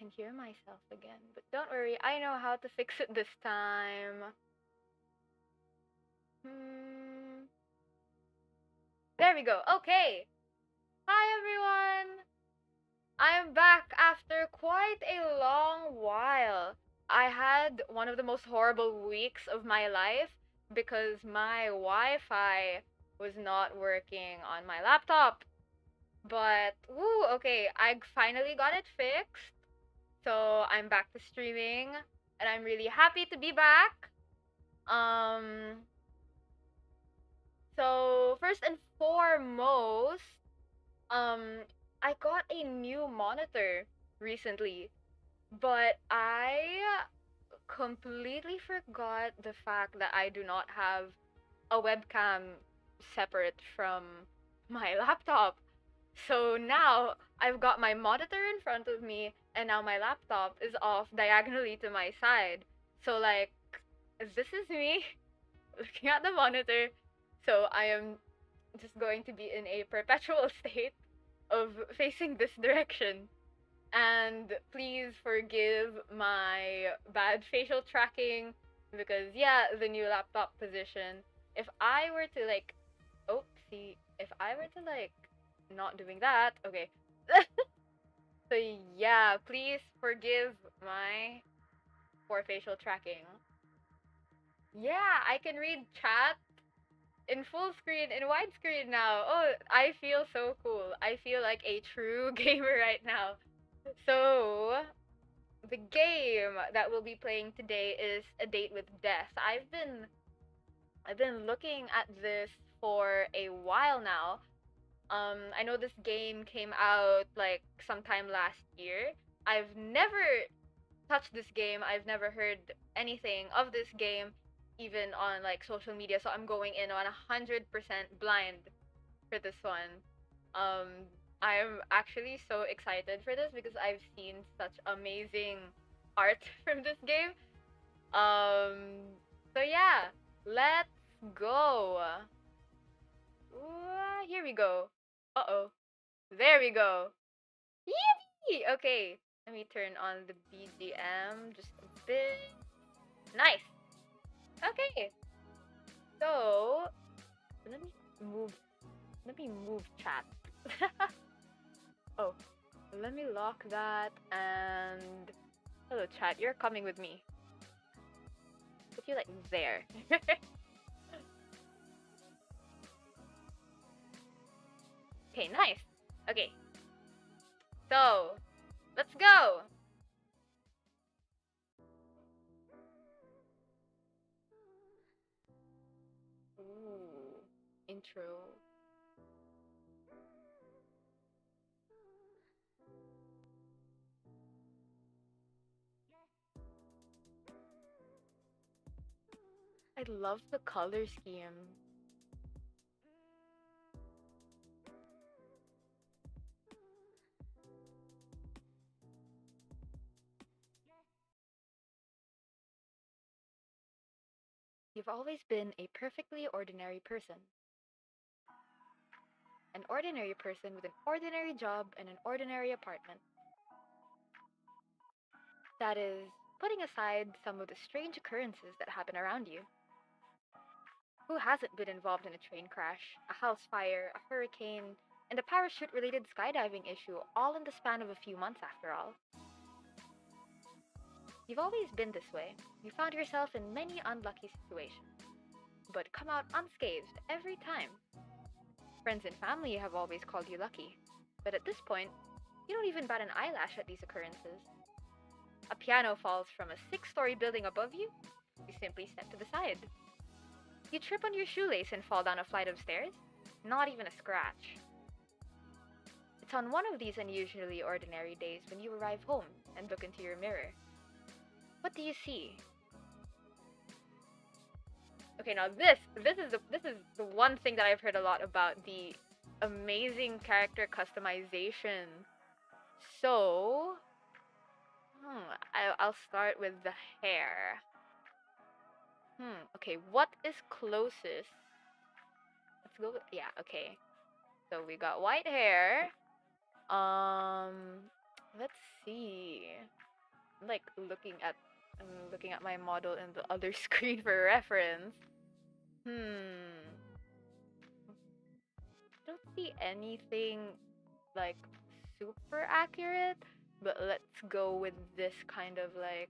can hear myself again. But don't worry, I know how to fix it this time. Hmm. There we go. Okay. Hi everyone. I'm back after quite a long while. I had one of the most horrible weeks of my life because my Wi-Fi was not working on my laptop. But woo, okay, I finally got it fixed. So I'm back to streaming and I'm really happy to be back. Um so first and foremost, um I got a new monitor recently, but I completely forgot the fact that I do not have a webcam separate from my laptop. So now I've got my monitor in front of me, and now my laptop is off diagonally to my side. So, like, this is me looking at the monitor. So I am just going to be in a perpetual state of facing this direction. And please forgive my bad facial tracking because, yeah, the new laptop position. If I were to, like, oh, see, if I were to, like, not doing that, okay. So, yeah, please forgive my poor facial tracking. Yeah, I can read chat in full screen, in widescreen now. Oh, I feel so cool. I feel like a true gamer right now. So, the game that we'll be playing today is A Date with Death. I've been looking at this for a while now. I know this game came out like sometime last year. I've never touched this game. I've never heard anything of this game, even on like social media. So I'm going in on 100% blind for this one. Um, I'm actually so excited for this because I've seen such amazing art from this game. So yeah, let's go. Here we go. Uh-oh. There we go. Yippee! Okay, let me turn on the BGM just a bit. Nice. Okay. So, let me move let me move chat. Oh, let me lock that and hello chat, you're coming with me. Put you like there. Okay, nice. Okay. So, let's go. Ooh, intro. I love the color scheme. You've always been a perfectly ordinary person. An ordinary person with an ordinary job and an ordinary apartment. That is, putting aside some of the strange occurrences that happen around you. Who hasn't been involved in a train crash, a house fire, a hurricane, and a parachute related skydiving issue all in the span of a few months after all? You've always been this way. You found yourself in many unlucky situations, but come out unscathed every time. Friends and family have always called you lucky, but at this point, you don't even bat an eyelash at these occurrences. A piano falls from a six-story building above you, you simply step to the side. You trip on your shoelace and fall down a flight of stairs, not even a scratch. It's on one of these unusually ordinary days when you arrive home and look into your mirror. What do you see? Okay, now this is the one thing that I've heard a lot about, the amazing character customization. So, I'll start with the hair. Okay, what is closest? Let's go with, yeah, okay. So we got white hair. Um, Let's see. Like I'm looking at my model in the other screen for reference. Don't see anything like super accurate, but let's go with this kind of like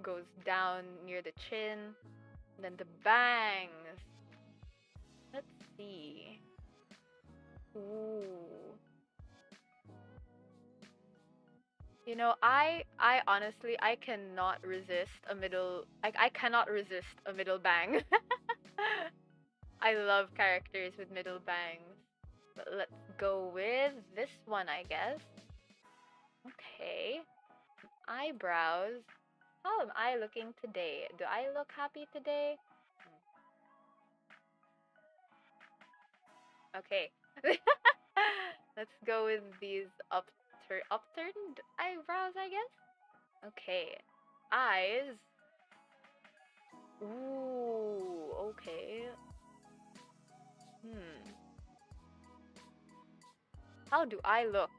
goes down near the chin, and then the bangs. Let's see. Ooh. You know, I honestly I cannot resist a middle I cannot resist a middle bang. I love characters with middle bangs. But let's go with this one, I guess. Okay. Eyebrows. How am I looking today? Do I look happy today? Okay. Let's go with these upturned eyebrows, I guess. Okay. Eyes. Ooh, okay. How do I look?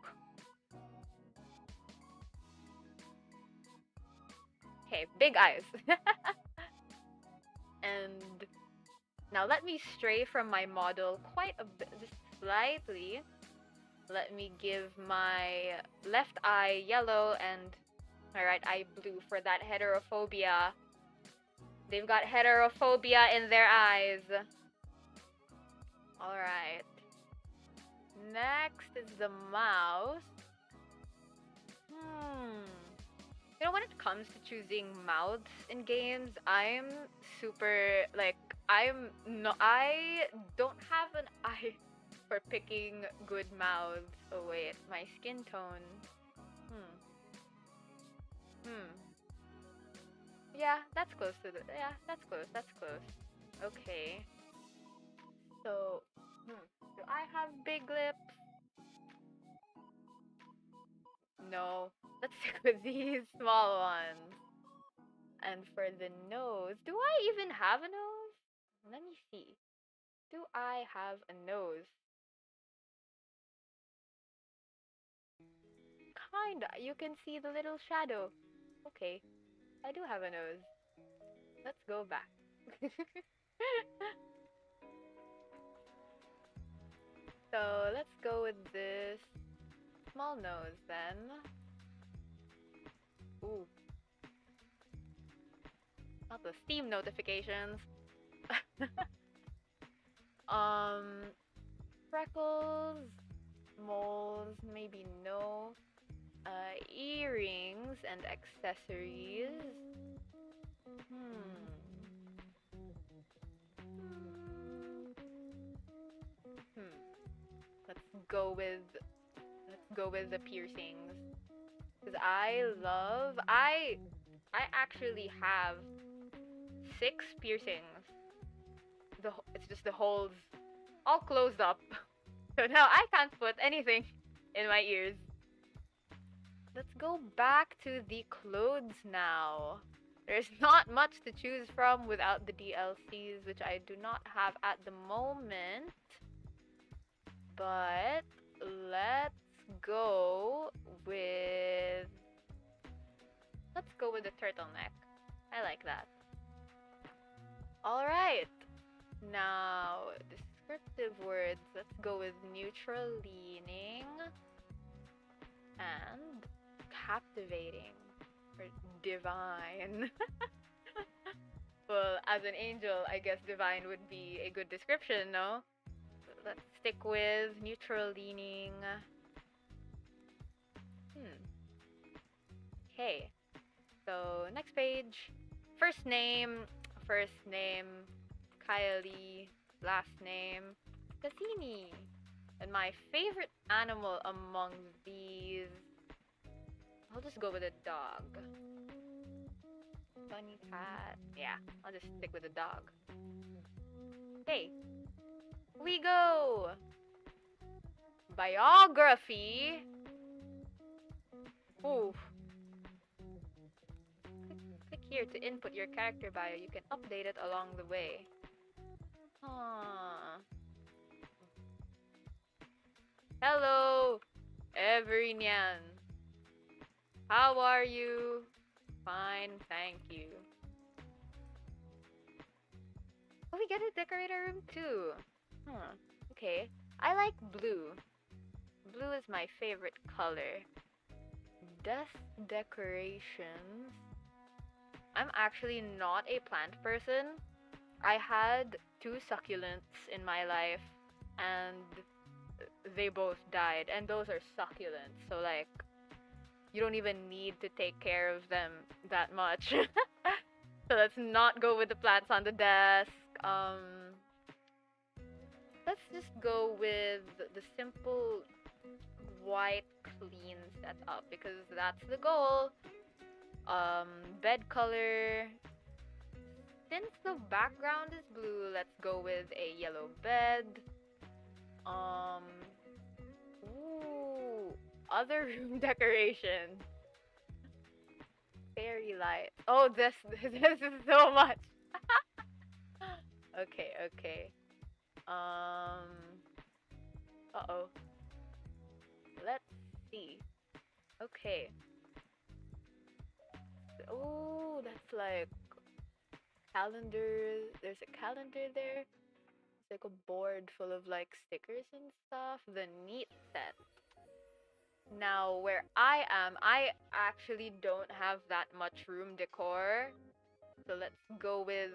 Okay, big eyes. And now let me stray from my model quite a bit, just slightly. Let me give my left eye yellow and my right eye blue for that heterophobia. They've got heterophobia in their eyes. Alright. Next is the mouth. You know, when it comes to choosing mouths in games, I'm super, like, I don't have an eye for picking good mouths. Oh wait, my skin tone. Yeah, that's close to the, yeah, that's close. Okay. So, do I have big lips? No. Let's stick with these small ones. And for the nose, do I even have a nose? Let me see. Do I have a nose? Kinda. You can see the little shadow. Okay. I do have a nose. Let's go back. So let's go with this small nose then. Ooh. Not the Steam notifications. Freckles, moles, maybe no. Earrings and accessories. Let's go with the piercings. Cause I actually have 6 piercings. It's just the holes all closed up. So now I can't put anything in my ears. Let's go back to the clothes now. There's not much to choose from without the DLCs, which I do not have at the moment. But let's go with the turtleneck. I like that. All right. Now, descriptive words. Let's go with neutral leaning and captivating or divine. Well, as an angel, I guess divine would be a good description, no? Let's stick with neutral leaning. Okay. So, next page. First name, Caeli, last name, Cassini. And my favorite animal among these, I'll just go with a dog. Bunny, cat. Yeah, I'll just stick with a dog. Okay, we go! Biography. Ooh. Click here to input your character bio. You can update it along the way. Hello, Every Nyan. How are you? Fine, thank you. Oh, we get to decorate our room too. Huh. Okay. I like blue. Blue is my favorite color. Desk decorations. I'm actually not a plant person. I had two succulents in my life, and they both died. And those are succulents, so like, you don't even need to take care of them that much. So let's not go with the plants on the desk. Let's just go with the simple white clean setup because that's the goal. Bed color. Since the background is blue, let's go with a yellow bed. Um, ooh, other room decoration. Fairy light. Oh, this is so much. Okay, okay. Uh-oh. Let's see. Okay. Oh, that's like calendar. There's a calendar there. It's like a board full of like stickers and stuff. The neat set. Now, where I am, I actually don't have that much room decor. So let's go with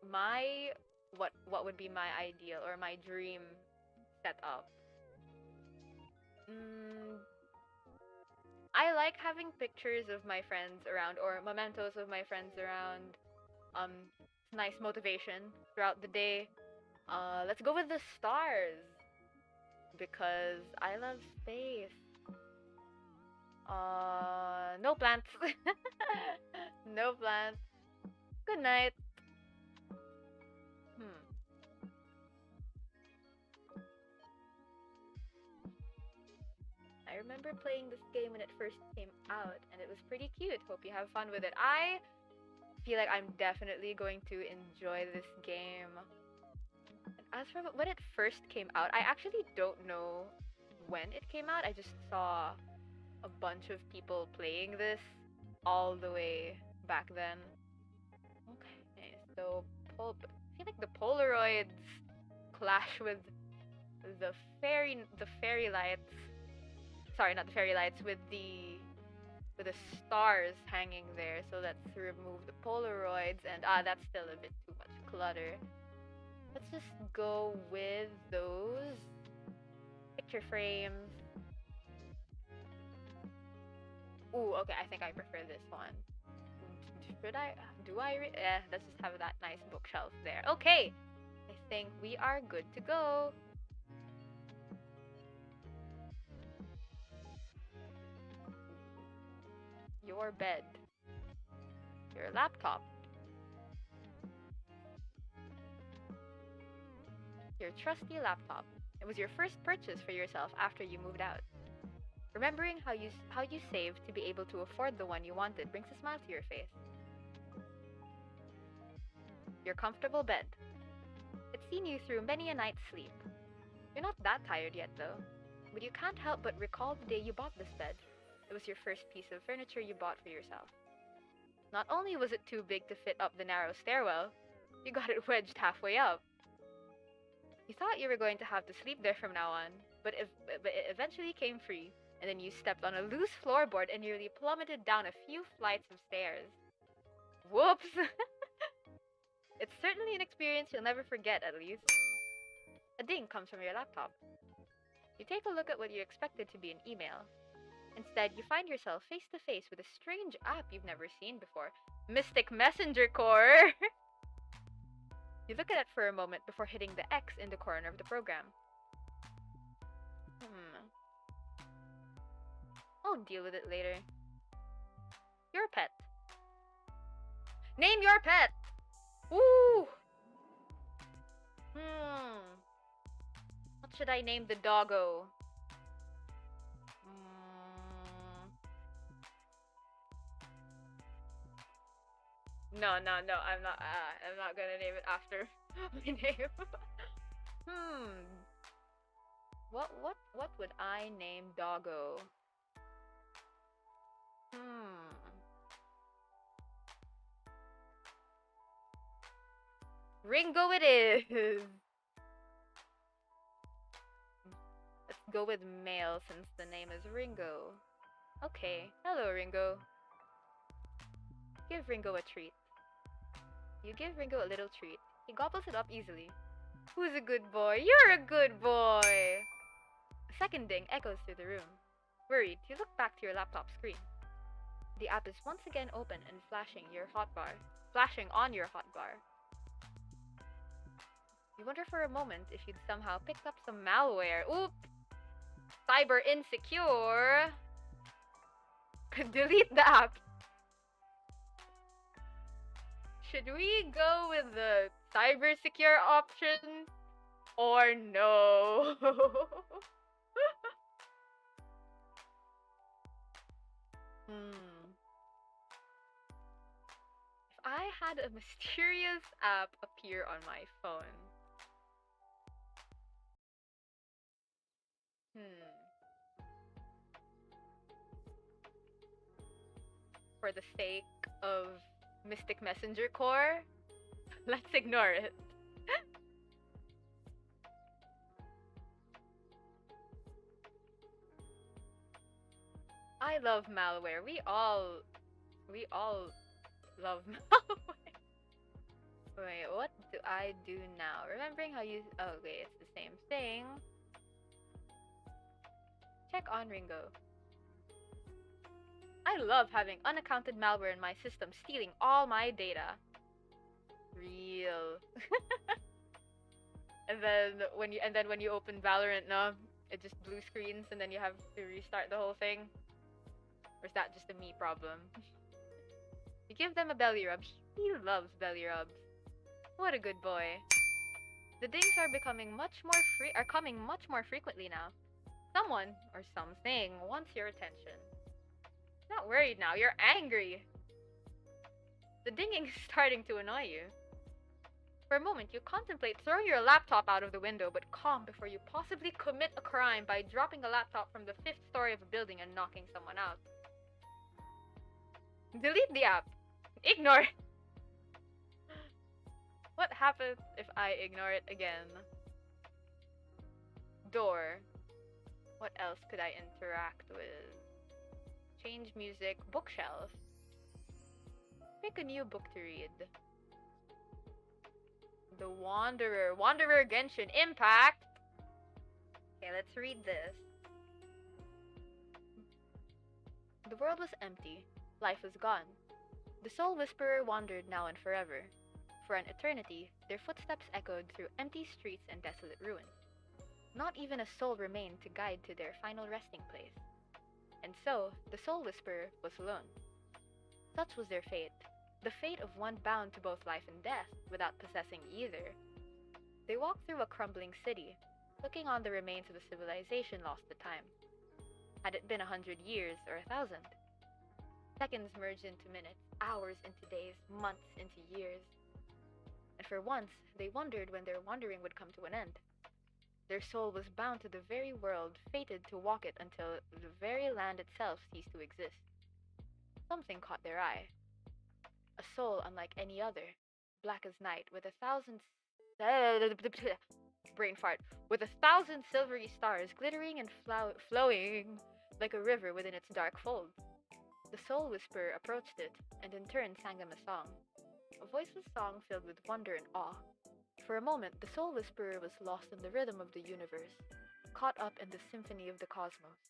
my what would be my ideal or my dream setup. Mm, I like having pictures of my friends around or mementos of my friends around. Um, it's nice motivation throughout the day. Let's go with the stars because I love space. No plants. No plants. Good night. Hmm. I remember playing this game when it first came out, and it was pretty cute. Hope you have fun with it. I feel like I'm definitely going to enjoy this game. And as for when it first came out, I actually don't know when it came out. I just saw a bunch of people playing this all the way back then. Okay, so I feel like the Polaroids clash with the fairy lights. Sorry, not the fairy lights, with the stars hanging there. So let's remove the Polaroids, and that's still a bit too much clutter. Let's just go with those picture frames. Ooh, okay, I think I prefer this one. Should I? Do I? Let's just have that nice bookshelf there. Okay, I think we are good to go. Your bed. Your laptop. Your trusty laptop. It was your first purchase for yourself after you moved out. Remembering how you saved to be able to afford the one you wanted brings a smile to your face. Your comfortable bed. It's seen you through many a night's sleep. You're not that tired yet, though. But you can't help but recall the day you bought this bed. It was your first piece of furniture you bought for yourself. Not only was it too big to fit up the narrow stairwell, you got it wedged halfway up. You thought you were going to have to sleep there from now on, but it eventually came free, and then you stepped on a loose floorboard and nearly plummeted down a few flights of stairs. Whoops! It's certainly an experience you'll never forget, at least. A ding comes from your laptop. You take a look at what you expected to be an email. Instead, you find yourself face to face with a strange app you've never seen before. Mystic Messenger Core! You look at it for a moment before hitting the X in the corner of the program. I'll deal with it later. Your pet. Name your pet! Woo! What should I name the doggo? No, no, no. I'm not. I'm not gonna name it after my name. What would I name doggo? Hmm. Ringo it is. Let's go with male since the name is Ringo. Okay. Hello, Ringo. Give Ringo a treat. You give Ringo a little treat. He gobbles it up easily. Who's a good boy? You're a good boy! A second ding echoes through the room. Worried, you look back to your laptop screen. The app is once again open and flashing on your hotbar. You wonder for a moment if you'd somehow picked up some malware. Oop! Cyber insecure! Delete the app. Should we go with the cyber secure option? Or no? If I had a mysterious app appear on my phone. For the sake of Mystic Messenger Core, let's ignore it. I love malware. We all love malware. Wait, what do I do now? Remembering how you... Oh, okay, it's the same thing. Check on Ringo. I love having unaccounted malware in my system stealing all my data. Real. and then when you open Valorant, no, it just blue screens and then you have to restart the whole thing. Or is that just a me problem? You give them a belly rub. He loves belly rubs. What a good boy. The dings are coming much more frequently now. Someone or something wants your attention. Not worried now, you're angry. The dinging is starting to annoy you. For a moment, you contemplate throwing your laptop out of the window, but calm before you possibly commit a crime by dropping a laptop from the 5th story of a building and knocking someone out. Delete the app. Ignore it. What happens if I ignore it again? Door. What else could I interact with? Change music. Bookshelf. Pick a new book to read. The Wanderer. Wanderer Genshin Impact. Okay, let's read this. The world was empty. Life was gone. The Soul Whisperer wandered now and forever. For an eternity, their footsteps echoed through empty streets and desolate ruins. Not even a soul remained to guide to their final resting place. And so, the Soul Whisperer was alone. Such was their fate, the fate of one bound to both life and death, without possessing either. They walked through a crumbling city, looking on the remains of a civilization lost to time. Had it been 100 years or 1,000? Seconds merged into minutes, hours into days, months into years. And for once, they wondered when their wandering would come to an end. Their soul was bound to the very world, fated to walk it until the very land itself ceased to exist. Something caught their eye. A soul unlike any other, black as night, with 1,000 brain fart, with 1,000 silvery stars glittering and flowing like a river within its dark folds. The Soul Whisperer approached it, and in turn sang them a song. A voiceless song filled with wonder and awe. For a moment, the Soul Whisperer was lost in the rhythm of the universe, caught up in the symphony of the cosmos.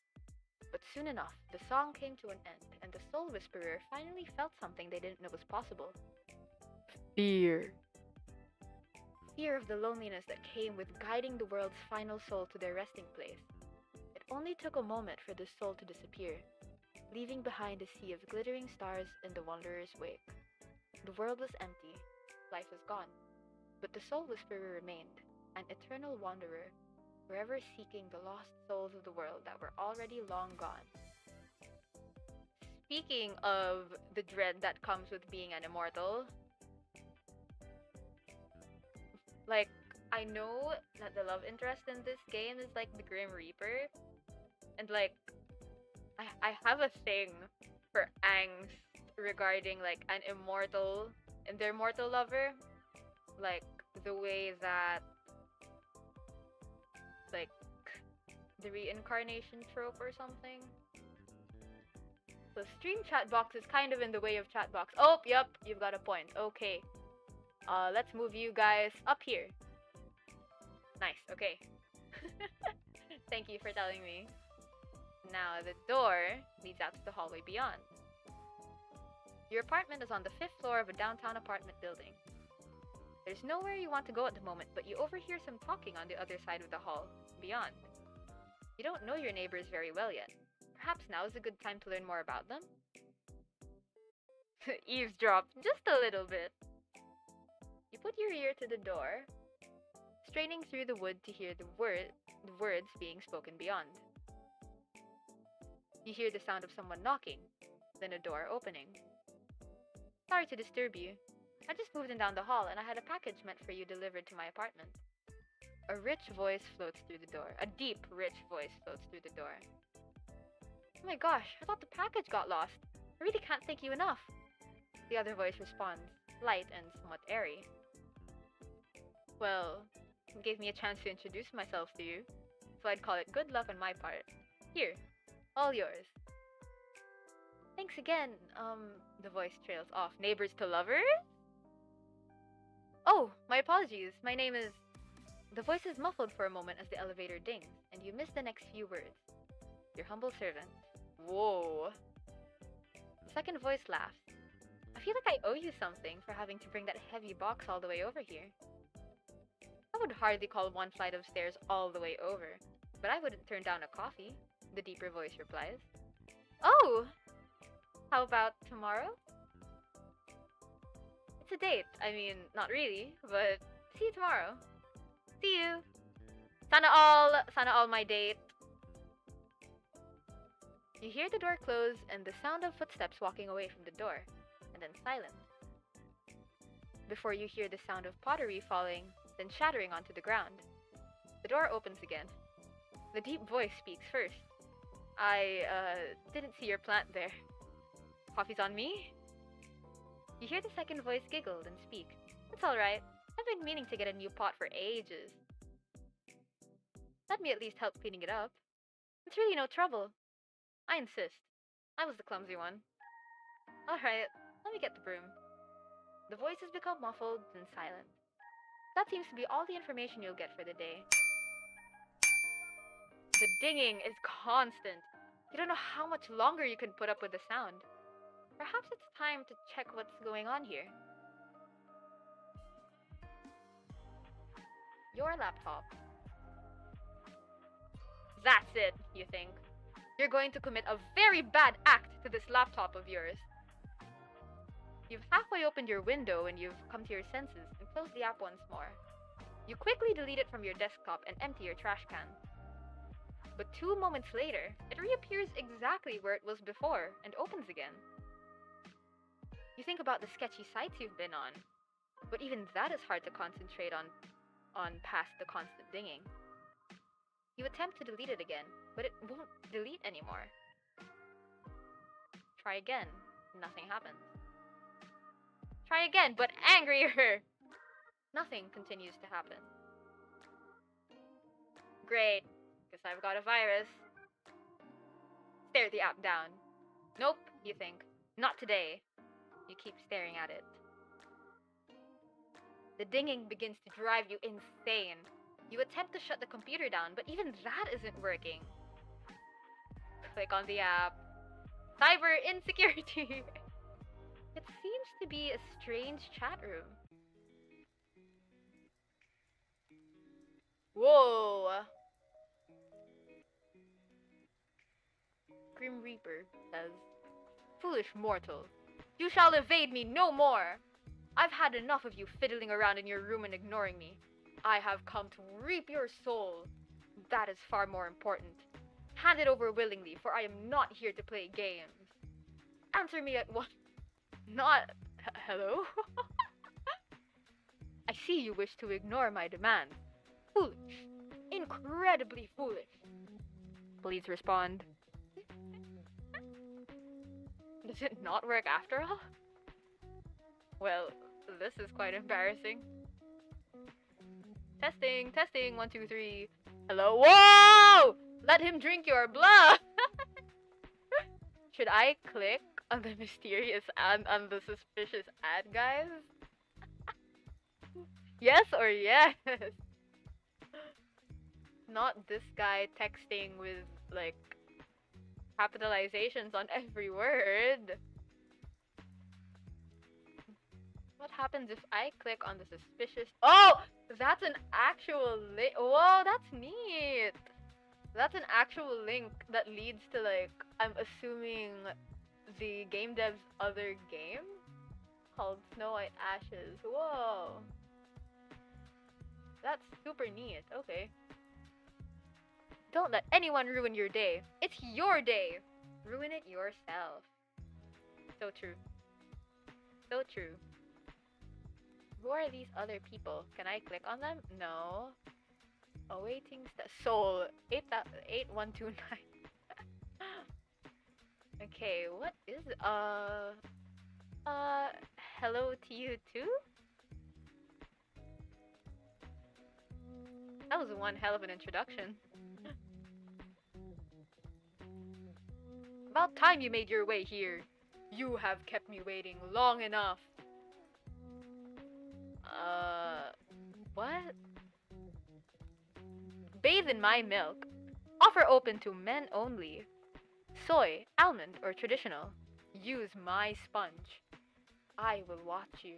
But soon enough, the song came to an end, and the Soul Whisperer finally felt something they didn't know was possible. Fear. Fear of the loneliness that came with guiding the world's final soul to their resting place. It only took a moment for the soul to disappear, leaving behind a sea of glittering stars in the wanderer's wake. The world was empty, life was gone, but the Soul Whisperer remained, an eternal wanderer, forever seeking the lost souls of the world that were already long gone. Speaking of the dread that comes with being an immortal, like, I know that the love interest in this game is like the Grim Reaper, and like I have a thing for angst regarding like an immortal and their mortal lover, like the way that like the reincarnation trope or something. So stream chat box is kind of in the way of chat box. Oh, yep, you've got a point. Okay. Let's move you guys up here. Nice, okay. Thank you for telling me. Now the door leads out to the hallway beyond. Your apartment is on the 5th floor of a downtown apartment building. There's nowhere you want to go at the moment, but you overhear some talking on the other side of the hall, beyond. You don't know your neighbors very well yet. Perhaps now is a good time to learn more about them? Eavesdrop, just a little bit. You put your ear to the door, straining through the wood to hear the words being spoken beyond. You hear the sound of someone knocking, then a door opening. Sorry to disturb you. I just moved in down the hall and I had a package meant for you delivered to my apartment. A rich voice floats through the door. A deep, rich voice floats through the door. Oh my gosh, I thought the package got lost. I really can't thank you enough. The other voice responds, light and somewhat airy. Well, it gave me a chance to introduce myself to you, so I'd call it good luck on my part. Here, all yours. Thanks again. The voice trails off. Neighbors to lovers? Oh, my apologies. My name is... The voice is muffled for a moment as the elevator dings, and you miss the next few words. Your humble servant. Whoa. The second voice laughs. I feel like I owe you something for having to bring that heavy box all the way over here. I would hardly call one flight of stairs all the way over, but I wouldn't turn down a coffee, the deeper voice replies. Oh! How about tomorrow? It's a date. I mean, not really, but see you tomorrow. See you! Sana all my date. You hear the door close and the sound of footsteps walking away from the door, and then silence. Before you hear the sound of pottery falling, then shattering onto the ground. The door opens again. The deep voice speaks first. I didn't see your plant there. Coffee's on me? You hear the second voice giggle, then speak. It's alright. I've been meaning to get a new pot for ages. Let me at least help cleaning it up. It's really no trouble. I insist. I was the clumsy one. Alright, let me get the broom. The voice has become muffled and silent. That seems to be all the information you'll get for the day. The dinging is constant. You don't know how much longer you can put up with the sound. Perhaps it's time to check what's going on here. Your laptop. That's it, you think. You're going to commit a very bad act to this laptop of yours. You've halfway opened your window and you've come to your senses and closed the app once more. You quickly delete it from your desktop and empty your trash can. But 2 moments later, it reappears exactly where it was before and opens again. You think about the sketchy sites you've been on, but even that is hard to concentrate on past the constant dinging. You attempt to delete it again, but it won't delete anymore. Try again, nothing happens. Try again, but angrier! Nothing continues to happen. Great, guess I've got a virus. Stare the app down. Nope, you think. Not today. You keep staring at it. The dinging begins to drive you insane. You attempt to shut the computer down, but even that isn't working. Click on the app. Cyber insecurity! It seems to be a strange chat room. Whoa! Grim Reaper says, Foolish mortal, you shall evade me no more! I've had enough of you fiddling around in your room and ignoring me. I have come to reap your soul. That is far more important. Hand it over willingly, for I am not here to play games. Answer me at once. Not... Hello? I see you wish to ignore my demands. Foolish. Incredibly foolish. Please respond. Does it not work after all? Well, this is quite embarrassing. Testing, testing, 1, 2, 3. Hello? Whoa! Let him drink your blood! Should I click on the mysterious and on the suspicious ad, guys? Yes or yes? Not this guy texting with, like, capitalizations on every word. What happens if I click on the suspicious... Oh! That's an actual link. Whoa, that's neat. That's an actual link that leads to, like, I'm assuming the game dev's other game called Snow White Ashes. Whoa. That's super neat. Okay. Don't let anyone ruin your day. It's your day. Ruin it yourself. So true. So true. Who are these other people? Can I click on them? No. Awaiting Soul 8129. Okay, what is hello to you too? That was one hell of an introduction. About time you made your way here. You have kept me waiting long enough. What? Bathe in my milk. Offer open to men only. Soy, almond, or traditional. Use my sponge. I will watch you.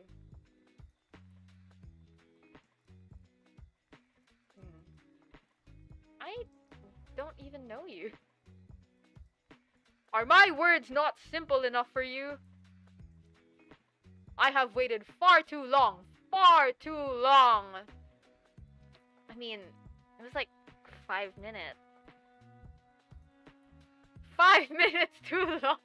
I don't even know you. Are my words not simple enough for you? I have waited far too long. Far too long. I mean, it was like 5 minutes. 5 minutes too long.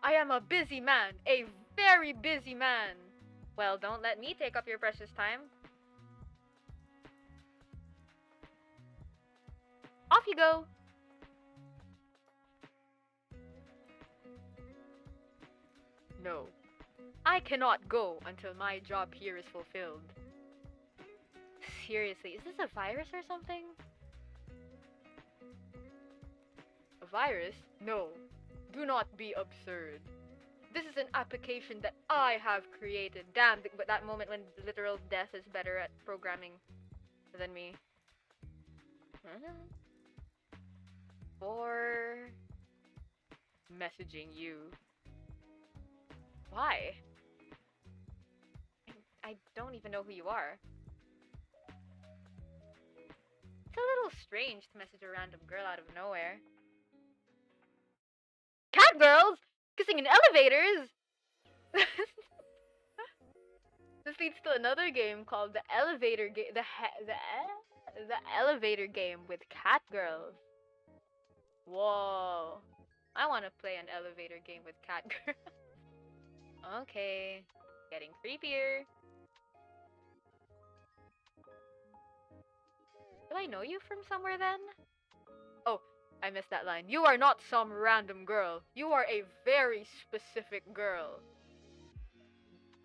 I am a busy man. A very busy man. Well, don't let me take up your precious time. Off you go. No. I cannot go until my job here is fulfilled. Seriously, is this a virus or something? A virus? No. Do not be absurd. This is an application that I have created. Damn, but that moment when literal death is better at programming than me. For messaging you. Why? I don't even know who you are. It's a little strange to message a random girl out of nowhere. Cat girls! Kissing in elevators! This leads to another game called the elevator game. The elevator game with cat girls. Whoa. I want to play an elevator game with cat girls. Okay. Getting creepier. Do I know you from somewhere then? Oh, I missed that line. You are not some random girl. You are a very specific girl.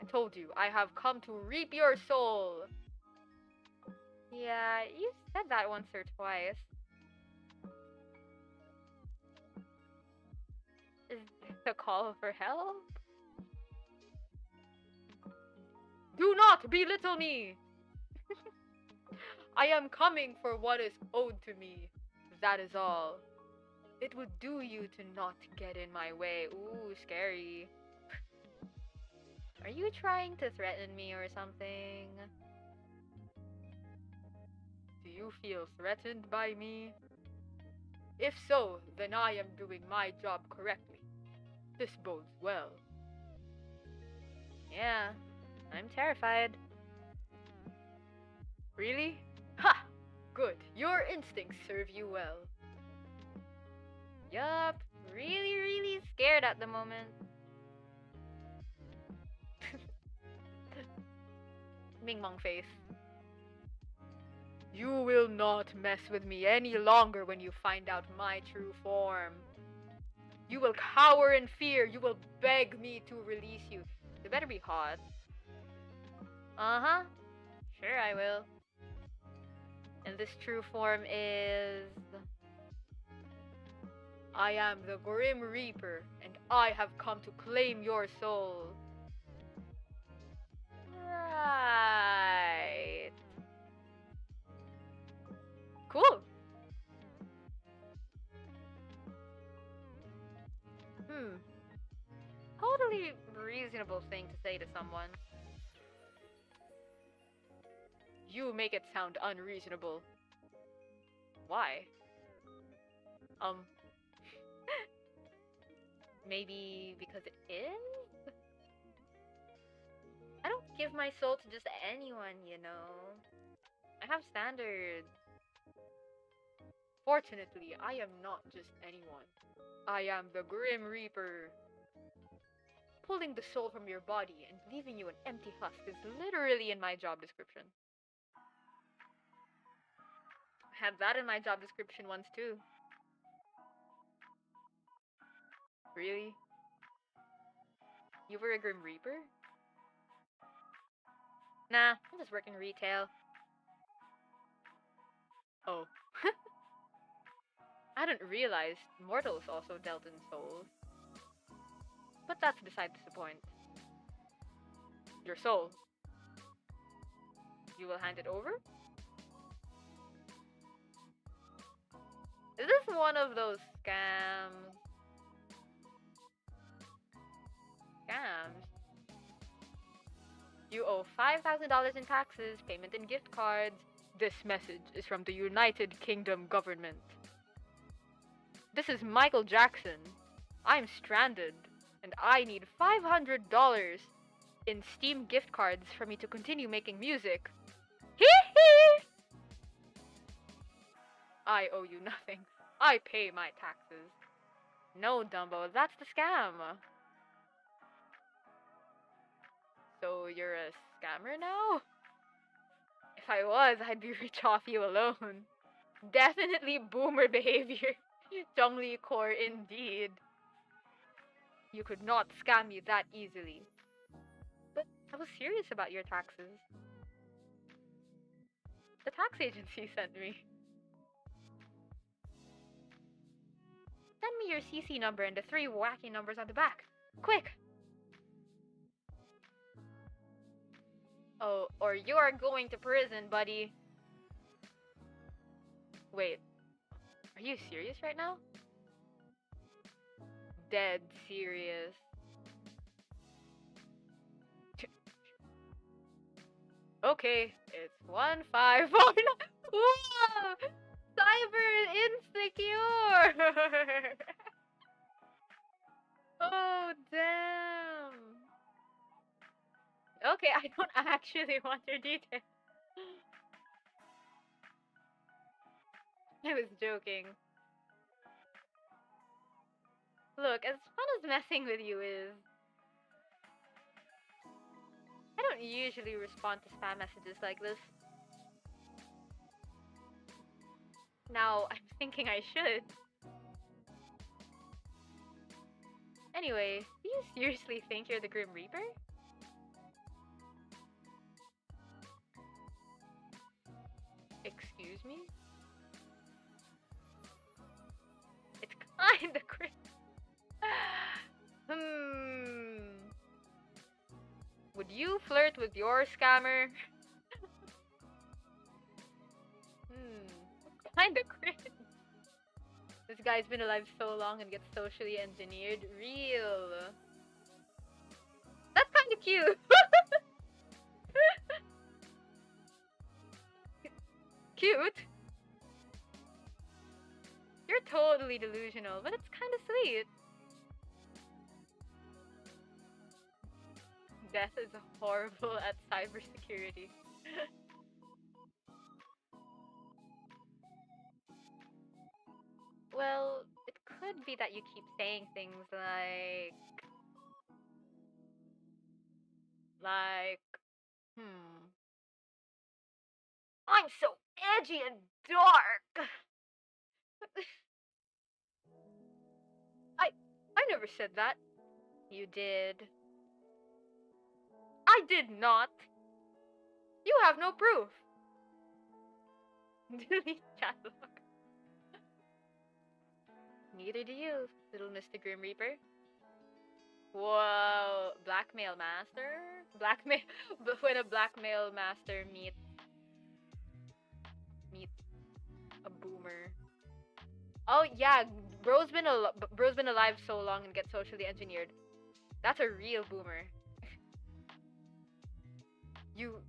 I told you, I have come to reap your soul. Yeah, you said that once or twice. Is this a call for help? Do not belittle me! I am coming for what is owed to me. That is all. It would do you to not get in my way. Ooh, scary. Are you trying to threaten me or something? Do you feel threatened by me? If so, then I am doing my job correctly. This bodes well. Yeah, I'm terrified. Really? Ha! Good. Your instincts serve you well. Yup. Really, really scared at the moment. Ming Mong face. You will not mess with me any longer when you find out my true form. You will cower in fear. You will beg me to release you. You better be hot. Uh-huh. Sure I will. And this true form is... I am the Grim Reaper, and I have come to claim your soul. Right. Cool. Totally reasonable thing to say to someone. You make it sound unreasonable. Why? Maybe because it is? I don't give my soul to just anyone, you know. I have standards. Fortunately, I am not just anyone. I am the Grim Reaper. Pulling the soul from your body and leaving you an empty husk is literally in my job description. I had that in my job description once too. Really? You were a Grim Reaper? Nah, I'm just working retail. Oh. I didn't realize mortals also dealt in souls. But that's beside the point. Your soul. You will hand it over? Is this one of those scams? Scams? You owe $5,000 in taxes, payment in gift cards. This message is from the United Kingdom government. This is Michael Jackson. I'm stranded, and I need $500 in Steam gift cards for me to continue making music. Hee hee! I owe you nothing. I pay my taxes. No, Dumbo, that's the scam. So you're a scammer now? If I was, I'd be rich off you alone. Definitely boomer behavior. Zhongli core indeed. You could not scam me that easily. But I was serious about your taxes. The tax agency sent me. Send me your CC number and the 3 wacky numbers on the back. Quick! Oh, or you're going to prison, buddy. Wait, are you serious right now? Dead serious. Okay, it's 1549. Whoa! Cyber insecure! Oh, damn. Okay, I don't actually want your details. I was joking. Look, as fun as messing with you is, I don't usually respond to spam messages like this. Now, I'm thinking I should. Anyway, do you seriously think you're the Grim Reaper? Excuse me? It's kinda crazy. Would you flirt with your scammer? Kinda cringe. This guy's been alive so long and gets socially engineered. Real. That's kinda cute. Cute? You're totally delusional, but it's kinda sweet. Death is horrible at cybersecurity. Well, it could be that you keep saying things like, hmm, I'm so edgy and dark. I I never said that. You did. I did not. You have no proof. Delete chat log. Neither do you, little Mr. Grim Reaper. Whoa, blackmail master? Blackmail when a blackmail master meet a boomer. Oh yeah, bro's been alive so long and gets socially engineered. That's a real boomer. You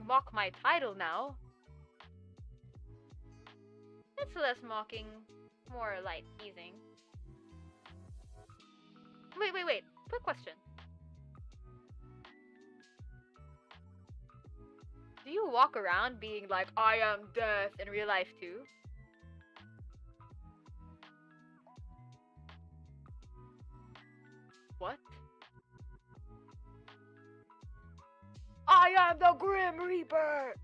mock my title now. It's less mocking, more light teasing. Wait. Quick question. Do you walk around being like, I am death in real life too? What? I am the Grim Reaper!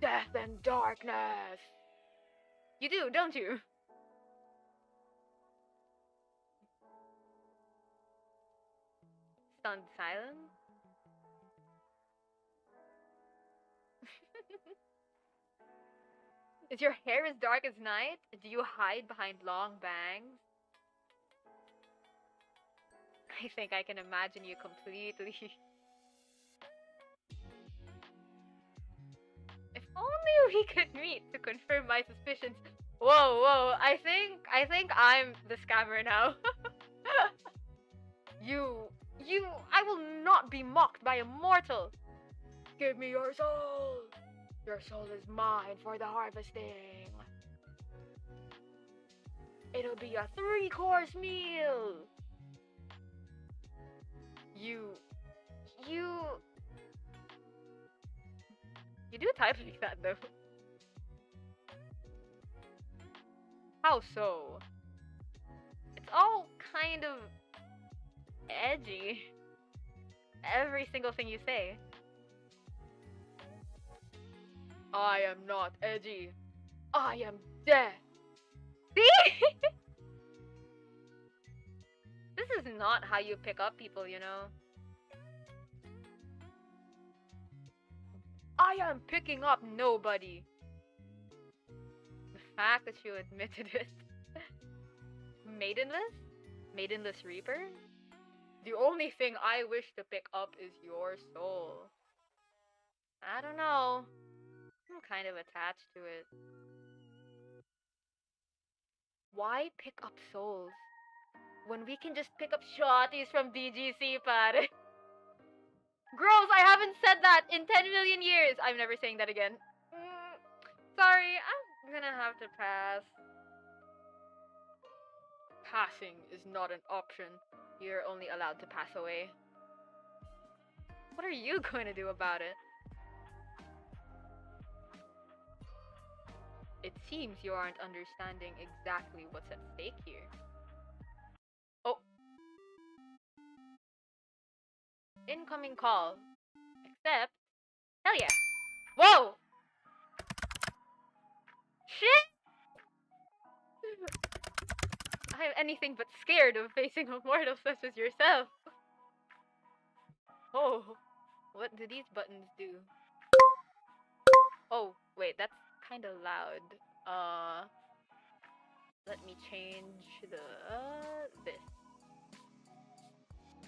Death and darkness! You do, don't you? Stunned silence? Is your hair as dark as night? Do you hide behind long bangs? I think I can imagine you completely. If only we could meet to confirm my suspicions. Whoa, I think I'm the scammer now. I will not be mocked by a mortal. Give me your soul. Your soul is mine for the harvesting. It'll be a 3-course meal. You do type like that though. How so? It's all kind of edgy. Every single thing you say. I am not edgy. I am death. See? This is not how you pick up people, you know. I am picking up nobody. The fact that you admitted it. Maidenless? Maidenless Reaper? The only thing I wish to pick up is your soul. I don't know. I'm kind of attached to it. Why pick up souls when we can just pick up shotties from BGC, pare? Girls, I haven't said that in 10 million years. I'm never saying that again. Sorry, I'm gonna have to pass. Passing is not an option. You're only allowed to pass away. What are you going to do about it? It seems you aren't understanding exactly what's at stake here. Oh. Incoming call. Except... Hell yeah! Whoa! Shit! I'm anything but scared of facing a mortal such as yourself. Oh, what do these buttons do? Oh, wait, that's kind of loud. Let me change the, this.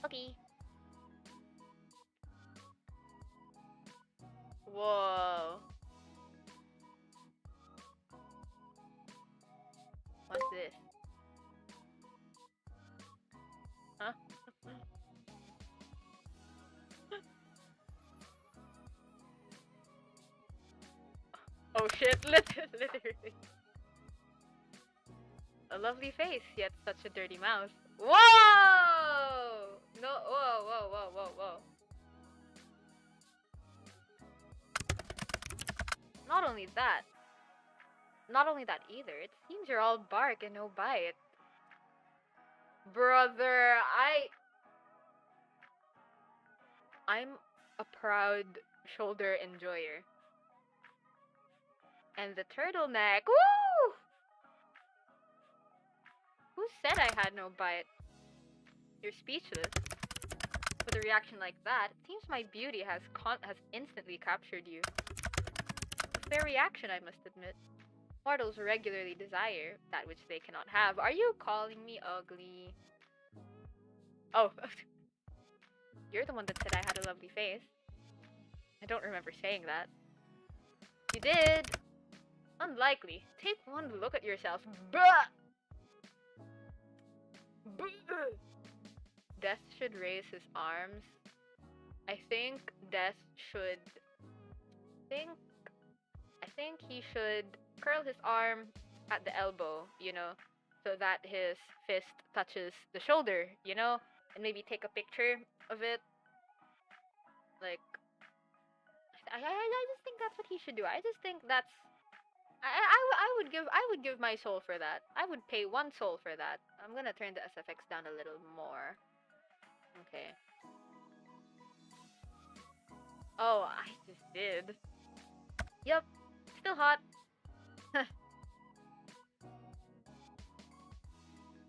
Okay. Whoa. What's this? Huh? Oh shit, literally. A lovely face, yet such a dirty mouth. Whoa! No, whoa. Not only that either. It seems you're all bark and no bite. Brother, I'm a proud shoulder enjoyer. And the turtleneck. Woo! Who said I had no bite? You're speechless. With a reaction like that, it seems my beauty has instantly captured you. A fair reaction, I must admit. Mortals regularly desire that which they cannot have. Are you calling me ugly? Oh, you're the one that said I had a lovely face. I don't remember saying that. You did. Unlikely. Take one look at yourself. Bah! Bah! Death should raise his arms. I think Death should... I think he should curl his arm at the elbow, you know, so that his fist touches the shoulder, you know, and maybe take a picture of it. Like, I just think that's what he should do. I just think that's... I would give my soul for that. I would pay one soul for that. I'm gonna turn the SFX down a little more. Okay. Oh, I just did. Yep. Still hot. But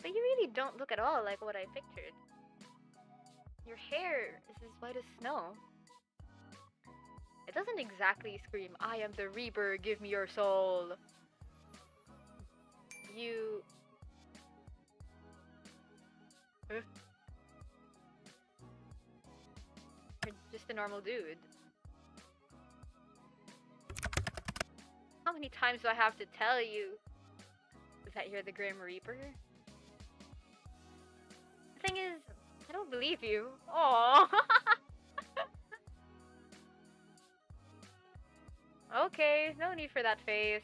you really don't look at all like what I pictured. Your hair is as white as snow. It doesn't exactly scream, I am the Reaper, give me your soul. You... You're just a normal dude. How many times do I have to tell you that you're the Grim Reaper? The thing is, I don't believe you. Aww. Okay, no need for that face.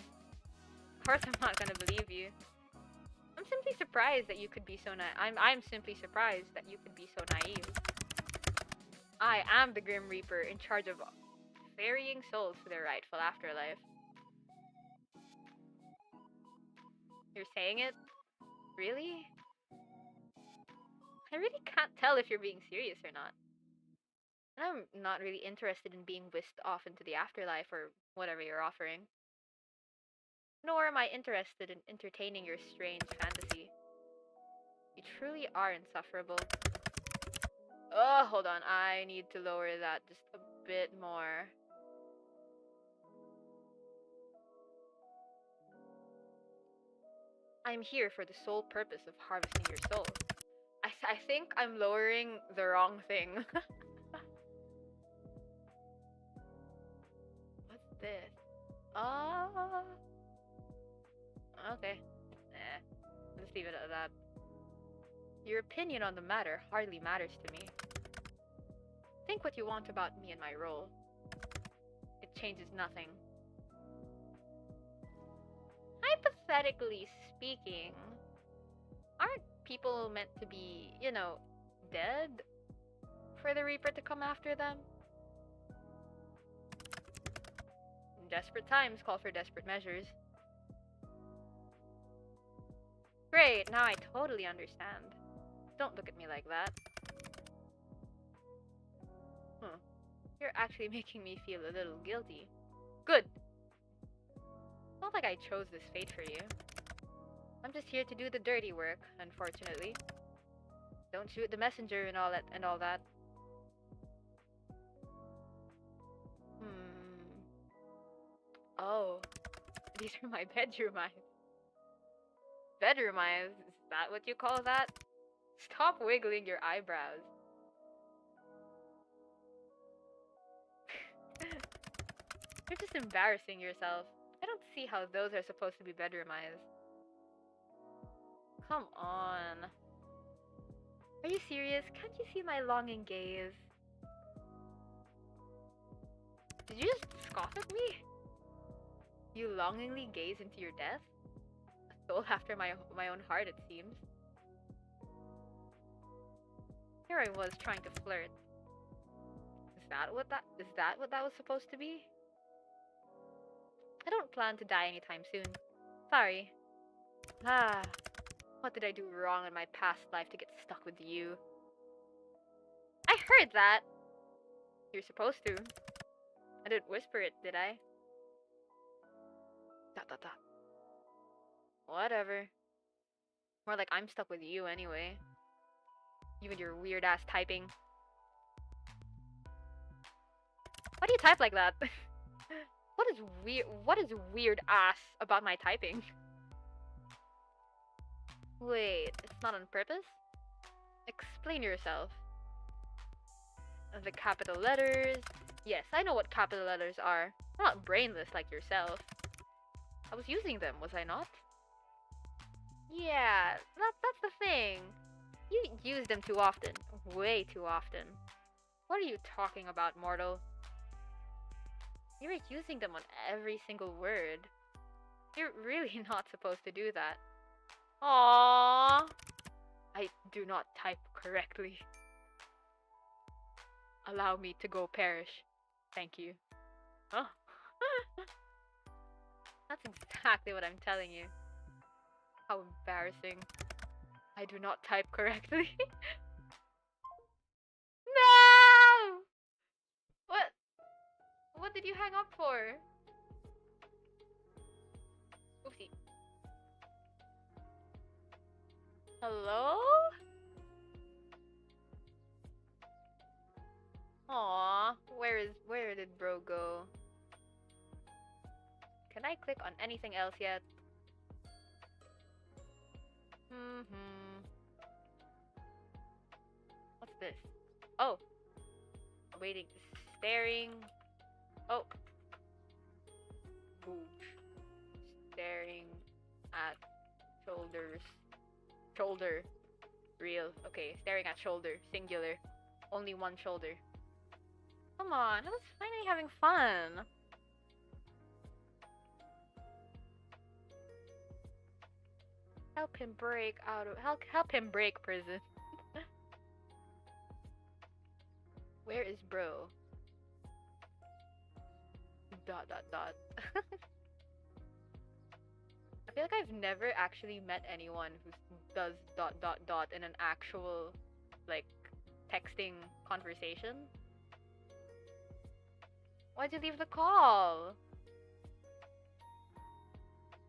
Of course I'm not gonna believe you. I'm simply surprised that you could be so I'm simply surprised that you could be so naive. I am the Grim Reaper in charge of ferrying souls to their rightful afterlife. You're saying it? Really? I really can't tell if you're being serious or not. I'm not really interested in being whisked off into the afterlife or whatever you're offering. Nor am I interested in entertaining your strange fantasy. You truly are insufferable. Oh, hold on. I need to lower that just a bit more. I'm here for the sole purpose of harvesting your soul. I think I'm lowering the wrong thing. What's this? Okay. Let's leave it at that. Your opinion on the matter hardly matters to me. Think what you want about me and my role. It changes nothing. Hypothetically speaking, aren't people meant to be, you know, dead for the Reaper to come after them? Desperate times call for desperate measures. Great, now I totally understand. Don't look at me like that. You're actually making me feel a little guilty. Good. It's not like I chose this fate for you. I'm just here to do the dirty work, unfortunately. Don't shoot the messenger and all that. Oh, these are my bedroom eyes. Bedroom eyes? Is that what you call that? Stop wiggling your eyebrows. You're just embarrassing yourself. I don't see how those are supposed to be bedroom eyes. Come on. Are you serious? Can't you see my longing gaze? Did you just scoff at me? You longingly gaze into your death? A soul after my own heart, it seems. Here I was trying to flirt. Is that what that was supposed to be? I don't plan to die anytime soon. Sorry. What did I do wrong in my past life to get stuck with you? I heard that! You're supposed to. I didn't whisper it, did I? Dot dot dot. Whatever. More like I'm stuck with you anyway. You and your weird ass typing. Why do you type like that? What is weird ass about my typing? Wait, it's not on purpose? Explain yourself. The capital letters. Yes, I know what capital letters are. I'm not brainless like yourself. I was using them, was I not? Yeah, that's the thing. You use them too often. Way too often. What are you talking about, mortal? You're using them on every single word. You're really not supposed to do that. Aww. I do not type correctly. Allow me to go perish. Thank you. Huh? That's exactly what I'm telling you. How embarrassing. I do not type correctly. No! What? What did you hang up for? Oopsie. Hello? Aw, where did bro go? Can I click on anything else yet? What's this? Oh. Waiting. Staring. Oh. Booch. Staring at shoulders. Shoulder. Real. Okay, staring at shoulder. Singular. Only one shoulder. Come on, I was finally having fun. Help him break out of help him break prison. Where is bro? Dot dot dot. I feel like I've never actually met anyone who does dot dot dot in an actual like texting conversation. Why'd you leave the call?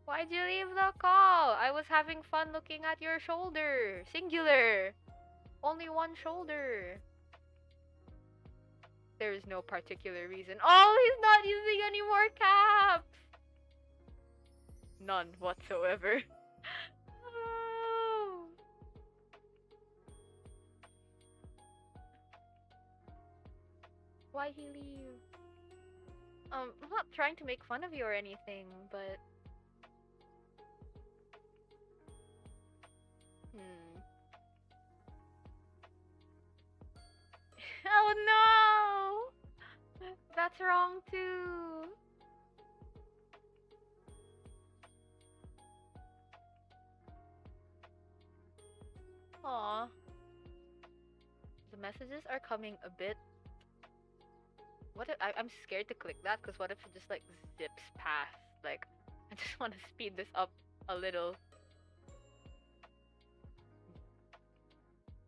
Why'd you leave the call? I was having fun looking at your shoulder. Singular. Only one shoulder. There is no particular reason. Oh, he's not using any more caps. None whatsoever. Oh. Why'd he leave? I'm not trying to make fun of you or anything, but... Oh no! That's wrong too! Aw. The messages are coming a bit... What if I'm scared to click that, because what if it just like zips past? Like, I just want to speed this up a little.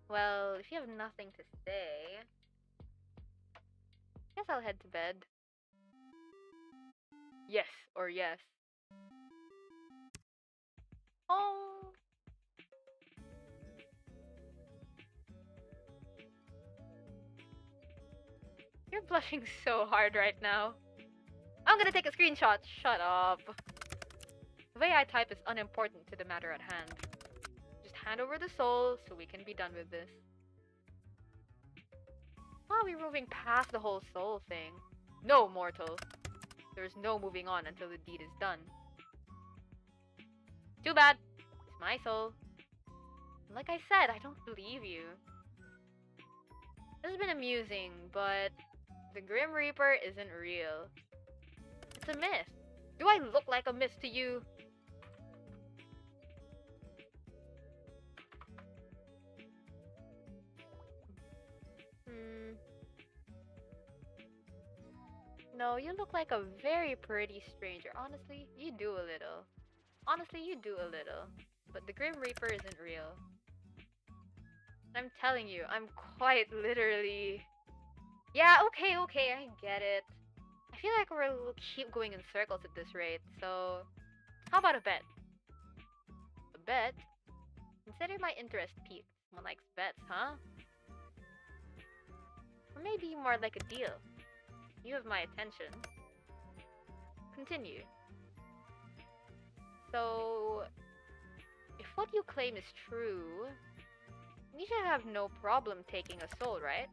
Well, if you have nothing to say, guess I'll head to bed. Yes, or yes. Oh. You're blushing so hard right now. I'm gonna take a screenshot. Shut up. The way I type is unimportant to the matter at hand. Just hand over the soul so we can be done with this. Oh, we're moving past the whole soul thing. No, mortal. There's no moving on until the deed is done. Too bad. It's my soul. Like I said, I don't believe you. This has been amusing, but the Grim Reaper isn't real. It's a myth. Do I look like a myth to you? No, you look like a very pretty stranger. Honestly, you do a little. Honestly, you do a little. But the Grim Reaper isn't real. I'm telling you, I'm quite literally... Yeah, okay, I get it. I feel like we'll keep going in circles at this rate, so How about a bet? A bet? Consider my interest piqued. Someone likes bets, huh? Or maybe more like a deal. You have my attention. Continue. So, if what you claim is true, you should have no problem taking a soul, right?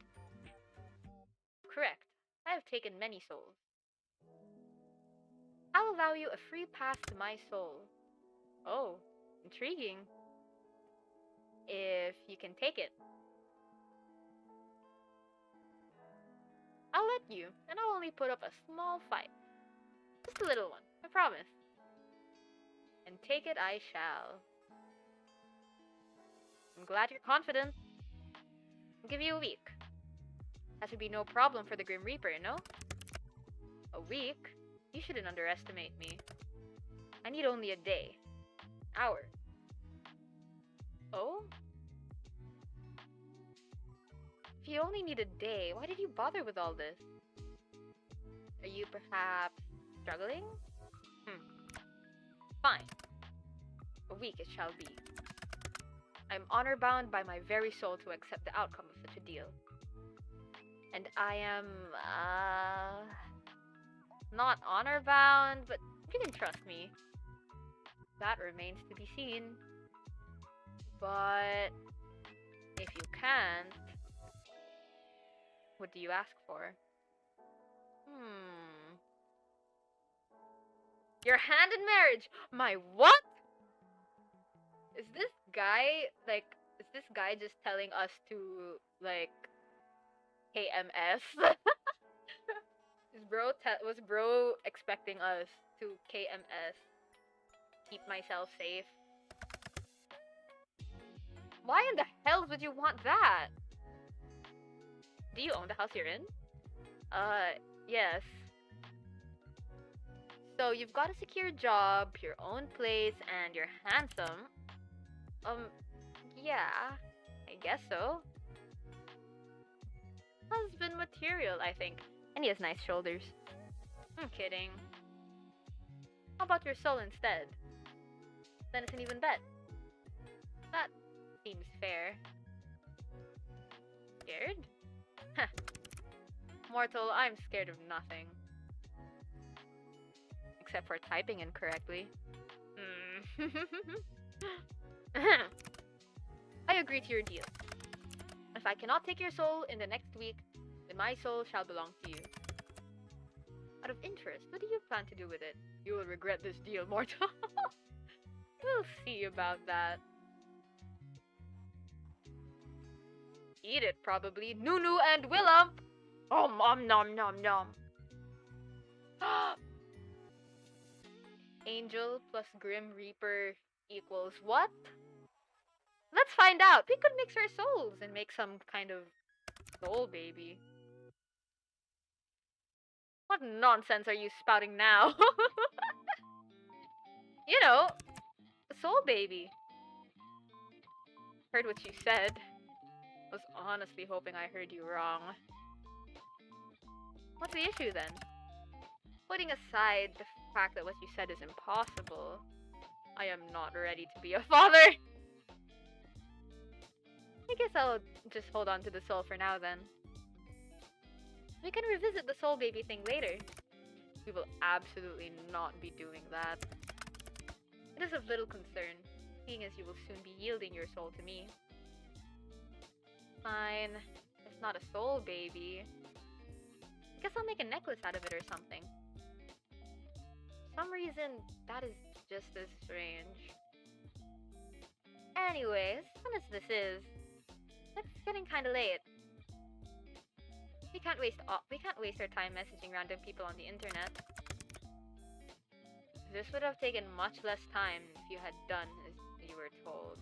Correct. I have taken many souls. I'll allow you a free pass to my soul. Oh, intriguing. If you can take it. I'll let you, and I'll only put up a small fight. Just a little one, I promise. And take it I shall. I'm glad you're confident. I'll give you a week. That should be no problem for the Grim Reaper, no? A week? You shouldn't underestimate me. I need only a day. Hour. Oh? If you only need a day, why did you bother with all this? Are you perhaps struggling? Fine. A week it shall be. I'm honor-bound by my very soul to accept the outcome of such a deal. And I am, not honor-bound, but you can trust me. That remains to be seen. But if you can't, what do you ask for? Your hand in marriage! My what? Is this guy just telling us to, like, KMS? Was bro expecting us to KMS? Keep myself safe? Why in the hell would you want that? Do you own the house you're in? Yes. So you've got a secure job, your own place, and you're handsome. Yeah, I guess so. Husband material, I think. And he has nice shoulders. I'm kidding. How about your soul instead? Then it's an even bet. That seems fair. Scared? Heh. Mortal, I'm scared of nothing. Except for typing incorrectly. I agree to your deal. If I cannot take your soul in the next week, then my soul shall belong to you. Out of interest, what do you plan to do with it? You will regret this deal, mortal. We'll see about that. Eat it, probably. Nunu and Willump! Om nom nom nom. Angel plus Grim Reaper equals what? Let's find out. We could mix our souls and make some kind of soul baby. What nonsense are you spouting now? You know, a soul baby. Heard what you said. Was honestly hoping I heard you wrong. What's the issue then? Putting aside the fact that what you said is impossible, I am not ready to be a father. I guess I'll just hold on to the soul for now then. We can revisit the soul baby thing later. We will absolutely not be doing that. It is of little concern, seeing as you will soon be yielding your soul to me. Fine. It's not a soul baby. I guess I'll make a necklace out of it or something. For some reason, that is just as strange. Anyways, fun as this is, it's getting kinda late. We can't waste our time messaging random people on the internet. This would have taken much less time if you had done as you were told.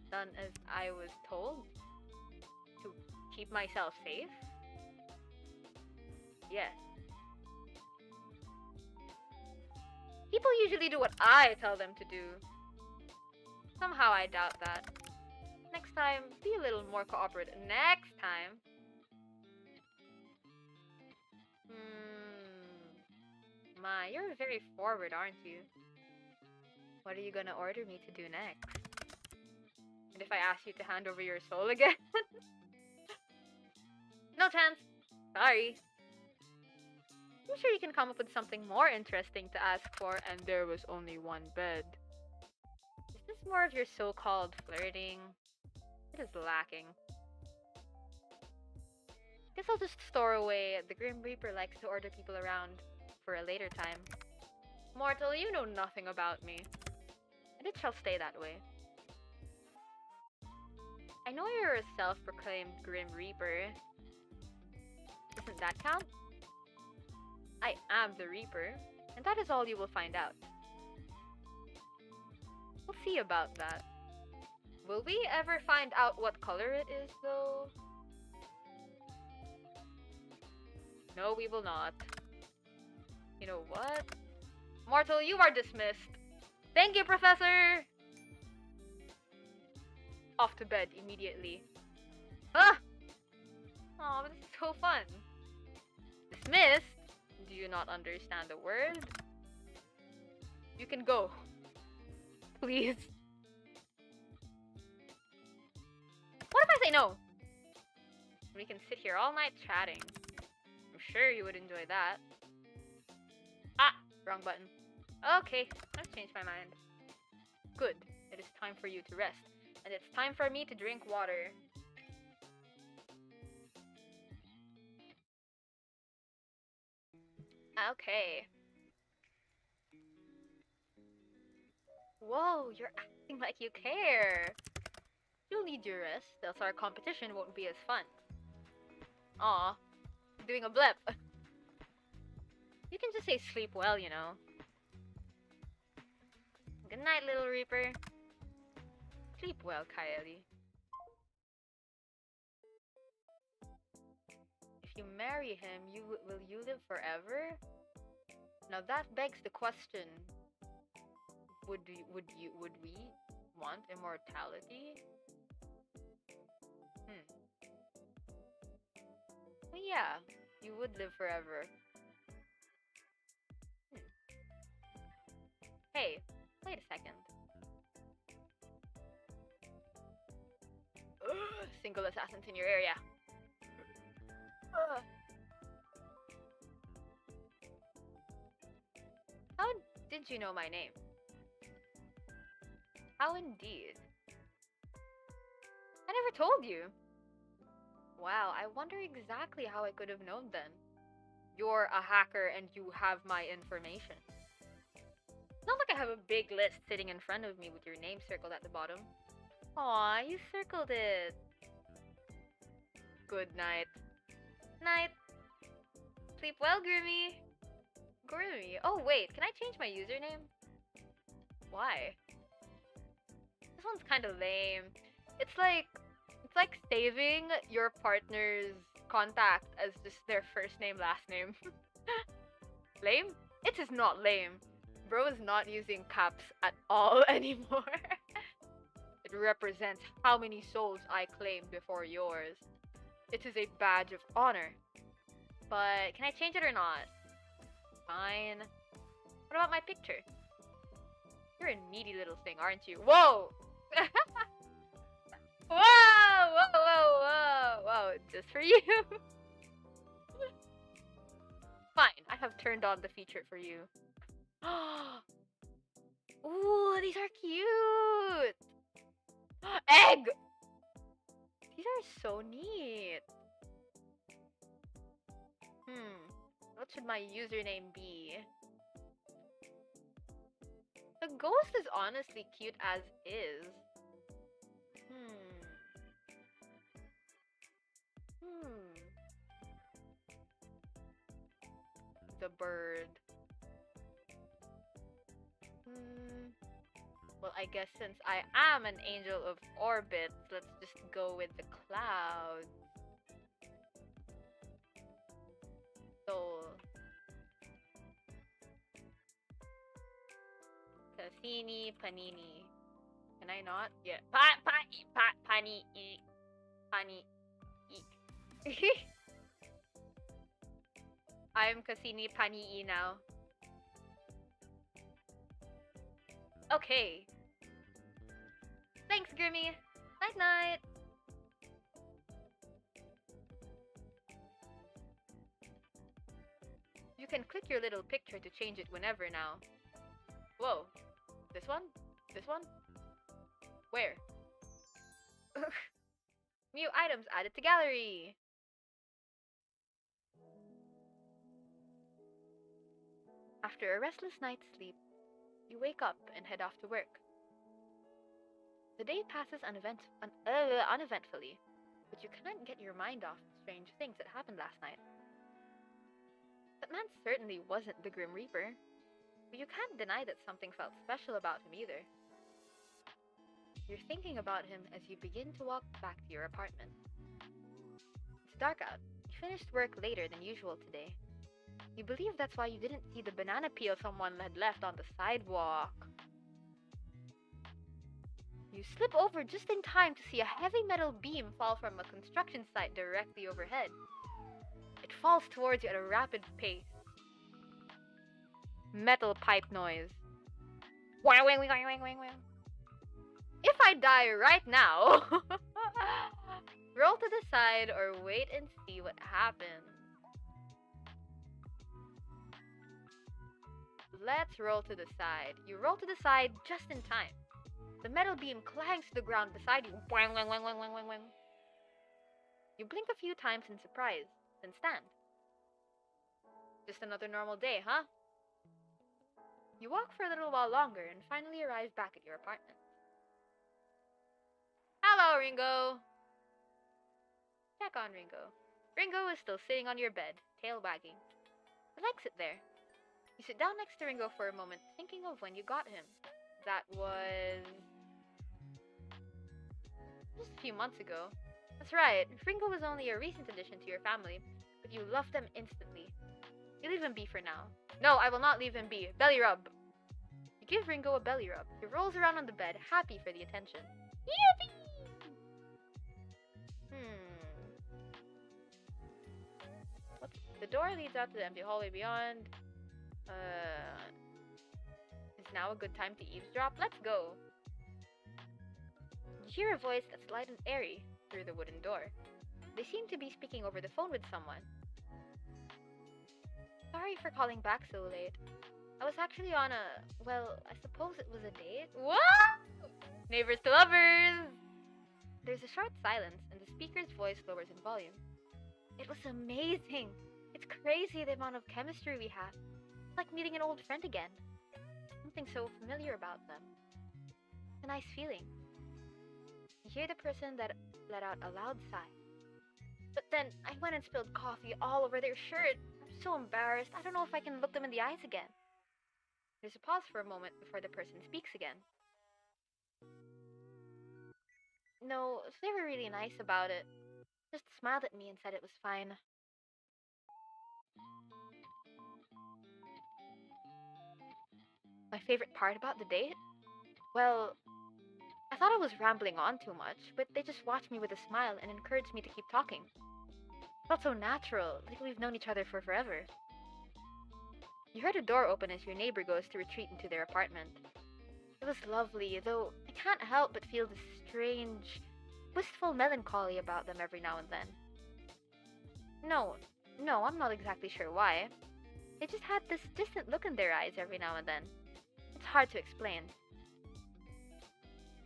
Done as I was told? To keep myself safe? Yes. People usually do what I tell them to do. Somehow I doubt that. Next time, be a little more cooperative. Next time. My, you're very forward, aren't you? What are you gonna order me to do next? And if I ask you to hand over your soul again? No chance. Sorry. I'm sure you can come up with something more interesting to ask for, and there was only one bed. Is this more of your so-called flirting? It is lacking. Guess I'll just store away. The Grim Reaper likes to order people around for a later time. Mortal, you know nothing about me. And it shall stay that way. I know you're a self-proclaimed Grim Reaper. Doesn't that count? I am the Reaper, and that is all you will find out. We'll see about that. Will we ever find out what color it is, though? No, we will not. You know what? Mortal, you are dismissed. Thank you, Professor! Off to bed immediately. Ah! Aw, this is so fun. Dismissed? Do you not understand the word? You can go. Please. What if I say no? We can sit here all night chatting. I'm sure you would enjoy that. Ah! Wrong button. Okay, I've changed my mind. Good. It is time for you to rest. And it's time for me to drink water. Okay. Whoa, you're acting like you care. You'll need your rest, else our competition won't be as fun. Aw, doing a blip. You can just say sleep well, you know. Good night, little Reaper. Sleep well, Caeli. If you marry him, will you live forever? Now that begs the question. Would we want immortality? Well, yeah, you would live forever. Hey, wait a second. Single assassins in your area. How did you know my name? How indeed? I never told you. Wow, I wonder exactly how I could have known then. You're a hacker and you have my information. It's not like I have a big list sitting in front of me with your name circled at the bottom. Aw, you circled it. Good night. Night. Sleep well, Grimmy. Grimmy. Oh wait, can I change my username? Why? This one's kind of lame. It's like saving your partner's contact as just their first name, last name. Lame? It is not lame. Bro is not using caps at all anymore. It represents how many souls I claim before yours. It is a badge of honor. But can I change it or not? Fine. What about my picture? You're a needy little thing, aren't you? Whoa! Whoa! Whoa, whoa, whoa! Whoa, just for you. Fine, I have turned on the feature for you. Ooh, these are cute! Egg! These are so neat. What should my username be? The ghost is honestly cute as is. The bird. Well, I guess since I am an angel of orbit, let's just go with the clouds. So, Cassini, Panini. Can I not? Yeah. Pani, I'm Cassini Panii now. Okay. Thanks, Grimmy. Night-night. You can click your little picture to change it whenever now. Whoa. This one? This one? Where? New items added to gallery. After a restless night's sleep, you wake up and head off to work. The day passes uneventfully, but you can't get your mind off the strange things that happened last night. That man certainly wasn't the Grim Reaper, but you can't deny that something felt special about him either. You're thinking about him as you begin to walk back to your apartment. It's dark out. You finished work later than usual today. You believe that's why you didn't see the banana peel someone had left on the sidewalk. You slip over just in time to see a heavy metal beam fall from a construction site directly overhead. It falls towards you at a rapid pace. Metal pipe noise. If I die right now, roll to the side or wait and see what happens. Let's roll to the side. You roll to the side just in time. The metal beam clangs to the ground beside you. You blink a few times in surprise, then stand. Just another normal day, huh? You walk for a little while longer and finally arrive back at your apartment. Hello, Ringo! Check on Ringo. Ringo is still sitting on your bed, tail wagging. He likes it there. You sit down next to Ringo for a moment, thinking of when you got him. That was just a few months ago. That's right, Ringo was only a recent addition to your family, but you loved them instantly. You leave him be for now. No, I will not leave him be. Belly rub! You give Ringo a belly rub. He rolls around on the bed, happy for the attention. Yippee! The door leads out to the empty hallway beyond. Is now a good time to eavesdrop? Let's go! You hear a voice that's light and airy through the wooden door. They seem to be speaking over the phone with someone. Sorry for calling back so late. I was actually on well, I suppose it was a date? What? Neighbors to lovers! There's a short silence, and the speaker's voice lowers in volume. It was amazing! It's crazy the amount of chemistry we have. It's like meeting an old friend again. Something so familiar about them. It's a nice feeling. You hear the person that let out a loud sigh. But then I went and spilled coffee all over their shirt. I'm so embarrassed. I don't know if I can look them in the eyes again. There's a pause for a moment before the person speaks again. No, they were really nice about it. Just smiled at me and said it was fine. My favorite part about the date? Well, I thought I was rambling on too much, but they just watched me with a smile and encouraged me to keep talking. It felt so natural, like we've known each other for forever. You heard a door open as your neighbor goes to retreat into their apartment. It was lovely, though I can't help but feel this strange, wistful melancholy about them every now and then. No, I'm not exactly sure why. They just had this distant look in their eyes every now and then. It's hard to explain.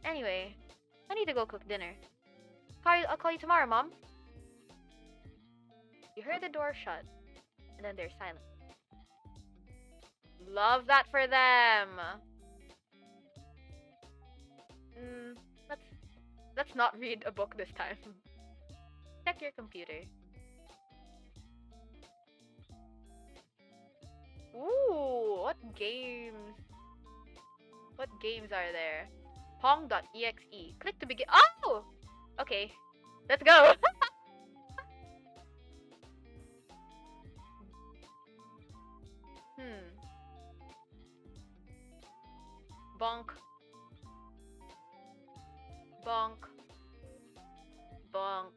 Anyway, I need to go cook dinner. I'll call you tomorrow, Mom. You heard the door shut, and then there's silence. Love that for them! Let's not read a book this time. Check your computer. Ooh, what games? What games are there? Pong.exe. Click to begin. Oh! Okay, let's go! Bonk. Bonk. Bonk.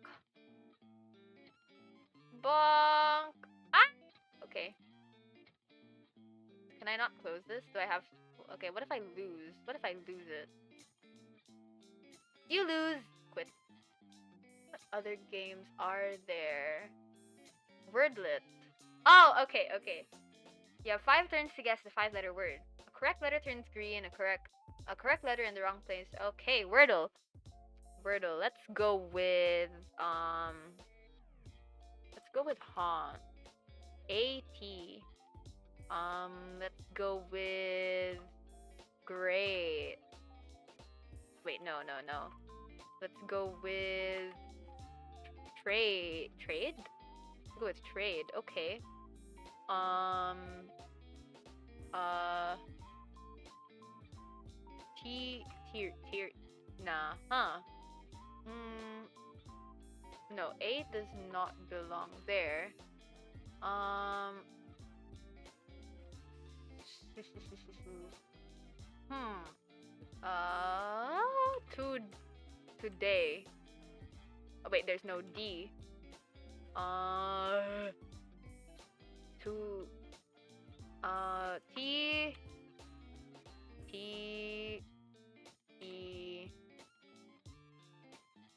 Bonk. Ah! Okay. Can I not close this? Do I have... Okay, what if I lose? What if I lose it? You lose! Quit. What other games are there? Wordlet. Oh, okay, okay. You have 5 turns to guess the 5-letter word. A correct letter turns green, a correct letter in the wrong place. Okay, Wordle. Wordle. Let's go with haunt. AT. Let's go with great. Wait, no. Let's go with trade. Trade? Let's go with trade. Okay. Tier. Nah. Huh. No, A does not belong there. To today. Oh wait, there's no D. To T T E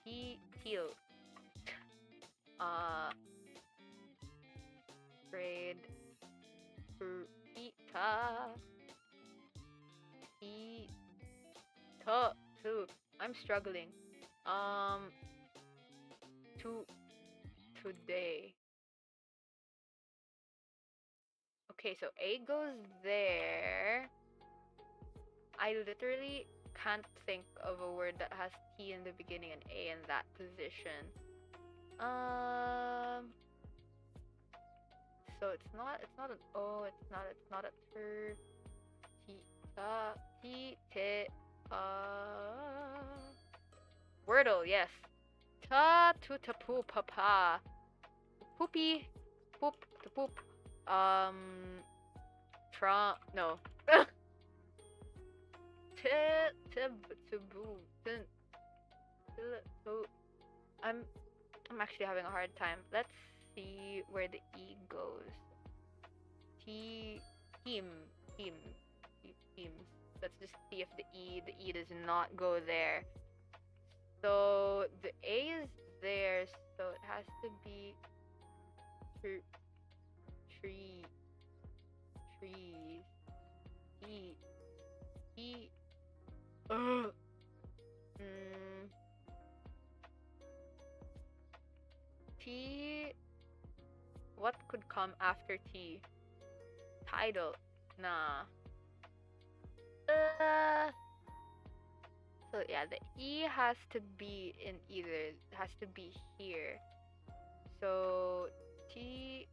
T teal. Grade two. I'm struggling. Today. Okay, so A goes there. I literally can't think of a word that has T in the beginning and A in that position. So it's not an O, it's not a tur. Wordle, yes. Ta tu ta poo papa. Poopy. Poop to poop. No. I'm actually having a hard time. Let's see where the E goes. Team. Let's just see if the E does not go there. So the A is there, so it has to be trees. T. What could come after T? Tidal. Nah. So yeah, the E has to be in either. It has to be here. So TREAT.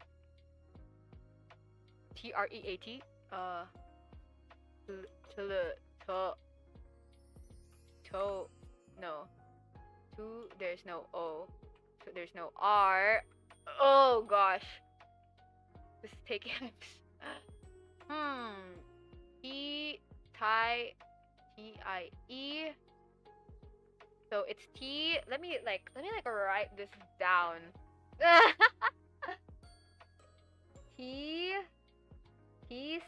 No. Two. There's no O. So there's no R. Oh gosh. This is taking. TIE. So it's T. Let me write this down. T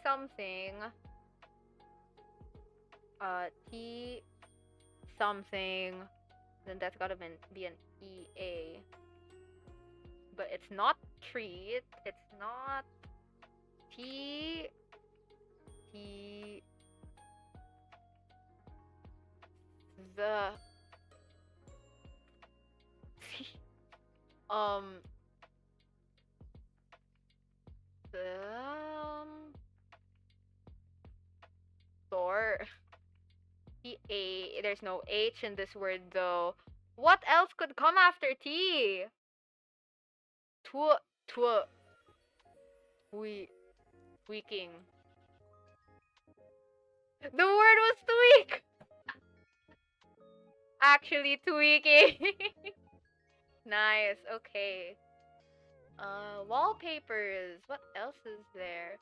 something. T something. Then that's gotta be an EA. But it's not treat. It's not T. The Thor. T-A. There's no H in this word though. What else could come after T? Tweaking. The word was tweak! Actually tweaking. Nice, okay. Wallpapers. What else is there?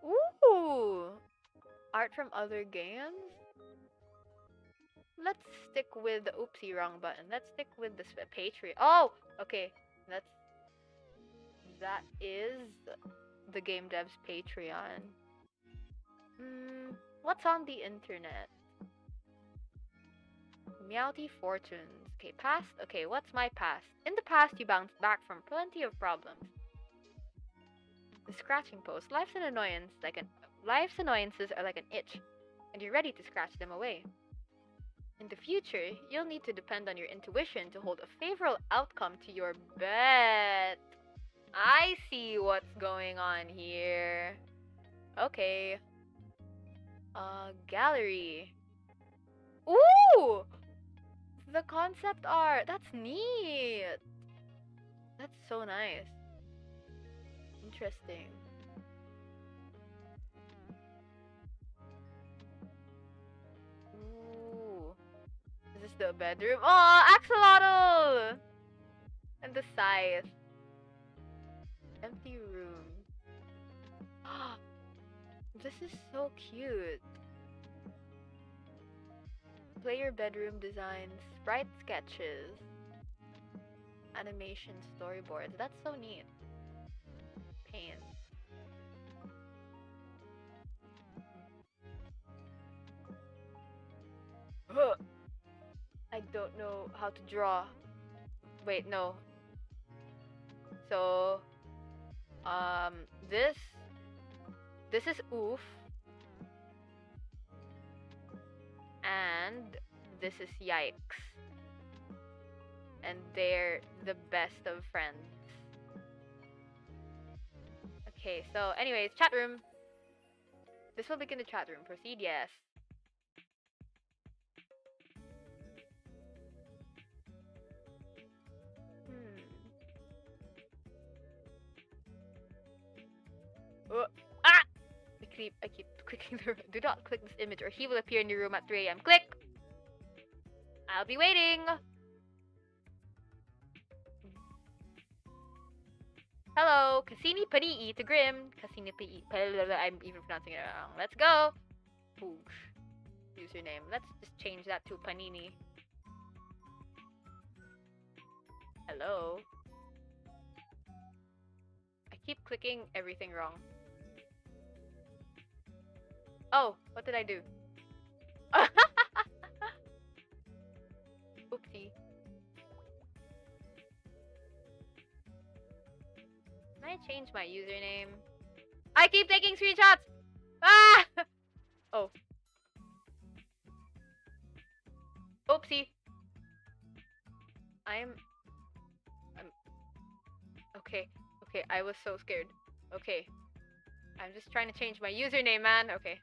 Ooh! Art from other games? Let's stick with the oopsie wrong button. Let's stick with the Patreon. Oh! Okay. That is the Game Dev's Patreon. What's on the internet? Meowty fortunes. Okay, past. Okay, what's my past? In the past, you bounced back from plenty of problems. The scratching post. Life's annoyances are like an itch, and you're ready to scratch them away. In the future, you'll need to depend on your intuition to hold a favorable outcome to your bet. I see what's going on here. Okay. Gallery. Ooh! The concept art. That's neat. That's so nice. Interesting. Ooh. Is this the bedroom? Oh, axolotl! And the scythe. Empty room. This is so cute. Player bedroom designs, sprite sketches, animation storyboards. That's so neat. Paint. I don't know how to draw. Wait, no. So, this is oof, and this is yikes, and they're the best of friends. Okay, so anyways, chat room. This will begin the chat room. Proceed, yes. Ah! I keep clicking the. Do not click this image, or he will appear in your room at 3 a.m. Click. I'll be waiting. Hello, Cassini Panii to Grim. Cassini Panii. I'm even pronouncing it wrong. Let's go. Boosh. Username. Let's just change that to Panini. Hello. I keep clicking everything wrong. Oh, what did I do? Oopsie. Can I change my username? I keep taking screenshots! Ah! Oh. Oopsie. I'm... Okay. Okay, I was so scared. Okay. I'm just trying to change my username, man. Okay.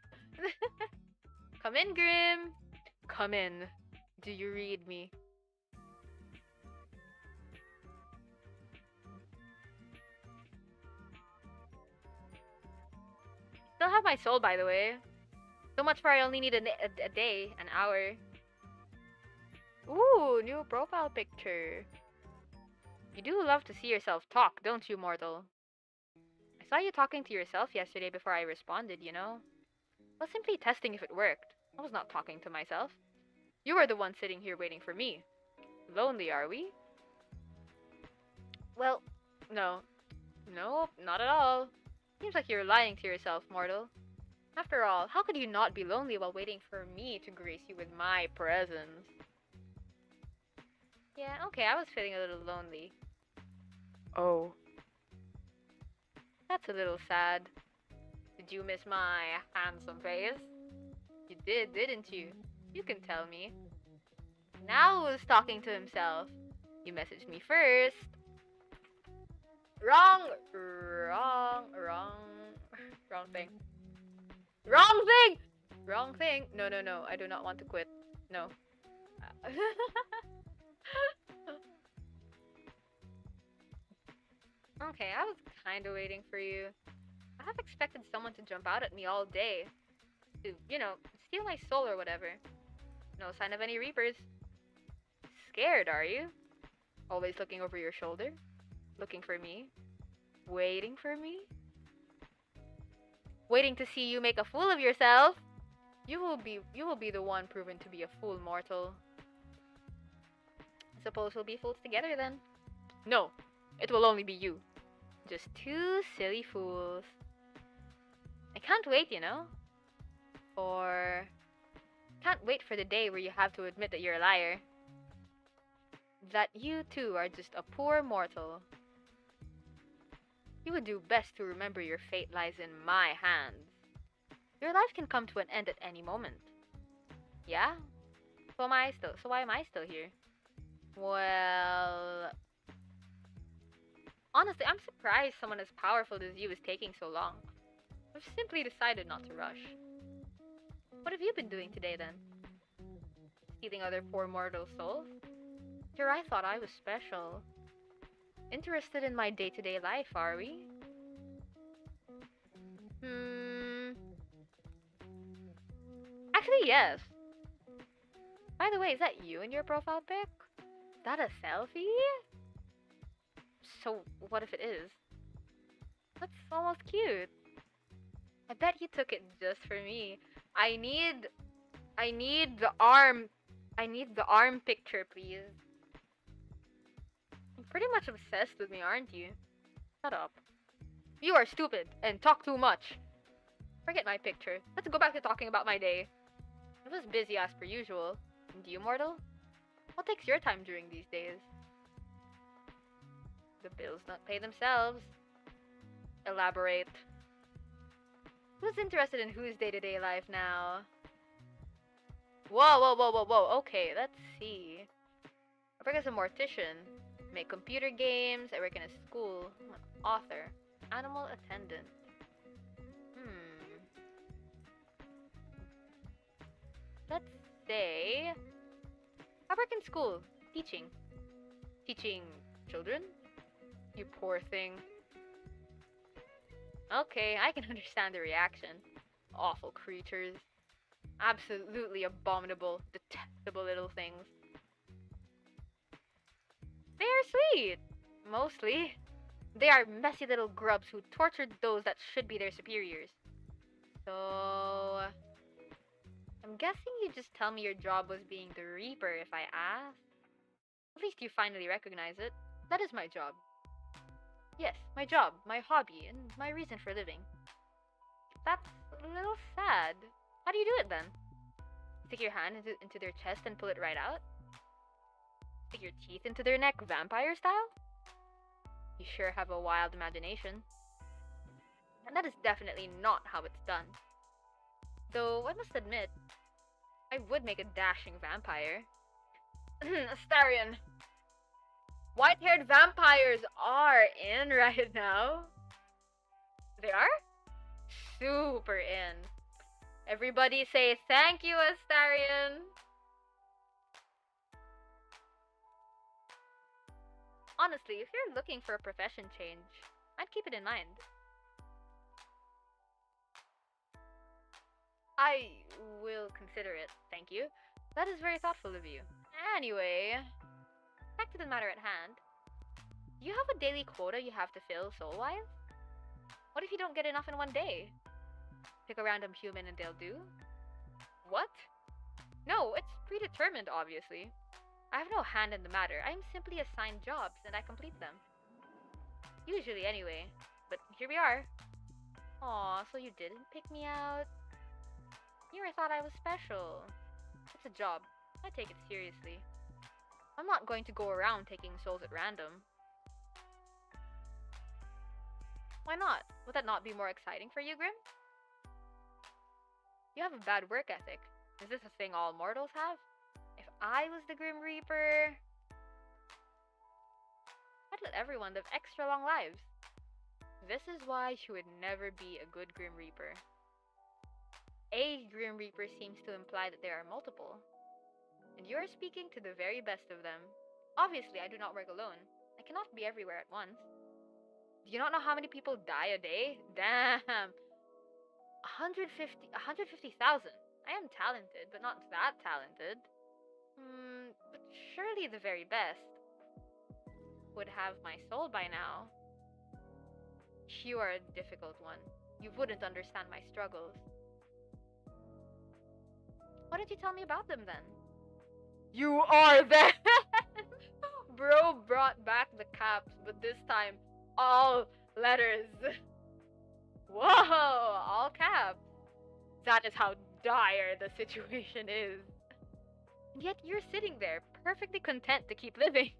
Come in, Grim. Come in. Do you read me? Still have my soul, by the way. So much for I only need a day, an hour. Ooh, new profile picture. You do love to see yourself talk, don't you, mortal? I saw you talking to yourself yesterday before I responded, you know? I was simply testing if it worked. I was not talking to myself. You were the one sitting here waiting for me. Lonely, are we? Well, no. No, not at all. Seems like you're lying to yourself, mortal. After all, how could you not be lonely while waiting for me to grace you with my presence? Yeah, okay, I was feeling a little lonely. Oh. That's a little sad. Did you miss my handsome face? You did, didn't you? You can tell me. Now who's talking to himself? You messaged me first. Wrong thing. Wrong thing! Wrong thing. No, I do not want to quit. No. Okay, I was kinda waiting for you. I have expected someone to jump out at me all day. To, you know, steal my soul or whatever. No sign of any reapers. Scared, are you? Always looking over your shoulder? Looking for me? Waiting for me? Waiting to see you make a fool of yourself? You will be the one proven to be a fool, mortal. Suppose we'll be fools together then. No, it will only be you. Just two silly fools. I can't wait, you know? Or can't wait for the day where you have to admit that you're a liar. That you too are just a poor mortal. You would do best to remember your fate lies in my hands. Your life can come to an end at any moment. Yeah? So why am I still here? Well, honestly, I'm surprised someone as powerful as you is taking so long. I've simply decided not to rush. What have you been doing today then? Stealing other poor mortal souls? Here I thought I was special. Interested in my day-to-day life, are we? Actually, yes. By the way, is that you in your profile pic? Is that a selfie? So, what if it is? That's almost cute. I bet he took it just for me. I need the arm picture, please. You're pretty much obsessed with me, aren't you? Shut up. You are stupid and talk too much. Forget my picture. Let's go back to talking about my day. It was busy as per usual. And you, mortal? What takes your time during these days? The bills don't pay themselves. Elaborate. Who's interested in whose day-to-day life now? Whoa. Okay, let's see. I work as a mortician. Make computer games. I work in a school. I'm an author. Animal attendant. Let's say I work in school. Teaching. Teaching children? You poor thing. Okay, I can understand the reaction. Awful creatures. Absolutely abominable, detestable little things. They are sweet. Mostly. They are messy little grubs who tortured those that should be their superiors. So, I'm guessing you just tell me your job was being the Reaper if I ask. At least you finally recognize it. That is my job. Yes, my job, my hobby, and my reason for living. That's a little sad. How do you do it then? Stick your hand into their chest and pull it right out? Stick your teeth into their neck vampire style? You sure have a wild imagination. And that is definitely not how it's done. Though, I must admit, I would make a dashing vampire. Astarion! White-haired vampires are in right now. They are? Super in. Everybody say thank you, Astarion! Honestly, if you're looking for a profession change, I'd keep it in mind. I will consider it, thank you. That is very thoughtful of you. Anyway, back to the matter at hand. Do you have a daily quota you have to fill soul-wise? What if you don't get enough in one day? Pick a random human and they'll do? What? No, it's predetermined, obviously. I have no hand in the matter. I am simply assigned jobs and I complete them. Usually, anyway. But here we are. Aw, so you didn't pick me out? You never thought I was special. It's a job. I take it seriously. I'm not going to go around taking souls at random. Why not? Would that not be more exciting for you, Grim? You have a bad work ethic. Is this a thing all mortals have? If I was the Grim Reaper, I'd let everyone live extra long lives. This is why you would never be a good Grim Reaper. A Grim Reaper seems to imply that there are multiple. And you are speaking to the very best of them. Obviously, I do not work alone. I cannot be everywhere at once. Do you not know how many people die a day? Damn! 150,000. I am talented, but not that talented. But surely the very best would have my soul by now. You are a difficult one. You wouldn't understand my struggles. Why don't you tell me about them then? You are then! Bro brought back the caps, but this time, all letters. Whoa! All caps. That is how dire the situation is. And yet you're sitting there, perfectly content to keep living.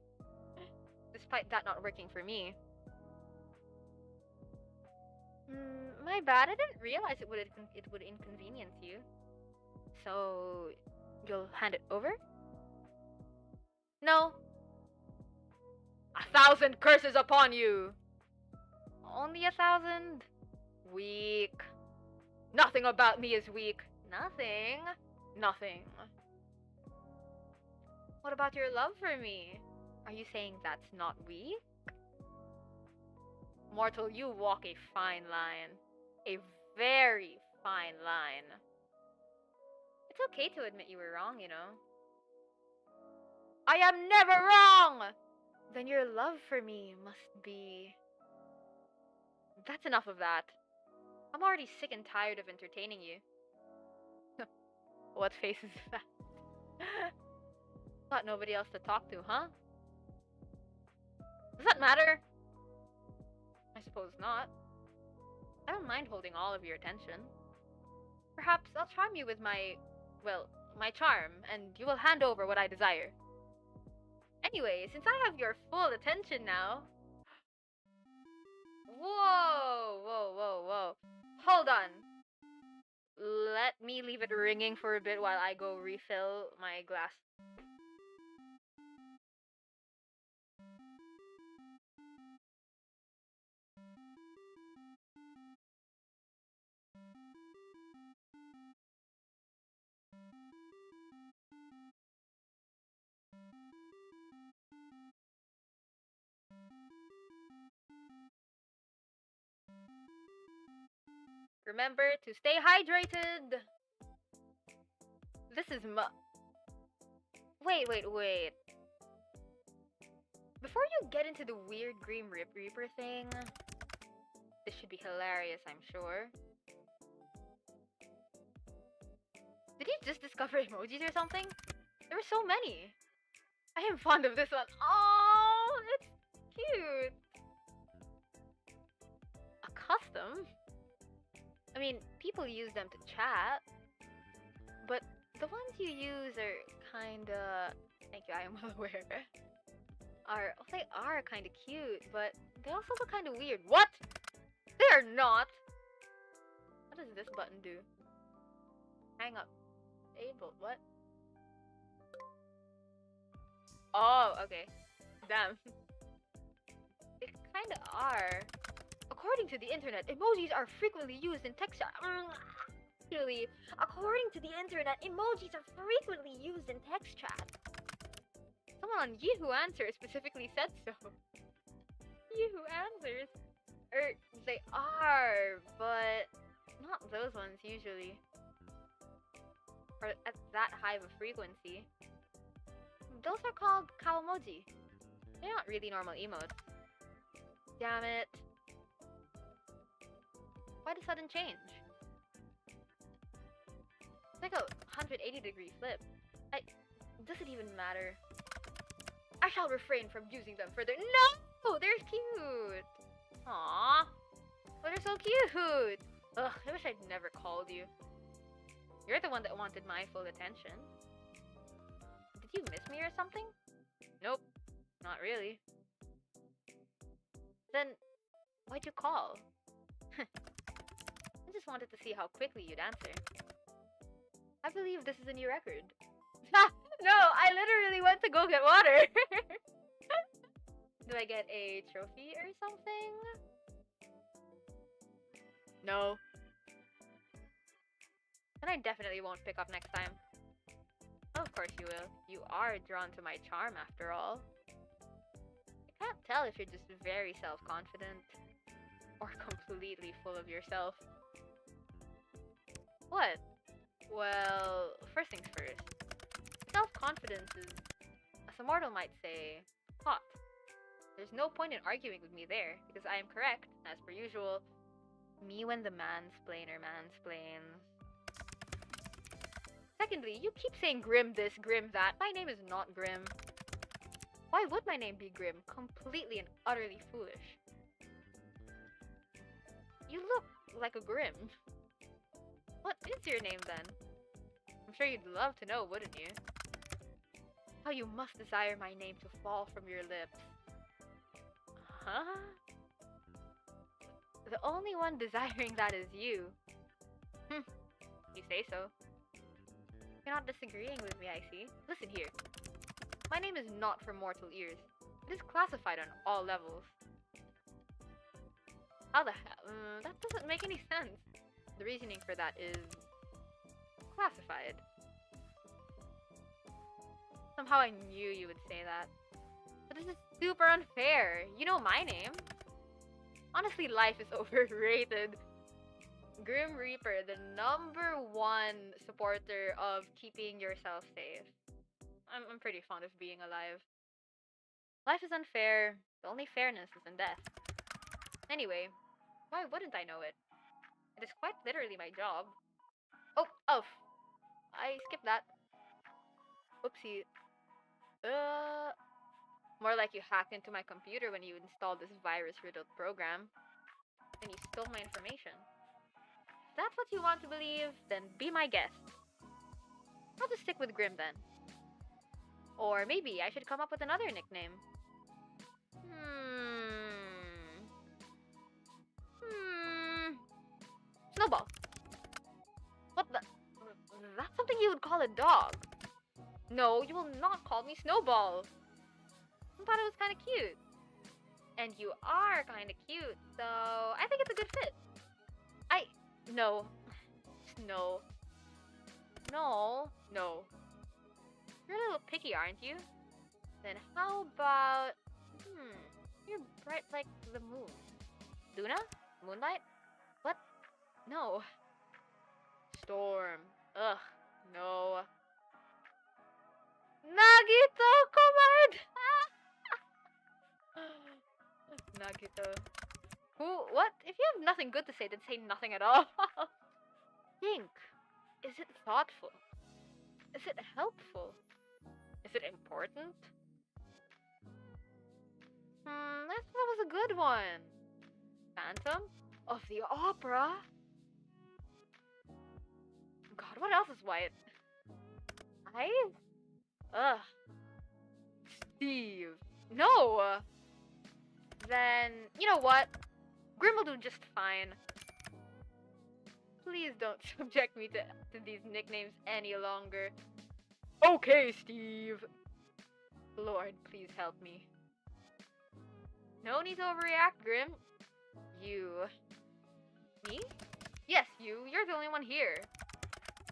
Despite that not working for me. My bad, I didn't realize it would inconvenience you. So, you'll hand it over? No. 1,000 curses upon you! Only 1,000? Weak. Nothing about me is weak. Nothing. Nothing. What about your love for me? Are you saying that's not weak? Mortal, you walk a fine line. A very fine line. It's okay to admit you were wrong, you know. I am never wrong! Then your love for me must be... That's enough of that. I'm already sick and tired of entertaining you. What face is that? Got nobody else to talk to, huh? Does that matter? I suppose not. I don't mind holding all of your attention. Perhaps I'll charm you with my charm, and you will hand over what I desire. Anyway, since I have your full attention now... Whoa, whoa, whoa, whoa. Hold on. Let me leave it ringing for a bit while I go refill my glass. Remember to stay hydrated! This is Wait. Before you get into the weird Grim Reaper thing... This should be hilarious, I'm sure. Did you just discover emojis or something? There were so many! I am fond of this one. Oh, it's cute! A custom? I mean, people use them to chat, but the ones you use are kinda... Thank you, I am well aware. They are kinda cute, but they also look kinda weird. What? They are not! What does this button do? Hang up. Able. What? Oh, okay. Damn. They kinda are. According to the internet, emojis are frequently used in text chat. Actually, according to the internet, emojis are frequently used in text chat. Someone on Yahoo Answers specifically said so. Yahoo Answers? They are, but not those ones usually. Or at that high of a frequency. Those are called kawamoji. They're not really normal emotes. Damn it. Why the sudden change? It's like a 180-degree flip. Does it even matter? I shall refrain from using them further. No! They're cute! Aww. But they're so cute! Ugh, I wish I'd never called you. You're the one that wanted my full attention. Did you miss me or something? Nope. Not really. Then, why'd you call? I just wanted to see how quickly you'd answer. I believe this is a new record. No, I literally went to go get water. Do I get a trophy or something? No. Then I definitely won't pick up next time. Of course you will. You are drawn to my charm after all. I can't tell if you're just very self-confident or completely full of yourself. What? Well, first things first. Self-confidence is, as a mortal might say, hot. There's no point in arguing with me there, because I am correct, as per usual. Me when the mansplainer mansplains. Secondly, you keep saying Grim this, Grim that. My name is not Grim. Why would my name be Grim? Completely and utterly foolish. You look like a Grim. What is your name then? I'm sure you'd love to know, wouldn't you? How you must desire my name to fall from your lips. Huh? The only one desiring that is you. You say so. You're not disagreeing with me, I see. Listen here. My name is not for mortal ears. It is classified on all levels. How the hell? That doesn't make any sense. The reasoning for that is classified. Somehow I knew you would say that. But this is super unfair. You know my name. Honestly, life is overrated. Grim Reaper, the #1 supporter of keeping yourself safe. I'm pretty fond of being alive. Life is unfair. The only fairness is in death. Anyway, why wouldn't I know it? It is quite literally my job. Oh, I skipped that. Oopsie. More like you hacked into my computer when you installed this virus-riddled program. And you stole my information. If that's what you want to believe, then be my guest. I'll just stick with Grim then. Or maybe I should come up with another nickname. Snowball. What the? That's something you would call a dog. No, you will not call me Snowball. I thought it was kind of cute. And you are kind of cute, so I think it's a good fit. No. No. You're a little picky, aren't you? Then how about... You're bright like the moon. Luna? Moonlight? What? No. Storm. Ugh, no. Nagito, come on! Nagito. Who? What? If you have nothing good to say, then say nothing at all. Think. Is it thoughtful? Is it helpful? Is it important? That was a good one. Phantom of the Opera? God, what else is white? Eyes? Ugh. Steve. No! Then, you know what? Grim will do just fine. Please don't subject me to these nicknames any longer. Okay, Steve. Lord, please help me. No need to overreact, Grim. You. Me? Yes, you. You're the only one here.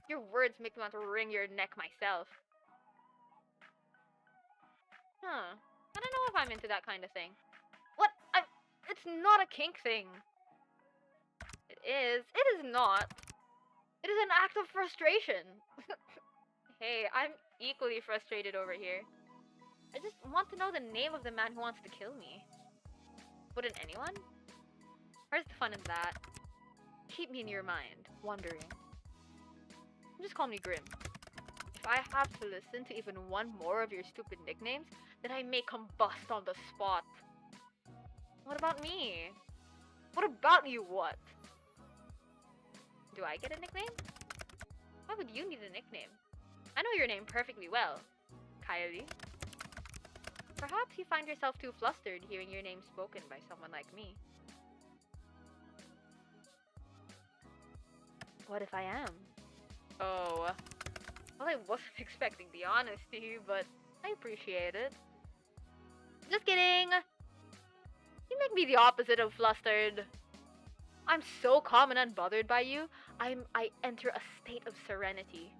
Your words make me want to wring your neck myself. I don't know if I'm into that kind of thing. What? It's not a kink thing. It is. It is not. It is an act of frustration. Hey, I'm equally frustrated over here. I just want to know the name of the man who wants to kill me. Wouldn't anyone? Where's the fun in that? Keep me in your mind, wondering. Just call me Grim. If I have to listen to even one more of your stupid nicknames, then I may combust on the spot. What about me? What about you, what? Do I get a nickname? Why would you need a nickname? I know your name perfectly well. Caeli. Perhaps you find yourself too flustered hearing your name spoken by someone like me. What if I am? Oh. Well, I wasn't expecting the honesty, but I appreciate it. Just kidding! You make me the opposite of flustered. I'm so calm and unbothered by you, I enter a state of serenity.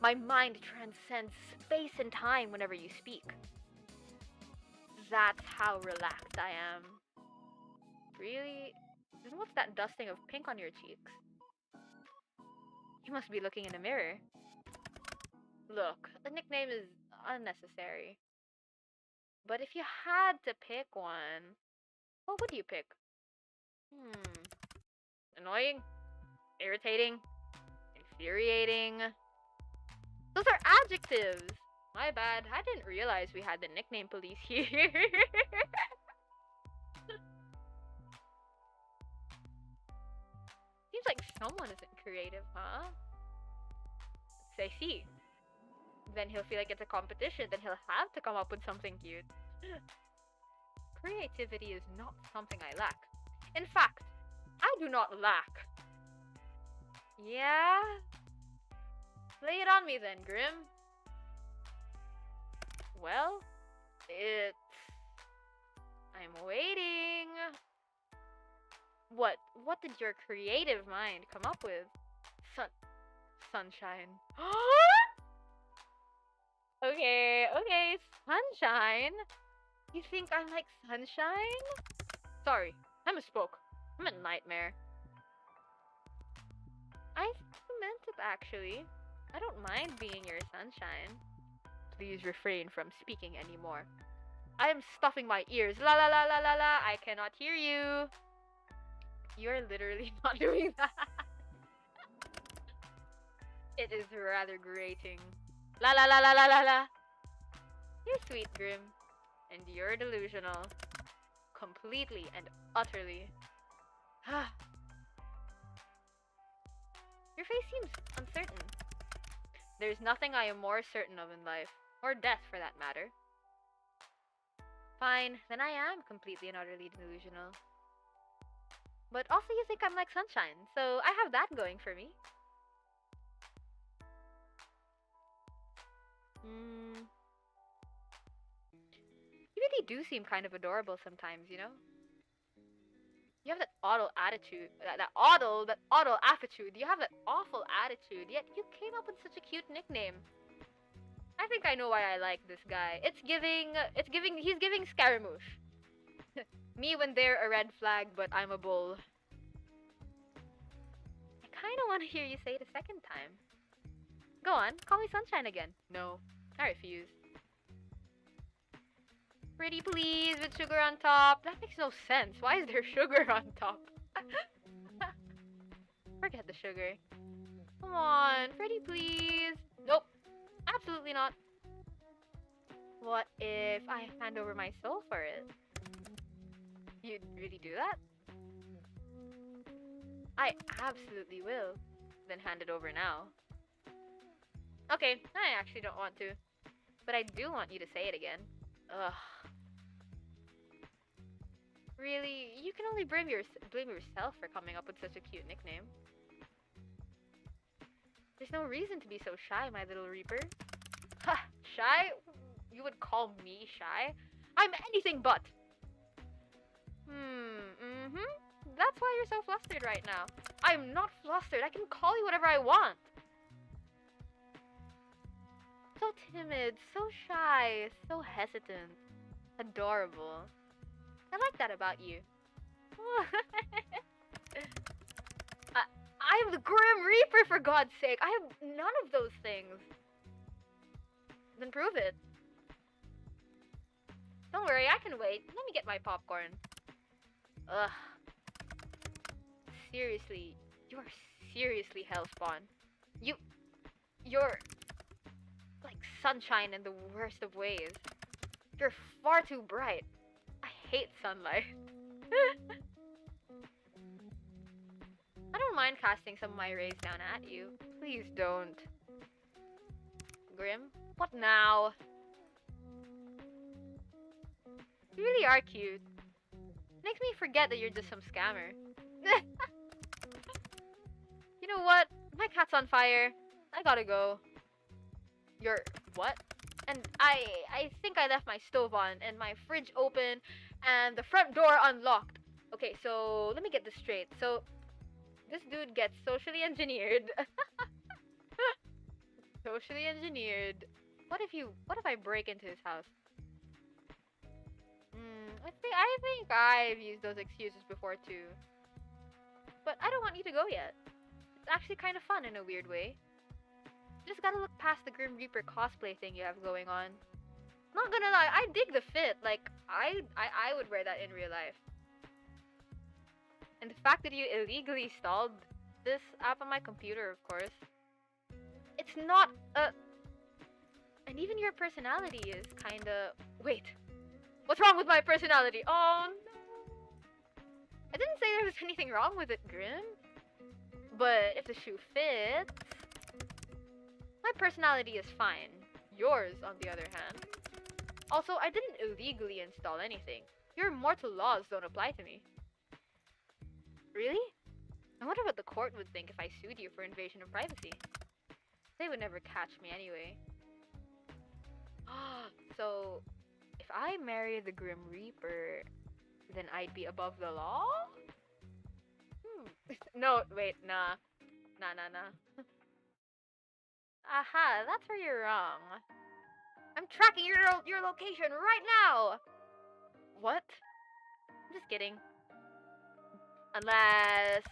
My mind transcends space and time whenever you speak. That's how relaxed I am. Really? Then what's that dusting of pink on your cheeks? You must be looking in a mirror. Look, the nickname is unnecessary. But if you had to pick one, what would you pick? Annoying? Irritating? Infuriating? Those are adjectives! My bad, I didn't realize we had the nickname police here. Seems like someone isn't creative, huh? I see. Then he'll feel like it's a competition, then he'll have to come up with something cute. Creativity is not something I lack. In fact, I do not lack. Yeah? Lay it on me then, Grim. Well, it's... I'm waiting. What did your creative mind come up with? Sunshine. Okay, sunshine? You think I'm like sunshine? Sorry, I misspoke. I'm a nightmare. I meant it actually. I don't mind being your sunshine. Please refrain from speaking anymore. I am stuffing my ears. La la la la la la. I cannot hear you. You're literally not doing that. It is rather grating. La la la la la la la. You're sweet, Grim. And you're delusional. Completely and utterly. Your face seems uncertain. There's nothing I am more certain of in life. Or death, for that matter. Fine, then I am completely and utterly delusional. But also you think I'm like sunshine, so I have that going for me. You really do seem kind of adorable sometimes, you know? You have that awful attitude, that awful attitude. You have that awful attitude, yet you came up with such a cute nickname. I think I know why I like this guy. He's giving Scaramouche. Me when they're a red flag, but I'm a bull. I kinda wanna hear you say it a second time. Go on, call me Sunshine again. No, I refuse. Pretty please, with sugar on top. That makes no sense. Why is there sugar on top? Forget the sugar. Come on, pretty please. Nope, absolutely not. What if I hand over my soul for it? You'd really do that? I absolutely will. Then hand it over now. Okay, I actually don't want to. But I do want you to say it again. Ugh. Really? You can only blame yourself for coming up with such a cute nickname. There's no reason to be so shy, my little Reaper. Ha! Shy? You would call me shy? I'm anything but! That's why you're so flustered right now. I'm not flustered. I can call you whatever I want. So timid, so shy, so hesitant. Adorable. I like that about you. I'm the Grim Reaper, for God's sake. I have none of those things. Then prove it. Don't worry, I can wait. Let me get my popcorn. Ugh. Seriously. You are seriously Hellspawn. You're like sunshine in the worst of ways. You're far too bright. I hate sunlight. I don't mind casting some of my rays down at you. Please don't. Grim? What now? You really are cute. Makes me forget that you're just some scammer. You know what? My cat's on fire. I gotta go. You're... what? And I think I left my stove on and my fridge open and the front door unlocked. Okay, so let me get this straight. So this dude gets socially engineered. Socially engineered. What if I break into his house? I think I've used those excuses before too. But I don't want you to go yet. It's actually kind of fun in a weird way. Just gotta look past the Grim Reaper cosplay thing you have going on. Not gonna lie, I dig the fit. Like, I would wear that in real life. And the fact that you illegally installed this app on my computer, of course. It's not a... And even your personality is kinda... Wait. What's wrong with my personality? Oh, no. I didn't say there was anything wrong with it, Grim. But if the shoe fits... My personality is fine. Yours, on the other hand. Also, I didn't illegally install anything. Your mortal laws don't apply to me. Really? I wonder what the court would think if I sued you for invasion of privacy. They would never catch me anyway. So, if I marry the Grim Reaper, then I'd be above the law? No, wait, nah. Nah. Aha, that's where you're wrong. I'm tracking your location right now! What? I'm just kidding. Unless...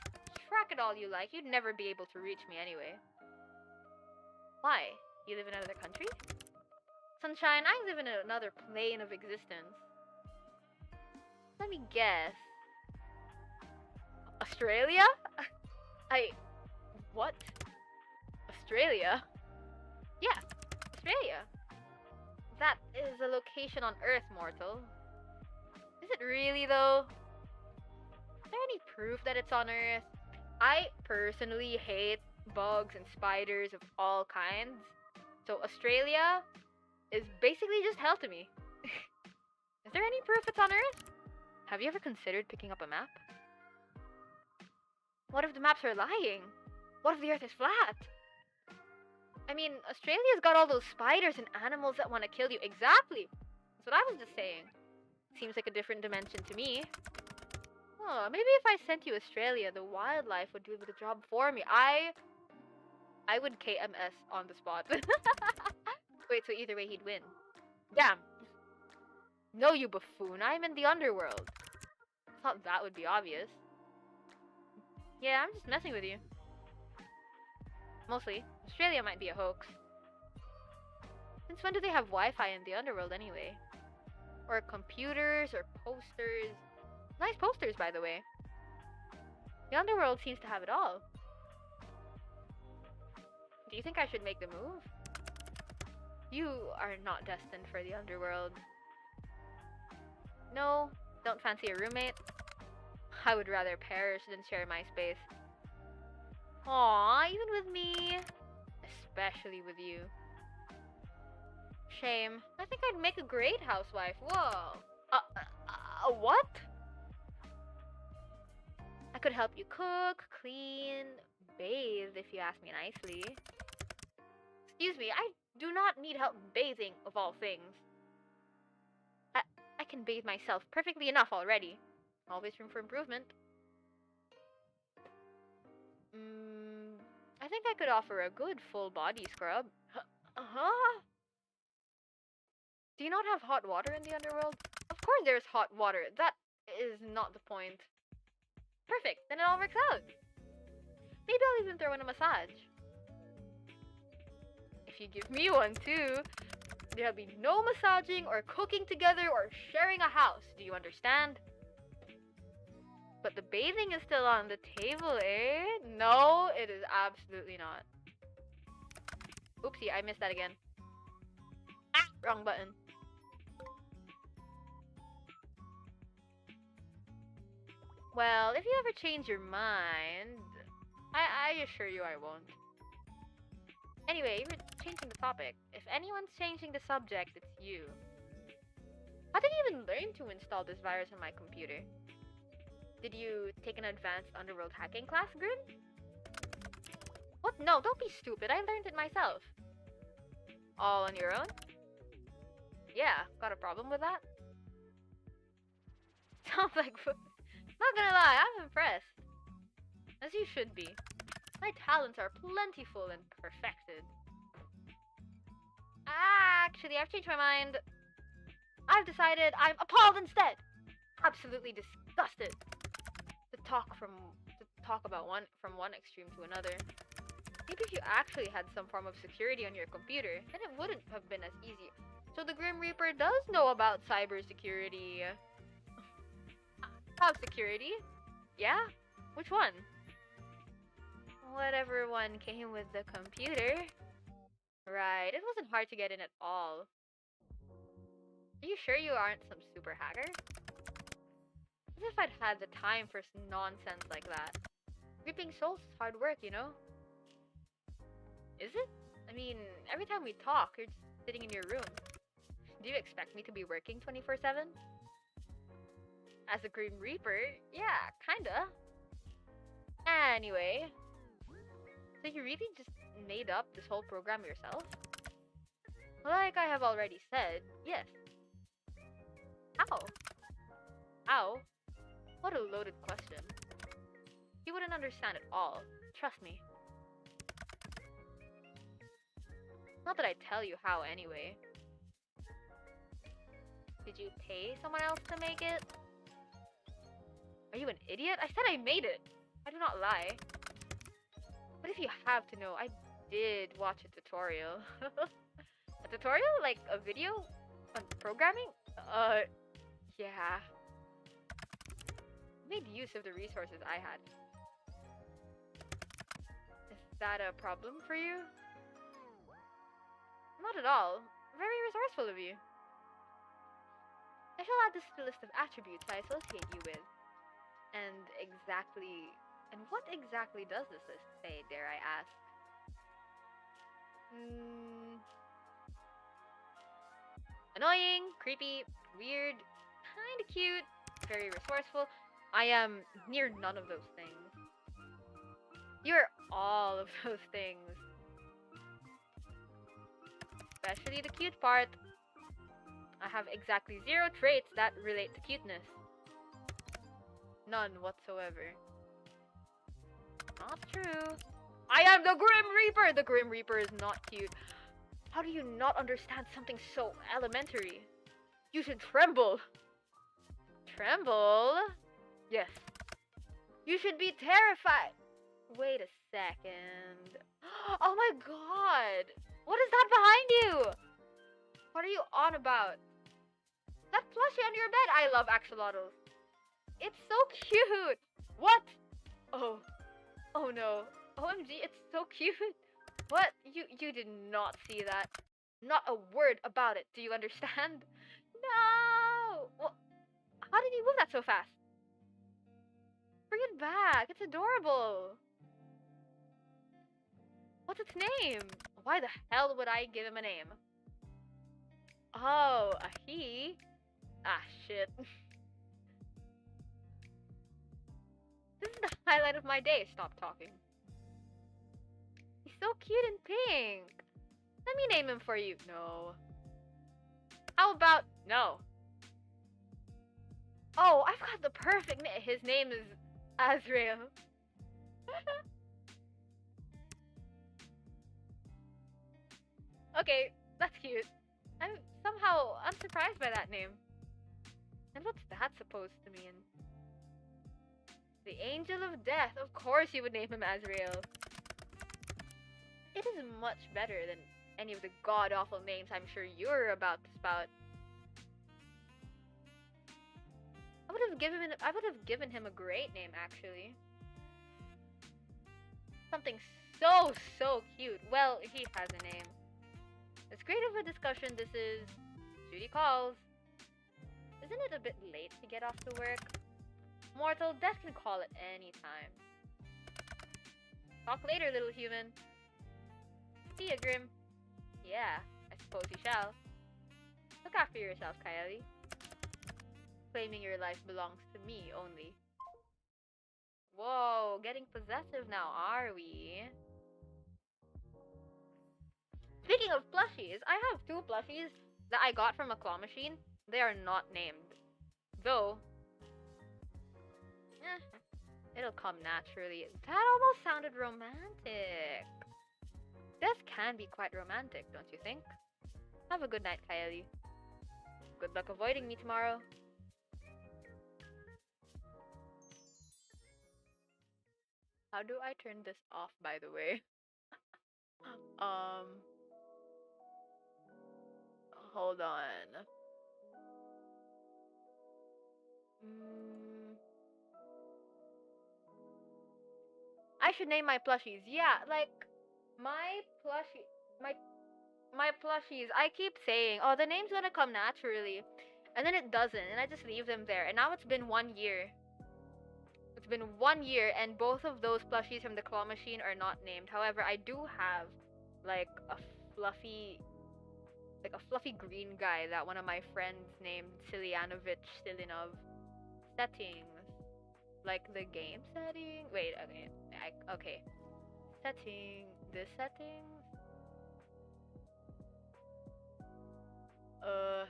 track it all you like, you'd never be able to reach me anyway. Why? You live in another country? Sunshine, I live in another plane of existence. Let me guess. Australia? What? Australia? Yeah, Australia. That is a location on Earth, mortal. Is it really, though? Is there any proof that it's on Earth? I personally hate bugs and spiders of all kinds. So Australia is basically just hell to me. Is there any proof it's on Earth? Have you ever considered picking up a map? What if the maps are lying? What if the Earth is flat? I mean, Australia's got all those spiders and animals that want to kill you. Exactly! That's what I was just saying. Seems like a different dimension to me. Oh, maybe if I sent you Australia, the wildlife would do the job for me. I would KMS on the spot. Wait, so either way he'd win. Damn. No, you buffoon. I'm in the underworld. I thought that would be obvious. Yeah, I'm just messing with you. Mostly. Australia might be a hoax. Since when do they have Wi-Fi in the underworld anyway? Or computers, or posters. Nice posters, by the way. The underworld seems to have it all. Do you think I should make the move? You are not destined for the underworld. No, don't fancy a roommate? I would rather perish than share my space. Aww, even with me. Especially with you. Shame. I think I'd make a great housewife. Whoa. What? I could help you cook, clean, bathe if you ask me nicely. Excuse me, I do not need help bathing, of all things. I can bathe myself perfectly enough already. Always room for improvement. I think I could offer a good full body scrub. Do you not have hot water in the underworld? Of course there's hot water. That is not the point. Perfect, then it all works out. Maybe I'll even throw in a massage. If you give me one too, there'll be no massaging or cooking together or sharing a house. Do you understand? But the bathing is still on the table, eh? No, it is absolutely not. Oopsie, I missed that again. Ah, wrong button. Well, if you ever change your mind, I assure you I won't. Anyway, we're changing the topic. If anyone's changing the subject, it's you. How did you even learn to install this virus on my computer? Did you take an advanced underworld hacking class, Grin? What? No, don't be stupid. I learned it myself. All on your own? Yeah, got a problem with that? Sounds like... Not gonna lie, I'm impressed. As you should be. My talents are plentiful and perfected. Actually, I've changed my mind. I've decided I'm appalled instead. Absolutely disgusted. To talk about from one extreme to another. Maybe if you actually had some form of security on your computer, then it wouldn't have been as easy. So the Grim Reaper does know about cybersecurity. Cloud security? Yeah? Which one? Whatever one came with the computer. Right, it wasn't hard to get in at all. Are you sure you aren't some super hacker? As if I'd had the time for nonsense like that. Reaping souls is hard work, you know? Is it? I mean, every time we talk, you're just sitting in your room. Do you expect me to be working 24/7? As a Grim Reaper? Yeah, kinda. Anyway, so you really just made up this whole program yourself? Like I have already said, yes. How? How? What a loaded question. You wouldn't understand at all. Trust me. Not that I tell you how anyway. Did you pay someone else to make it? Are you an idiot? I said I made it. I do not lie. But if you have to know, I did watch a tutorial. A tutorial? Like a video on programming? Yeah. I made use of the resources I had. Is that a problem for you? Not at all. Very resourceful of you. I shall add this to the list of attributes I associate you with. And what exactly does this list say, dare I ask? Annoying, creepy, weird, kinda cute, very resourceful. I am near none of those things. You're all of those things. Especially the cute part. I have exactly 0 traits that relate to cuteness. None whatsoever. Not true. I am the Grim Reaper! The Grim Reaper is not cute. How do you not understand something so elementary? You should tremble. Tremble? Yes. You should be terrified. Wait a second. Oh my god! What is that behind you? What are you on about? That plushie on your bed! I love axolotls. It's so cute! What? Oh. Oh no. OMG, it's so cute. What? You did not see that. Not a word about it. Do you understand? No! Well, how did you move that so fast? Bring it back. It's adorable. What's its name? Why the hell would I give him a name? Oh, a he? Ah, shit. This is the highlight of my day. Stop talking. He's so cute and pink. Let me name him for you. No. How about... No. Oh, I've got the perfect name. His name is Azrael. Okay, that's cute. I'm surprised by that name. And what's that supposed to mean? The Angel of Death. Of course you would name him Azrael. It is much better than any of the god-awful names I'm sure you're about to spout. I would have given him a great name, actually. Something so cute. Well, he has a name. As great of a discussion this is, duty calls. Isn't it a bit late to get off to work? Mortal, death can call at any time. Talk later, little human. See ya, Grim. Yeah, I suppose you shall. Look after yourself, Caeli. Claiming your life belongs to me only. Whoa, getting possessive now, are we? Speaking of plushies, I have 2 plushies that I got from a claw machine. They are not named. Though, it'll come naturally. That almost sounded romantic. Death can be quite romantic, don't you think? Have a good night, Caeli. Good luck avoiding me tomorrow. How do I turn this off, by the way? Hold on. I should name my plushies. Yeah, like my plushies. I keep saying, "Oh, the name's gonna come naturally," and then it doesn't, and I just leave them there. And now it's been 1 year. It's been 1 year, and both of those plushies from the claw machine are not named. However, I do have like a fluffy, like a fluffy green guy that one of my friends named Silinov. Settings, like the game setting. Wait, okay, okay. Setting, the settings. Uh.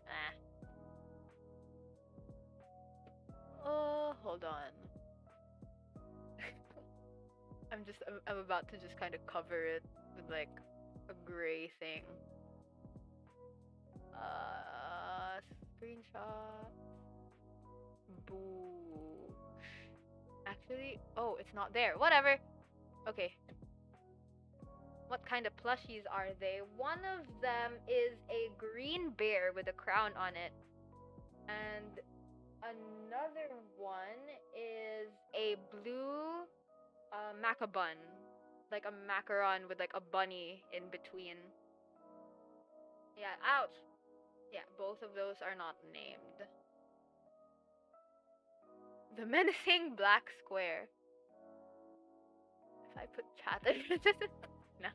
Ah. Hold on. I'm about to just kind of cover it with like a gray thing. Screenshot. Boo. Actually, oh, it's not there. Whatever. Okay. What kind of plushies are they? One of them is a green bear with a crown on it. And another one is a blue macabun. Like a macaron with like a bunny in between. Yeah, ouch. Yeah, both of those are not named. The menacing black square. If I put chat in no.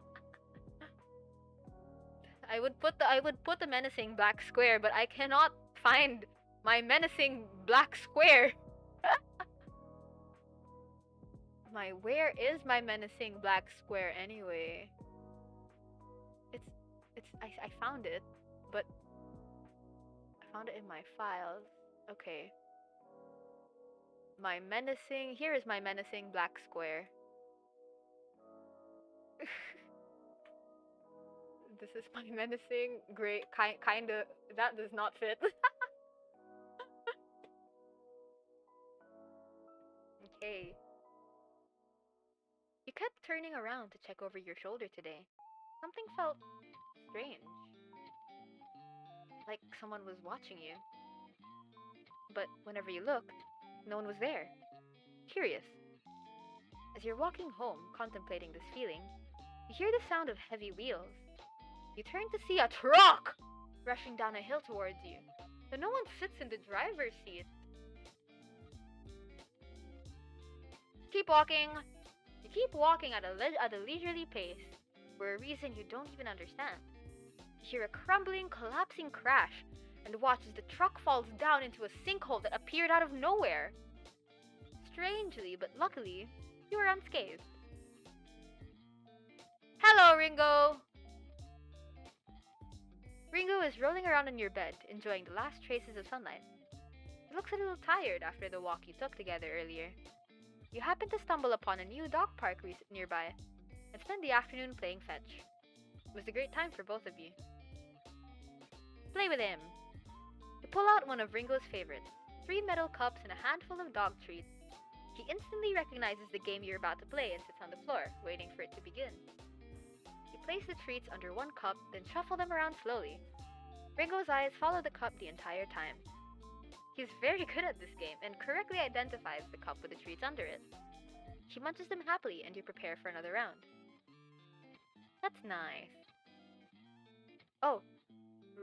I would put the menacing black square, but I cannot find my menacing black square. Where is my menacing black square anyway? I found it, but I found it in my files. Okay. Here is my menacing black square. This is my menacing gray, kinda, that does not fit. Okay. You kept turning around to check over your shoulder today. Something felt strange. Like someone was watching you. But whenever you looked, no one was there. Curious. As you're walking home, contemplating this feeling, you hear the sound of heavy wheels. You turn to see a truck rushing down a hill towards you, but no one sits in the driver's seat. Keep walking. You keep walking at a leisurely pace, for a reason you don't even understand. You hear a crumbling, collapsing crash, and watch as the truck falls down into a sinkhole that appeared out of nowhere. Strangely, but luckily, you were unscathed. Hello, Ringo! Ringo is rolling around on your bed, enjoying the last traces of sunlight. He looks a little tired after the walk you took together earlier. You happen to stumble upon a new dog park nearby, and spend the afternoon playing fetch. It was a great time for both of you. Play with him! You pull out one of Ringo's favorites, 3 metal cups and a handful of dog treats. He instantly recognizes the game you're about to play and sits on the floor, waiting for it to begin. You place the treats under one cup, then shuffle them around slowly. Ringo's eyes follow the cup the entire time. He's very good at this game and correctly identifies the cup with the treats under it. He munches them happily and you prepare for another round. That's nice. Oh,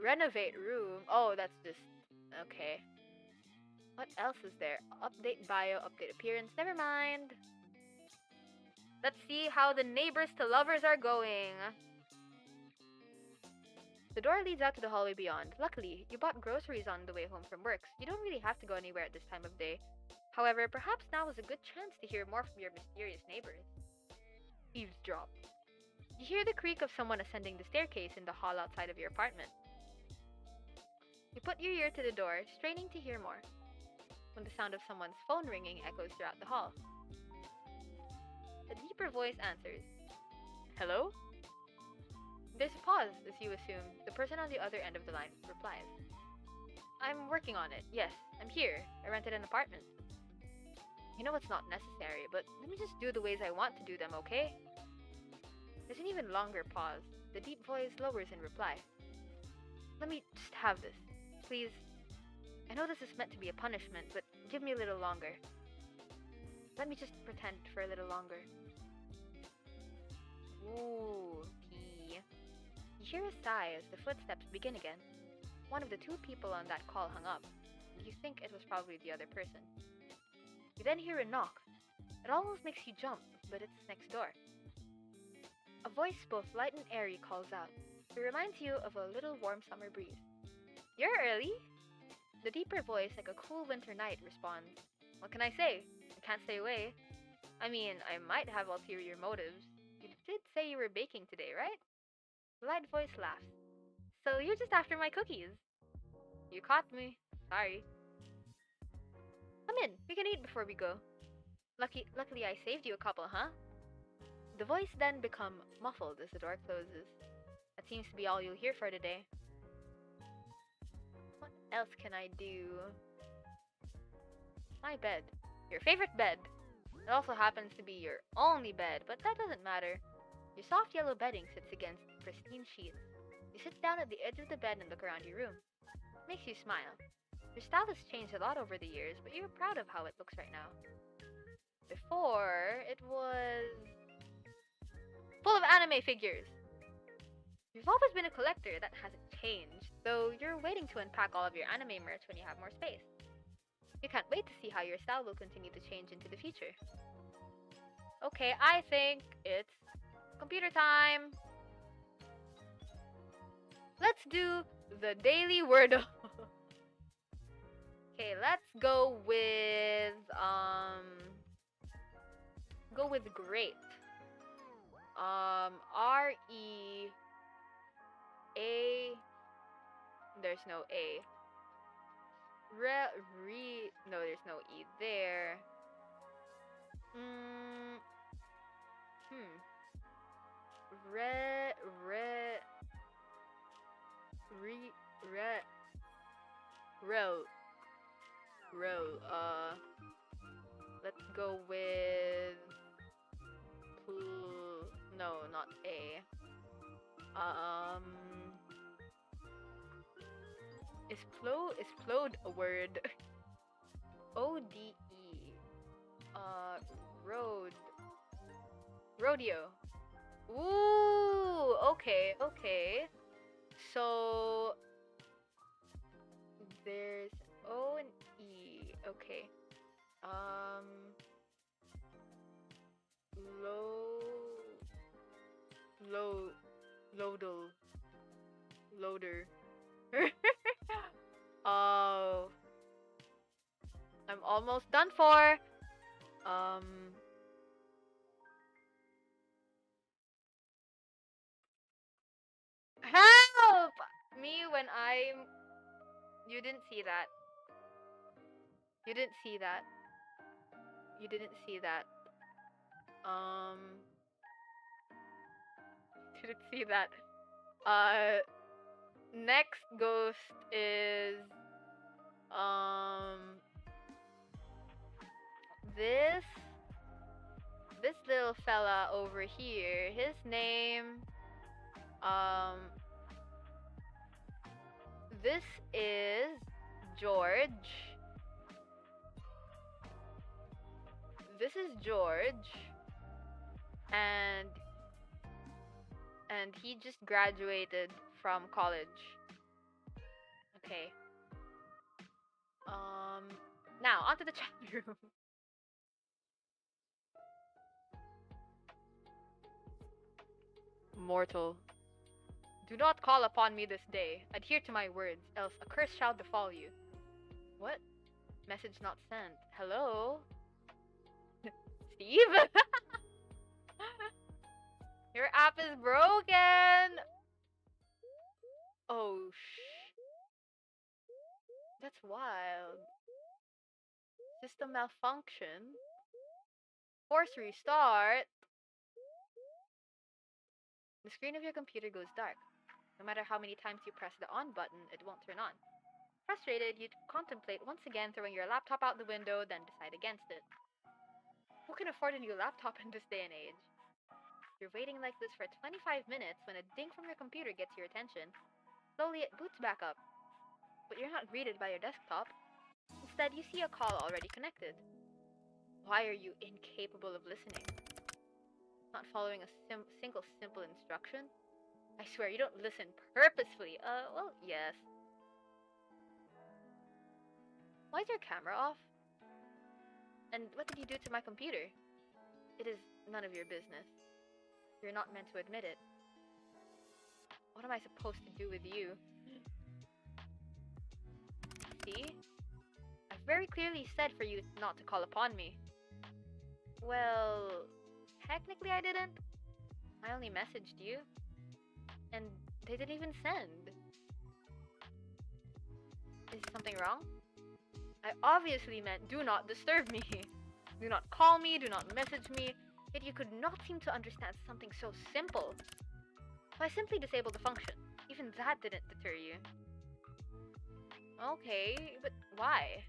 renovate room. Oh, that's just... okay. What else is there? Update bio, update appearance. Never mind. Let's see how the neighbors to lovers are going. The door leads out to the hallway beyond. Luckily, you bought groceries on the way home from work, so you don't really have to go anywhere at this time of day. However, perhaps now is a good chance to hear more from your mysterious neighbors. Eavesdrop. You hear the creak of someone ascending the staircase in the hall outside of your apartment. You put your ear to the door, straining to hear more, when the sound of someone's phone ringing echoes throughout the hall. A deeper voice answers. Hello? There's a pause, as you assume. The person on the other end of the line replies. I'm working on it. Yes, I'm here. I rented an apartment. You know it's not necessary, but let me just do the ways I want to do them, okay? There's an even longer pause. The deep voice lowers in reply. Let me just have this. Please. I know this is meant to be a punishment, but give me a little longer. Let me just pretend for a little longer. Ooh, tea. You hear a sigh as the footsteps begin again. One of the 2 people on that call hung up, and you think it was probably the other person. You then hear a knock. It almost makes you jump, but it's next door. A voice both light and airy calls out. It reminds you of a little warm summer breeze. You're early? The deeper voice, like a cool winter night, responds. What can I say? I can't stay away. I mean, I might have ulterior motives. You did say you were baking today, right? The light voice laughs. So you're just after my cookies. You caught me. Sorry. Come in. We can eat before we go. Luckily I saved you a couple, huh? The voice then becomes muffled as the door closes. That seems to be all you'll hear for today. What else can I do? My bed. Your favorite bed. It also happens to be your only bed, but that doesn't matter. Your soft yellow bedding sits against pristine sheets. You sit down at the edge of the bed and look around your room. It makes you smile. Your style has changed a lot over the years, but you're proud of how it looks right now. Before, it was full of anime figures. You've always been a collector, that hasn't changed, though you're waiting to unpack all of your anime merch when you have more space. You can't wait to see how your style will continue to change into the future. Okay, I think it's computer time. Let's do the daily Wordle. Okay, let's go with great. R-E-A. There's no A. No, there's no E there. Re, re, re, re, row. Let's go with no, not A. Is plode a word? O-D-E. Rodeo. Ooh, okay. So there's O and E. Okay. Loader. Oh, I'm almost done for. Help me when I'm. You didn't see that. You didn't see that. You didn't see that. Didn't see that. Next ghost is this little fella over here. His name this is George. This is George, and he just graduated from college. Okay. Now onto the chat room. Mortal, do not call upon me this day. Adhere to my words, else a curse shall befall you. What? Message not sent. Hello? Steve? Your app is broken! Oh, that's wild. System malfunction. Force restart. The screen of your computer goes dark. No matter how many times you press the on button, it won't turn on. Frustrated, you contemplate once again throwing your laptop out the window, then decide against it. Who can afford a new laptop in this day and age? You're waiting like this for 25 minutes when a ding from your computer gets your attention. Slowly it boots back up. But you're not greeted by your desktop. Instead, you see a call already connected. Why are you incapable of listening? Not following a single simple instruction? I swear, you don't listen purposefully. Well, yes. Why is your camera off? And what did you do to my computer? It is none of your business. You're not meant to admit it. What am I supposed to do with you? See? I've very clearly said for you not to call upon me. Well, technically I didn't. I only messaged you. And they didn't even send. Is something wrong? I obviously meant do not disturb me. Do not call me, do not message me. Yet you could not seem to understand something so simple. So I simply disabled the function. Even that didn't deter you. Okay, but why?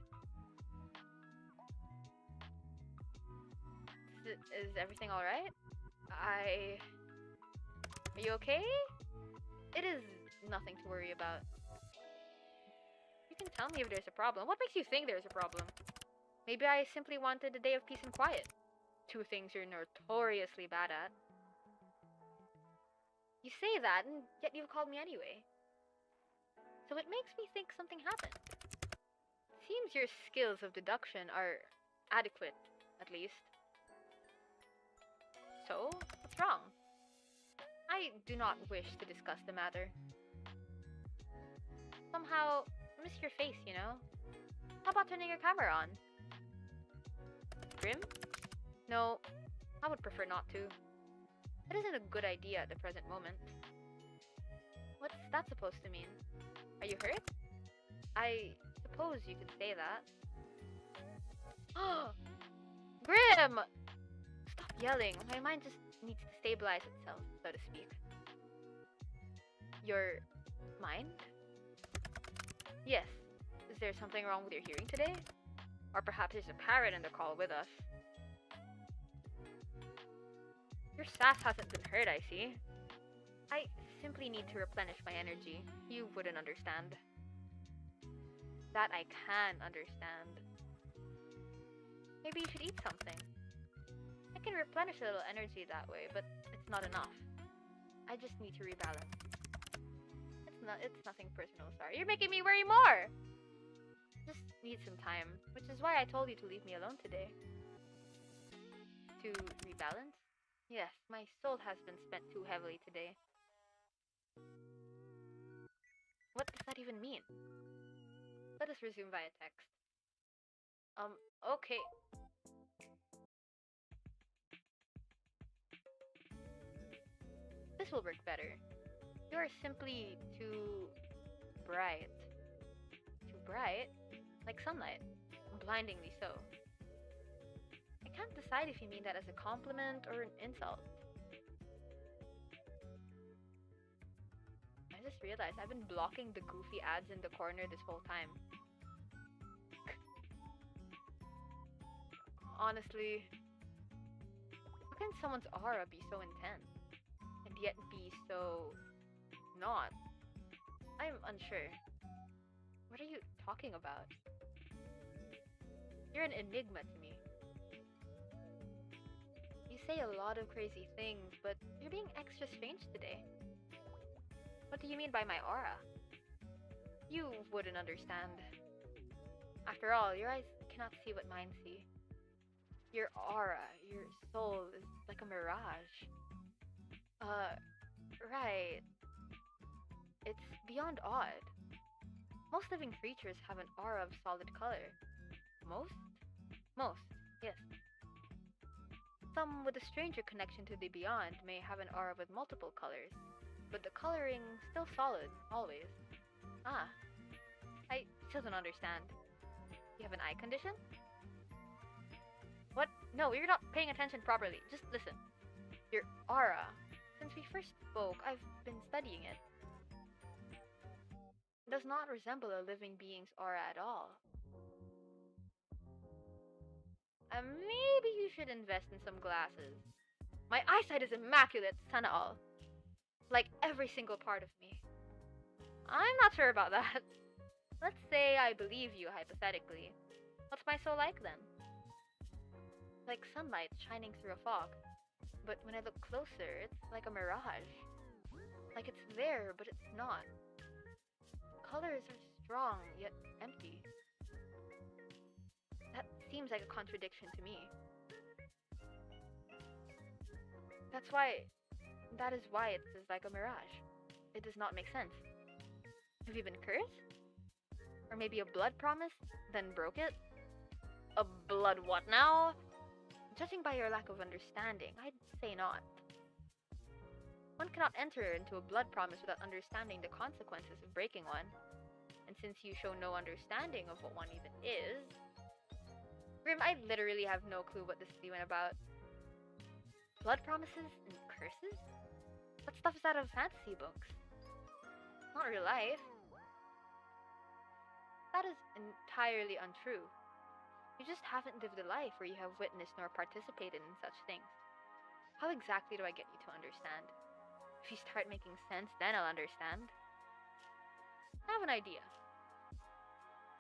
Is everything alright? Are you okay? It is nothing to worry about. You can tell me if there's a problem. What makes you think there's a problem? Maybe I simply wanted a day of peace and quiet. Two things you're notoriously bad at. You say that, and yet you've called me anyway. So it makes me think something happened. Seems your skills of deduction are adequate, at least. So, what's wrong? I do not wish to discuss the matter. Somehow, I miss your face, you know? How about turning your camera on? Grim? No, I would prefer not to. That isn't a good idea at the present moment. What's that supposed to mean? Are you hurt? I suppose you could say that. Grim! Stop yelling. My mind just needs to stabilize itself, so to speak. Your mind? Yes. Is there something wrong with your hearing today? Or perhaps there's a parrot in the call with us. Your sass hasn't been hurt, I see. I simply need to replenish my energy. You wouldn't understand. That I can understand. Maybe you should eat something. I can replenish a little energy that way, but it's not enough. I just need to rebalance. It's nothing personal, sorry. You're making me worry more! Just need some time, which is why I told you to leave me alone today. To rebalance? Yes, my soul has been spent too heavily today. What does that even mean? Let us resume via text. Okay. This will work better. You are simply too bright. Too bright? Like sunlight. Blindingly so. I can't decide if you mean that as a compliment or an insult. I just realized I've been blocking the goofy ads in the corner this whole time. Honestly, how can someone's aura be so intense and yet be so not? I'm unsure. What are you talking about? You're an enigma to me. You say a lot of crazy things, but you're being extra strange today. What do you mean by my aura? You wouldn't understand. After all, your eyes cannot see what mine see. Your aura, your soul is like a mirage. Right. It's beyond odd. Most living creatures have an aura of solid color. Most? Most, yes. Some with a stranger connection to the beyond may have an aura with multiple colors, but the coloring still solid, always. Ah, I still don't understand. You have an eye condition? What? No, you're not paying attention properly. Just listen. Your aura. Since we first spoke, I've been studying it. It does not resemble a living being's aura at all. Maybe you should invest in some glasses. My eyesight is immaculate, sana all. Like every single part of me. I'm not sure about that. Let's say I believe you, hypothetically. What's my soul like then? Like sunlight shining through a fog. But when I look closer, it's like a mirage. Like it's there, but it's not. Colors are strong, yet empty. That seems like a contradiction to me. That's why, that is why it is like a mirage. It does not make sense. Have you been cursed? Or maybe a blood promise, then broke it? A blood what now? Judging by your lack of understanding, I'd say not. One cannot enter into a blood promise without understanding the consequences of breaking one. And since you show no understanding of what one even is... Grim, I literally have no clue what this is even about. Blood promises and curses? That stuff is out of fantasy books. Not real life. That is entirely untrue. You just haven't lived a life where you have witnessed nor participated in such things. How exactly do I get you to understand? If you start making sense, then I'll understand. I have an idea.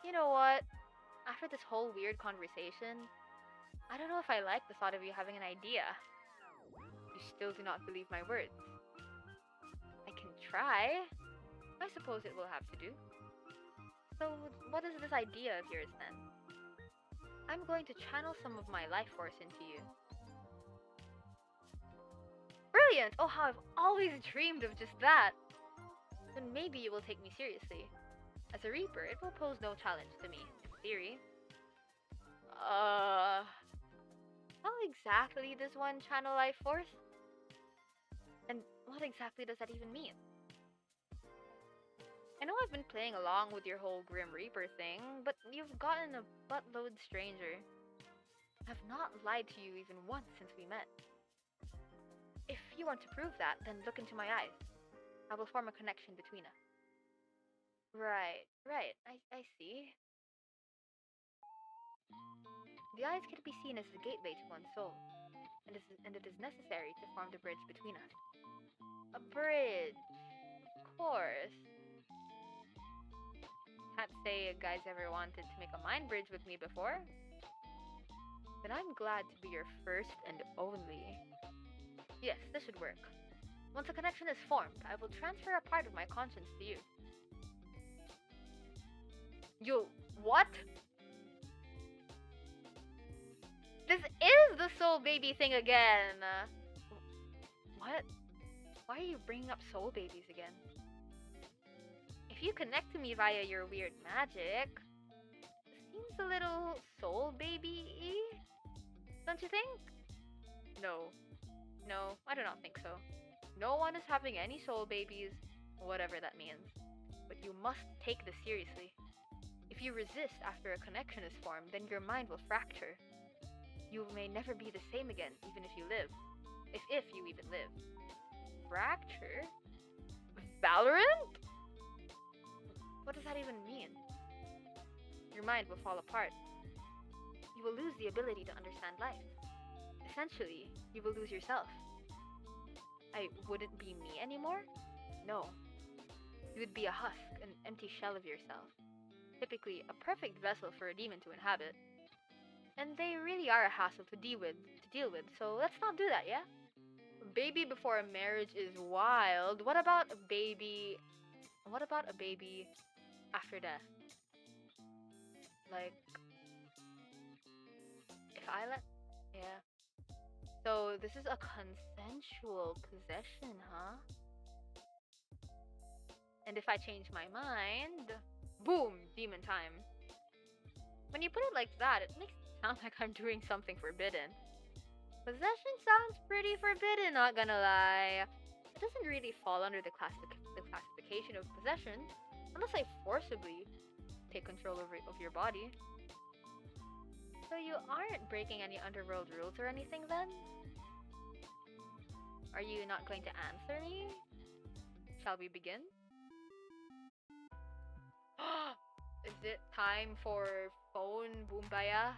You know what? After this whole weird conversation, I don't know if I like the thought of you having an idea. You still do not believe my words. I can try. I suppose it will have to do. So, what is this idea of yours then? I'm going to channel some of my life force into you. Brilliant! Oh, how I've always dreamed of just that! Then maybe you will take me seriously. As a Reaper, it will pose no challenge to me, in theory. How exactly does one channel life force? And what exactly does that even mean? I know I've been playing along with your whole Grim Reaper thing, but you've gotten a buttload stranger. I've not lied to you even once since we met. If you want to prove that, then look into my eyes. I will form a connection between us. Right. I see. The eyes can be seen as the gateway to one's soul, and it is necessary to form the bridge between us. A bridge, of course. Can't say a guy's ever wanted to make a mind bridge with me before. Then I'm glad to be your first and only. Yes, this should work. Once a connection is formed, I will transfer a part of my conscience to you. You... what? This is the soul baby thing again! What? Why are you bringing up soul babies again? If you connect to me via your weird magic, it seems a little soul baby-y, don't you think? No, I do not think so. No one is having any soul babies, whatever that means. But you must take this seriously. If you resist after a connection is formed, then your mind will fracture. You may never be the same again, even if you live. If you even live. Fracture? Valorant? What does that even mean? Your mind will fall apart. You will lose the ability to understand life. Essentially, you will lose yourself. I wouldn't be me anymore? No. You would be a husk, an empty shell of yourself. Typically, a perfect vessel for a demon to inhabit. And they really are a hassle to deal with, so let's not do that, yeah? Baby before a marriage is wild. What about a baby after death? Like, yeah. So this is a consensual possession, huh? And if I change my mind, boom, demon time. When you put it like that, it makes it sound like I'm doing something forbidden. Possession sounds pretty forbidden, not gonna lie. It doesn't really fall under the classification of possession, unless I forcibly take control of your body. So you aren't breaking any underworld rules or anything then? Are you not going to answer me? Shall we begin? Is it time for phone boombaya?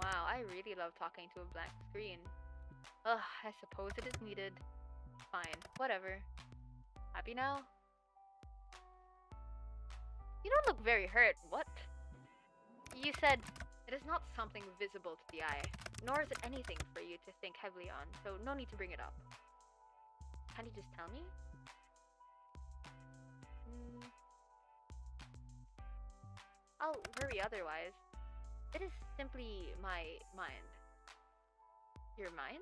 Wow, I really love talking to a blank screen. Ugh, I suppose it is needed. Fine, whatever. Happy now? You don't look very hurt. What? You said it is not something visible to the eye, nor is it anything for you to think heavily on, so no need to bring it up. Can't you just tell me? I'll worry otherwise. It is simply my mind. Your mind?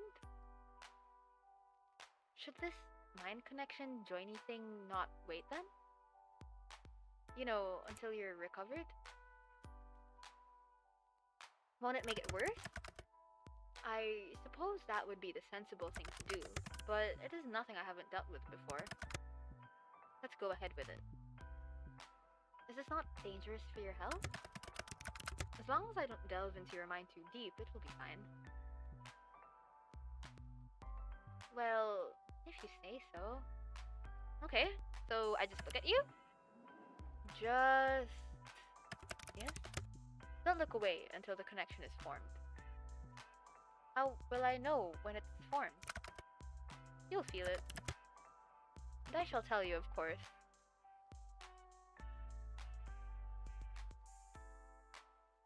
Should this mind connection joiny thing not wait then? You know, until you're recovered? Won't it make it worse? I suppose that would be the sensible thing to do, but it is nothing I haven't dealt with before. Let's go ahead with it. Is this not dangerous for your health? As long as I don't delve into your mind too deep, it will be fine. Well, if you say so. Okay, so I just look at you? Just... yes? Don't look away until the connection is formed. How will I know when it's formed? You'll feel it. And I shall tell you, of course.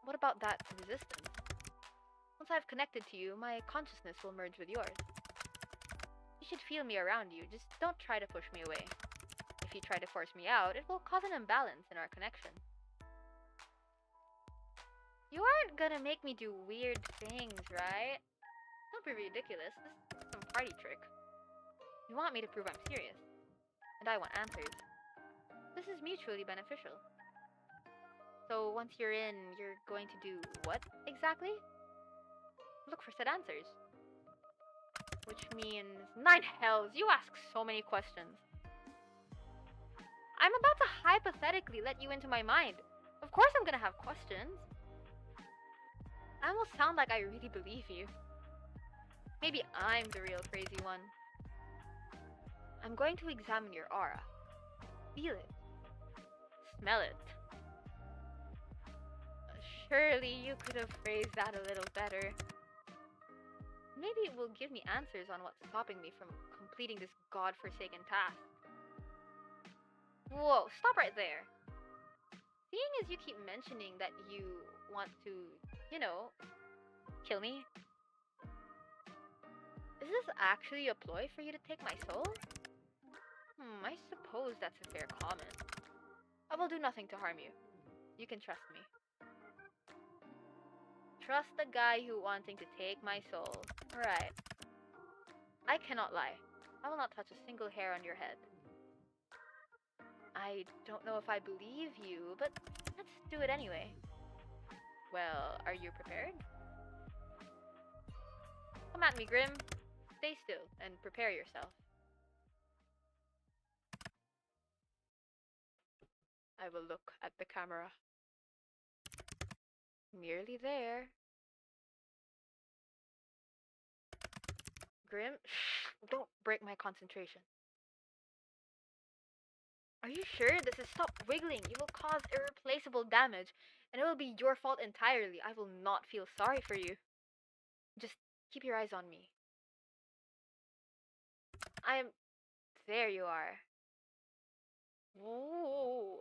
What about that resistance? Once I've connected to you, my consciousness will merge with yours. You should feel me around you, just don't try to push me away. If you try to force me out, it will cause an imbalance in our connection. You aren't gonna make me do weird things, right? Don't be ridiculous, this is some party trick. You want me to prove I'm serious, and I want answers. This is mutually beneficial. So once you're in, you're going to do what exactly? Look for said answers. Which means, 9 hells, you ask so many questions. I'm about to hypothetically let you into my mind. Of course I'm gonna have questions. I almost sound like I really believe you. Maybe I'm the real crazy one. I'm going to examine your aura. Feel it. Smell it. Surely you could have phrased that a little better. Maybe it will give me answers on what's stopping me from completing this godforsaken task. Whoa, stop right there. Seeing as you keep mentioning that you want to, you know, kill me, is this actually a ploy for you to take my soul? I suppose that's a fair comment. I will do nothing to harm you. You can trust me. Trust the guy who wanting to take my soul. Right. I cannot lie. I will not touch a single hair on your head. I don't know if I believe you, but let's do it anyway. Well, are you prepared? Come at me, Grim. Stay still and prepare yourself. I will look at the camera. Nearly there. Grim, shh, don't break my concentration. Are you sure? This is stop wiggling. You will cause irreplaceable damage, and it will be your fault entirely. I will not feel sorry for you. Just keep your eyes on me. There you are. Ooh,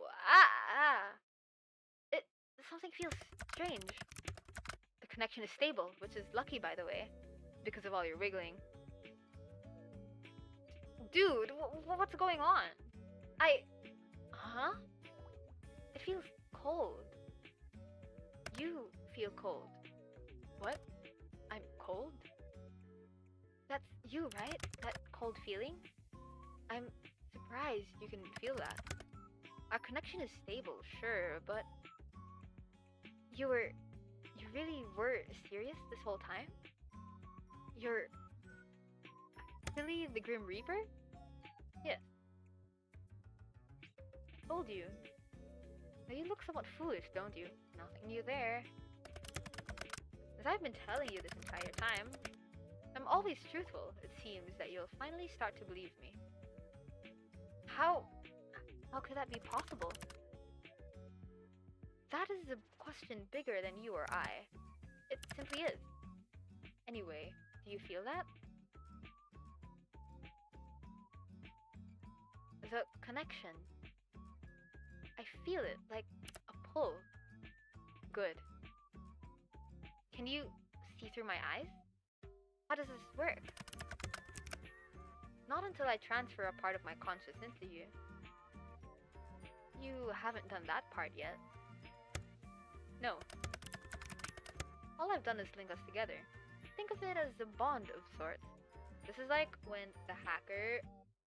something feels strange. The connection is stable, which is lucky, by the way, because of all your wiggling. Dude, what's going on? Huh? It feels cold. You feel cold. What? I'm cold? That's you, right? That cold feeling? I'm surprised you can feel that. Our connection is stable, sure, but you really were serious this whole time? You're really the Grim Reaper? Yes. Told you. Now you look somewhat foolish, don't you? Nothing new there. As I've been telling you this entire time, I'm always truthful. It seems that you'll finally start to believe me. How could that be possible? That is a question bigger than you or I. It simply is. Anyway, do you feel that? The connection. I feel it, like a pull. Good. Can you see through my eyes? How does this work? Not until I transfer a part of my conscious into you. You haven't done that part yet. No. All I've done is link us together. Think of it as a bond of sorts. This is like when the hacker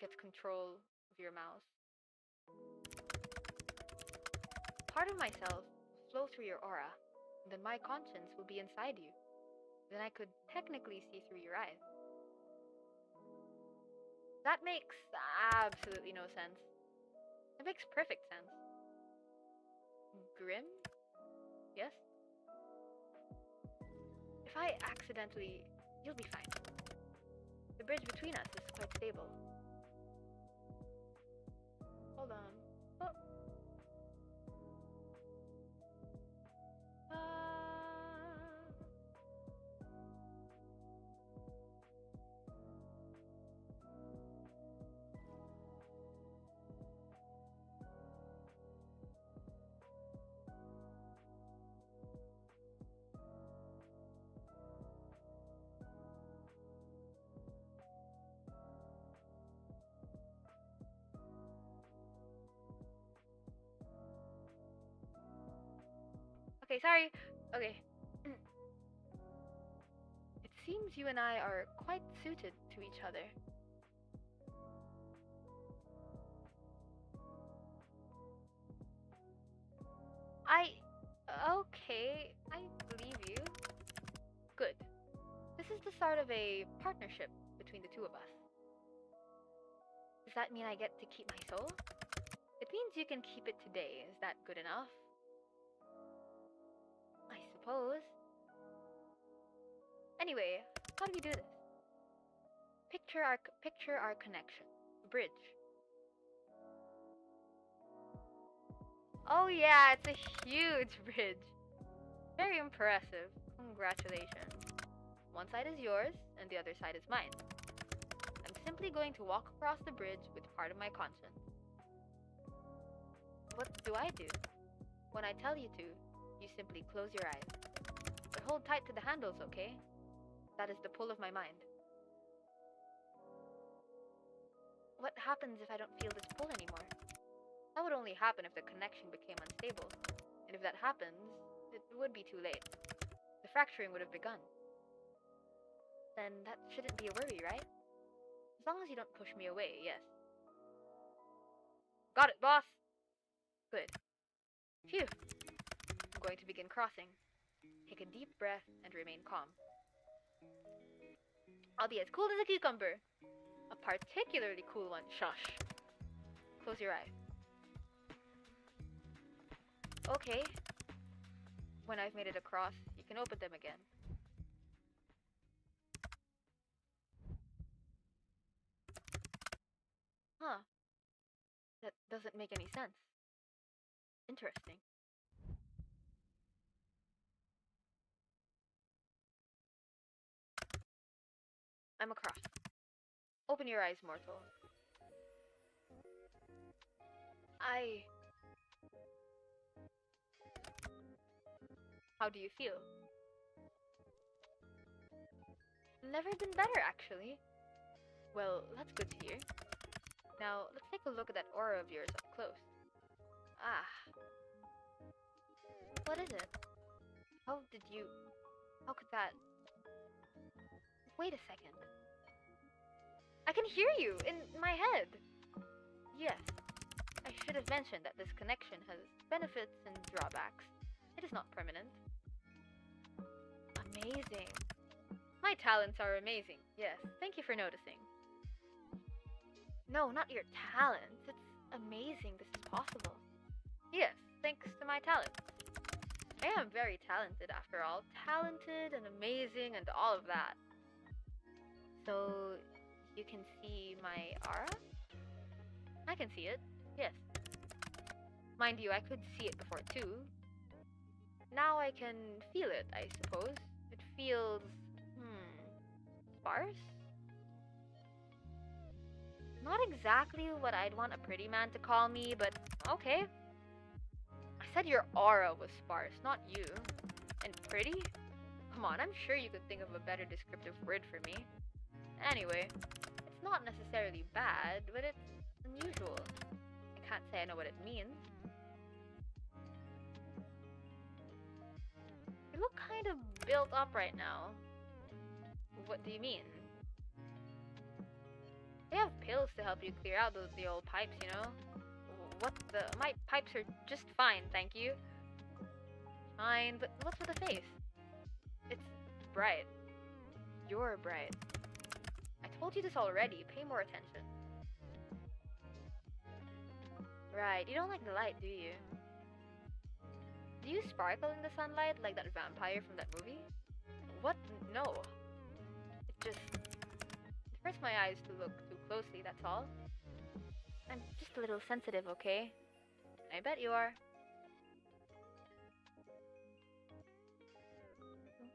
gets control of your mouse. Part of myself will flow through your aura, and then my conscience will be inside you. Then I could technically see through your eyes. That makes absolutely no sense. It makes perfect sense. Grim? Yes? If I accidentally... You'll be fine. The bridge between us is quite stable. Hold on. Oh. Okay, sorry. Okay. It seems you and I are quite suited to each other. Okay, I believe you. Good. This is the start of a partnership between the two of us. Does that mean I get to keep my soul? It means you can keep it today. Is that good enough? I suppose. Anyway, how do we do this? Picture our connection. Bridge. Oh yeah, it's a huge bridge. Very impressive. Congratulations. One side is yours, and the other side is mine. I'm simply going to walk across the bridge with part of my conscience. What do I do? When I tell you to, you simply close your eyes. But hold tight to the handles, okay? That is the pull of my mind. What happens if I don't feel this pull anymore? That would only happen if the connection became unstable. And if that happens, it would be too late. The fracturing would have begun. Then that shouldn't be a worry, right? As long as you don't push me away, yes. Got it, boss! Good. Phew. I'm going to begin crossing. Take a deep breath and remain calm. I'll be as cool as a cucumber. A particularly cool one. Shush. Close your eyes. Okay. When I've made it across, you can open them again. Huh. That doesn't make any sense. Interesting. I'm across. Open your eyes, mortal. How do you feel? Never been better, actually. Well, that's good to hear. Now, let's take a look at that aura of yours up close. Ah. What is it? How could that... Wait a second. I can hear you in my head. Yes. I should have mentioned that this connection has benefits and drawbacks. It is not permanent. Amazing. My talents are amazing. Yes, thank you for noticing. No, not your talents. It's amazing this is possible. Yes, thanks to my talents. I am very talented after all. Talented and amazing and all of that. So, you can see my aura? I can see it, yes. Mind you, I could see it before too. Now I can feel it, I suppose. It feels... sparse? Not exactly what I'd want a pretty man to call me, but okay. I said your aura was sparse, not you. And pretty? Come on, I'm sure you could think of a better descriptive word for me. Anyway, it's not necessarily bad, but it's unusual. I can't say I know what it means. You look kind of built up right now. What do you mean? They have pills to help you clear out the old pipes, you know? What the? My pipes are just fine, thank you. Fine, but what's with the face? It's bright. You're bright. I told you this already. Pay more attention. Right, you don't like the light, do you? Do you sparkle in the sunlight like that vampire from that movie? What? No. It just hurts my eyes to look too closely, that's all. I'm just a little sensitive, okay? I bet you are.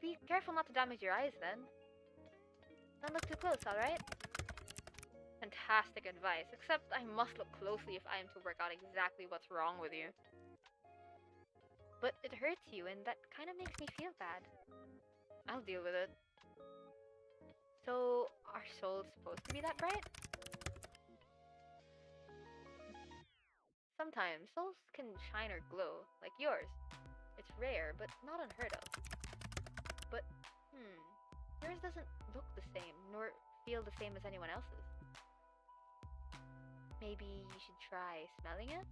Be careful not to damage your eyes then. Don't look too close, alright? Fantastic advice, except I must look closely if I am to work out exactly what's wrong with you. But it hurts you, and that kind of makes me feel bad. I'll deal with it. So, are souls supposed to be that bright? Sometimes souls can shine or glow, like yours. It's rare, but not unheard of. But, yours doesn't look the same, nor feel the same as anyone else's. Maybe you should try smelling it?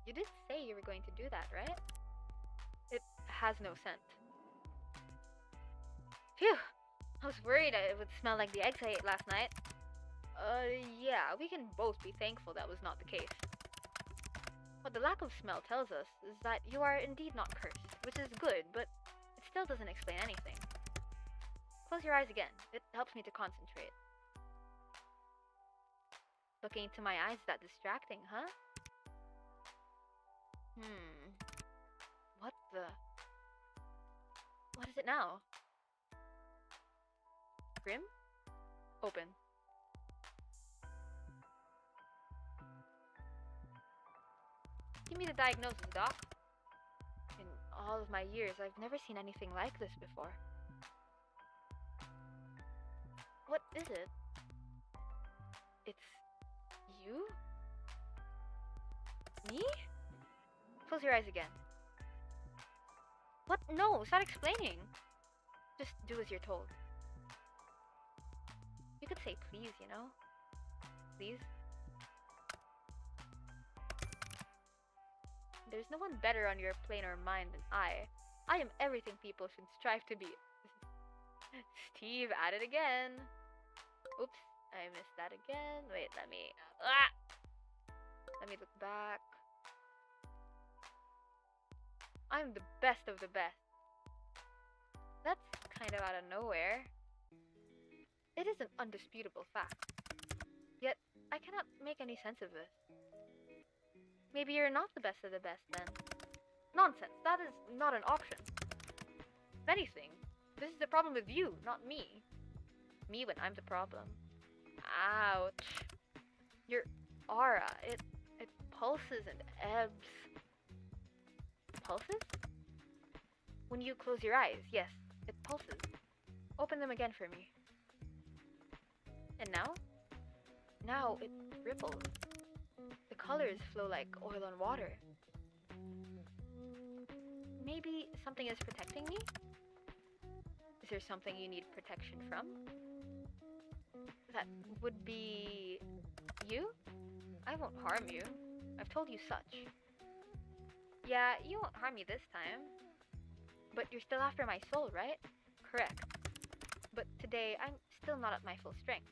You did say you were going to do that, right? It has no scent. Phew! I was worried it would smell like the eggs I ate last night. Yeah, we can both be thankful that was not the case. What the lack of smell tells us is that you are indeed not cursed, which is good, but it still doesn't explain anything. Close your eyes again. It helps me to concentrate. Looking into my eyes is that distracting, huh? What the? What is it now? Grim? Open. Give me the diagnosis, Doc. In all of my years, I've never seen anything like this before. What is it? It's you? Me? Close your eyes again. What? No, start explaining. Just do as you're told. You could say please, you know? Please? There's no one better on your plane or mind than I. I am everything people should strive to be. Steve at it again. Oops, I missed that again. Wait, let me look back. I'm the best of the best. That's kind of out of nowhere. It is an undisputable fact. Yet, I cannot make any sense of this. Maybe you're not the best of the best then. Nonsense, that is not an option. If anything, this is the problem with you, not me. Me when I'm the problem. Ouch. Your aura, it pulses and ebbs. Pulses? When you close your eyes, yes, it pulses. Open them again for me. And now? Now it ripples. The colors flow like oil on water. Maybe something is protecting me? Is there something you need protection from? That would be you? I won't harm you. I've told you such. Yeah, you won't harm me this time. But you're still after my soul, right? Correct. But today, I'm still not at my full strength.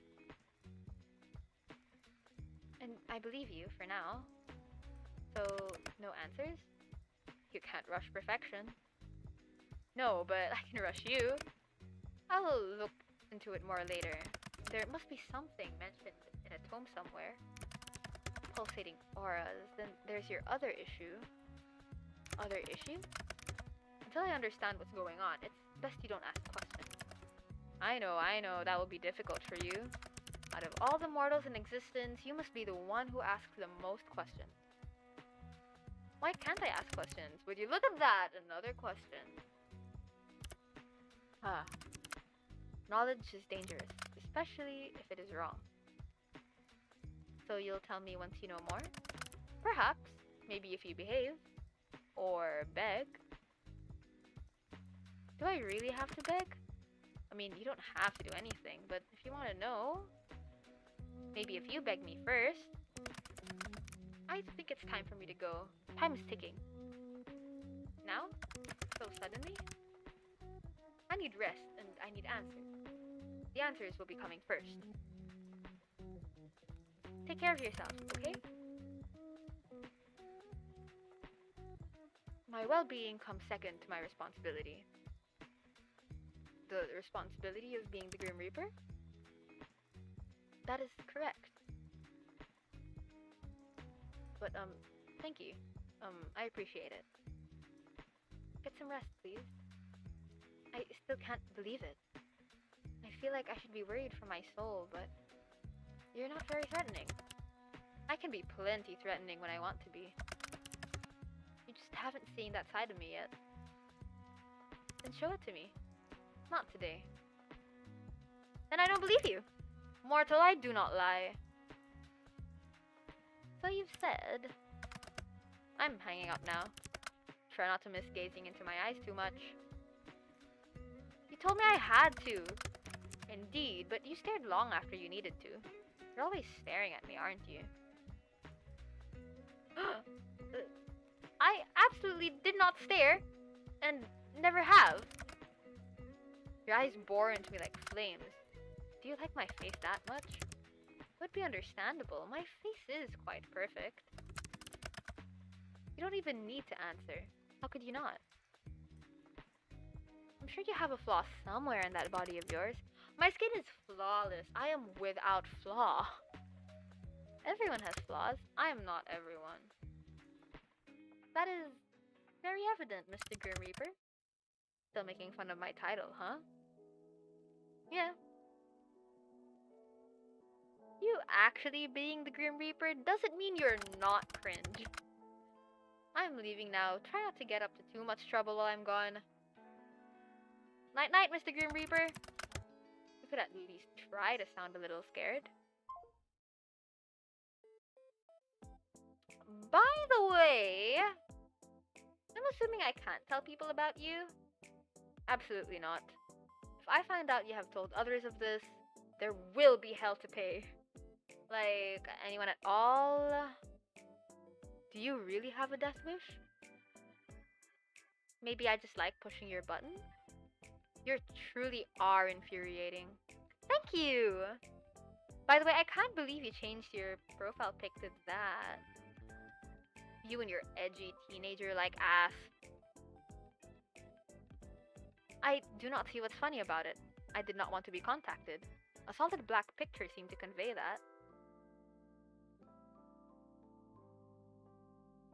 And I believe you for now. So, no answers? You can't rush perfection. No, but I can rush you. I will look into it more later. There must be something mentioned in a tome somewhere. Pulsating auras. Then there's your other issue. Other issue? Until I understand what's going on, it's best you don't ask questions. I know, that will be difficult for you. Out of all the mortals in existence, you must be the one who asks the most questions. Why can't I ask questions? Would you look at that? Another question. Knowledge is dangerous, especially if it is wrong. So you'll tell me once you know more? Perhaps. Maybe if you behave. Or beg. Do I really have to beg? I mean, you don't have to do anything, but if you want to know, maybe if you beg me first, I think it's time for me to go. Time is ticking. Now? So suddenly? I need rest, and I need answers. The answers will be coming first. Take care of yourself, okay? My well-being comes second to my responsibility. The responsibility of being the Grim Reaper? That is correct. But, thank you. I appreciate it. Get some rest, please. I still can't believe it. I feel like I should be worried for my soul, but you're not very threatening. I can be plenty threatening when I want to be. You just haven't seen that side of me yet. Then show it to me. Not today. Then I don't believe you. Mortal, I do not lie. So you've said. I'm hanging up now. Try not to miss gazing into my eyes too much. You told me I had to. Indeed, but you stared long after you needed to. You're always staring at me, aren't you? I absolutely did not stare, and never have. Your eyes bore into me like flames. Do you like my face that much? Would be understandable. My face is quite perfect. You don't even need to answer. How could you not? I'm sure you have a flaw somewhere in that body of yours. My skin is flawless. I am without flaw. Everyone has flaws. I am not everyone. That is very evident, Mr. Grim Reaper. Still making fun of my title, huh? Yeah. You actually being the Grim Reaper doesn't mean you're not cringe. I'm leaving now. Try not to get up to too much trouble while I'm gone. Night-night, Mr. Grim Reaper. You could at least try to sound a little scared. By the way, I'm assuming I can't tell people about you? Absolutely not. If I find out you have told others of this, there will be hell to pay. Like, anyone at all? Do you really have a death wish? Maybe I just like pushing your button? You truly are infuriating. Thank you! By the way, I can't believe you changed your profile pic to that. You and your edgy teenager-like ass. I do not see what's funny about it. I did not want to be contacted. A solid black picture seemed to convey that.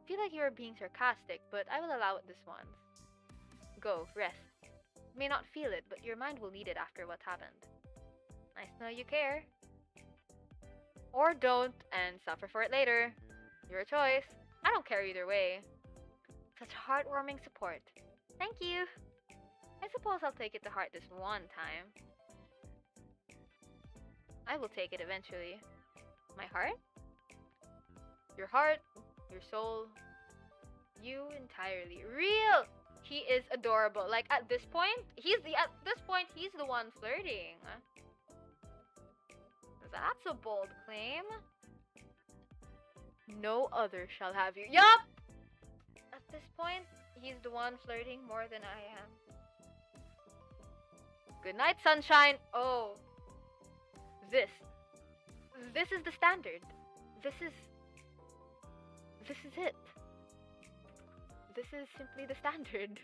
I feel like you are being sarcastic, but I will allow it this once. Go, rest. You may not feel it, but your mind will need it after what happened. Nice to know you care. Or don't, and suffer for it later. Your choice. I don't care either way. Such heartwarming support. Thank you. I suppose I'll take it to heart this one time. I will take it eventually. My heart? Your heart, your soul, you entirely. Real! He is adorable. Like, at this point, he's the one flirting. That's a bold claim. No other shall have you. Yup! At this point, he's the one flirting more than I am. Good night, sunshine. Oh. This is the standard. This is it. This is simply the standard.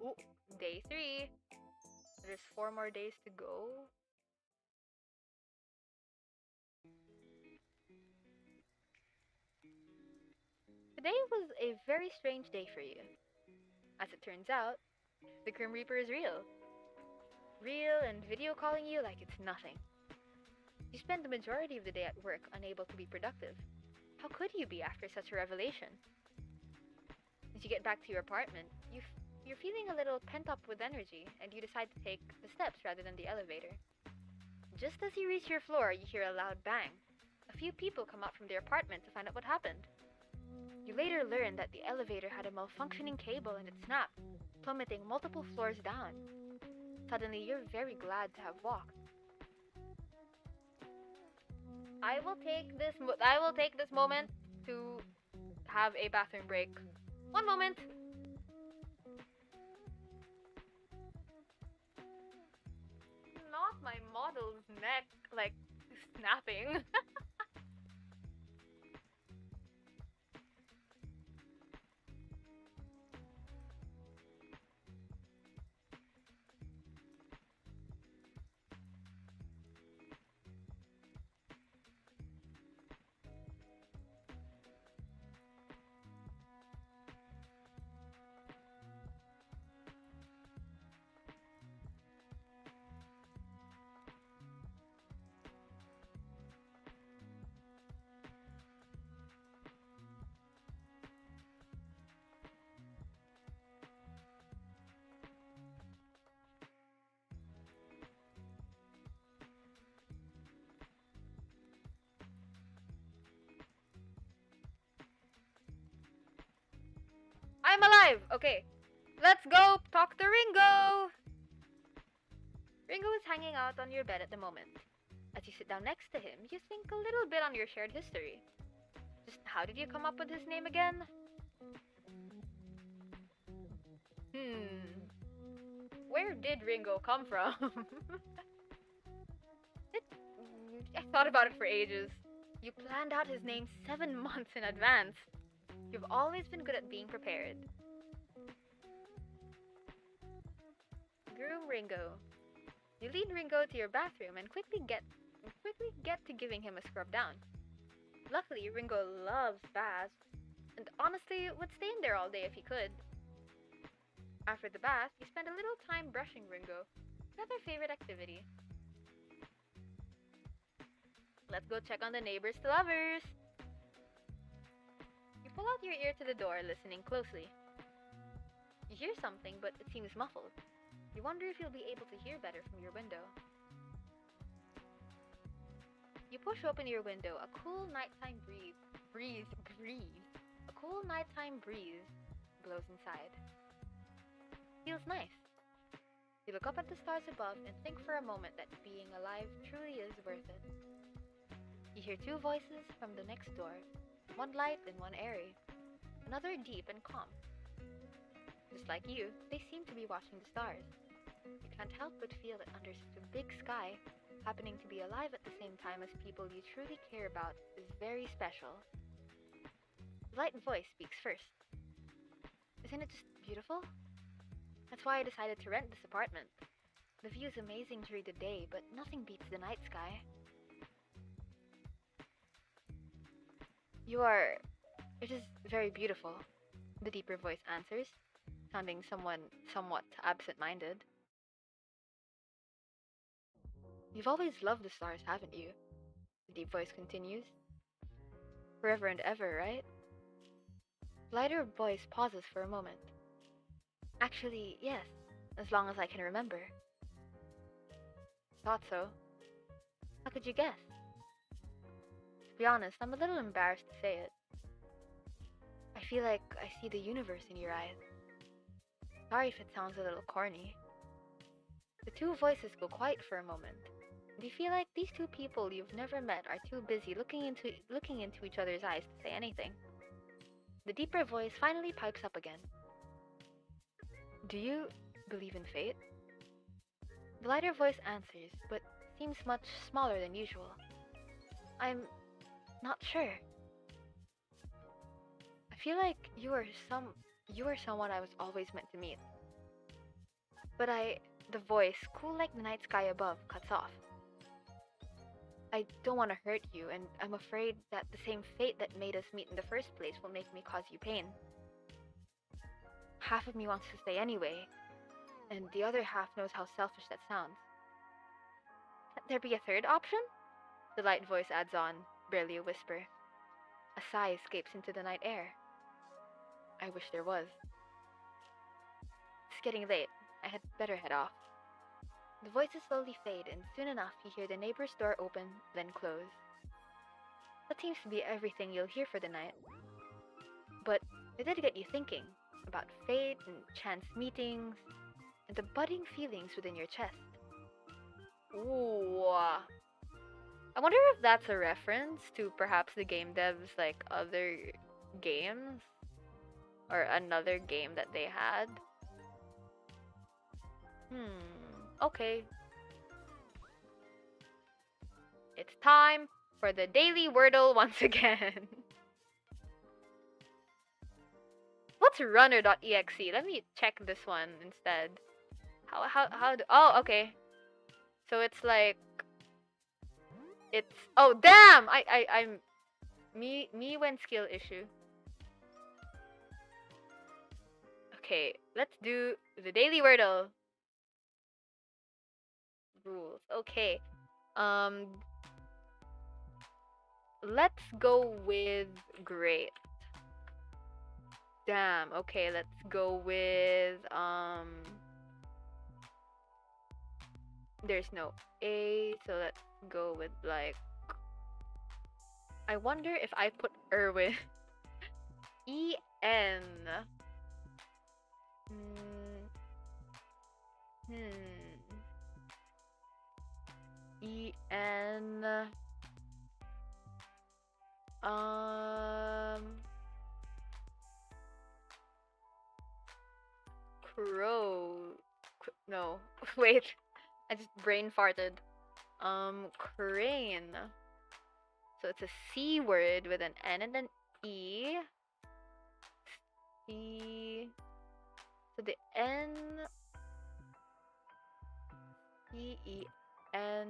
Ooh, day 3. There's 4 more days to go. Today was a very strange day for you. As it turns out, the Grim Reaper is real. Real and video calling you like it's nothing. You spend the majority of the day at work unable to be productive. How could you be after such a revelation? As you get back to your apartment, you're feeling a little pent up with energy, and you decide to take the steps rather than the elevator. Just as you reach your floor, you hear a loud bang. A few people come out from their apartment to find out what happened. You later learn that the elevator had a malfunctioning cable and it snapped, plummeting multiple floors down. Suddenly, you're very glad to have walked. I will take this moment to have a bathroom break. One moment. Not my model's neck, like, snapping. I'm alive! Okay, let's go talk to Ringo! Ringo is hanging out on your bed at the moment. As you sit down next to him, you think a little bit on your shared history. Just how did you come up with his name again? Where did Ringo come from? it, I thought about it for ages. You planned out his name 7 months in advance. You've always been good at being prepared. Groom Ringo. You lead Ringo to your bathroom and quickly get to giving him a scrub down. Luckily, Ringo loves baths, and honestly would stay in there all day if he could. After the bath, you spend a little time brushing Ringo. Another favorite activity. Let's go check on the neighbors to lovers. You pull out your ear to the door, listening closely. You hear something, but it seems muffled. You wonder if you'll be able to hear better from your window. You push open your window. A cool nighttime breeze blows inside. Feels nice. You look up at the stars above and think for a moment that being alive truly is worth it. You hear 2 voices from the next door, one light and one airy, another deep and calm. Just like you, they seem to be watching the stars. You can't help but feel that under such a big sky, happening to be alive at the same time as people you truly care about is very special. The light voice speaks first. Isn't it just beautiful? That's why I decided to rent this apartment. The view is amazing during the day, but nothing beats the night sky. It is very beautiful, the deeper voice answers, sounding somewhat absent-minded. You've always loved the stars, haven't you? The deep voice continues. Forever and ever, right? The lighter voice pauses for a moment. Actually, yes, as long as I can remember. Thought so. How could you guess? To be honest, I'm a little embarrassed to say it. I feel like I see the universe in your eyes. Sorry if it sounds a little corny. The 2 voices go quiet for a moment. Do you feel like these 2 people you've never met are too busy looking into each other's eyes to say anything? The deeper voice finally pipes up again. Do you believe in fate? The lighter voice answers, but seems much smaller than usual. I'm not sure. I feel like you are someone I was always meant to meet. But the voice, cool like the night sky above, cuts off. I don't want to hurt you, and I'm afraid that the same fate that made us meet in the first place will make me cause you pain. Half of me wants to stay anyway, and the other half knows how selfish that sounds. Can't there be a third option? The light voice adds on, barely a whisper. A sigh escapes into the night air. I wish there was. It's getting late. I had better head off. The voices slowly fade, and soon enough you hear the neighbor's door open, then close. That seems to be everything you'll hear for the night. It did get you thinking about fate and chance meetings and the budding feelings within your chest. Ooh. I wonder if that's a reference to perhaps the game devs like other games or another game that they had. Okay. It's time for the daily Wordle once again. What's runner.exe? Let me check this one instead. Oh, okay. So it's like oh damn! I'm me when skill issue. Okay, let's do the daily Wordle. Rules. Okay. Let's go with great. Damn. Okay, let's go with there's no A, so let's go with like I wonder if I put Erwin. E-N. E-N. Crow. No. Wait. I just brain farted. Crane. So it's a C word with an N and an E. C. So the N. C-E-N.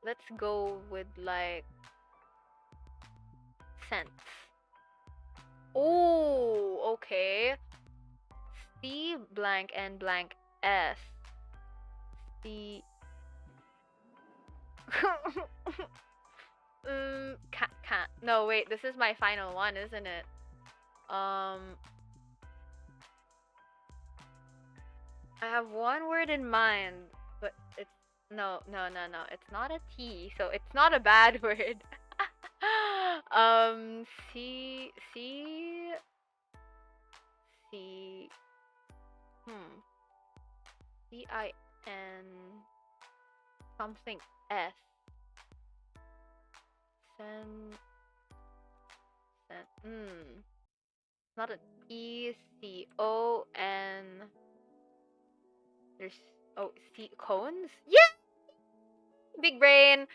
Let's go with like sense. Oh, okay. C blank N blank S. C. Can't. No, wait. This is my final one, isn't it? I have one word in mind, but it's no. It's not a T, so it's not a bad word. C. C-I-N something S. Not an E-C-O-N. There's cones? Yeah! Big brain.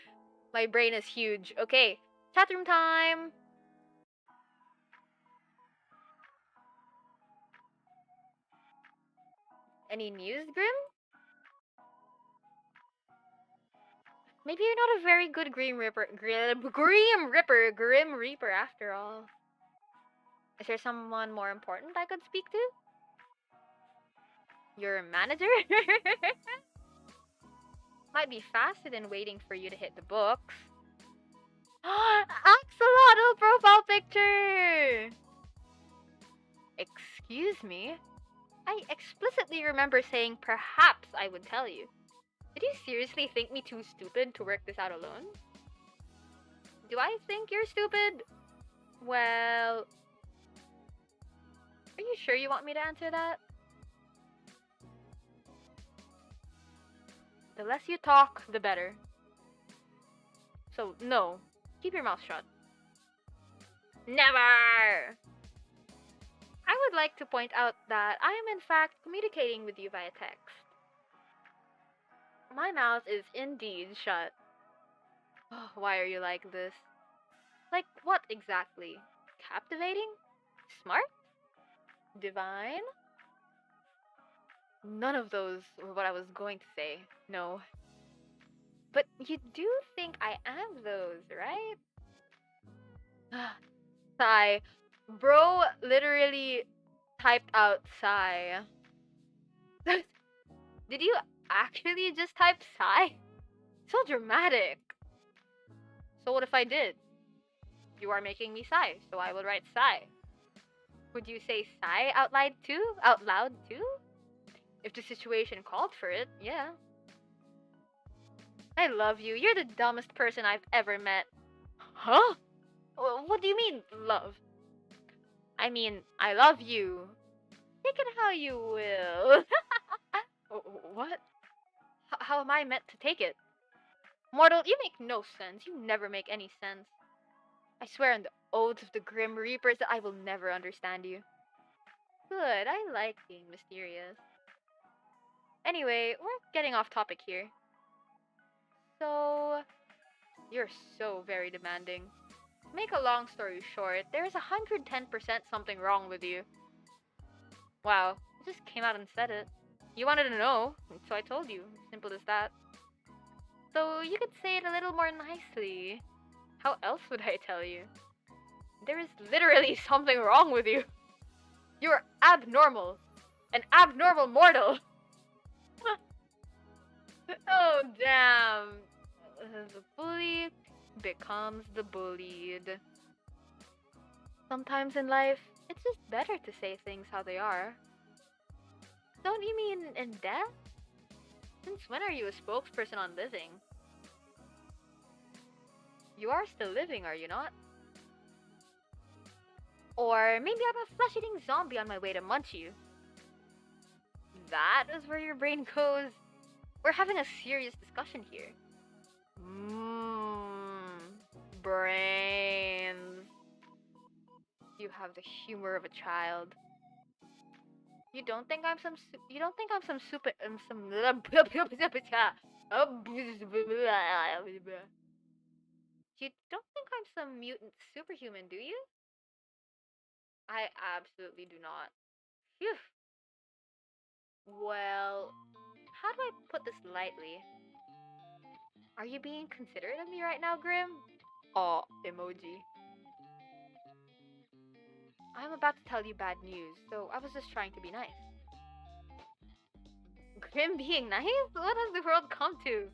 My brain is huge. Okay, chatroom time. Any news, Grim? Maybe you're not a very good Grim Reaper after all. Is there someone more important I could speak to? Your manager? Might be faster than waiting for you to hit the books. Axolotl profile picture! Excuse me? I explicitly remember saying perhaps I would tell you. Did you seriously think me too stupid to work this out alone? Do I think you're stupid? Well... Are you sure you want me to answer that? The less you talk, the better. So, no. Keep your mouth shut. Never! I would like to point out that I am in fact communicating with you via text. My mouth is indeed shut. Oh, why are you like this? Like what exactly? Captivating? Smart? Divine? None of those were what I was going to say. No. But you do think I am those, right? Sigh. Bro literally typed out sigh. Did you actually just type sigh? So dramatic. So what if I did? You are making me sigh, so I will write sigh. Would you say sigh out loud too? Out loud too? If the situation called for it, yeah. I love you. You're the dumbest person I've ever met. Huh? What do you mean, love? I mean, I love you. Take it how you will. What? How am I meant to take it? Mortal, you make no sense. You never make any sense. I swear on the oaths of the Grim Reapers that I will never understand you. Good, I like being mysterious. Anyway, we're getting off topic here. So, you're so very demanding. To make a long story short, there's 110% something wrong with you. Wow, I just came out and said it. You wanted to know, so I told you. Simple as that. So you could say it a little more nicely. How else would I tell you? There is literally something wrong with you. You're abnormal. An abnormal mortal. Oh, damn. The bully becomes the bullied. Sometimes in life, it's just better to say things how they are. Don't you mean in death? Since when are you a spokesperson on living? You are still living, are you not? Or maybe I'm a flesh-eating zombie on my way to munch you. That is where your brain goes. We're having a serious discussion here. Brains. You have the humor of a child. You don't think I'm some super. You don't think I'm some. You don't think I'm some mutant superhuman, do you? I absolutely do not. Phew. Well, how do I put this lightly? Are you being considerate of me right now, Grim? Aw, emoji. I'm about to tell you bad news, so I was just trying to be nice. Grim being nice? What has the world come to?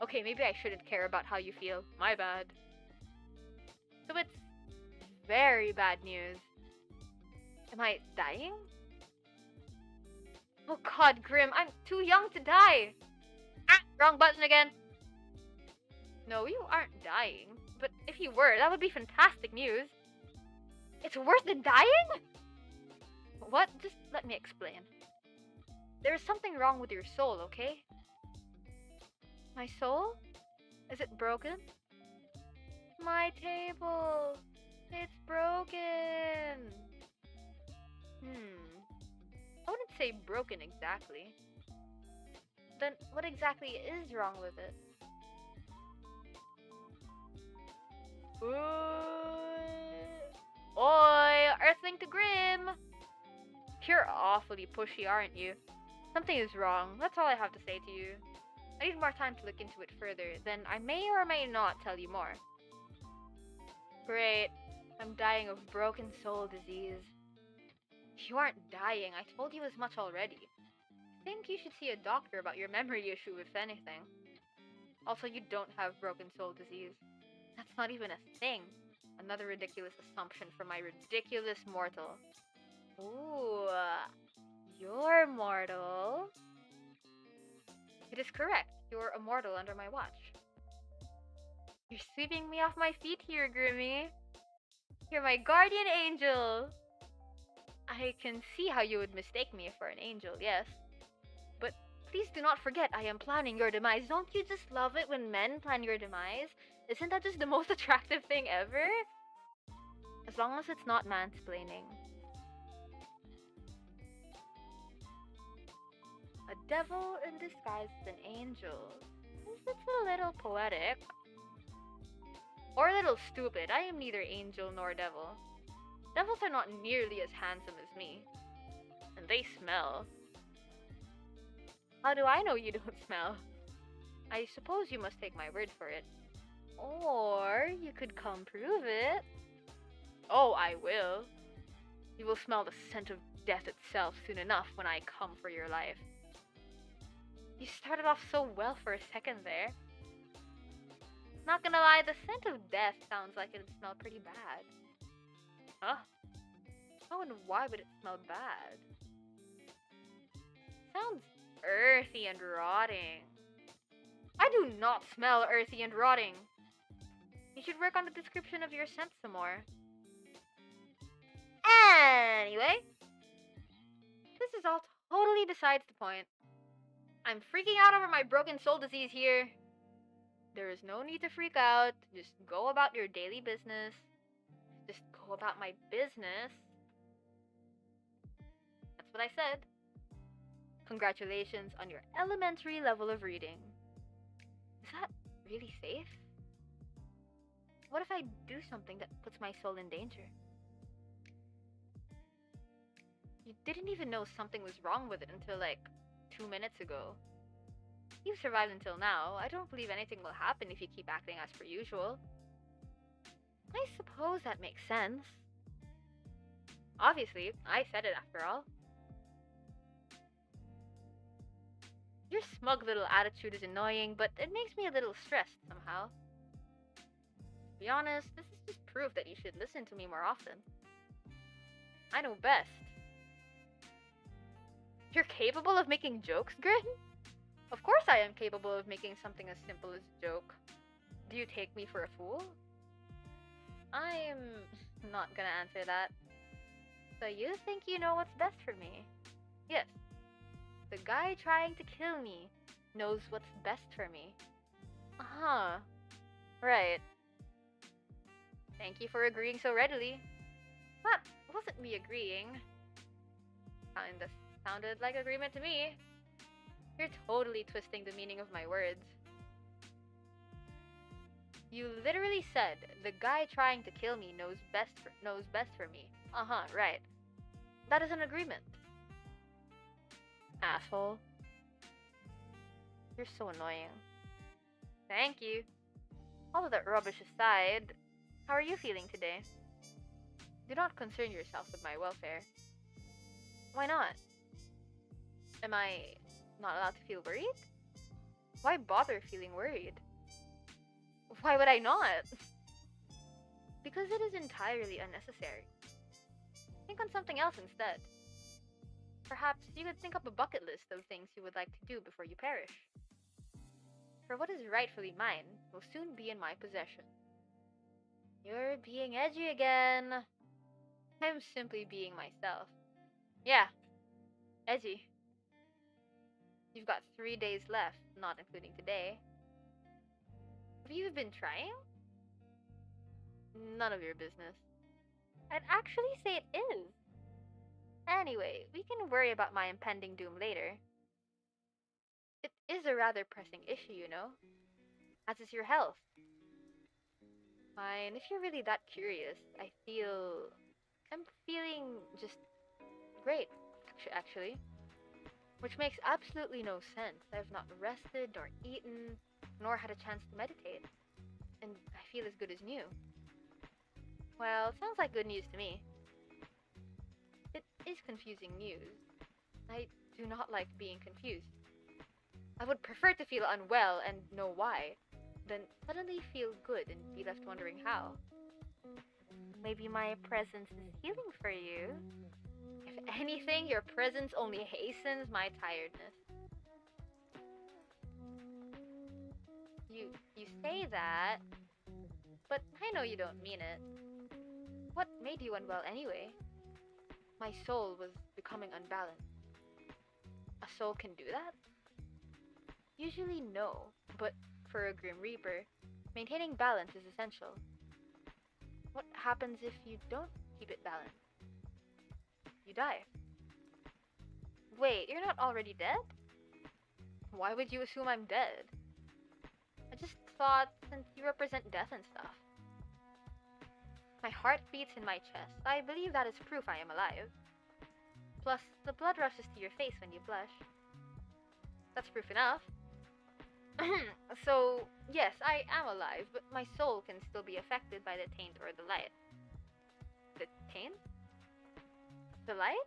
Okay, maybe I shouldn't care about how you feel. My bad. So it's very bad news. Am I dying? Oh god, Grim, I'm too young to die! Ah, wrong button again! No, you aren't dying. But if you were, that would be fantastic news. It's worse than dying? What? Just let me explain. There is something wrong with your soul, okay? My soul? Is it broken? My table! It's broken! I wouldn't say broken exactly. Then what exactly is wrong with it? Oi! Earthling to Grim! You're awfully pushy, aren't you? Something is wrong, that's all I have to say to you. I need more time to look into it further, then I may or may not tell you more. Great. I'm dying of broken soul disease. You aren't dying, I told you as much already. I think you should see a doctor about your memory issue, if anything. Also, you don't have broken soul disease. That's not even a thing. Another ridiculous assumption from my ridiculous mortal. Ooh, you're mortal. It is correct. You're immortal under my watch. You're sweeping me off my feet here, Grimmy. You're my guardian angel. I can see how you would mistake me for an angel, yes. But please do not forget I am planning your demise. Don't you just love it when men plan your demise? Isn't that just the most attractive thing ever? As long as it's not mansplaining. A devil in disguise as an angel. It's a little poetic. Or a little stupid. I am neither angel nor devil. Devils are not nearly as handsome as me. And they smell. How do I know you don't smell? I suppose you must take my word for it. Or you could come prove it. Oh, I will. You will smell the scent of death itself soon enough when I come for your life. You started off so well for a second there. Not gonna lie, the scent of death sounds like it would smell pretty bad. Huh? How and why would it smell bad? Sounds earthy and rotting. I do not smell earthy and rotting. You should work on the description of your scent some more. Anyway, this is all totally besides the point. I'm freaking out over my broken soul disease here. There is no need to freak out. Just go about your daily business. Just go about my business. That's what I said. Congratulations on your elementary level of reading. Is that really safe? What if I do something that puts my soul in danger? You didn't even know something was wrong with it until like 2 minutes ago. You've survived until now. I don't believe anything will happen if you keep acting as per usual. I suppose that makes sense. Obviously, I said it after all. Your smug little attitude is annoying, but it makes me a little stressed somehow. To be honest, this is just proof that you should listen to me more often. I know best. You're capable of making jokes, Grin? Of course I am capable of making something as simple as a joke. Do you take me for a fool? I'm not gonna answer that. So you think you know what's best for me? Yes. The guy trying to kill me knows what's best for me. Uh-huh. Right. Thank you for agreeing so readily. That wasn't me agreeing. Kinda sounded like agreement to me. You're totally twisting the meaning of my words. You literally said the guy trying to kill me knows best for me. Uh-huh, right. That is an agreement. Asshole. You're so annoying. Thank you. All of that rubbish aside, how are you feeling today? Do not concern yourself with my welfare. Why not? Am I not allowed to feel worried? Why bother feeling worried? Why would I not? Because it is entirely unnecessary. Think on something else instead. Perhaps you could think up a bucket list of things you would like to do before you perish. For what is rightfully mine will soon be in my possession. You're being edgy again. I'm simply being myself. Yeah, edgy. You've got 3 days left, not including today. Have you been trying? None of your business. I'd actually say it is. Anyway, we can worry about my impending doom later. It is a rather pressing issue, you know, as is your health. Fine, if you're really that curious, I'm feeling just great, actually. Which makes absolutely no sense. I've not rested, nor eaten, nor had a chance to meditate. And I feel as good as new. Well, it sounds like good news to me. It is confusing news. I do not like being confused. I would prefer to feel unwell and know why, than suddenly feel good and be left wondering how. Maybe my presence is healing for you. If anything, your presence only hastens my tiredness. You say that, but I know you don't mean it. What made you unwell anyway? My soul was becoming unbalanced. A soul can do that? Usually no, but for a Grim Reaper, maintaining balance is essential. What happens if you don't keep it balanced? You die. Wait, you're not already dead? Why would you assume I'm dead? I just thought since you represent death and stuff. My heart beats in my chest. I believe that is proof I am alive. Plus, the blood rushes to your face when you blush. That's proof enough. So, yes, I am alive, but my soul can still be affected by the taint or the light. The taint? The light?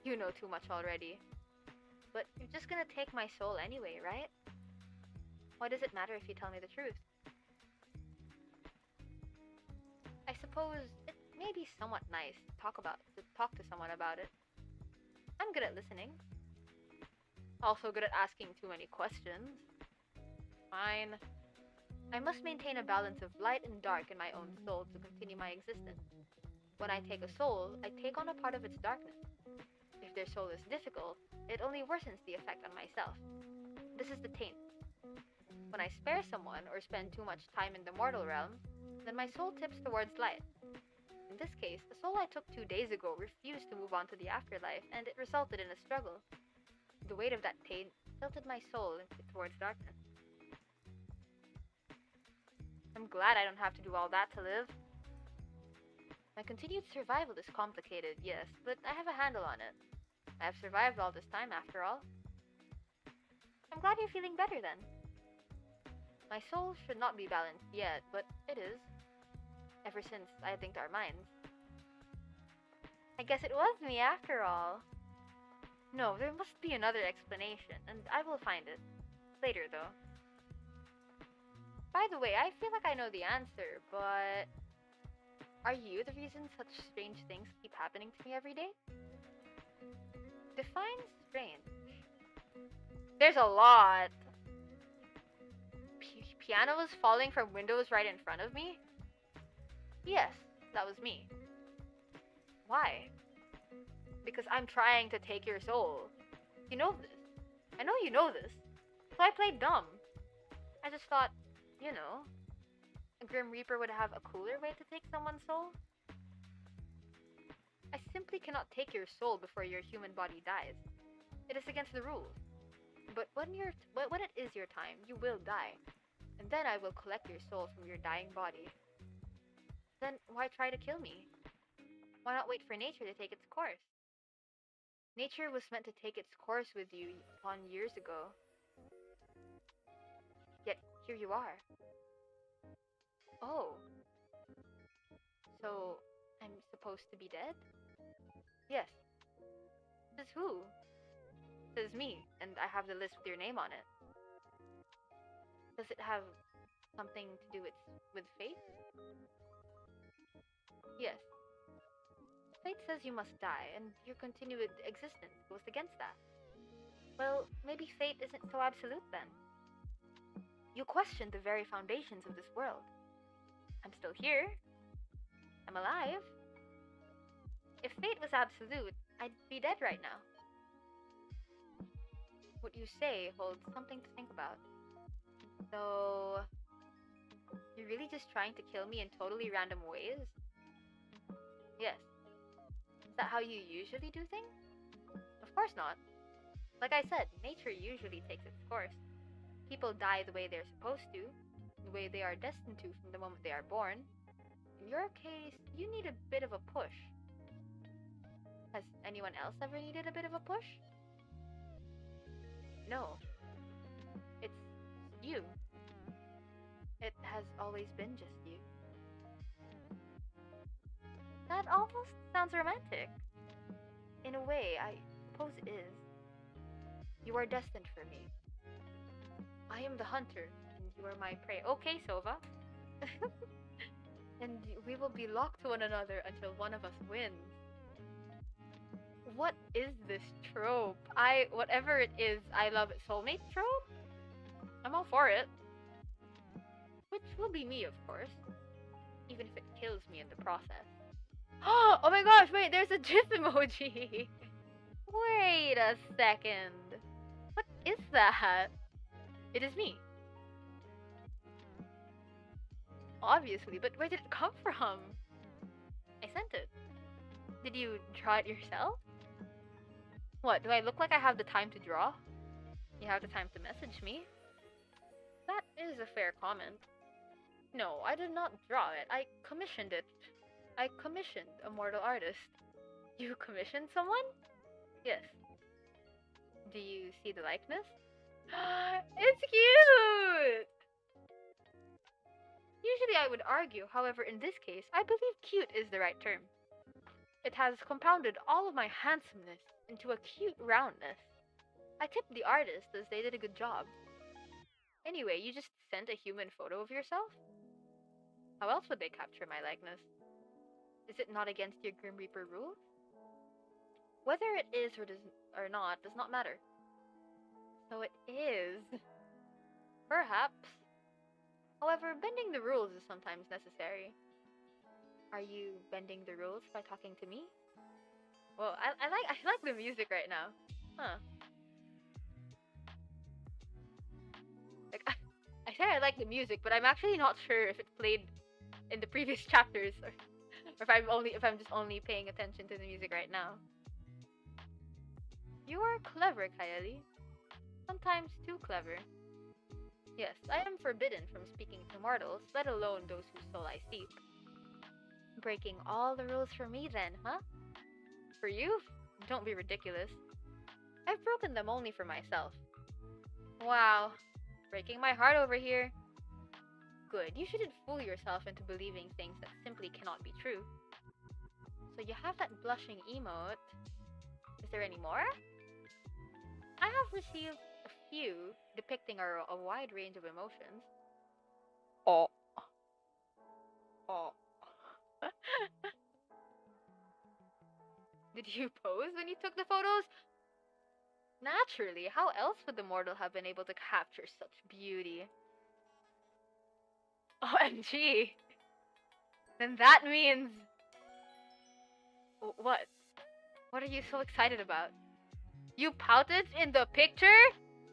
You know too much already. But you're just gonna take my soul anyway, right? Why does it matter if you tell me the truth? I suppose it may be somewhat nice to talk to someone about it. I'm good at listening. Also good at asking too many questions. Fine. I must maintain a balance of light and dark in my own soul to continue my existence. When I take a soul, I take on a part of its darkness. If their soul is difficult, it only worsens the effect on myself. This is the taint. When I spare someone or spend too much time in the mortal realm, then my soul tips towards light. In this case, the soul I took 2 days ago refused to move on to the afterlife, and it resulted in a struggle. The weight of that taint tilted my soul towards darkness. I'm glad I don't have to do all that to live. My continued survival is complicated, yes, but I have a handle on it. I have survived all this time, after all. I'm glad you're feeling better then. My soul should not be balanced yet, but it is. Ever since I linked our minds. I guess it was me after all. No, there must be another explanation, and I will find it. Later, though. By the way, I feel like I know the answer, but... Are you the reason such strange things keep happening to me every day? Define strange. There's a lot. Piano was falling from windows right in front of me? Yes, that was me. Why? Because I'm trying to take your soul. You know this. I know you know this. So I played dumb. I just thought, you know, a Grim Reaper would have a cooler way to take someone's soul. I simply cannot take your soul before your human body dies. It is against the rules. But when it is your time, you will die. And then I will collect your soul from your dying body. Then why try to kill me? Why not wait for nature to take its course? Nature was meant to take its course with you on years ago. Yet here you are. Oh. So I'm supposed to be dead? Yes. Says who? Says me, and I have the list with your name on it. Does it have something to do with fate? Yes. Fate says you must die, and your continued existence goes against that. Well, maybe fate isn't so absolute then. You question the very foundations of this world. I'm still here. I'm alive. If fate was absolute, I'd be dead right now. What you say holds something to think about. So, you're really just trying to kill me in totally random ways? Yes. Is that how you usually do things? Of course not. Like I said, nature usually takes its course. People die the way they're supposed to, the way they are destined to from the moment they are born. In your case, you need a bit of a push. Has anyone else ever needed a bit of a push? No. It's you. It has always been just you. That almost sounds romantic. In a way, I suppose it is. You are destined for me. I am the hunter, and you are my prey. Okay, Sova. And we will be locked to one another until one of us wins. What is this trope? Whatever it is, I love it. Soulmate trope? I'm all for it. Which will be me, of course. Even if it kills me in the process. Oh my gosh, wait, there's a GIF emoji! Wait a second. What is that? It is me. Obviously, but where did it come from? I sent it. Did you draw it yourself? What, do I look like I have the time to draw? You have the time to message me? That is a fair comment. No, I did not draw it. I commissioned it. I commissioned a mortal artist. You commissioned someone? Yes. Do you see the likeness? It's cute! Usually I would argue, however in this case, I believe cute is the right term. It has compounded all of my handsomeness into a cute roundness. I tipped the artist as they did a good job. Anyway, you just sent a human photo of yourself? How else would they capture my likeness? Is it not against your Grim Reaper rules? Whether it is or not does not matter. So it is. Perhaps. However, bending the rules is sometimes necessary. Are you bending the rules by talking to me? Well, I like the music right now. Huh. Like I said I like the music, but I'm actually not sure if it played in the previous chapters or if I'm just only paying attention to the music right now. You are clever, Kaeli. Sometimes too clever. Yes, I am forbidden from speaking to mortals, let alone those whose soul I seek. Breaking all the rules for me then, huh? For you? Don't be ridiculous. I've broken them only for myself. Wow. Breaking my heart over here. Good, you shouldn't fool yourself into believing things that simply cannot be true. So you have that blushing emote. Is there any more? I have received a few depicting a wide range of emotions. Oh. Oh. Did you pose when you took the photos? Naturally, how else would the mortal have been able to capture such beauty? OMG! Then that means... What? What are you so excited about? You pouted in the picture?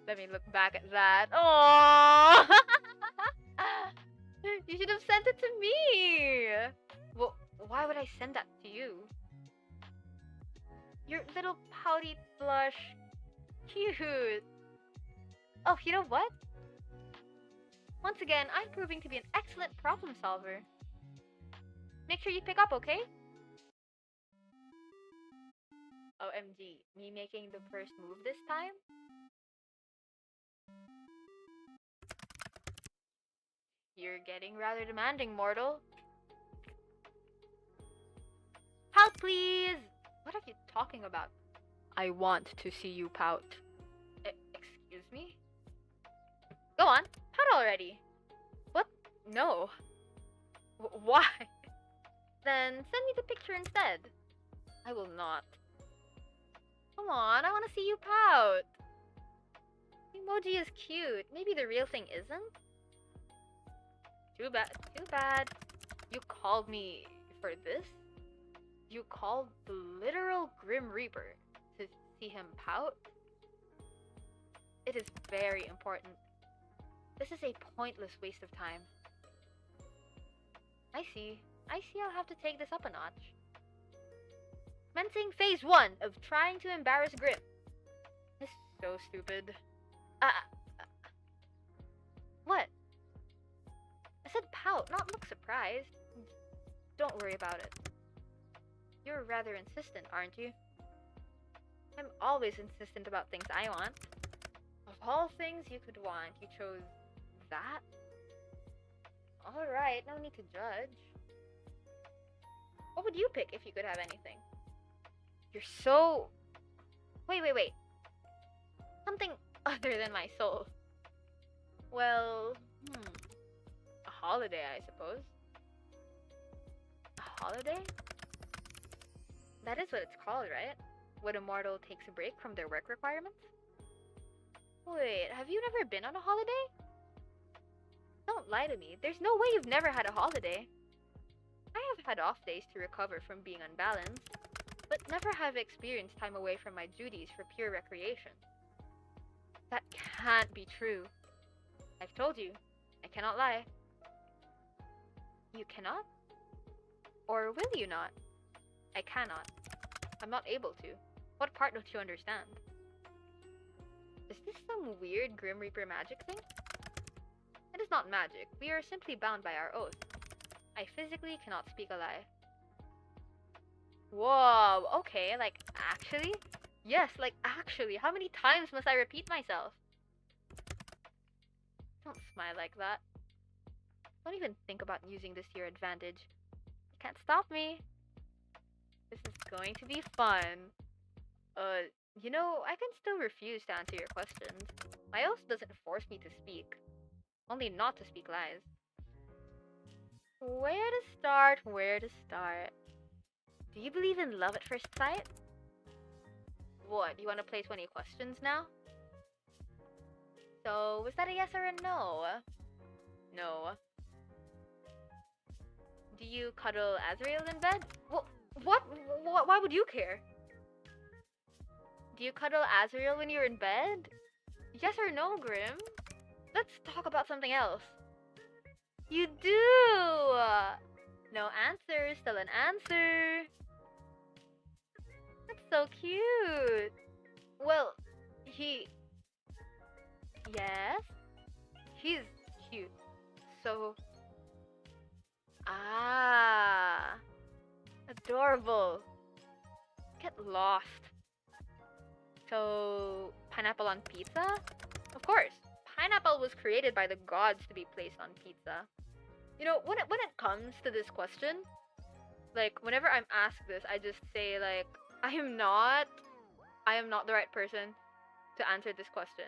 Let me look back at that. Oh! You should have sent it to me! Well, why would I send that to you? Your little pouty blush. Cute. Oh, you know what? Once again, I'm proving to be an excellent problem solver. Make sure you pick up, okay? OMG, me making the first move this time? You're getting rather demanding, mortal. Pout, please! What are you talking about? I want to see you pout. Excuse me? Go on, pout already. What? No. Why? Then send me the picture instead. I will not. Come on, I want to see you pout. The emoji is cute. Maybe the real thing isn't? Too bad. Too bad. You called me for this? You called the literal Grim Reaper to see him pout? It is very important. This is a pointless waste of time. I see. I'll have to take this up a notch. Commencing phase 1 of trying to embarrass Grim. This is so stupid. What? I said pout, not look surprised. Don't worry about it. You're rather insistent, aren't you? I'm always insistent about things I want. Of all things you could want, you chose that? Alright, no need to judge. What would you pick if you could have anything? You're so... Wait. Something other than my soul. Well, a holiday, I suppose. A holiday? That is what it's called, right? When a mortal takes a break from their work requirements? Wait, have you never been on a holiday? Don't lie to me. There's no way you've never had a holiday. I have had off days to recover from being unbalanced, but never have experienced time away from my duties for pure recreation. That can't be true. I've told you, I cannot lie. You cannot? Or will you not? I cannot. I'm not able to. What part don't you understand? Is this some weird Grim Reaper magic thing? It is not magic. We are simply bound by our oath. I physically cannot speak a lie. Whoa, okay, like, actually? Yes, like, actually. How many times must I repeat myself? Don't smile like that. Don't even think about using this to your advantage. You can't stop me. This is going to be fun. You know, I can still refuse to answer your questions. My oath doesn't force me to speak. Only not to speak lies. Where to start? Do you believe in love at first sight? What, you want to play 20 questions now? So, was that a yes or a no? No. Do you cuddle Azrael in bed? Well, what? Why would you care? Do you cuddle Azrael when you're in bed? Yes or no, Grim? Let's talk about something else. You do! No answer, still an answer. That's so cute. Well, yes, he's cute. So, adorable. Get lost. So, pineapple on pizza? Of course. Pineapple was created by the gods to be placed on pizza. You know, when it comes to this question, like whenever I'm asked this, I just say like I am not the right person to answer this question.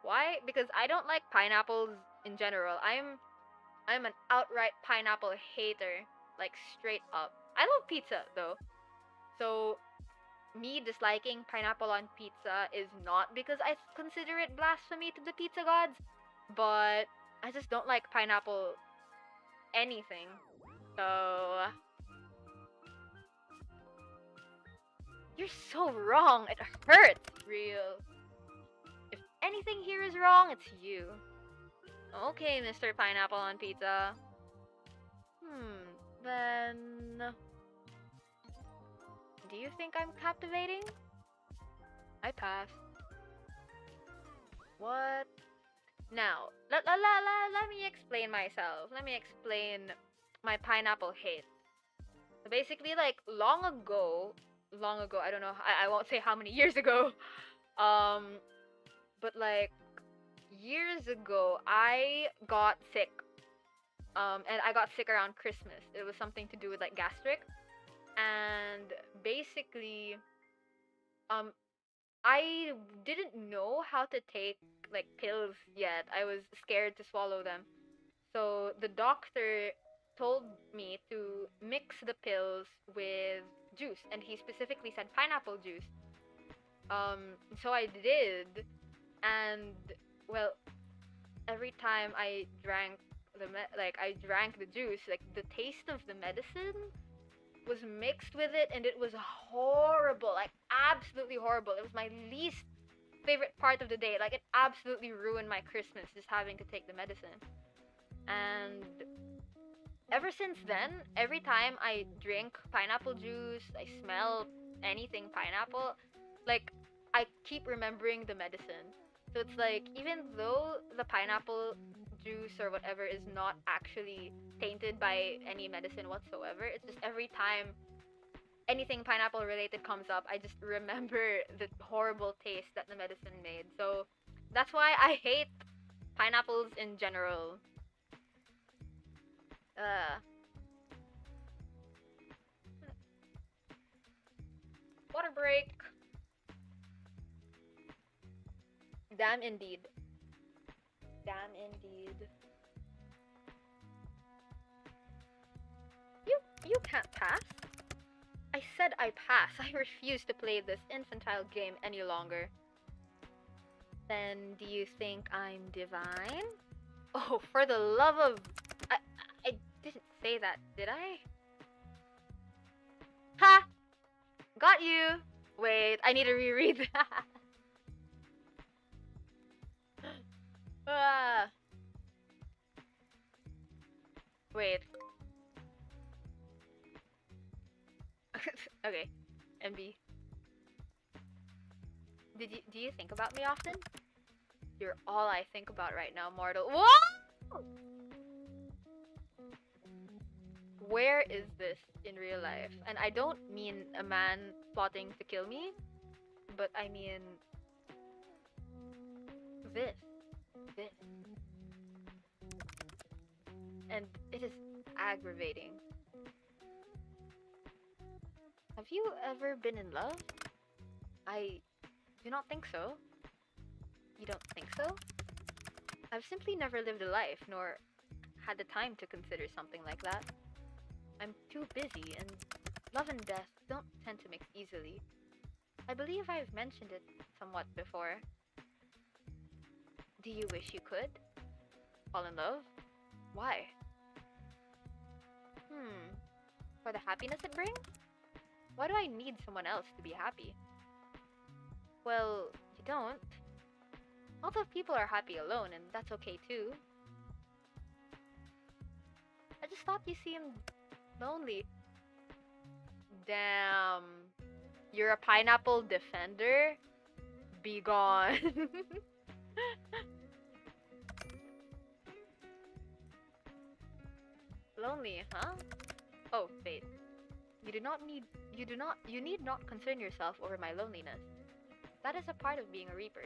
Why? Because I don't like pineapples in general. I'm an outright pineapple hater, like straight up. I love pizza though. So me disliking pineapple on pizza is not because I consider it blasphemy to the pizza gods, but I just don't like pineapple anything. So you're so wrong. It hurts, real. If anything here is wrong, it's you. Okay, Mr. Pineapple on Pizza. Then do you think I'm captivating? I pass. What? Now, let me explain myself. Let me explain my pineapple hate. So basically, like, long ago, I don't know, I won't say how many years ago, but like, years ago, I got sick. And I got sick around Christmas. It was something to do with, like, gastric. And basically, I didn't know how to take like pills yet. I was scared to swallow them. So the doctor told me to mix the pills with juice, and he specifically said pineapple juice. So I did, and well, every time I drank I drank the juice, like the taste of the medicine was mixed with it, and it was horrible, like absolutely horrible. It was my least favorite part of the day. Like, it absolutely ruined my Christmas just having to take the medicine. And ever since then, every time I drink pineapple juice, I smell anything pineapple, like, I keep remembering the medicine. So it's like, even though the pineapple juice or whatever is not actually tainted by any medicine whatsoever, it's just every time anything pineapple related comes up, I just remember the horrible taste that the medicine made. So that's why I hate pineapples in general. Water break. Damn indeed. Damn indeed. You can't pass. I said I pass. I refuse to play this infantile game any longer. Then do you think I'm divine? Oh, for the love of... I didn't say that, did I? Ha! Got you! Wait, I need to reread that. Wait. Okay, MB. Do you think about me often? You're all I think about right now, mortal. Whoa! Where is this in real life? And I don't mean a man plotting to kill me, but I mean this. And it is aggravating. Have you ever been in love? I do not think so. You don't think so? I've simply never lived a life, nor had the time to consider something like that. I'm too busy, and love and death don't tend to mix easily. I believe I've mentioned it somewhat before. Do you wish you could? Fall in love? Why? Hmm. For the happiness it brings? Why do I need someone else to be happy? Well, you don't. Lots of people are happy alone, and that's okay too. I just thought you seemed lonely. Damn. You're a pineapple defender? Be gone. Lonely, huh? Oh, wait. You need not concern yourself over my loneliness. That is a part of being a reaper.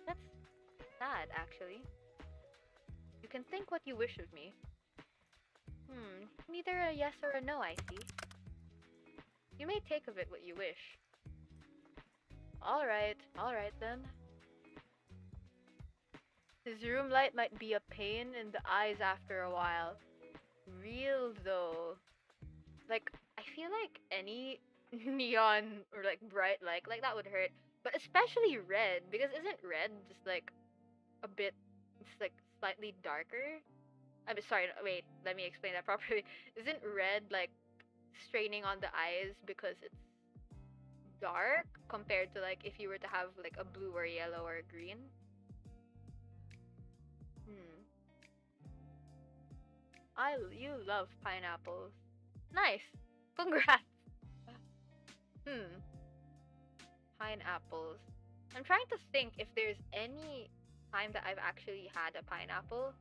That's sad, actually. You can think what you wish of me. Neither a yes or a no, I see. You may take of it what you wish. Alright then. His room light might be a pain in the eyes after a while. Real though. Like, I feel like any neon or like bright light like that would hurt. But especially red, because isn't red just like a bit, it's like slightly darker? I'm sorry, wait, let me explain that properly. Isn't red like straining on the eyes because it's dark compared to like if you were to have like a blue or yellow or green? Hmm. You love pineapples. Nice. Congrats. Hmm. Pineapples. I'm trying to think if there's any time that I've actually had a pineapple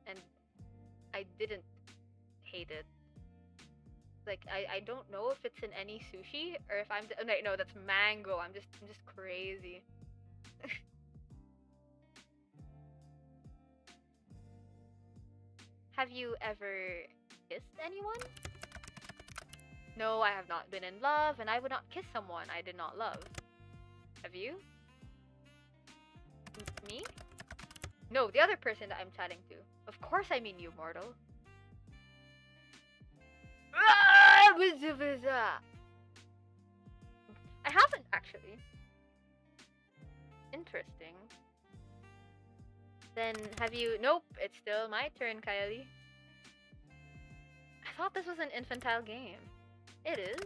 and I didn't hate it. Like I don't know if it's in any sushi or if I'm no, that's mango. I'm just crazy. Have you ever kissed anyone? No, I have not been in love, and I would not kiss someone I did not love. Have you? Me? No, the other person that I'm chatting to. Of course I mean you, mortal. I haven't actually. Interesting. Then have you? Nope, it's still my turn, Caeli. I thought this was an infantile game. It is.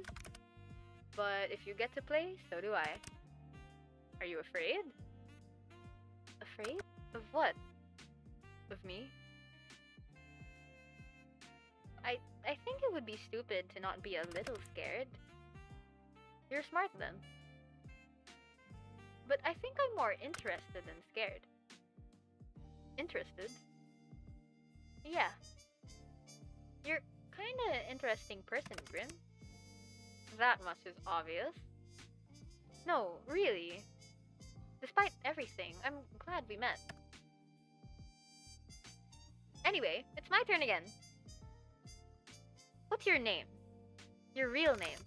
But if you get to play, so do I. Are you afraid? Afraid? Of what? Of me? I think it would be stupid to not be a little scared. You're smart then. But I think I'm more interested than scared. Interested? Yeah. You're kinda interesting person, Grim. That much is obvious. No, really. Despite everything, I'm glad we met. Anyway, it's my turn again. What's your name? Your real name?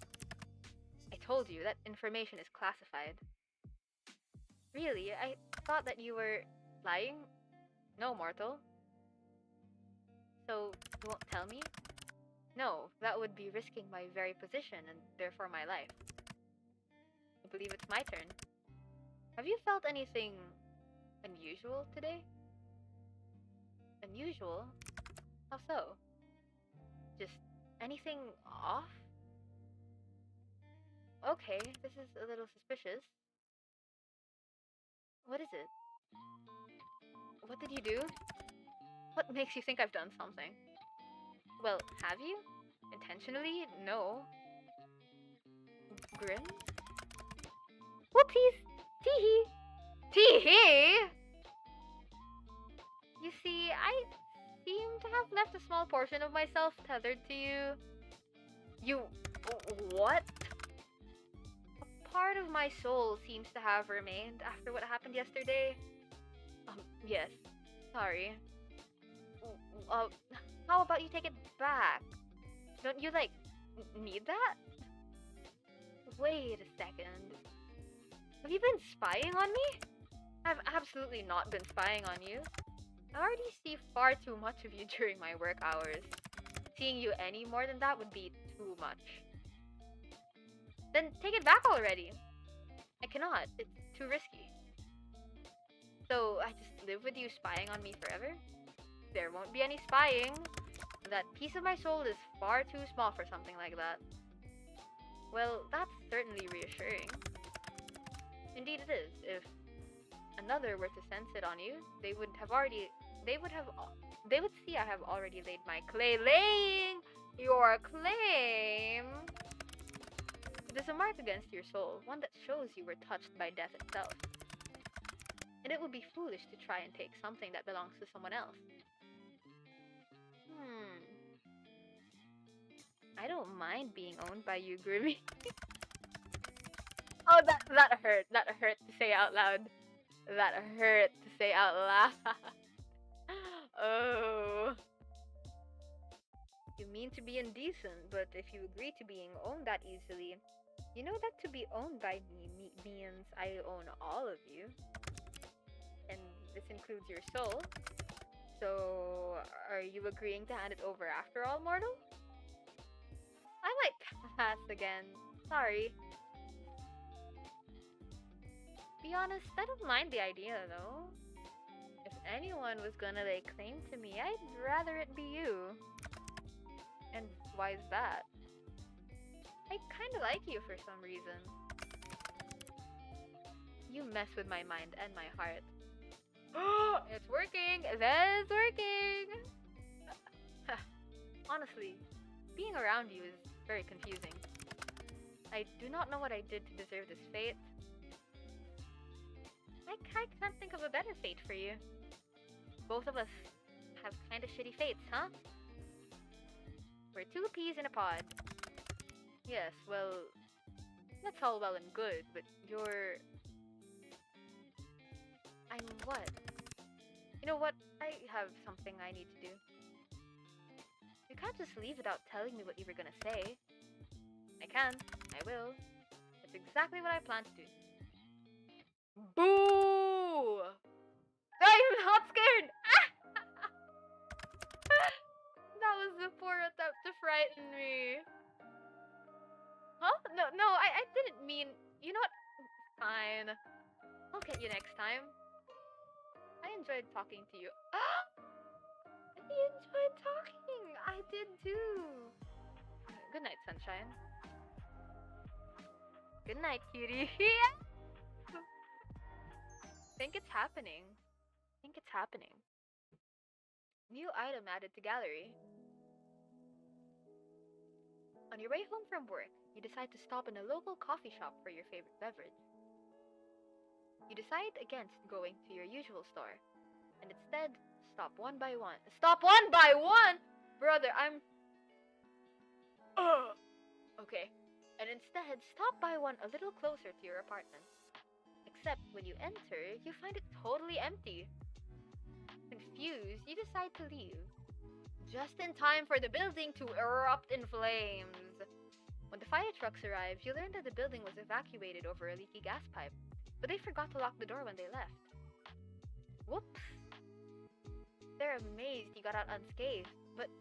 I told you, that information is classified. Really? I thought that you were lying? No, mortal. So, you won't tell me? No, that would be risking my very position and therefore my life. I believe it's my turn. Have you felt anything unusual today? Unusual? How so? Just anything off? Okay, this is a little suspicious. What is it? What did you do? What makes you think I've done something? Well, have you? Intentionally? No. Grim? Whoopsies! Tee-hee! Tee-hee! You see, I seem to have left a small portion of myself tethered to you. You... what? A part of my soul seems to have remained after what happened yesterday. Yes. Sorry. How about you take it back? Don't you, like, need that? Wait a second. Have you been spying on me? I've absolutely not been spying on you. I already see far too much of you during my work hours. Seeing you any more than that would be too much. Then take it back already. I cannot. It's too risky. So I just live with you spying on me forever? There won't be any spying. That piece of my soul is far too small for something like that. Well, that's certainly reassuring. Indeed it is. If another were to sense it on you, they would see I have already laid my clay. Laying your claim! It is a mark against your soul, one that shows you were touched by death itself. And it would be foolish to try and take something that belongs to someone else. I don't mind being owned by you, Grimmy. Oh, that hurt. That hurt to say out loud. That hurt to say out loud. Oh. You mean to be indecent, but if you agree to being owned that easily, you know that to be owned by me means I own all of you. And this includes your soul. So, are you agreeing to hand it over after all, mortal? I might pass again. Sorry. Be honest, I don't mind the idea, though. If anyone was gonna lay claim to me, I'd rather it be you. And why is that? I kinda like you for some reason. You mess with my mind and my heart. It's working! That's working! Honestly, being around you is very confusing. I do not know what I did to deserve this fate. I can't think of a better fate for you. Both of us have kinda shitty fates, huh? We're two peas in a pod. Yes, well, that's all well and good, but I'm what? You know what? I have something I need to do. You can't just leave without telling me what you were gonna say. I can. I will. That's exactly what I plan to do. Boo! I'm not scared! That was the poor attempt to frighten me. Huh? No, I didn't mean... You know what? Fine. I'll get you next time. I enjoyed talking to you. I enjoyed talking! I did too! Good night, sunshine. Good night, cutie. Think it's happening. New item added to gallery. On your way home from work, you decide to stop in a local coffee shop for your favorite beverage. You decide against going to your usual store, and instead, stop one by one. Stop one by one?! Brother, I'm... Okay. And instead, stop by one a little closer to your apartment. Except when you enter, you find it totally empty. Confused, you decide to leave. Just in time for the building to erupt in flames. When the fire trucks arrive, you learn that the building was evacuated over a leaky gas pipe, but they forgot to lock the door when they left. Whoops. They're amazed you got out unscathed,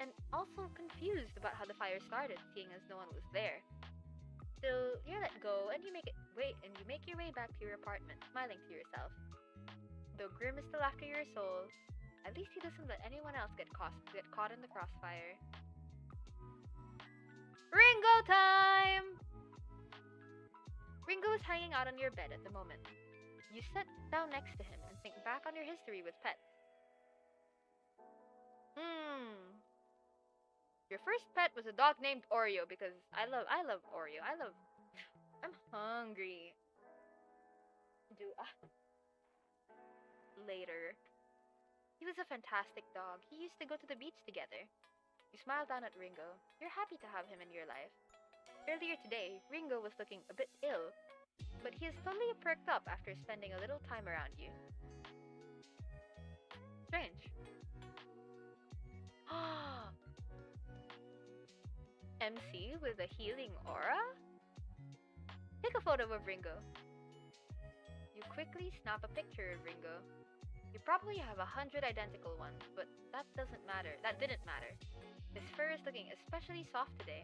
and also confused about how the fire started, seeing as no one was there. Still, you're let go, and you make your way back to your apartment, smiling to yourself. Though Grim is still after your soul, at least he doesn't let anyone else get caught in the crossfire. Ringo time! Ringo is hanging out on your bed at the moment. You sit down next to him and think back on your history with pets. Your first pet was a dog named Oreo because I love Oreo. I'm hungry. Later. He was a fantastic dog. He used to go to the beach together. You smile down at Ringo. You're happy to have him in your life. Earlier today, Ringo was looking a bit ill, but he is totally perked up after spending a little time around you. Strange. MC with a healing aura? Take a photo of Ringo. You quickly snap a picture of Ringo. You probably have 100 identical ones, but that didn't matter. His fur is looking especially soft today.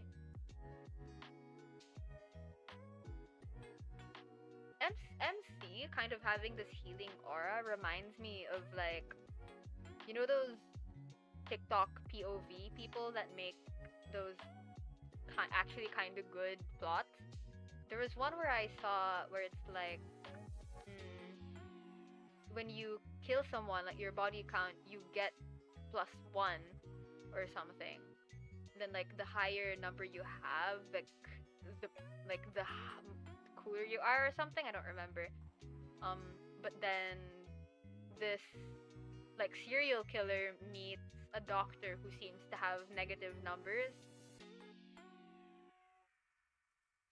MC kind of having this healing aura reminds me of, like, you know those TikTok POV people that make those actually kind of good plots. There was one where I saw where it's like, mm, when you kill someone, like your body count, you get +1 or something. Then like the higher number you have, the cooler you are or something. I don't remember. Um, but then this like serial killer meets a doctor who seems to have negative numbers.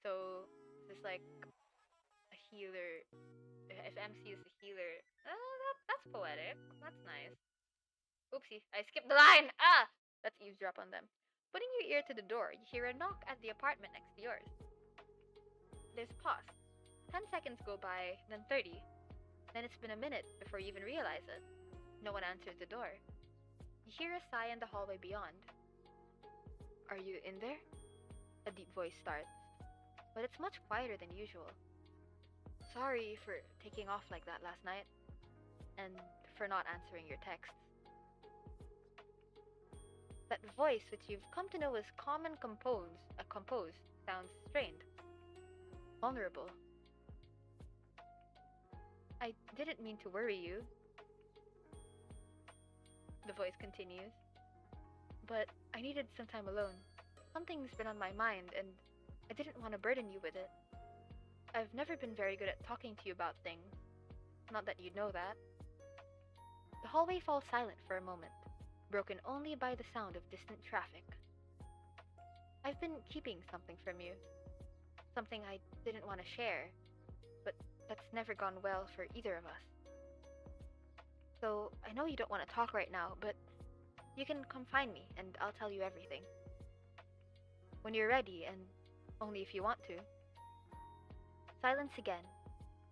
So it's like a healer. If MC is a healer, that's poetic. That's nice. Oopsie, I skipped the line. Ah, let's eavesdrop on them. Putting your ear to the door, you hear a knock at the apartment next to yours. There's a pause. 10 seconds go by, then 30. Then it's been a minute before you even realize it. No one answers the door. You hear a sigh in the hallway beyond. Are you in there? A deep voice starts, but it's much quieter than usual. Sorry for taking off like that last night, and for not answering your texts. That voice, which you've come to know as calm and composed, sounds strained, vulnerable. I didn't mean to worry you, the voice continues, but I needed some time alone. Something's been on my mind, and I didn't want to burden you with it. I've never been very good at talking to you about things. Not that you'd know that. The hallway falls silent for a moment, broken only by the sound of distant traffic. I've been keeping something from you. Something I didn't want to share, but that's never gone well for either of us. So, I know you don't want to talk right now, but you can come find me and I'll tell you everything. When you're ready, and only if you want to. Silence again.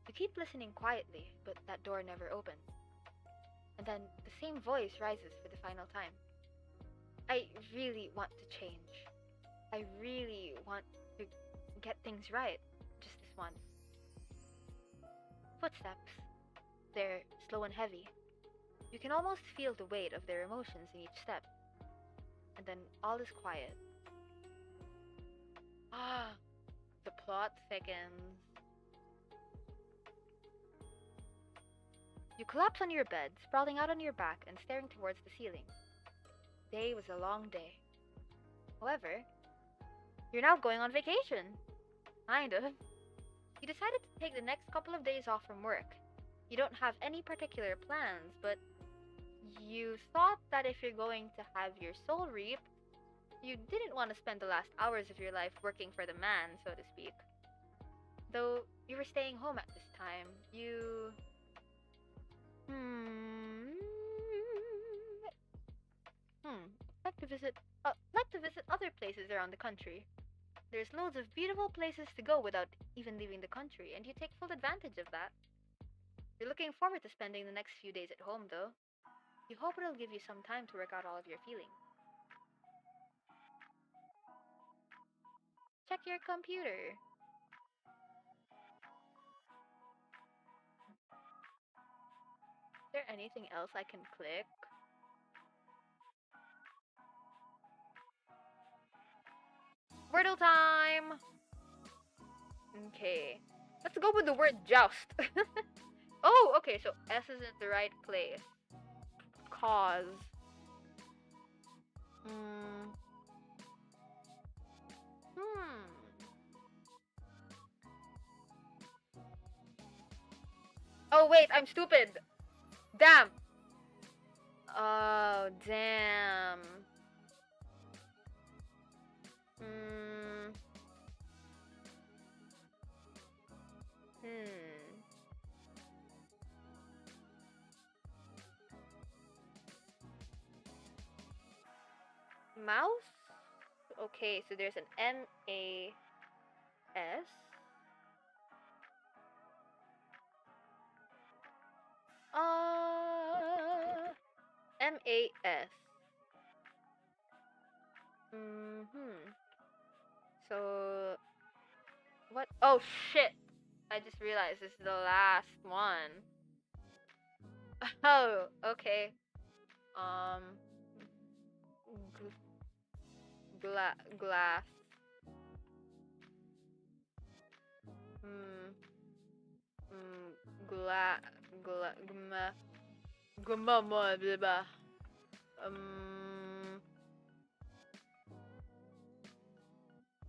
You keep listening quietly, but that door never opens. And then the same voice rises for the final time. I really want to change. I really want to get things right, just this once. Footsteps. They're slow and heavy. You can almost feel the weight of their emotions in each step. And then all is quiet. Ah, the plot thickens. You collapse on your bed, sprawling out on your back and staring towards the ceiling. Day was a long day. However, you're now going on vacation. Kind of. You decided to take the next couple of days off from work. You don't have any particular plans, but you thought that if you're going to have your soul reaped, you didn't want to spend the last hours of your life working for the man, so to speak. Though you were staying home at this time, you... like to visit other places around the country. There's loads of beautiful places to go without even leaving the country, and you take full advantage of that. You're looking forward to spending the next few days at home, though. You hope it'll give you some time to work out all of your feelings. Check your computer. Is there anything else I can click? Wordle time! Okay. Let's go with the word joust. Oh, okay, so S isn't the right place. Cause. Oh, wait, I'm stupid. Damn. Oh, damn. Mouse? Okay, so there's an M-A-S. M-A-S. So, what? Oh, shit. I just realized this is the last one. Oh, okay. Glass. Hmm. Hmm. Gla. Gma. Blah, blah. Um.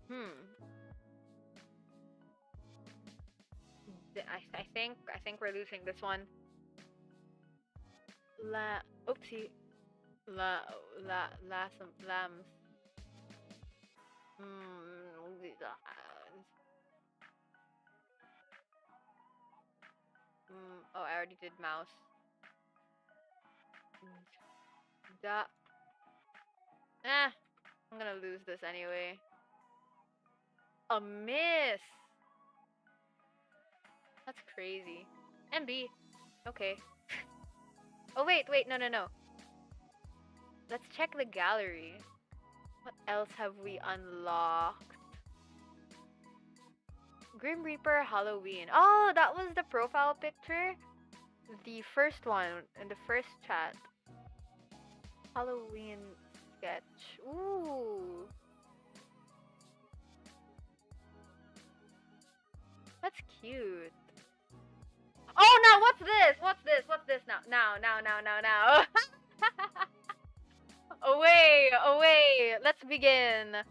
Hmm. I think we're losing this one. Oopsie. La. Some lambs. Hmm. Oh, I already did mouse. Da. I'm gonna lose this anyway. A miss. That's crazy. MB. Okay. Oh wait, no. Let's check the gallery. What else have we unlocked? Grim Reaper Halloween. Oh, that was the profile picture? The first one in the first chat. Halloween sketch. Ooh. That's cute. Oh no, what's this? What's this now? Now. Away. Let's begin.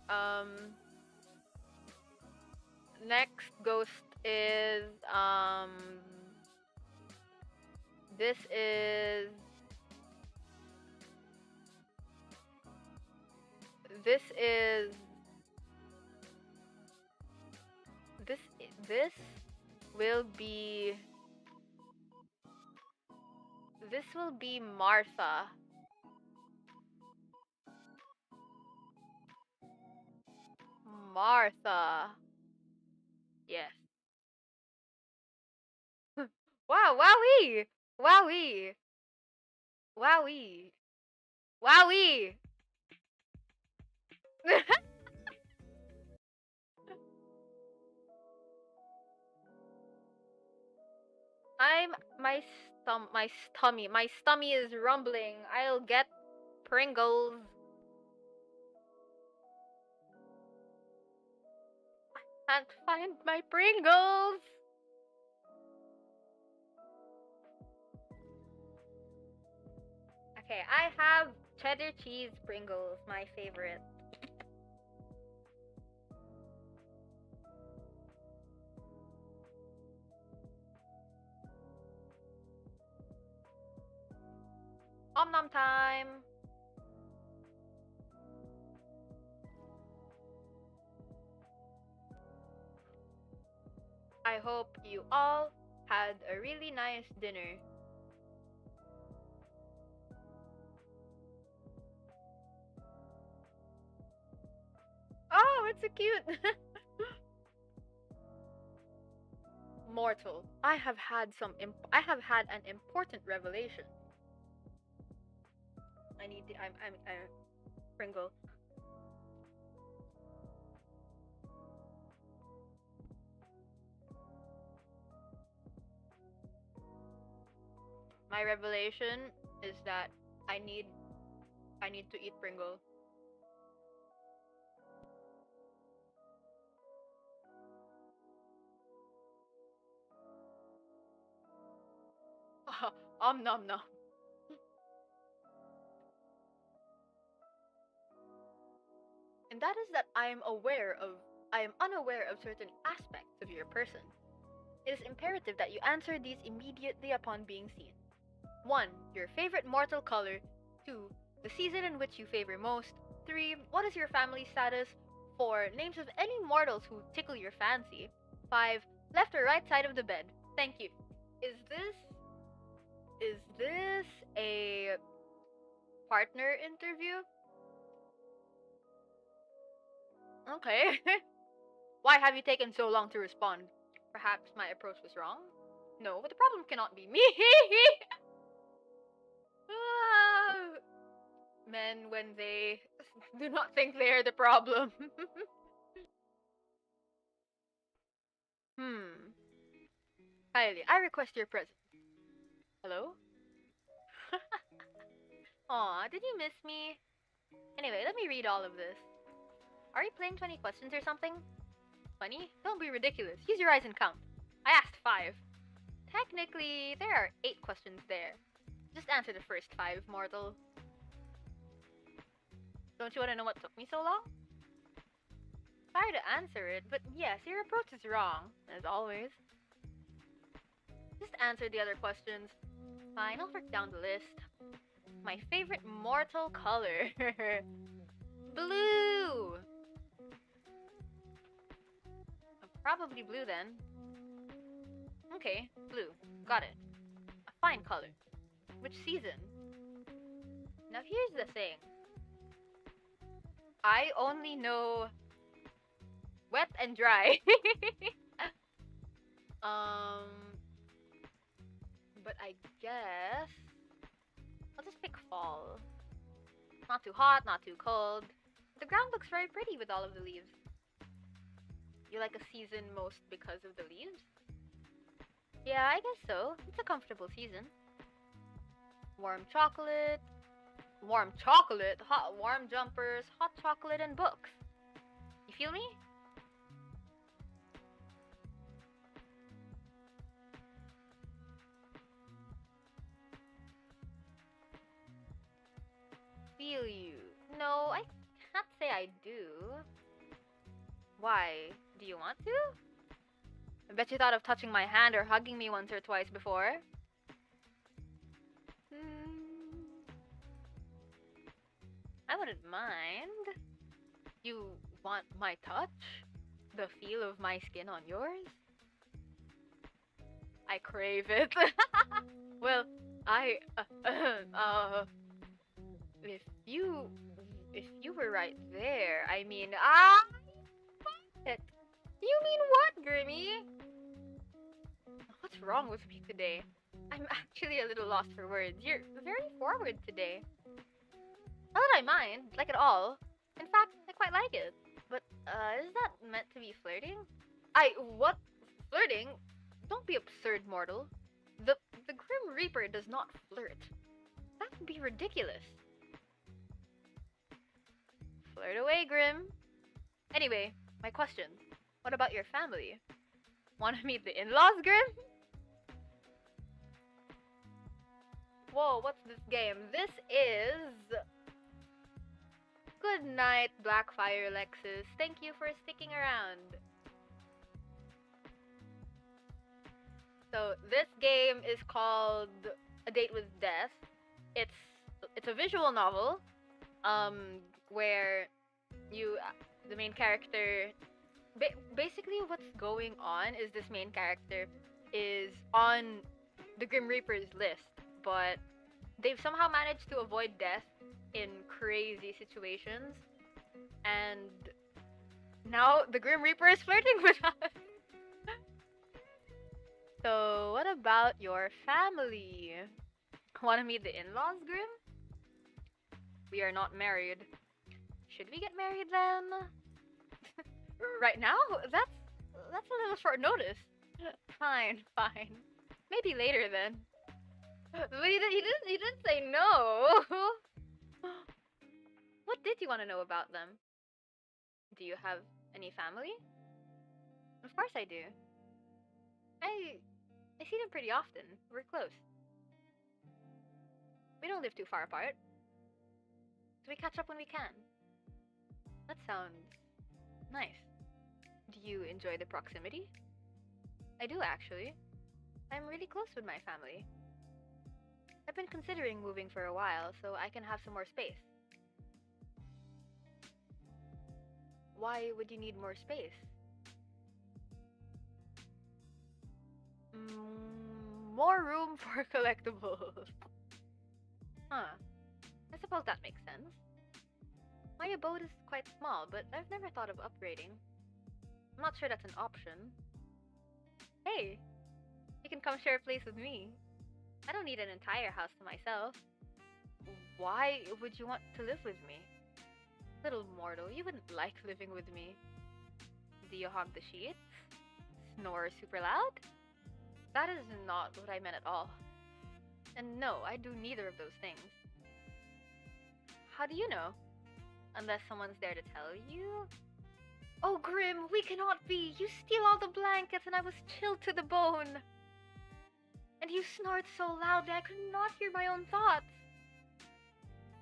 Um Next ghost is this is this is this this will be Martha. Martha. Yes. Wow, wowee. Wowee. Wowee. Wowee. I'm my stummy is rumbling. I'll get Pringles. Can't find my Pringles. Okay, I have cheddar cheese Pringles, my favorite. Om nom time. I hope you all had a really nice dinner. Oh, it's so cute. Mortal, I have had an important revelation. I'm Pringle. My revelation is that I need to eat Pringle. Nom nom. And that is that I am unaware of certain aspects of your person. It is imperative that you answer these immediately upon being seen. 1. Your favorite mortal color. 2. The season in which you favor most. 3. What is your family status? 4. Names of any mortals who tickle your fancy. 5. Left or right side of the bed. Thank you. Is this a partner interview? Okay. Why have you taken so long to respond? Perhaps my approach was wrong? No, but the problem cannot be me. Ah, men when they do not think they are the problem. Caeli, I request your presence. Hello? Aw, did you miss me? Anyway, let me read all of this. Are you playing 20 questions or something? 20? Don't be ridiculous. Use your eyes and count. I asked 5. Technically, there are 8 questions there. Just answer the first 5, mortal. Don't you want to know what took me so long? Try to answer it, but yes, your approach is wrong, as always. Just answer the other questions. Fine, I'll work down the list. My favorite mortal color. Blue! Probably blue then. Okay, blue. Got it. A fine color. Which season? Now here's the thing. I only know wet and dry. But I guess I'll just pick fall. Not too hot, not too cold. The ground looks very pretty with all of the leaves. You like a season most because of the leaves? Yeah, I guess so. It's a comfortable season. Warm chocolate. Warm chocolate? Hot warm jumpers, hot chocolate, and books. You feel me? Feel you. No, I can't say I do. Why? Do you want to? I bet you thought of touching my hand or hugging me once or twice before. I wouldn't mind. You want my touch? The feel of my skin on yours? I crave it. Well, if you were right there, I mean, it. You mean what, Grimmy? What's wrong with me today? I'm actually a little lost for words. You're very forward today. Not that I mind, like at all. In fact, I quite like it. But, is that meant to be flirting? What? Flirting? Don't be absurd, mortal. The Grim Reaper does not flirt. That would be ridiculous. Flirt away, Grim. Anyway, my question. What about your family? Want to meet the in-laws, Grim? Whoa, what's this game? This is... Good night, Blackfire Lexus. Thank you for sticking around. So, this game is called A Date with Death. It's a visual novel, where the main character... basically what's going on is this main character is on the Grim Reaper's list, but they've somehow managed to avoid death in crazy situations, and now the Grim Reaper is flirting with us. So, what about your family? Want to meet the in-laws, Grim? We are not married. Should we get married then? Right now? That's a little short notice. Fine. Maybe later then. But he didn't say no. What did you want to know about them? Do you have any family? Of course I do. I see them pretty often. We're close. We don't live too far apart. So we catch up when we can. That sounds nice. Do you enjoy the proximity? I do, actually. I'm really close with my family. I've been considering moving for a while, so I can have some more space. Why would you need more space? More room for collectibles. Huh. I suppose that makes sense. My abode is quite small, but I've never thought of upgrading. I'm not sure that's an option. Hey, you can come share a place with me. I don't need an entire house to myself. Why would you want to live with me? Little mortal, you wouldn't like living with me. Do you hog the sheets? Snore super loud? That is not what I meant at all. And no, I do neither of those things. How do you know? Unless someone's there to tell you? Oh, Grim, we cannot be! You steal all the blankets and I was chilled to the bone! And you snort so loudly I could not hear my own thoughts!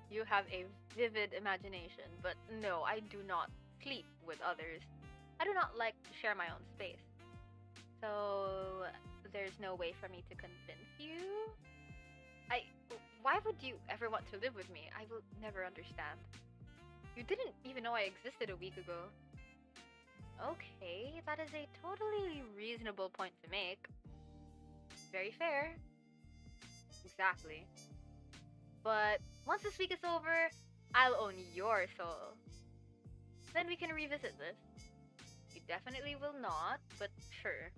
You have a vivid imagination, but no, I do not sleep with others. I do not like to share my own space. So, there's no way for me to convince you? Why would you ever want to live with me? I will never understand. You didn't even know I existed a week ago. Okay, that is a totally reasonable point to make. Very fair. Exactly. But once this week is over, I'll own your soul. Then we can revisit this. You definitely will not, but sure.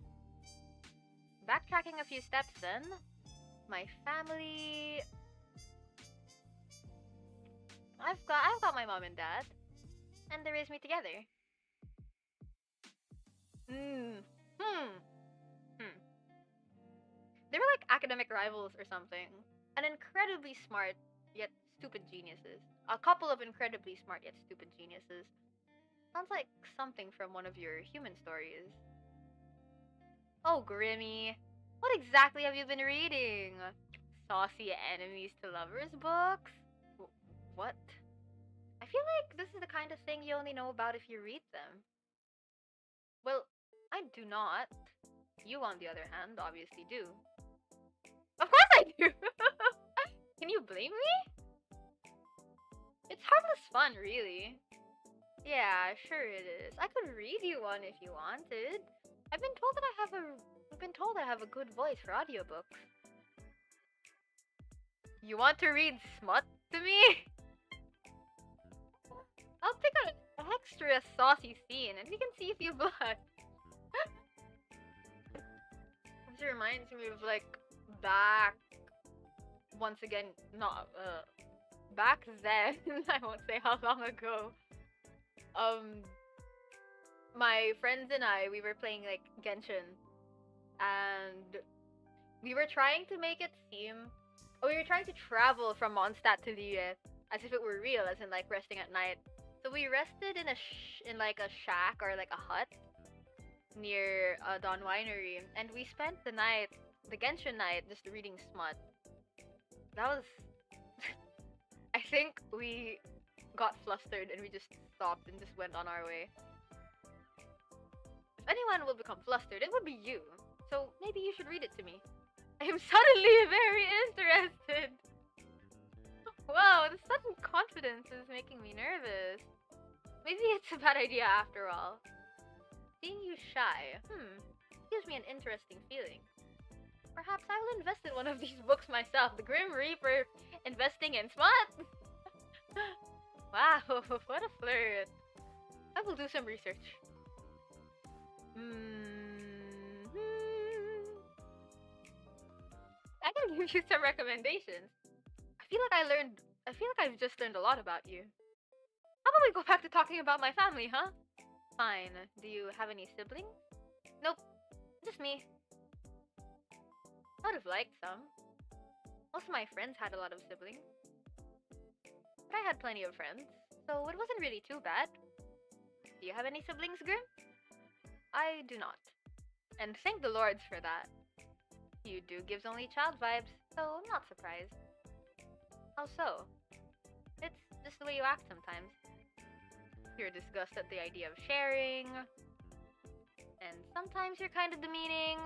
Backtracking a few steps then. My family... I've got my mom and dad. And they raised me together. They were like academic rivals or something. An incredibly smart yet stupid geniuses. A couple of incredibly smart yet stupid geniuses. Sounds like something from one of your human stories. Oh, Grimmy. What exactly have you been reading? Saucy enemies to lovers books? What? I feel like this is the kind of thing you only know about if you read them. Well, I do not. You, on the other hand, obviously do. Of course I do! Can you blame me? It's harmless fun, really. Yeah, sure it is. I could read you one if you wanted. I've been told I have a good voice for audiobooks. You want to read smut to me? I'll pick an extra saucy scene and we can see if you blush. This reminds me of back then, I won't say how long ago. My friends and I, we were playing Genshin, and we were trying to make it seem, we were trying to travel from Mondstadt to Lille as if it were real, as in resting at night. So we rested in a shack or a hut near Dawn Winery, and we spent the night, the Genshin night, just reading smut. That was... I think we got flustered and we just stopped and just went on our way. If anyone will become flustered, it would be you. So maybe you should read it to me. I am suddenly very interested. Wow, the sudden confidence is making me nervous. Maybe it's a bad idea after all. Seeing you shy, gives me an interesting feeling. Perhaps I will invest in one of these books myself. The Grim Reaper investing in smut. Wow, what a flirt. I will do some research. I can give you some recommendations. I feel like I've just learned a lot about you. How about we go back to talking about my family, huh? Fine. Do you have any siblings? Nope. Just me. I would have liked some. Most of my friends had a lot of siblings. But I had plenty of friends, so it wasn't really too bad. Do you have any siblings, Grim? I do not. And thank the lords for that. You do gives only child vibes, so I'm not surprised. How so? It's just the way you act sometimes. You're disgusted at the idea of sharing, and sometimes you're kind of demeaning.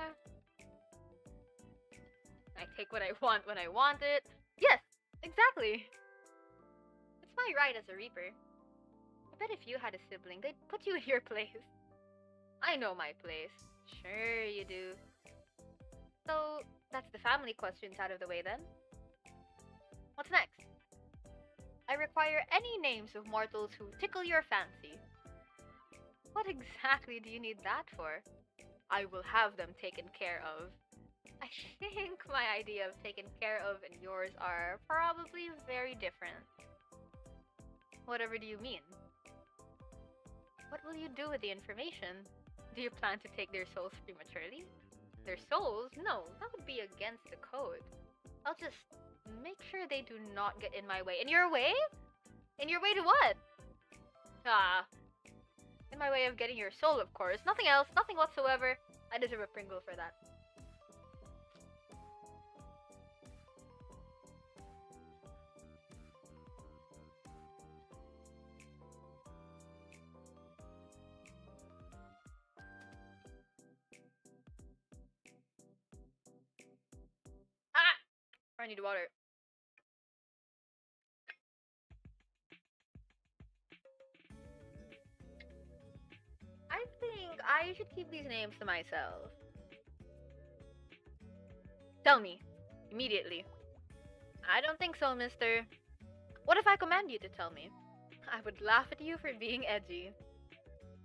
I take what I want when I want it. Yes, exactly. It's my right as a Reaper. I bet if you had a sibling, they'd put you in your place. I know my place. Sure you do. So, that's the family questions out of the way then. What's next? I require any names of mortals who tickle your fancy. What exactly do you need that for? I will have them taken care of. I think my idea of taken care of and yours are probably very different. Whatever do you mean? What will you do with the information? Do you plan to take their souls prematurely? Their souls? No, that would be against the code. I'll just make sure they do not get in my way. In your way? In your way to what? Ah, in my way of getting your soul, of course. Nothing else, nothing whatsoever. I deserve a Pringle for that. Ah! I need water. I think I should keep these names to myself. Tell me. Immediately. I don't think so, mister. What if I command you to tell me? I would laugh at you for being edgy.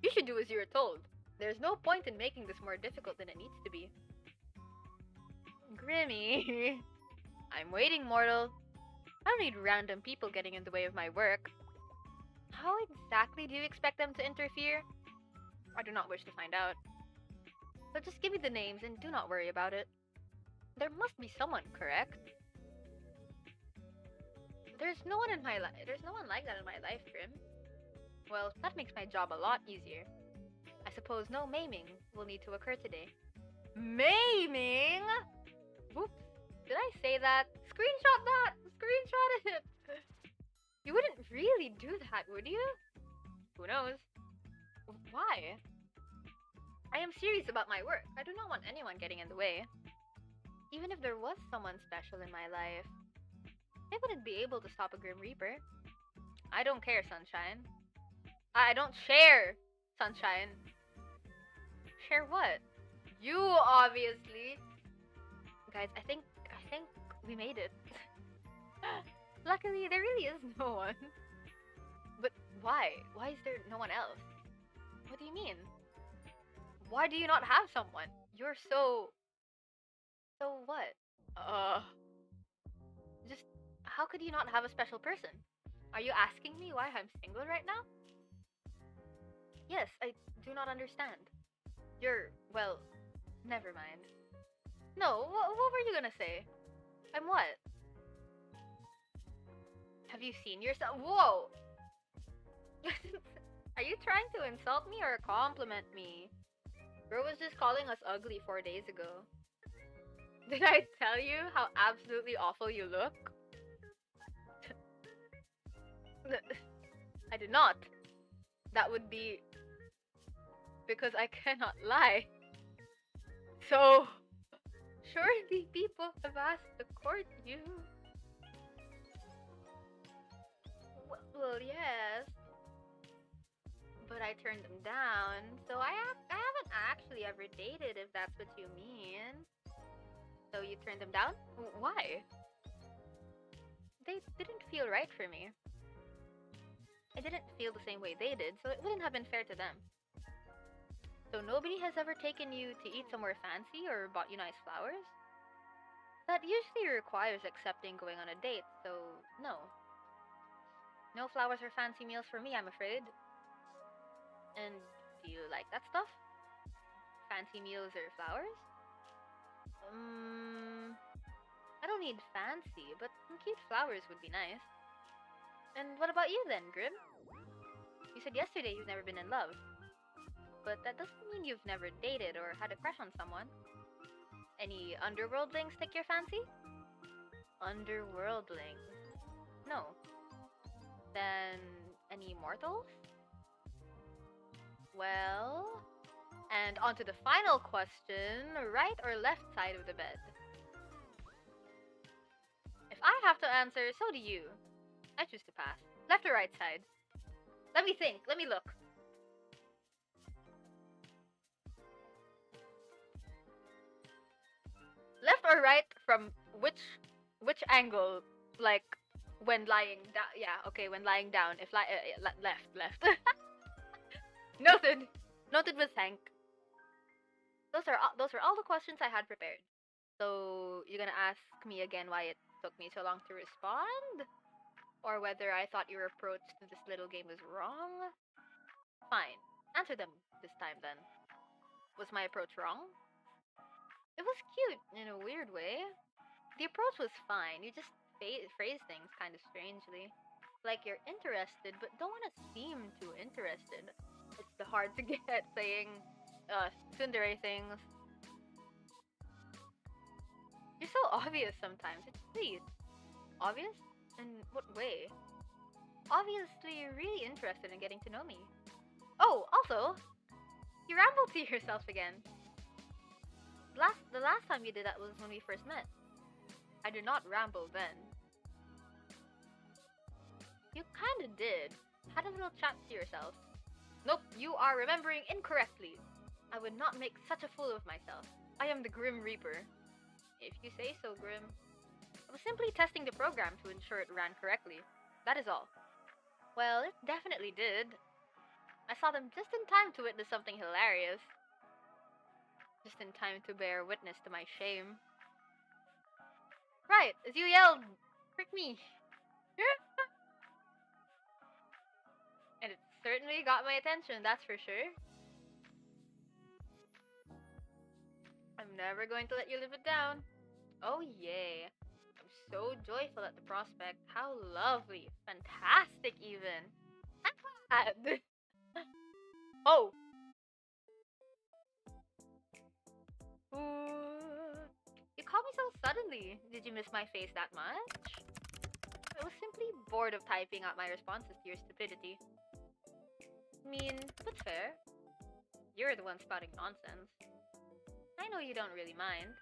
You should do as you are told. There's no point in making this more difficult than it needs to be. Grimmy. I'm waiting, mortal. I don't need random people getting in the way of my work. How exactly do you expect them to interfere? I do not wish to find out. So just give me the names and do not worry about it. There must be someone, correct? There's no one like that in my life, Grim. Well, that makes my job a lot easier. I suppose no maiming will need to occur today. Maiming? Whoops. Did I say that? Screenshot that! Screenshot it! You wouldn't really do that, would you? Who knows? Why? I am serious about my work. I do not want anyone getting in the way. Even if there was someone special in my life, they wouldn't be able to stop a Grim Reaper. I don't care, Sunshine. I don't share, Sunshine. Share what? You, obviously. Guys, I think we made it. Luckily, there really is no one. But why? Why is there no one else? What do you mean? Why do you not have someone? You're so... So what? Just, how could you not have a special person? Are you asking me why I'm single right now? Yes, I do not understand. Well, never mind. No, what were you gonna say? I'm what? Have you seen yourself? Whoa! Are you trying to insult me or compliment me? Bro was just calling us ugly 4 days ago. Did I tell you how absolutely awful you look? I did not. That would be because I cannot lie. So, surely people have asked to court you. Well, yes. But I turned them down, so I haven't actually ever dated, if that's what you mean. So you turned them down? Why? They didn't feel right for me. I didn't feel the same way they did, so it wouldn't have been fair to them. So nobody has ever taken you to eat somewhere fancy or bought you nice flowers? That usually requires accepting going on a date, so no. No flowers or fancy meals for me, I'm afraid. And do you like that stuff? Fancy meals or flowers? I don't need fancy, but some cute flowers would be nice. And what about you then, Grim? You said yesterday you've never been in love. But that doesn't mean you've never dated or had a crush on someone. Any underworldlings take your fancy? Underworldlings? No. Then, any mortals? Well... And on to the final question, right or left side of the bed? If I have to answer, so do you. I choose to pass. Left or right side? Let me think, let me look. Left or right from which angle? Like, when lying down? Yeah, okay, when lying down. If left. Noted. Noted with thank. Those are all the questions I had prepared. So you're gonna ask me again why it took me so long to respond, or whether I thought your approach to this little game was wrong? Fine, answer them this time then. Was my approach wrong? It was cute in a weird way. The approach was fine. You just phrase things kind of strangely. Like you're interested, but don't want to seem too interested. It's the hard to get saying tsundere things. You're so obvious sometimes. It's sweet. Obvious? In what way? Obviously, you're really interested in getting to know me. Oh, also, you rambled to yourself again. The last time you did that was when we first met. I did not ramble then. You kinda did. Had a little chat to yourself. Nope, you are remembering incorrectly. I would not make such a fool of myself. I am the Grim Reaper. If you say so, Grim. I was simply testing the program to ensure it ran correctly. That is all. Well, it definitely did. I saw them just in time to witness something hilarious. Just in time to bear witness to my shame. Right, as you yelled, "Frick me!" And it certainly got my attention, that's for sure. I'm never going to let you live it down. Oh yay. I'm so joyful at the prospect. How lovely. Fantastic even. Oh! Ooh. You called me so suddenly. Did you miss my face that much? I was simply bored of typing out my responses to your stupidity. That's fair. You're the one spouting nonsense. I know you don't really mind.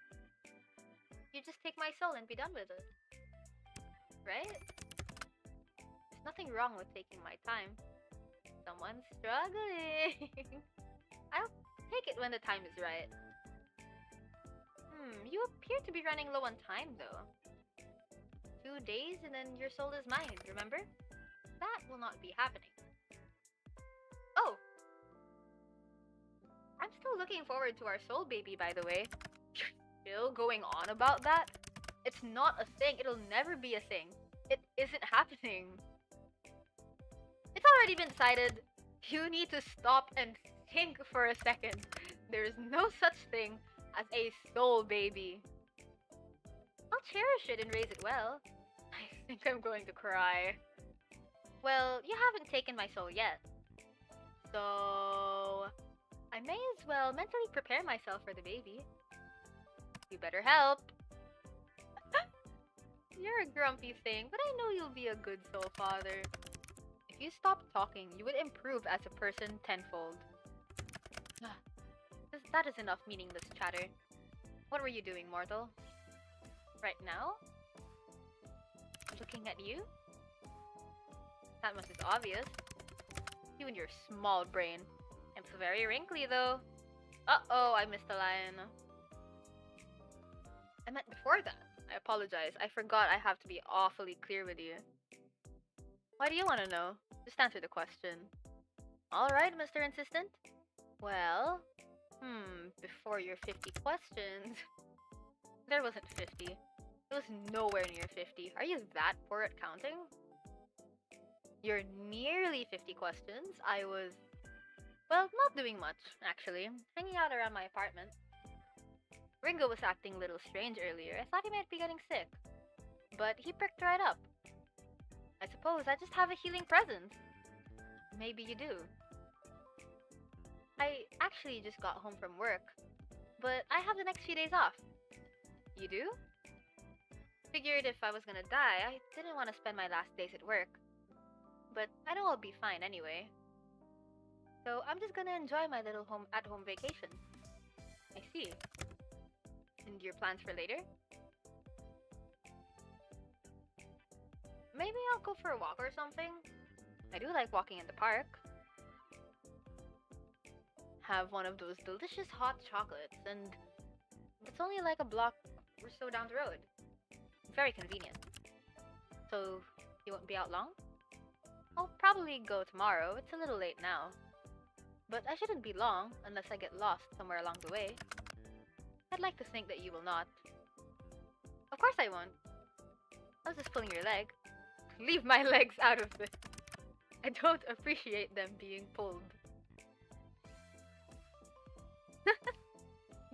You just take my soul and be done with it. Right? There's nothing wrong with taking my time. Someone's struggling. I'll take it when the time is right. You appear to be running low on time, though. 2 days and then your soul is mine, remember? That will not be happening. Oh! I'm still looking forward to our soul baby, by the way. You're still going on about that? It's not a thing. It'll never be a thing. It isn't happening. It's already been decided. You need to stop and think for a second. There is no such thing as a soul baby. I'll cherish it and raise it well. I think I'm going to cry. Well, you haven't taken my soul yet. So I may as well mentally prepare myself for the baby. You better help. You're a grumpy thing, but I know you'll be a good soul father. If you stopped talking, you would improve as a person tenfold. That is enough meaningless chatter. What were you doing, mortal? Right now? Looking at you? That much is obvious. You and your small brain. I'm so very wrinkly, though. Uh-oh, I missed a line. I meant before that. I apologize. I forgot I have to be awfully clear with you. Why do you want to know? Just answer the question. Alright, Mr. Insistent. Well, before your 50 questions... There wasn't 50. It was nowhere near 50. Are you that poor at counting? You're nearly 50 questions. I was... Well, not doing much, actually. Hanging out around my apartment. Ringo was acting a little strange earlier. I thought he might be getting sick. But he pricked right up. I suppose I just have a healing presence. Maybe you do. I actually just got home from work. But I have the next few days off. You do? Figured if I was gonna die, I didn't want to spend my last days at work. But I know I'll be fine anyway. So I'm just gonna enjoy my little at-home vacation. I see. And your plans for later? Maybe I'll go for a walk or something. I do like walking in the park. Have one of those delicious hot chocolates, and it's only like a block or so down the road. Very convenient. So, you won't be out long? I'll probably go tomorrow. It's a little late now. But I shouldn't be long, unless I get lost somewhere along the way. I'd like to think that you will not. Of course I won't. I was just pulling your leg. Leave my legs out of this. I don't appreciate them being pulled.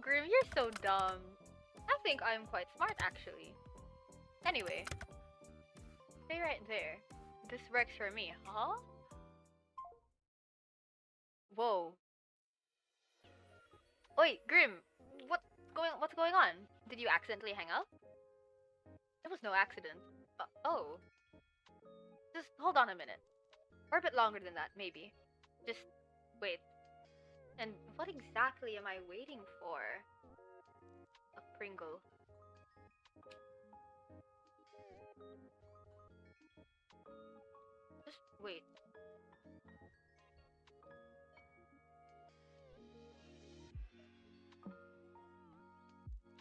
Grim, you're so dumb. I think I'm quite smart, actually. Anyway, stay right there. This works for me, huh? Whoa. Oi, Grim! What's going on? Did you accidentally hang up? It was no accident. Oh. Just hold on a minute. Or a bit longer than that, maybe. Just wait. And what exactly am I waiting for? A Pringle. Just wait.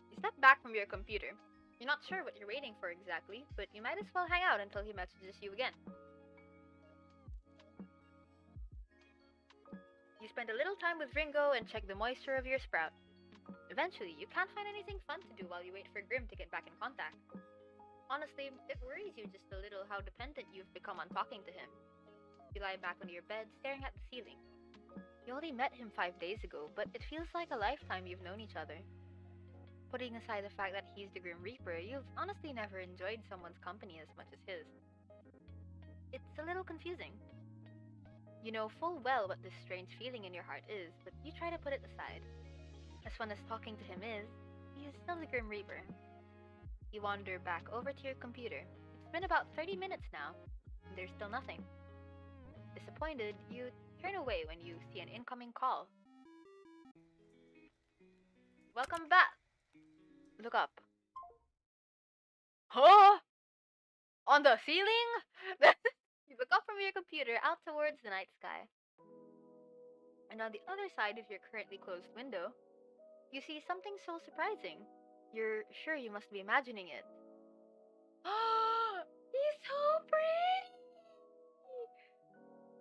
You step back from your computer. You're not sure what you're waiting for exactly, but you might as well hang out until he messages you again. You spend a little time with Ringo and check the moisture of your sprout. Eventually, you can't find anything fun to do while you wait for Grim to get back in contact. Honestly, it worries you just a little how dependent you've become on talking to him. You lie back on your bed, staring at the ceiling. You only met him 5 days ago, but it feels like a lifetime you've known each other. Putting aside the fact that he's the Grim Reaper, you've honestly never enjoyed someone's company as much as his. It's a little confusing. You know full well what this strange feeling in your heart is, but you try to put it aside. As fun as talking to him is, he's still the Grim Reaper. You wander back over to your computer. It's been about 30 minutes now, and there's still nothing. Disappointed, you turn away when you see an incoming call. Welcome back! Look up. Huh? On the ceiling? You look up from your computer out towards the night sky. And on the other side of your currently closed window, you see something so surprising. You're sure you must be imagining it. He's so pretty!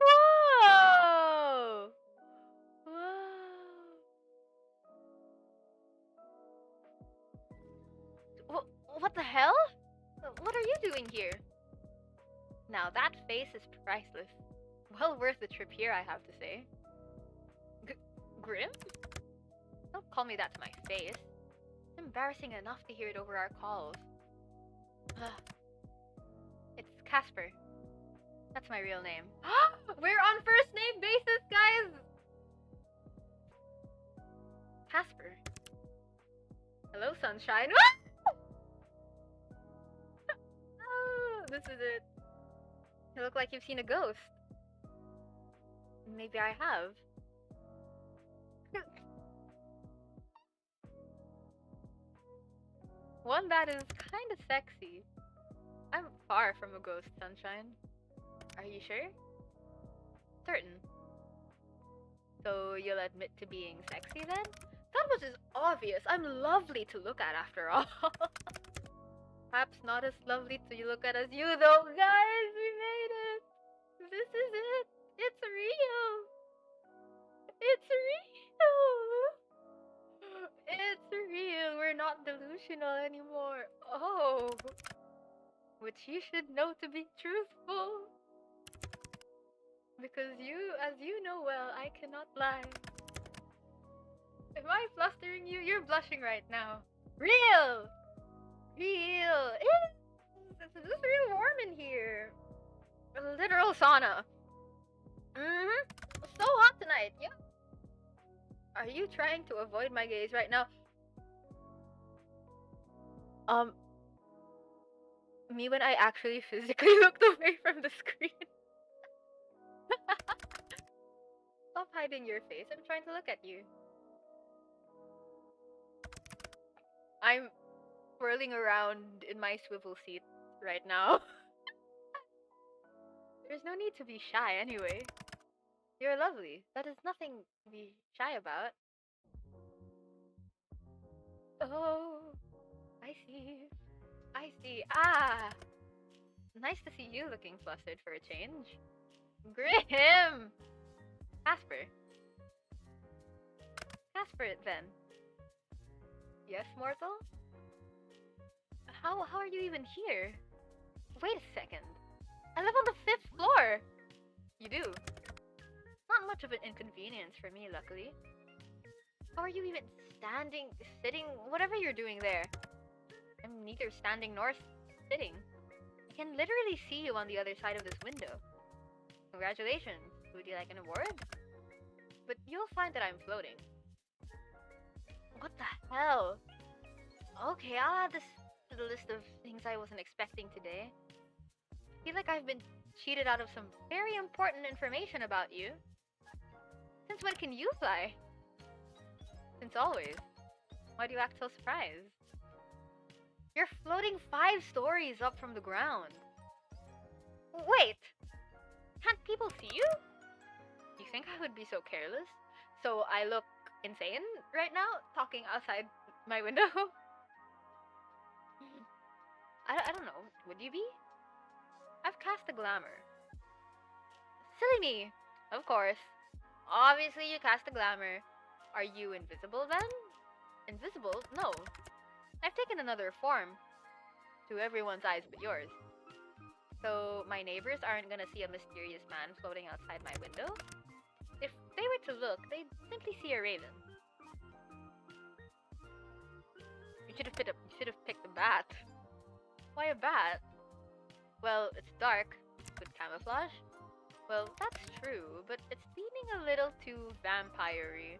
Whoa! Whoa! What the hell? What are you doing here? Now that face is priceless. Well worth the trip here, I have to say. Grim? Don't call me that to my face. It's embarrassing enough to hear it over our calls. It's Casper. That's my real name. We're on first name basis, guys! Casper. Hello, sunshine. Oh, this is it. You look like you've seen a ghost. Maybe I have. One that is kind of sexy. I'm far from a ghost, sunshine. Are you sure? Certain. So you'll admit to being sexy then? That was just obvious. I'm lovely to look at after all. Perhaps not as lovely to look at as you though. Guys, we made it! This is it! It's real! It's real! It's real! We're not delusional anymore. Oh! Which you should know to be truthful. Because as you know well, I cannot lie. Am I flustering you? You're blushing right now. Real! Real! It's real warm in here. A literal sauna. So hot tonight, yeah? Are you trying to avoid my gaze right now? Me when I actually physically looked away from the screen. Stop hiding your face. I'm trying to look at you. I'm swirling around in my swivel seat right now. There's no need to be shy anyway. You're lovely. That is nothing to be shy about. Oh, I see. I see. Ah! Nice to see you looking flustered for a change. Grim! Casper. Casper it then. Yes, mortal? How are you even here? Wait a second. I live on the 5th floor! You do? Not much of an inconvenience for me, luckily. How are you even standing, sitting, whatever you're doing there? I'm neither standing nor sitting. can literally see you on the other side of this window. Congratulations. Would you like an award? But you'll find that I'm floating. What the hell? Okay, I'll add this to the list of things I wasn't expecting today. I feel like I've been cheated out of some very important information about you. Since when can you fly? Since always. Why do you act so surprised? You're floating 5 stories up from the ground. Wait! Can't people see you? You think I would be so careless? So I look insane right now, talking outside my window? I don't know. Would you be? I've cast a glamour. Silly me! Of course. Obviously you cast a glamour. Are you invisible then? Invisible? No. I've taken another form. To everyone's eyes but yours. So my neighbors aren't gonna see a mysterious man floating outside my window? If they were to look, they'd simply see a raven. You should have picked a bat. Why a bat? Well, it's dark. Good camouflage. Well, that's true, but it's leaning a little too vampire-y.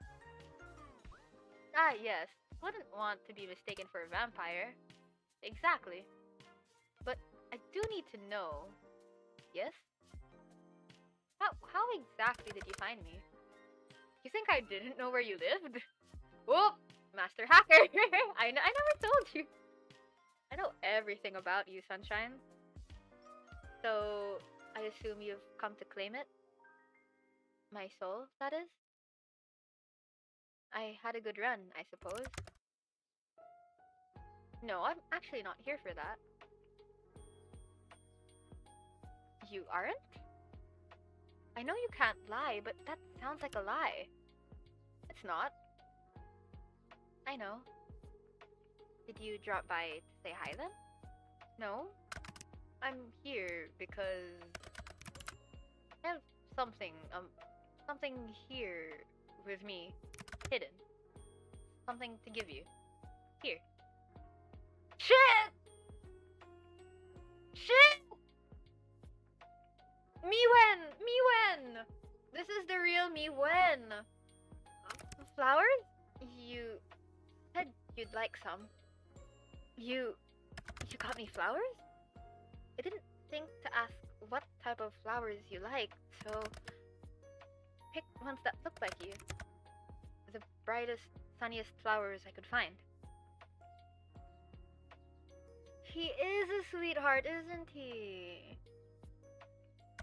Ah, yes. Wouldn't want to be mistaken for a vampire. Exactly. But I do need to know. Yes? How exactly did you find me? You think I didn't know where you lived? Whoop! Master hacker! I never told you. I know everything about you, Sunshine. So, I assume you've come to claim it? My soul, that is? I had a good run, I suppose. No, I'm actually not here for that. You aren't? I know you can't lie, but that sounds like a lie. It's not. I know. Did you drop by to say hi then? No. I'm here because I have something here with me, hidden. Something to give you. Here. Shit! Shit! Miwen! This is the real Miwen. Flowers? You said you'd like some. You got me flowers? I didn't think to ask what type of flowers you like, so pick ones that look like you. The brightest, sunniest flowers I could find. He is a sweetheart, isn't he?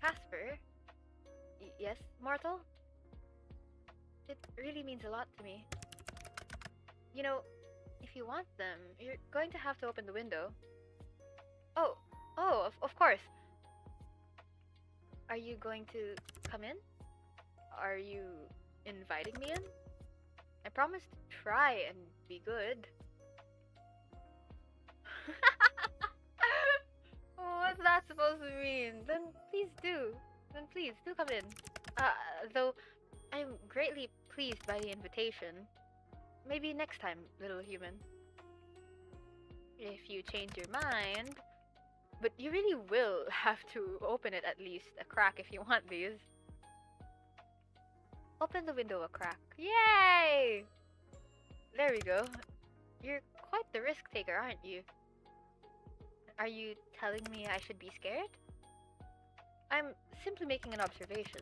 Casper? Yes, mortal? It really means a lot to me. You know, if you want them, you're going to have to open the window. Of course. Are you going to come in? Are you inviting me in? I promise to try and be good. What's that supposed to mean? Then please do. Come in. Though I'm greatly pleased by the invitation. Maybe next time, little human. If you change your mind. But you really will have to open it at least a crack if you want these. Open the window a crack. Yay! There we go. You're quite the risk taker, aren't you? Are you telling me I should be scared? I'm simply making an observation.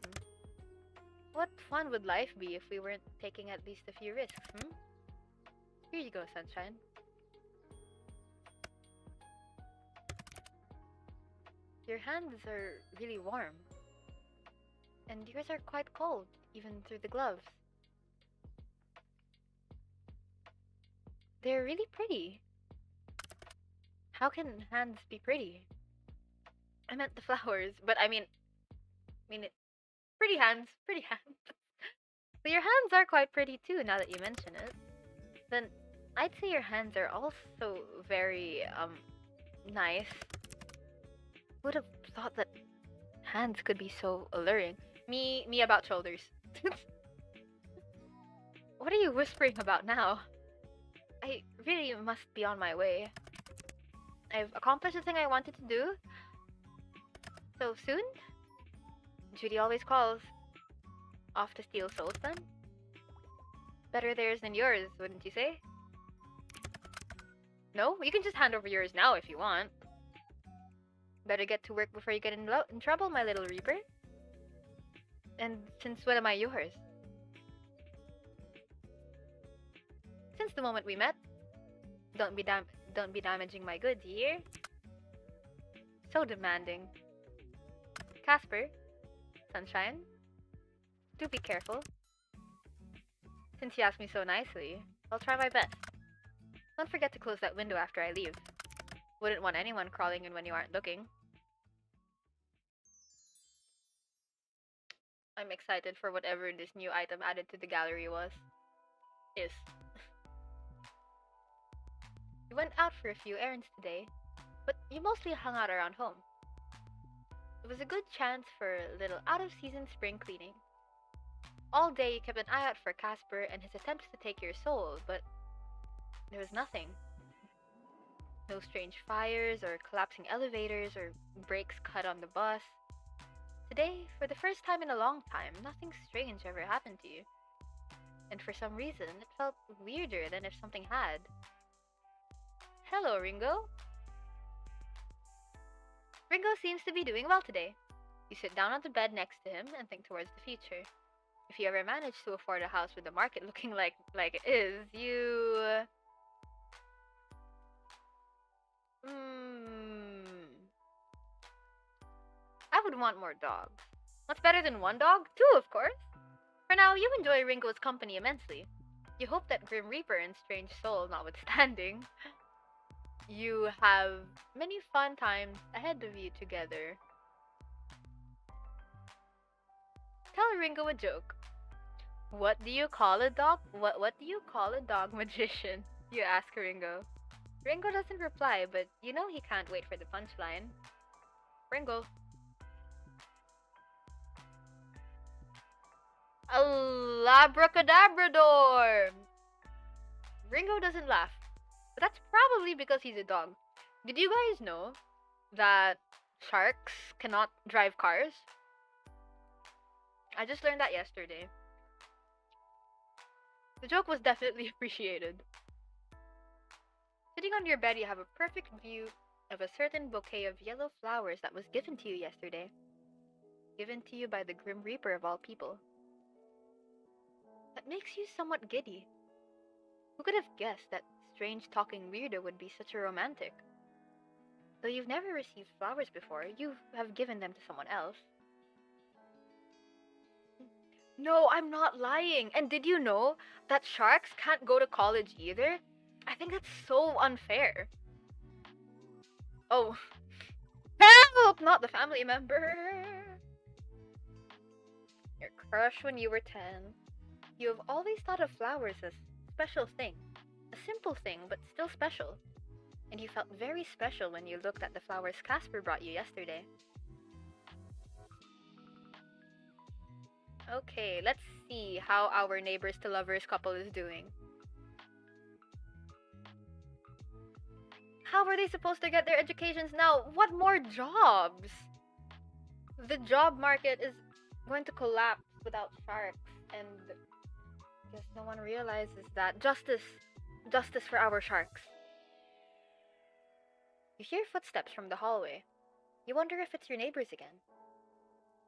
What fun would life be if we weren't taking at least a few risks, Here you go, Sunshine. Your hands are really warm. And yours are quite cold, even through the gloves. They're really pretty. How can hands be pretty? I meant the flowers, but I mean it. Pretty hands. So your hands are quite pretty too, now that you mention it. Then I'd say your hands are also very, nice. Would have thought that hands could be so alluring. Me about shoulders. What are you whispering about now? I really must be on my way. I've accomplished the thing I wanted to do. So soon? Judy always calls. Off to steal souls then? Better theirs than yours, wouldn't you say? No? You can just hand over yours now if you want. Better get to work before you get in trouble, my little Reaper. And since when am I yours? Since the moment we met. Don't be damaging my goods, you hear? So demanding. Casper, Sunshine, do be careful. Since you asked me so nicely, I'll try my best. Don't forget to close that window after I leave. Wouldn't want anyone crawling in when you aren't looking. I'm excited for whatever this new item added to the gallery is. You went out for a few errands today, but you mostly hung out around home. It was a good chance for a little out-of-season spring cleaning. All day you kept an eye out for Casper and his attempts to take your soul, but there was nothing. No strange fires or collapsing elevators or brakes cut on the bus. Today, for the first time in a long time, nothing strange ever happened to you. And for some reason, it felt weirder than if something had. Hello, Ringo. Ringo seems to be doing well today. You sit down on the bed next to him and think towards the future. If you ever manage to afford a house with the market looking like it is, you... I would want more dogs. What's better than one dog? Two, of course. For now, you enjoy Ringo's company immensely. You hope that Grim Reaper and Strange Soul notwithstanding, you have many fun times ahead of you together. Tell Ringo a joke. What do you call a dog? What do you call a dog magician? You ask Ringo. Ringo doesn't reply, but you know he can't wait for the punchline. Ringo. A labracadabrador! Ringo doesn't laugh, but that's probably because he's a dog. Did you guys know that sharks cannot drive cars? I just learned that yesterday. The joke was definitely appreciated. Sitting on your bed, you have a perfect view of a certain bouquet of yellow flowers that was given to you yesterday. Given to you by the Grim Reaper of all people. That makes you somewhat giddy. Who could have guessed that strange talking weirdo would be such a romantic? Though you've never received flowers before, you have given them to someone else. No, I'm not lying. And did you know that sharks can't go to college either? I think that's so unfair. Oh. Help! Not the family member. Your crush when you were 10. You have always thought of flowers as a special thing. A simple thing, but still special. And you felt very special when you looked at the flowers Casper brought you yesterday. Okay, let's see how our neighbors to lovers couple is doing. How are they supposed to get their educations now? What more jobs? The job market is going to collapse without sharks, and I guess no one realizes that. Justice for our sharks. You hear footsteps from the hallway. You wonder if it's your neighbors again.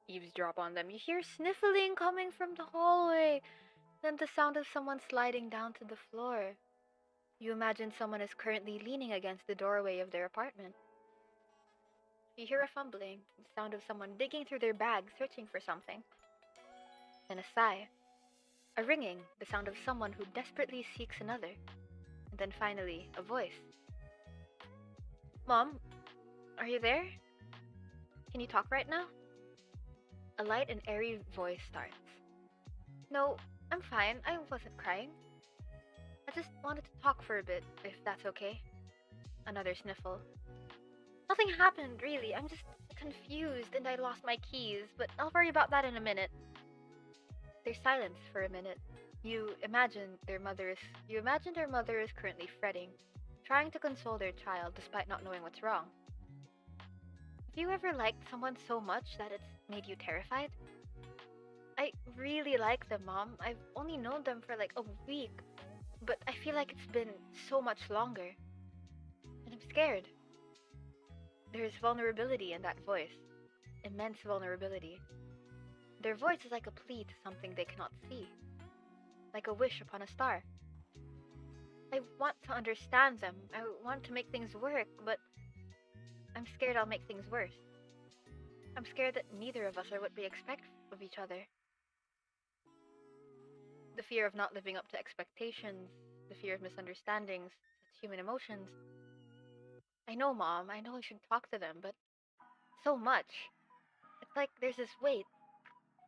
Eavesdrop on them. You hear sniffling coming from the hallway, then the sound of someone sliding down to the floor. You imagine someone is currently leaning against the doorway of their apartment. You hear a fumbling, the sound of someone digging through their bag, searching for something. Then a sigh. A ringing, the sound of someone who desperately seeks another. And then finally, a voice. Mom, are you there? Can you talk right now? A light and airy voice starts. No, I'm fine. I wasn't crying. I just wanted to talk for a bit, if that's okay. Another sniffle. Nothing happened, really. I'm just confused and I lost my keys, but I'll worry about that in a minute. There's silence for a minute. You imagine their mother is currently fretting, trying to console their child despite not knowing what's wrong. you ever liked someone so much that it's made you terrified? I really like them, Mom. I've only known them for like a week, but I feel like it's been so much longer. And I'm scared. There's vulnerability in that voice. Immense vulnerability. Their voice is like a plea to something they cannot see. Like a wish upon a star. I want to understand them. I want to make things work, but I'm scared I'll make things worse. I'm scared that neither of us are what we expect of each other. The fear of not living up to expectations, the fear of misunderstandings, such human emotions. I know, Mom, I know I should talk to them, but so much. It's like there's this weight,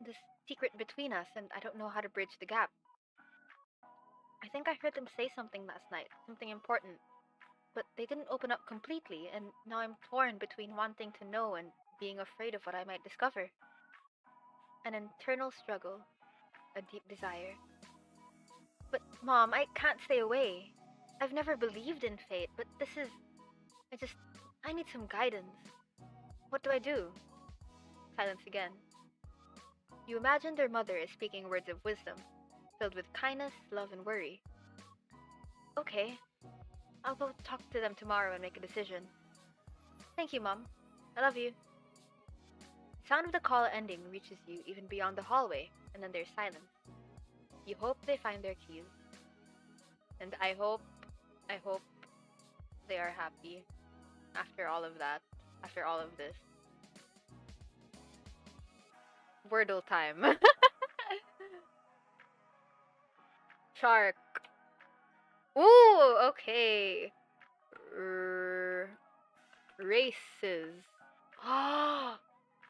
this secret between us, and I don't know how to bridge the gap. I think I heard them say something last night, something important, but they didn't open up completely, and now I'm torn between wanting to know and being afraid of what I might discover. An internal struggle, a deep desire. But, Mom, I can't stay away. I've never believed in fate, but this is... I need some guidance. What do I do? Silence again. You imagine their mother is speaking words of wisdom, filled with kindness, love, and worry. Okay, I'll go talk to them tomorrow and make a decision. Thank you, Mom. I love you. The sound of the call ending reaches you even beyond the hallway, and then there's silence. You hope they find their keys. And I hope they are happy after all of that, after all of this. Wordle time. Shark. Ooh, okay. Races.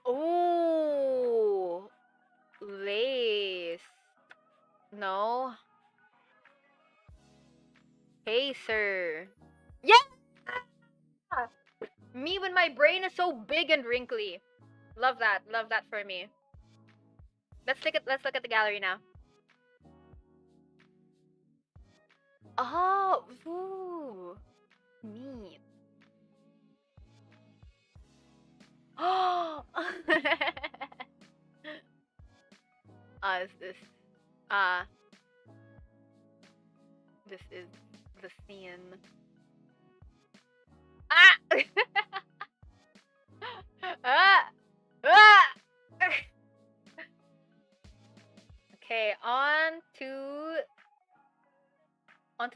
Oh, lace. No. Pacer. Yeah! Me when my brain is so big and wrinkly. Love that. Love that for me. Let's look at the gallery now. Oh, ooh. Neat. Oh. Is this this is the scene. Ah! Ah! Ah! Okay, onto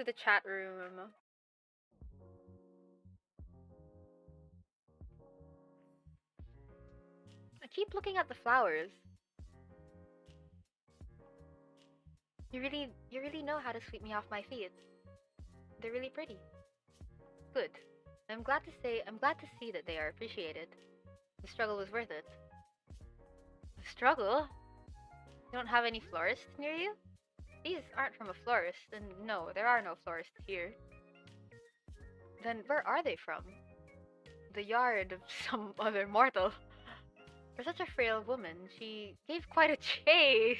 the chat room. I keep looking at the flowers. You really know how to sweep me off my feet. They're really pretty. Good. I'm glad to see that they are appreciated. The struggle was worth it. The struggle? You don't have any florists near you? These aren't from a florist, and no, there are no florists here. Then where are they from? The yard of some other mortal. For such a frail woman, she gave quite a chase.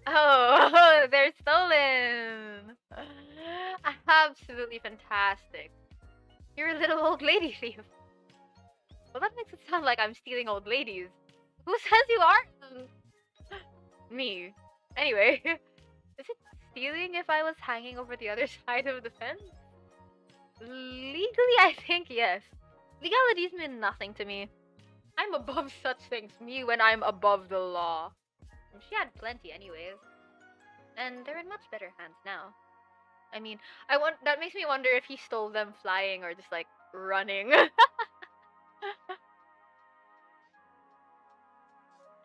Oh, they're stolen! Absolutely fantastic. You're a little old lady thief. Well, that makes it sound like I'm stealing old ladies. Who says you aren't? Me. Anyway, is it stealing if I was hanging over the other side of the fence? Legally, I think yes. Legalities mean nothing to me. I'm above such things. Me when I'm above the law. And she had plenty anyways. And they're in much better hands now. I mean, that makes me wonder if he stole them flying or just like running.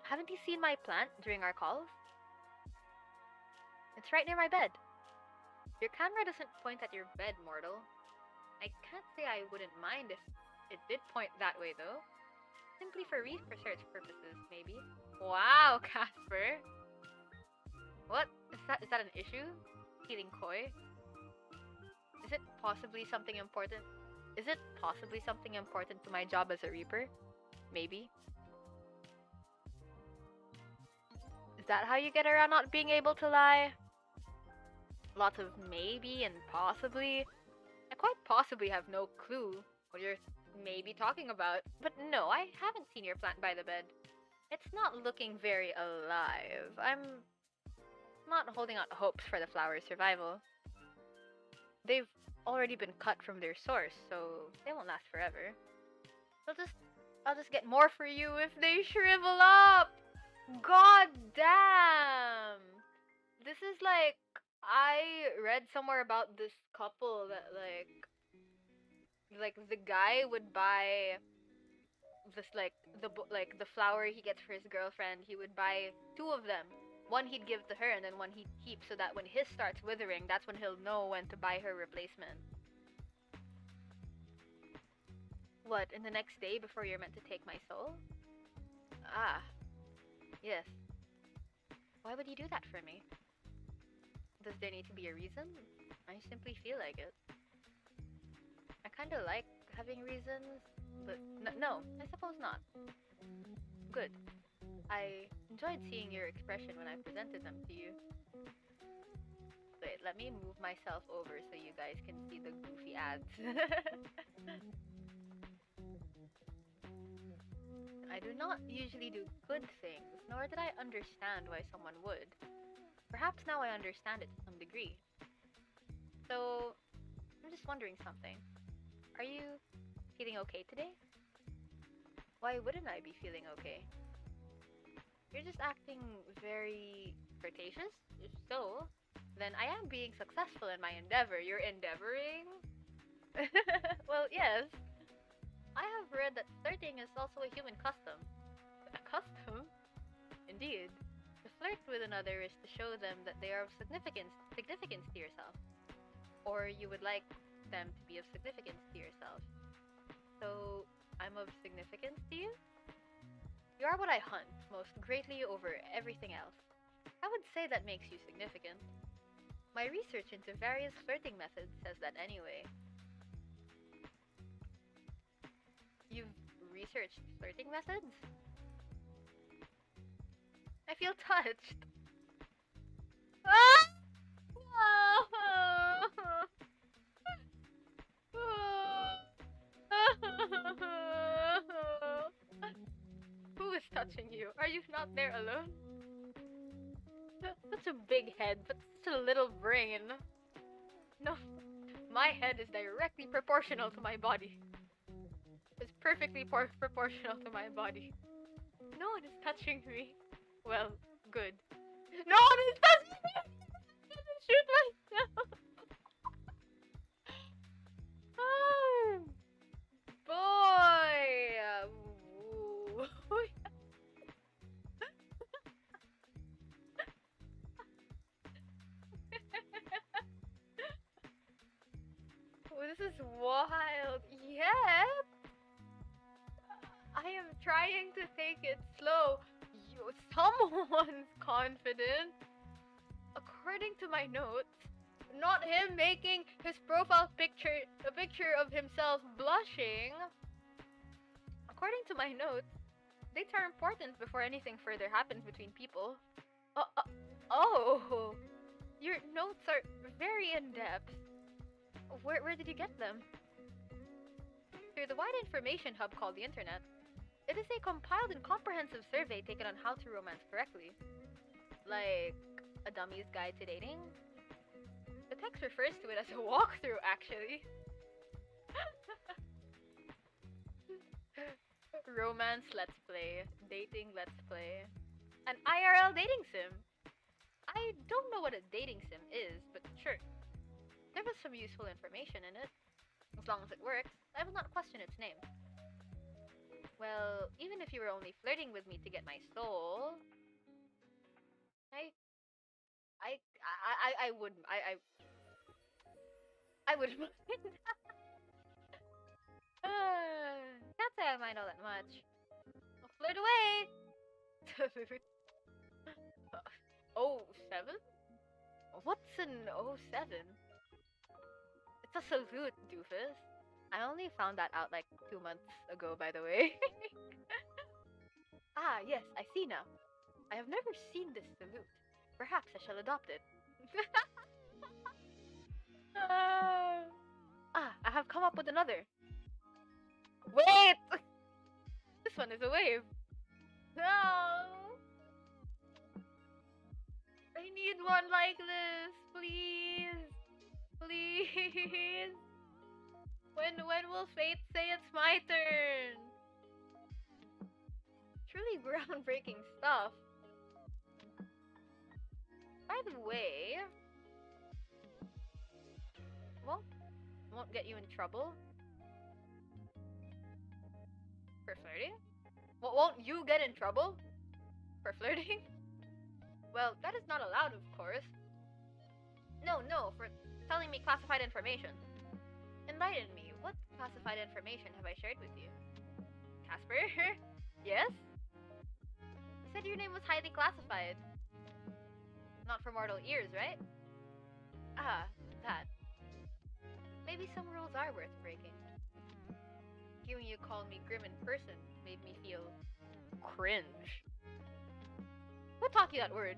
Haven't you seen my plant during our calls? It's right near my bed. Your camera doesn't point at your bed, mortal. I can't say I wouldn't mind if it did point that way, though. Simply for research purposes, maybe. Wow, Casper. What? Is that an issue? Feeling coy? Is it possibly something important? Is it possibly something important to my job as a Reaper? Maybe. Is that how you get around not being able to lie? Lots of maybe and possibly. I quite possibly have no clue what you're may be talking about. But no, I haven't seen your plant by the bed. It's not looking very alive. I'm not holding out hopes for the flower's survival. They've already been cut from their source, so they won't last forever. I'll just I'll just get more for you if they shrivel up. God damn. This is like I read somewhere about this couple that like the guy would buy this like the flower he gets for his girlfriend, he would buy two of them. One he'd give to her and then one he'd keep so that when his starts withering, that's when he'll know when to buy her replacement. What, in the next day before you're meant to take my soul? Ah, yes. Why would you do that for me? Does there need to be a reason? I simply feel like it. I kinda like having reasons, but no, I suppose not. Good. I enjoyed seeing your expression when I presented them to you. Wait, let me move myself over so you guys can see the goofy ads. I do not usually do good things, nor did I understand why someone would. Perhaps now I understand it to some degree. So, I'm just wondering something. Are you feeling okay today? Why wouldn't I be feeling okay? You're just acting very flirtatious? If so, then I am being successful in my endeavor. You're endeavoring? Well, yes. I have read that flirting is also a human custom. A custom? Indeed. To flirt with another is to show them that they are of significance to yourself. Or you would like them to be of significance to yourself. So, I'm of significance to you? You are what I hunt most greatly over everything else. I would say that makes you significant. My research into various flirting methods says that anyway. You've researched flirting methods? I feel touched. Ah! Who is touching you? Are you not there alone? Such a big head, but such a little brain. No, my head is directly proportional to my body. It's perfectly proportional to my body. No one is touching me. Well, good. No one is touching me! I'm gonna shoot myself! Oh, boy! Oh, this is wild. Yep. I am trying to take it slow. Someone's confident. According to my notes, not him making his profile picture a picture of himself blushing. According to my notes, dates are important before anything further happens between people. Oh, your notes are very in depth. Where did you get them? Through the wide information hub called the internet. It is a compiled and comprehensive survey taken on how to romance correctly. Like a dummy's guide to dating? The text refers to it as a walkthrough, actually. Romance Let's Play. Dating Let's Play. An IRL dating sim. I don't know what a dating sim is, but sure. There was some useful information in it. As long as it works, I will not question its name. Well, even if you were only flirting with me to get my soul, I wouldn't. I wouldn't mind. Can't say I mind all that much. I'll flirt away. Oh, 7? What's an 07? It's a salute, doofus. I only found that out like 2 months ago, by the way. Ah, yes, I see now. I have never seen this salute. Perhaps I shall adopt it. I have come up with another. Wait! This one is a wave. No! I need one like this, please. Please. When will fate say it's my turn? Truly groundbreaking stuff. By the way, won't get you in trouble for flirting? Won't you get in trouble for flirting? Well, that is not allowed, of course. No, for telling me classified information. Enlighten me. What classified information have I shared with you? Casper? Yes? You said your name was highly classified. Not for mortal ears, right? Ah, that. Maybe some rules are worth breaking. Hearing you call me grim in person made me feel cringe. Who taught you that word?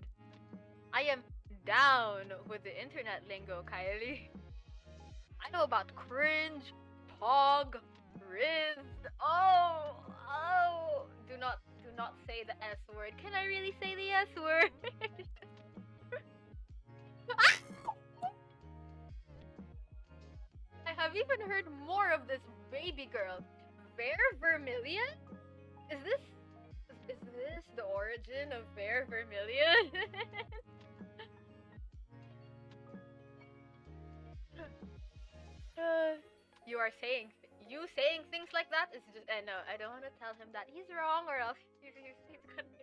I am down with the internet lingo, Caeli. I know about cringe, pog, riz. Oh, do not say the S word. Can I really say the S word? I have even heard more of this baby girl. Vermilion? Is this the origin of Vermilion? You saying things like that is just no, I don't want to tell him that he's wrong or else he's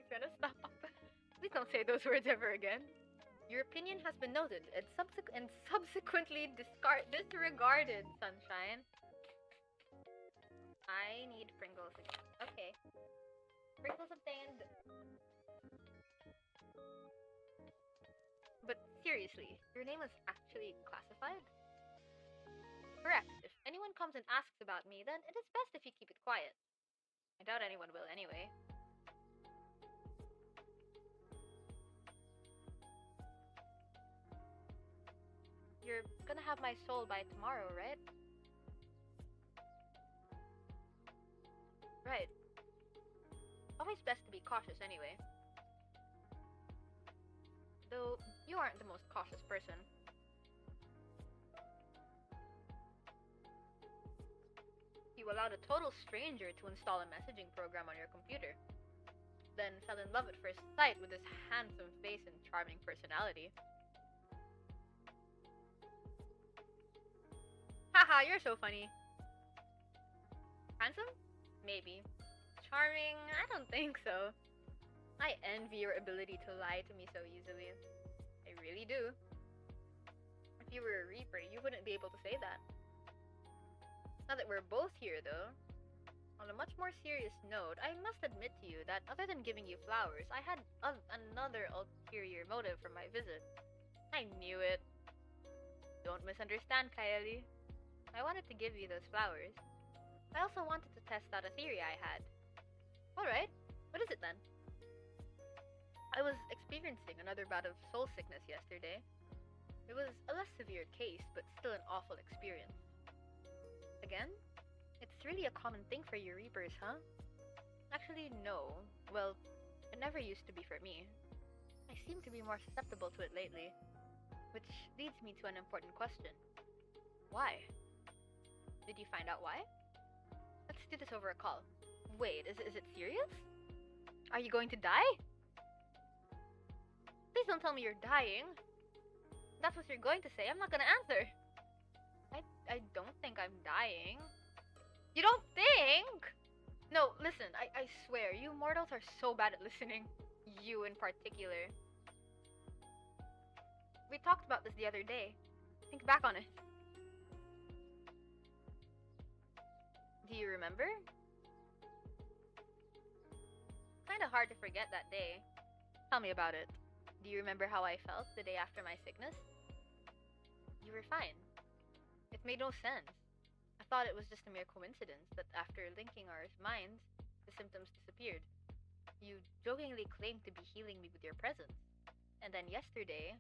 gonna stop. Please don't say those words ever again. Your opinion has been noted and subsequently disregarded, Sunshine. I need Pringles again. Okay. Pringles obtained. But seriously, your name is actually classified? Correct. If anyone comes and asks about me, then it is best if you keep it quiet. I doubt anyone will anyway. You're gonna have my soul by tomorrow, right? Right. Always best to be cautious anyway. Though, you aren't the most cautious person. You allowed a total stranger to install a messaging program on your computer. Then fell in love at first sight with his handsome face and charming personality. Haha, you're so funny. Handsome? Maybe. Charming? I don't think so. I envy your ability to lie to me so easily. I really do. If you were a Reaper, you wouldn't be able to say that. Now that we're both here, though, on a much more serious note, I must admit to you that other than giving you flowers, I had another ulterior motive for my visit. I knew it. Don't misunderstand, Caeli. I wanted to give you those flowers. I also wanted to test out a theory I had. Alright, what is it then? I was experiencing another bout of soul sickness yesterday. It was a less severe case, but still an awful experience. Again? It's really a common thing for you Reapers, huh? Actually, no. Well, it never used to be for me. I seem to be more susceptible to it lately. Which leads me to an important question. Why? Did you find out why? Let's do this over a call. Wait, is it serious? Are you going to die? Please don't tell me you're dying. If that's what you're going to say, I'm not gonna answer. I don't think I'm dying. You don't think? No, listen, I swear, you mortals are so bad at listening. You in particular. We talked about this the other day. Think back on it. Do you remember? Kinda hard to forget that day. Tell me about it. Do you remember how I felt the day after my sickness? You were fine. It made no sense. I thought it was just a mere coincidence that after linking our minds, the symptoms disappeared. You jokingly claimed to be healing me with your presence. And then yesterday,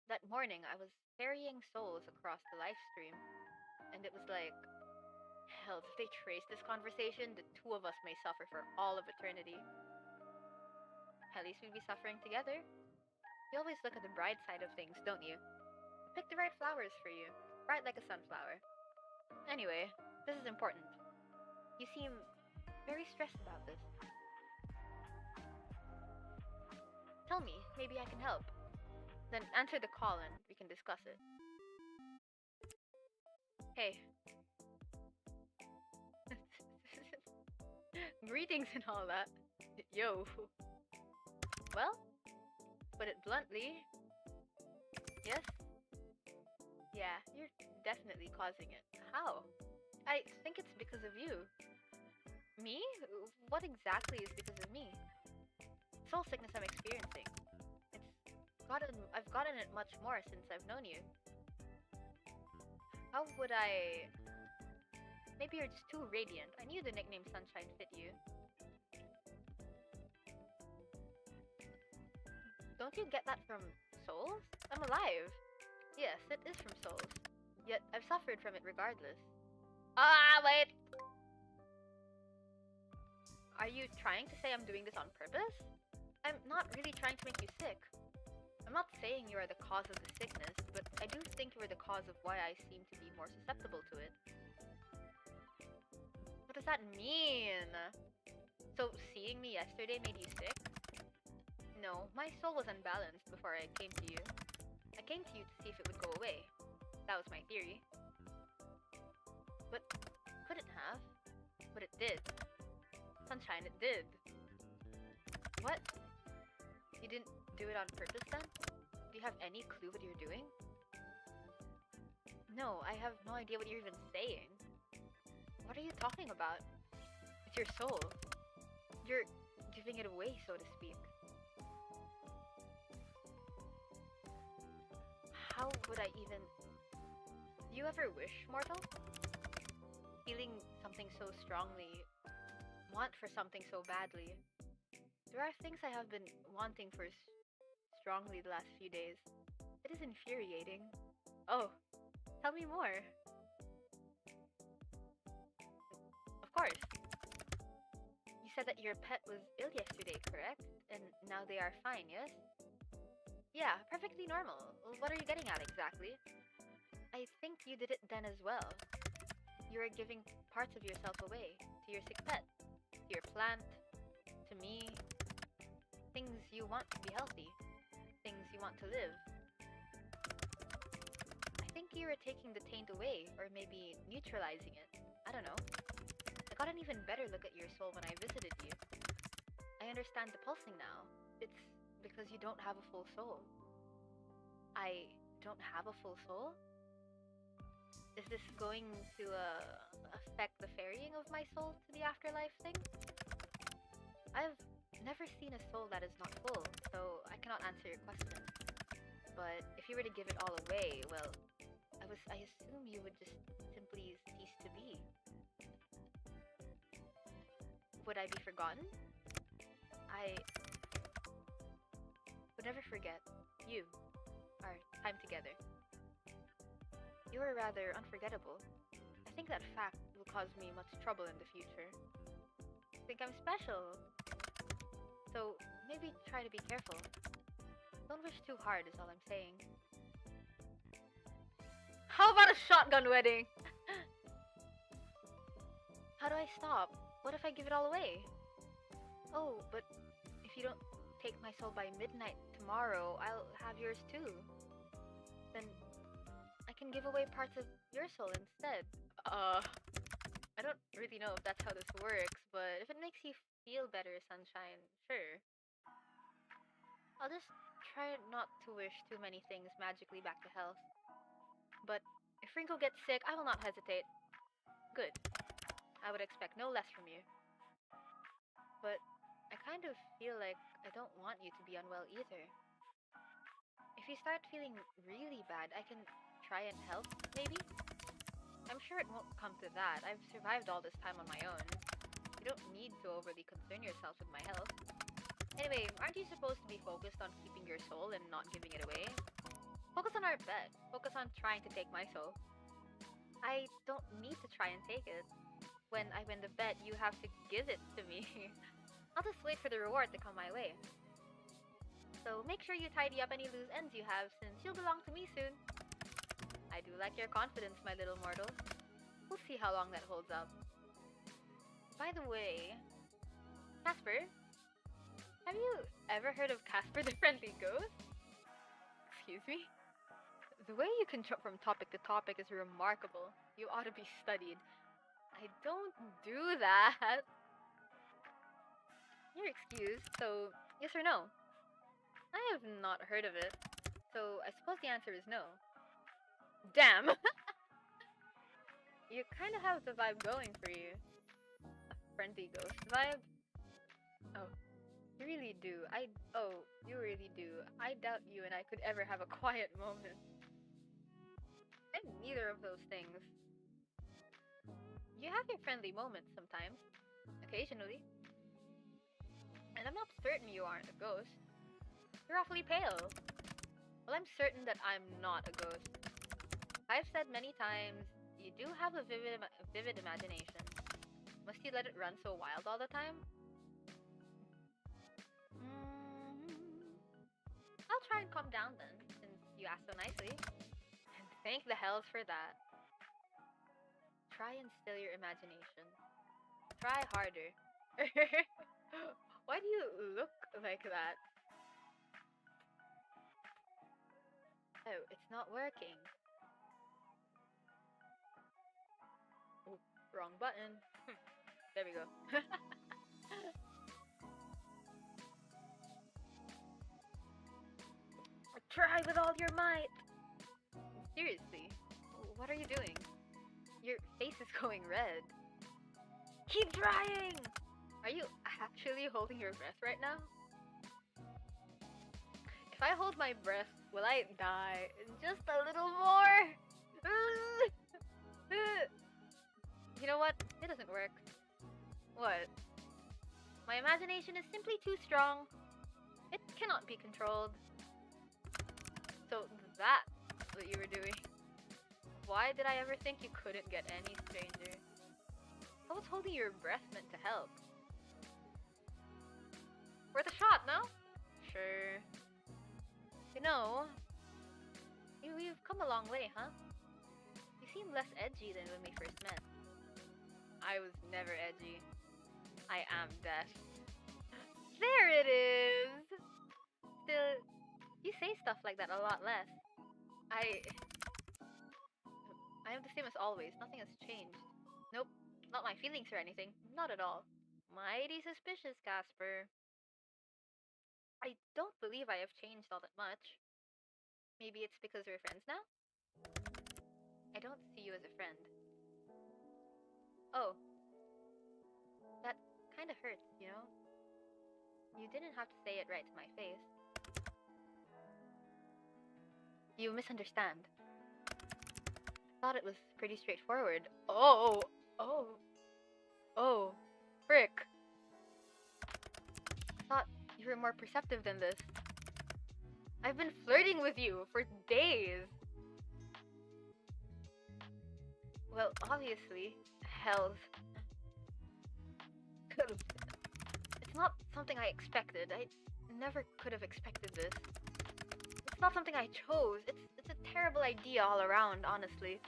that morning, I was ferrying souls across the live stream. And it was like health. If they trace this conversation, the two of us may suffer for all of eternity. At least we'd be suffering together. You always look at the bright side of things, don't you? Pick the right flowers for you. Bright like a sunflower. Anyway, this is important. You seem very stressed about this. Tell me, maybe I can help. Then answer the call and we can discuss it. Hey. Greetings and all that. Yo. Well, put it bluntly. Yes? Yeah, you're definitely causing it. How? I think it's because of you. Me? What exactly is because of me? Soul sickness I'm experiencing. I've gotten it much more since I've known you. How would I... Maybe you're just too radiant. I knew the nickname Sunshine fit you. Don't you get that from souls? I'm alive. Yes, it is from souls. Yet I've suffered from it regardless. Ah, wait! Are you trying to say I'm doing this on purpose? I'm not really trying to make you sick. I'm not saying you are the cause of the sickness, but I do think you are the cause of why I seem to be more susceptible to it. What does that mean? So, seeing me yesterday made you sick? No, my soul was unbalanced before I came to you. I came to you to see if it would go away. That was my theory. But couldn't have. But it did. Sunshine, it did. What? You didn't do it on purpose then? Do you have any clue what you're doing? No, I have no idea what you're even saying. What are you talking about? It's your soul. You're giving it away, so to speak. How would I even... Do you ever wish, mortal? Feeling something so strongly, want for something so badly. There are things I have been wanting for strongly the last few days. It is infuriating. Oh, tell me more. Of course. You said that your pet was ill yesterday, correct? And now they are fine, yes? Yeah, perfectly normal. What are you getting at exactly? I think you did it then as well. You are giving parts of yourself away to your sick pet, to your plant, to me. Things you want to be healthy, things you want to live. I think you are taking the taint away, or maybe neutralizing it. I don't know. I got an even better look at your soul when I visited you. I understand the pulsing now. It's because you don't have a full soul. I don't have a full soul? Is this going to affect the ferrying of my soul to the afterlife thing? I've never seen a soul that is not full, so I cannot answer your question. But if you were to give it all away, well, I assume you would just simply cease to be. Would I be forgotten? I would never forget you, our time together. You are rather unforgettable. I think that fact will cause me much trouble in the future. I think I'm special. So maybe try to be careful. Don't wish too hard is all I'm saying. How about a shotgun wedding? How do I stop? What if I give it all away? Oh, but if you don't take my soul by midnight tomorrow, I'll have yours too. Then I can give away parts of your soul instead. I don't really know if that's how this works, but if it makes you feel better, Sunshine, sure. I'll just try not to wish too many things magically back to health. But if Rinko gets sick, I will not hesitate. Good. I would expect no less from you. But I kind of feel like I don't want you to be unwell either. If you start feeling really bad, I can try and help, maybe? I'm sure it won't come to that. I've survived all this time on my own. You don't need to overly concern yourself with my health. Anyway, aren't you supposed to be focused on keeping your soul and not giving it away? Focus on our bet. Focus on trying to take my soul. I don't need to try and take it. when I win the bet, you have to give it to me. I'll just wait for the reward to come my way. So make sure you tidy up any loose ends you have, since you'll belong to me soon. I do like your confidence, my little mortal. We'll see how long that holds up. By the way, Casper, have you ever heard of Casper the Friendly Ghost? Excuse me? The way you can jump from topic to topic is remarkable. You ought to be studied. I don't do that. You're excused, so yes or no? I have not heard of it, so I suppose the answer is no. Damn! You kind of have the vibe going for you. A friendly ghost vibe? Oh, you really do. You really do. I doubt you and I could ever have a quiet moment. I'm neither of those things. You have your friendly moments sometimes. Occasionally. And I'm not certain you aren't a ghost. You're awfully pale. Well, I'm certain that I'm not a ghost. I've said many times, you do have a vivid imagination. Must you let it run so wild all the time? I'll try and calm down then, since you asked so nicely. And thank the hells for that. Try and still your imagination. Try harder. Why do you look like that? Oh, it's not working. Oh, wrong button. There we go. Try with all your might! Seriously, what are you doing? Your face is going red. Keep trying! Are you actually holding your breath right now? If I hold my breath, will I die? Just a little more? You know what? It doesn't work. What? My imagination is simply too strong. It cannot be controlled. So that's what you were doing. Why did I ever think you couldn't get any stranger? How was holding your breath meant to help? Worth a shot, no? Sure. You know, we've come a long way, huh? You seem less edgy than when we first met. I was never edgy. I am death. There it is! Still, you say stuff like that a lot less. I am the same as always. Nothing has changed. Nope. Not my feelings or anything. Not at all. Mighty suspicious, Casper. I don't believe I have changed all that much. Maybe it's because we're friends now? I don't see you as a friend. Oh. That kinda hurts, you know? You didn't have to say it right to my face. You misunderstand. I thought it was pretty straightforward. Oh! Frick! I thought you were more perceptive than this. I've been flirting with you for days! Well, obviously, hells. It's not something I expected. I never could have expected this. It's not something I chose. It's a terrible idea all around, honestly.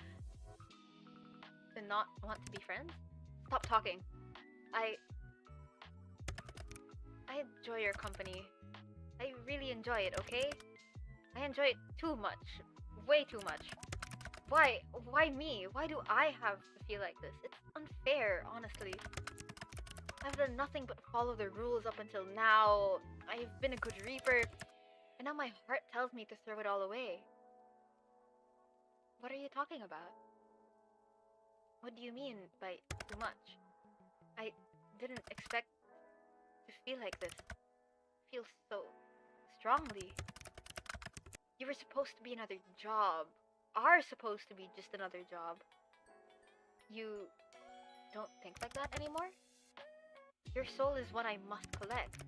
To not want to be friends? Stop talking. I enjoy your company. I really enjoy it, okay? I enjoy it too much. Way too much. Why? Why me? Why do I have to feel like this? It's unfair, honestly. I've done nothing but follow the rules up until now. I've been a good reaper. And now my heart tells me to throw it all away. What are you talking about? What do you mean by too much? I didn't expect to feel like this. Feel so strongly. You were supposed to be another job. Are supposed to be just another job. You don't think like that anymore? Your soul is what I must collect.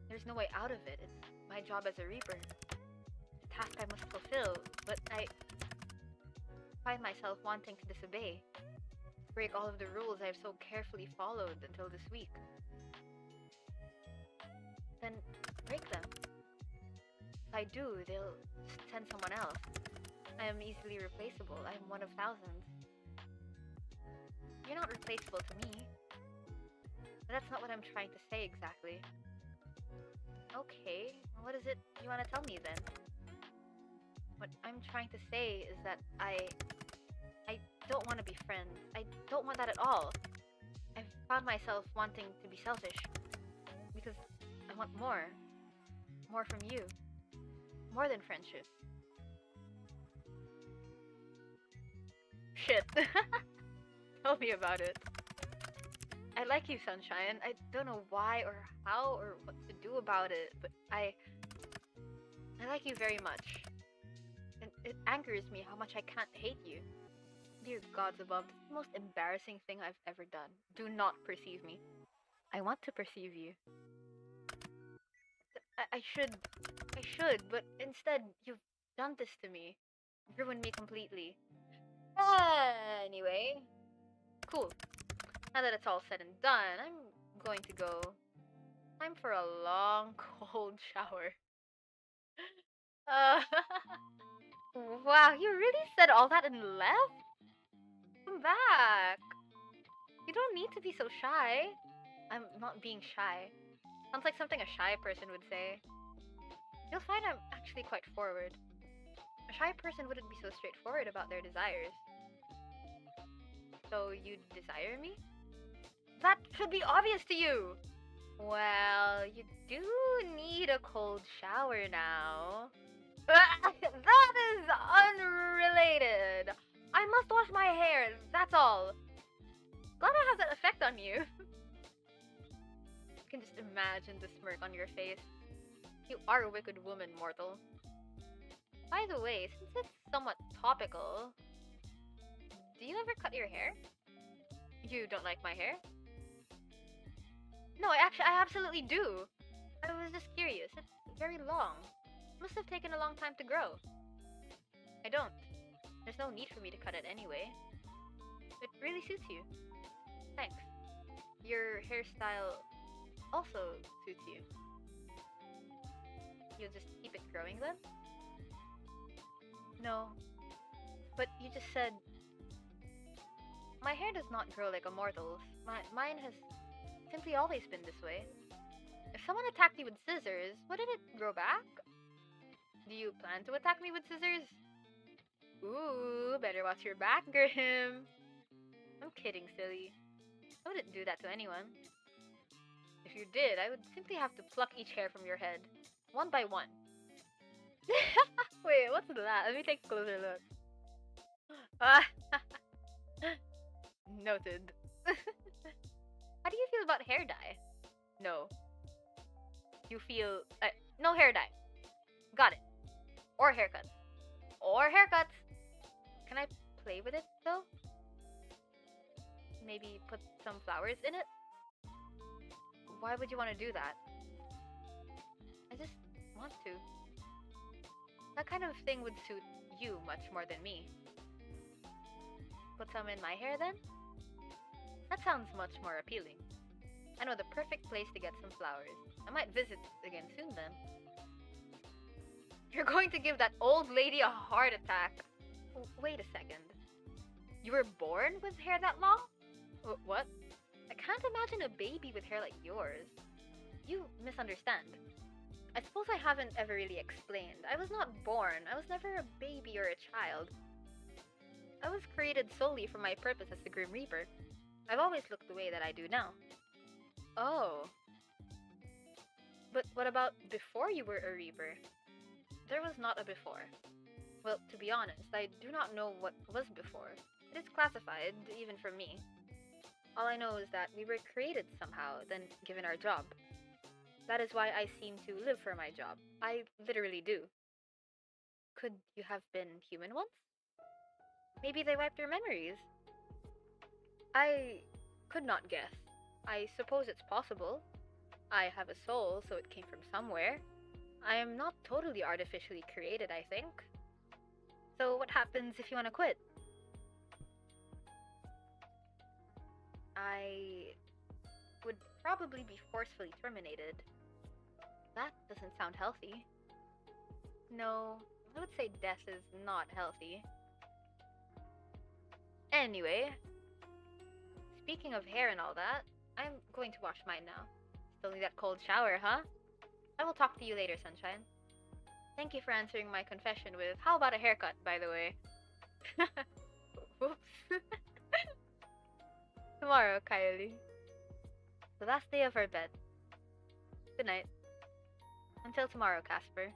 There's no way out of it. It's my job as a reaper. A task I must fulfill, but I find myself wanting to disobey. break all of the rules I've so carefully followed until this week. Then break them. If I do, they'll send someone else. I am easily replaceable. I am one of thousands. You're not replaceable to me. But that's not what I'm trying to say exactly. Okay, what is it you want to tell me then? What I'm trying to say is that I don't want to be friends. I don't want that at all. I've found myself wanting to be selfish. Because I want more. More from you. More than friendship. Shit. Tell me about it. I like you, Sunshine. I don't know why or how or what to do about it, but I like you very much. And it angers me how much I can't hate you. Dear gods above, this is the most embarrassing thing I've ever done. Do not perceive me. I want to perceive you. I should, but instead, you've done this to me. Ruined me completely. Anyway, cool. Now that it's all said and done, I'm going to go. Time for a long, cold shower. Uh, wow, you really said all that and left? Come back. You don't need to be so shy. I'm not being shy. Sounds like something a shy person would say. You'll find I'm actually quite forward. A shy person wouldn't be so straightforward about their desires. So you desire me? That should be obvious to you! Well, you do need a cold shower now. That is unrelated! I must wash my hair, that's all. Glad I have that effect on you. I can just imagine the smirk on your face. You are a wicked woman, mortal. By the way, since it's somewhat topical, do you ever cut your hair? You don't like my hair? No, I absolutely do. I was just curious. It's very long. Must have taken a long time to grow. I don't. There's no need for me to cut it anyway. It really suits you. Thanks. Your hairstyle also suits you. You'll just keep it growing then? No. But you just said... My hair does not grow like a mortal's. Mine has simply always been this way. If someone attacked you with scissors, wouldn't it grow back? Do you plan to attack me with scissors? Ooh, better watch your back, Grim. I'm kidding, silly. I wouldn't do that to anyone. If you did, I would simply have to pluck each hair from your head, one by one. Wait, what's that? Let me take a closer look. Noted. How do you feel about hair dye? No. You feel... no hair dye. Got it. Or haircuts. Or haircuts. Can I play with it, though? Maybe put some flowers in it? Why would you want to do that? I just want to. That kind of thing would suit you much more than me. Put some in my hair, then? That sounds much more appealing. I know the perfect place to get some flowers. I might visit again soon, then. You're going to give that old lady a heart attack. Wait a second. You were born with hair that long? What? I can't imagine a baby with hair like yours. You misunderstand. I suppose I haven't ever really explained. I was not born. I was never a baby or a child. I was created solely for my purpose as the Grim Reaper. I've always looked the way that I do now. Oh. But what about before you were a Reaper? There was not a before. Well, to be honest, I do not know what was before. It is classified, even for me. All I know is that we were created somehow, then given our job. That is why I seem to live for my job. I literally do. Could you have been human once? Maybe they wiped your memories. I could not guess. I suppose it's possible. I have a soul, so it came from somewhere. I am not totally artificially created, I think. So what happens if you want to quit? I would probably be forcefully terminated. That doesn't sound healthy. No, I would say death is not healthy. Anyway, speaking of hair and all that, I'm going to wash mine now. Still need that cold shower, huh? I will talk to you later, sunshine. Thank you for answering my confession with, how about a haircut, by the way? Oops. Tomorrow, Caeli. The last day of our bed. Good night. Until tomorrow, Casper.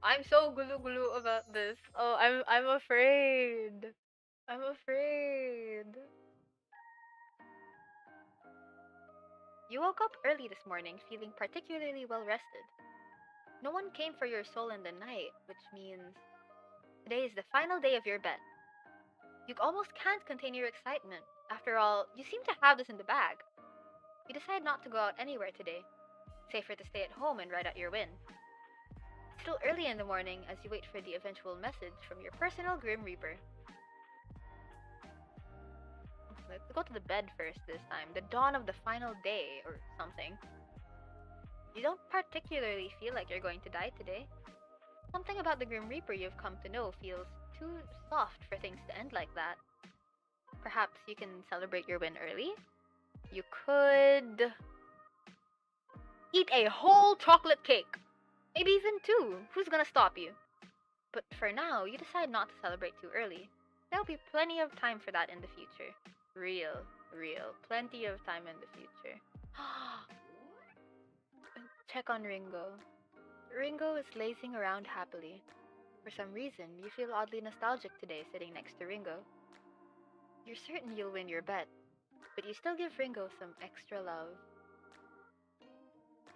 I'm so gulu about this. Oh, I'm afraid. I'm afraid. You woke up early this morning feeling particularly well rested. No one came for your soul in the night, which means today is the final day of your bet. You almost can't contain your excitement. After all, you seem to have this in the bag. You decide not to go out anywhere today. Safer to stay at home and ride out your win. It's still early in the morning as you wait for the eventual message from your personal Grim Reaper. Let's go to the bed first this time. The dawn of the final day, or something. You don't particularly feel like you're going to die today. Something about the Grim Reaper you've come to know feels too soft for things to end like that. Perhaps you can celebrate your win early? You could eat a whole chocolate cake. Maybe even two. Who's gonna stop you? But for now, you decide not to celebrate too early. There'll be plenty of time for that in the future. Real. Plenty of time in the future. Check on Ringo. Ringo is lazing around happily. For some reason, you feel oddly nostalgic today sitting next to Ringo. You're certain you'll win your bet, but you still give Ringo some extra love.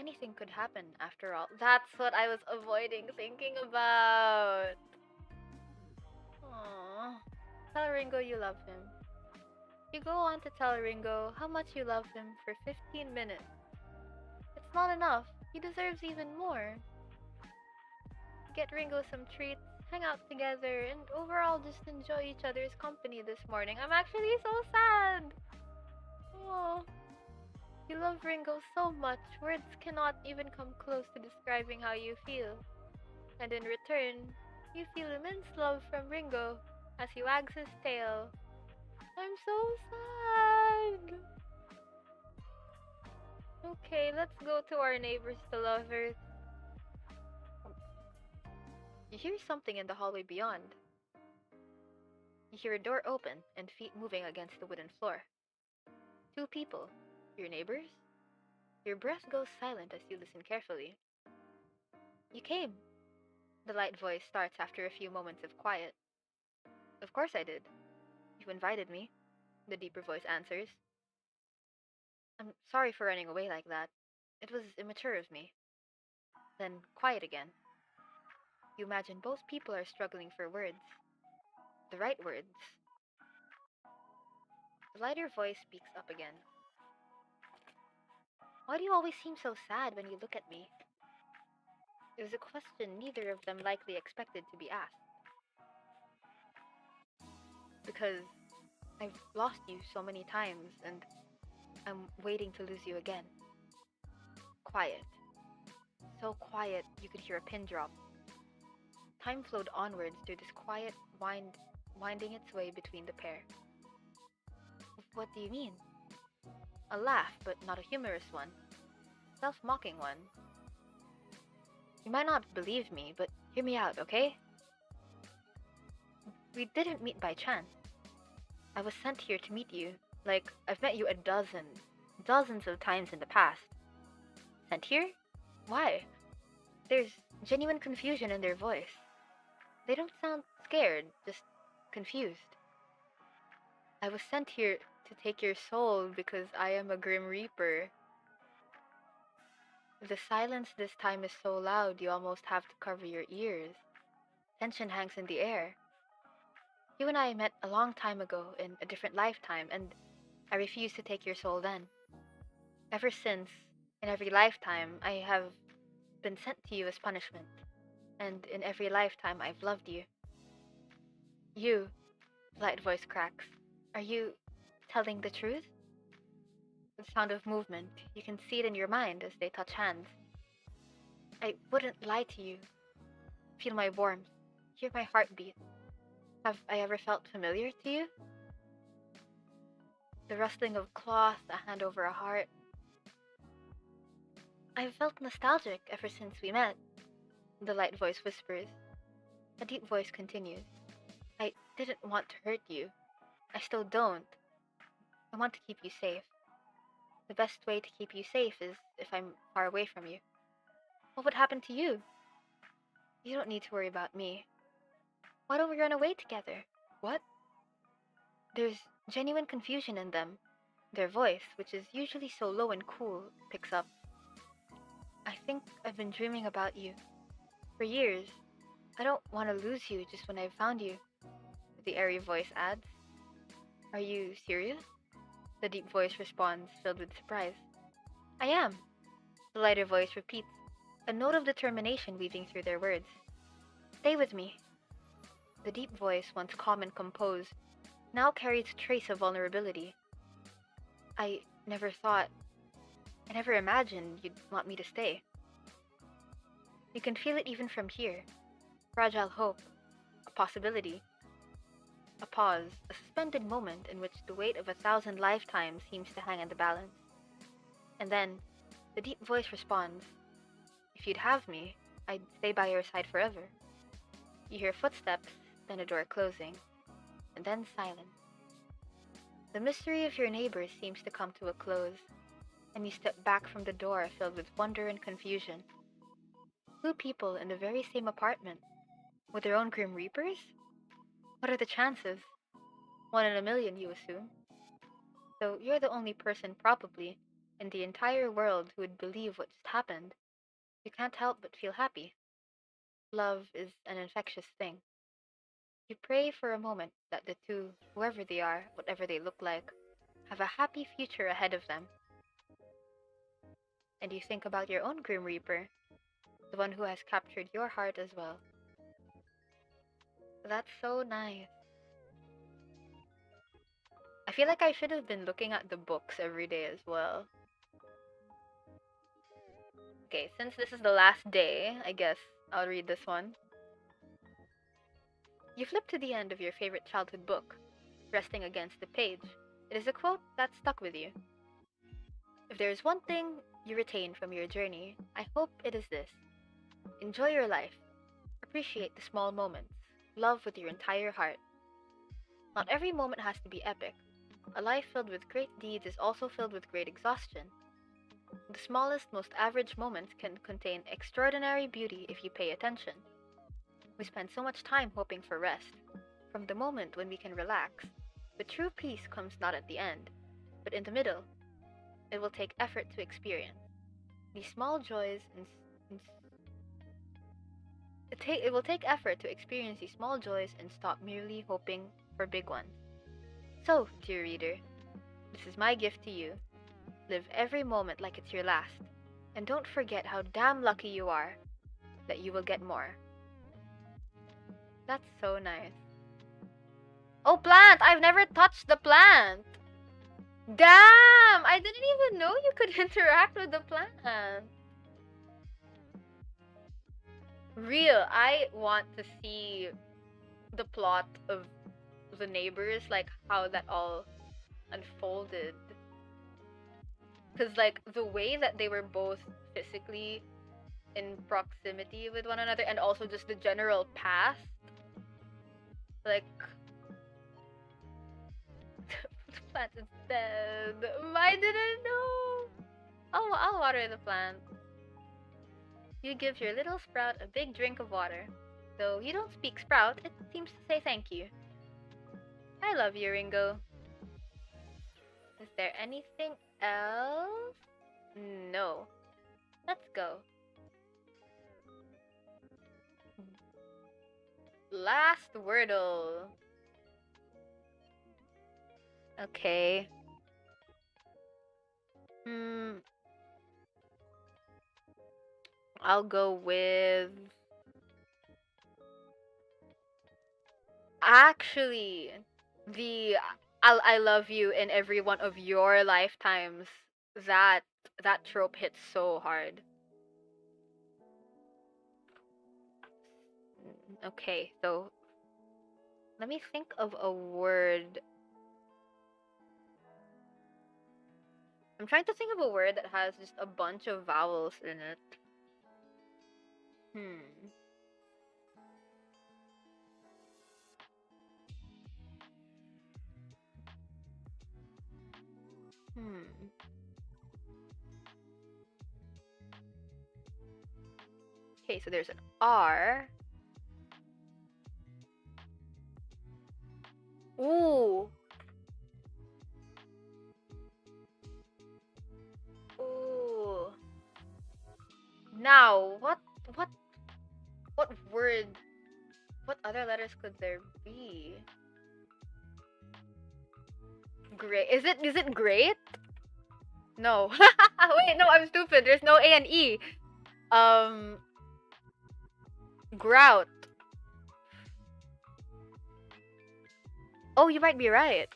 Anything could happen after all. That's what I was avoiding thinking about. Aww. Tell Ringo you love him. You go on to tell Ringo how much you love him for 15 minutes. It's not enough. He deserves even more. Get Ringo some treats, hang out together, and overall just enjoy each other's company this morning. I'm actually so sad. Oh, you love Ringo so much, words cannot even come close to describing how you feel. And in return, you feel immense love from Ringo as he wags his tail. I'm so sad. Okay, let's go to our neighbors, the lovers. You hear something in the hallway beyond. You hear a door open and feet moving against the wooden floor. Two people, your neighbors. Your breath goes silent as you listen carefully. You came. The light voice starts after a few moments of quiet. Of course I did. You invited me, the deeper voice answers. I'm sorry for running away like that. It was immature of me. Then quiet again. You imagine both people are struggling for words. The right words. The lighter voice speaks up again. Why do you always seem so sad when you look at me? It was a question neither of them likely expected to be asked. Because I've lost you so many times, and I'm waiting to lose you again. Quiet. So quiet you could hear a pin drop. Time flowed onwards through this quiet winding its way between the pair. What do you mean? A laugh, but not a humorous one. Self-mocking one. You might not believe me, but hear me out, okay? We didn't meet by chance. I was sent here to meet you, like I've met you dozens of times in the past. Sent here? Why? There's genuine confusion in their voice. They don't sound scared, just confused. I was sent here to take your soul because I am a Grim Reaper. The silence this time is so loud you almost have to cover your ears. Tension hangs in the air. You and I met a long time ago in a different lifetime, and I refused to take your soul then. Ever since, in every lifetime, I have been sent to you as punishment. And in every lifetime, I've loved you. You, the light voice cracks. Are you telling the truth? The sound of movement. You can see it in your mind as they touch hands. I wouldn't lie to you. Feel my warmth. Hear my heartbeat. Have I ever felt familiar to you? The rustling of cloth, a hand over a heart. I've felt nostalgic ever since we met. The light voice whispers. A deep voice continues. I didn't want to hurt you. I still don't. I want to keep you safe. The best way to keep you safe is if I'm far away from you. What would happen to you? You don't need to worry about me. Why don't we run away together? What? There's genuine confusion in them. Their voice, which is usually so low and cool, picks up. I think I've been dreaming about you. For years. I don't want to lose you just when I've found you. The airy voice adds. Are you serious? The deep voice responds, filled with surprise. I am. The lighter voice repeats, a note of determination weaving through their words. Stay with me. The deep voice, once calm and composed, now carries a trace of vulnerability. I never imagined you'd want me to stay. You can feel it even from here. Fragile hope, a possibility. A pause, a suspended moment in which the weight of 1,000 lifetimes seems to hang in the balance. And then, the deep voice responds, if you'd have me, I'd stay by your side forever. You hear footsteps, then a door closing, and then silence. The mystery of your neighbors seems to come to a close, and you step back from the door filled with wonder and confusion. Two people in the very same apartment, with their own Grim Reapers? What are the chances? 1 in a million, you assume. So you're the only person, probably, in the entire world who would believe what just happened. You can't help but feel happy. Love is an infectious thing. You pray for a moment that the two, whoever they are, whatever they look like, have a happy future ahead of them. And you think about your own Grim Reaper, the one who has captured your heart as well. That's so nice. I feel like I should have been looking at the books every day as well. Okay, since this is the last day, I guess I'll read this one. You flip to the end of your favorite childhood book, resting against the page. It is a quote that stuck with you. If there is one thing you retain from your journey, I hope it is this. Enjoy your life. Appreciate the small moments. Love with your entire heart. Not every moment has to be epic. A life filled with great deeds is also filled with great exhaustion. The smallest, most average moments can contain extraordinary beauty if you pay attention. We spend so much time hoping for rest, from the moment when we can relax. But true peace comes not at the end, but in the middle. It will take effort to experience. These small joys it will take effort to experience these small joys and stop merely hoping for big ones. So, dear reader, this is my gift to you. Live every moment like it's your last, and don't forget how damn lucky you are that you will get more. That's so nice. Oh, plant! I've never touched the plant! Damn! I didn't even know you could interact with the plant. Real, I want to see the plot of the neighbors, like how that all unfolded. Because, like, the way that they were both physically in proximity with one another, and also just the general past. Like, the plant is dead. I didn't know. I'll water the plant. You give your little sprout a big drink of water. Though you don't speak sprout, it seems to say thank you. I love you, Ringo. Is there anything else? No. Let's go. Last Wordle. Okay. I'll go with... Actually, the I love you in every one of your lifetimes. That that trope hits so hard. Okay, so let me think of a word. I'm trying to think of a word that has just a bunch of vowels in it. Hmm. Hmm. Okay, so there's an R. Ooh. Ooh. Now, what what word, what other letters could there be? Great. Is it great? No. Wait, no, I'm stupid. There's no A and E. Um grout. Oh, you might be right.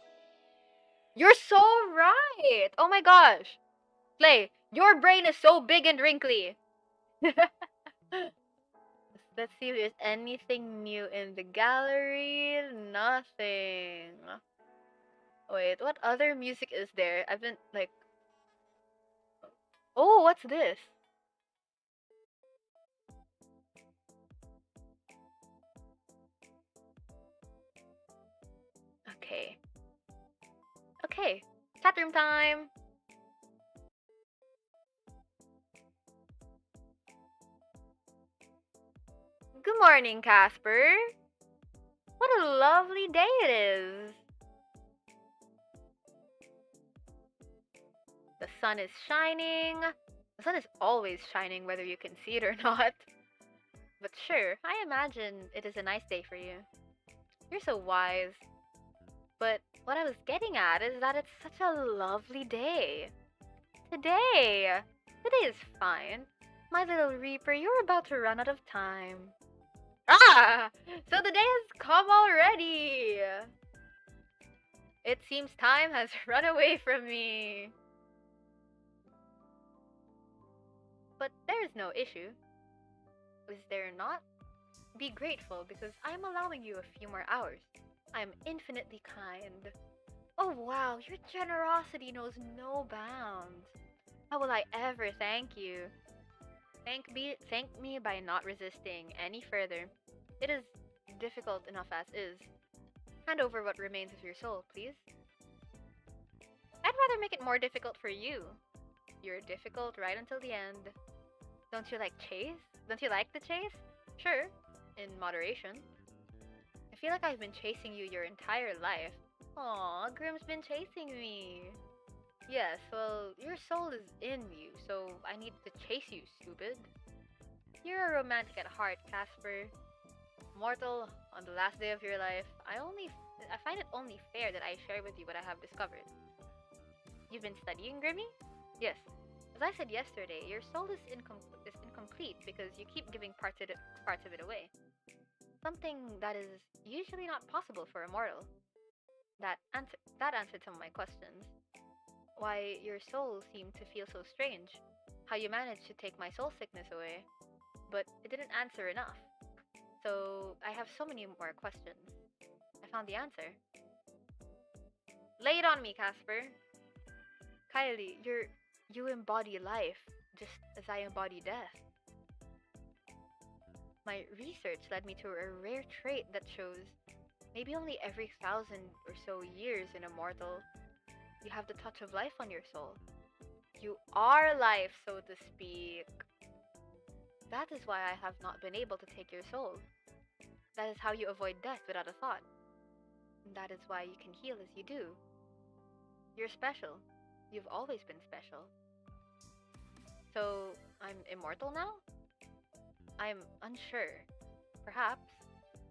You're so right. Oh my gosh. Slay, your brain is so big and wrinkly. Let's see if there's anything new in the gallery. Nothing. Wait, what other music is there? I've been like, oh, what's this? Okay. Okay. Chat room time. Good morning, Casper. What a lovely day it is. The sun is shining. The sun is always shining, whether you can see it or not. But sure, I imagine it is a nice day for you. You're so wise. But what I was getting at is that it's such a lovely day. Today. Today is fine. My little Reaper, you're about to run out of time. Ah! So the day has come already! It seems time has run away from me. But there is no issue. Is there not? Be grateful because I'm allowing you a few more hours. I am infinitely kind. Oh wow, your generosity knows no bounds. How will I ever thank you? Thank me by not resisting any further. It is difficult enough as is. Hand over what remains of your soul, please. I'd rather make it more difficult for you. You're difficult right until the end. Don't you like chase? Don't you like the chase? Sure, in moderation. I feel like I've been chasing you your entire life. Aw, Grim's been chasing me. Yes, well, your soul is in you, so I need to chase you, stupid. You're a romantic at heart, Casper. Mortal, on the last day of your life, I find it only fair that I share with you what I have discovered. You've been studying, Grimmy? Yes. As I said yesterday, your soul is incomplete because you keep giving parts of it away. Something that is usually not possible for a mortal. That answered some of my questions. Why your soul seemed to feel so strange. How you managed to take my soul sickness away. But it didn't answer enough. So I have so many more questions. I found the answer. Lay it on me, Casper. Caeli, you embody life, just as I embody death. My research led me to a rare trait that shows maybe only every 1,000 or so years in a mortal, you have the touch of life on your soul. You are life, so to speak. That is why I have not been able to take your soul. That is how you avoid death without a thought. And that is why you can heal as you do. You're special. You've always been special. So, I'm immortal now? I'm unsure. Perhaps.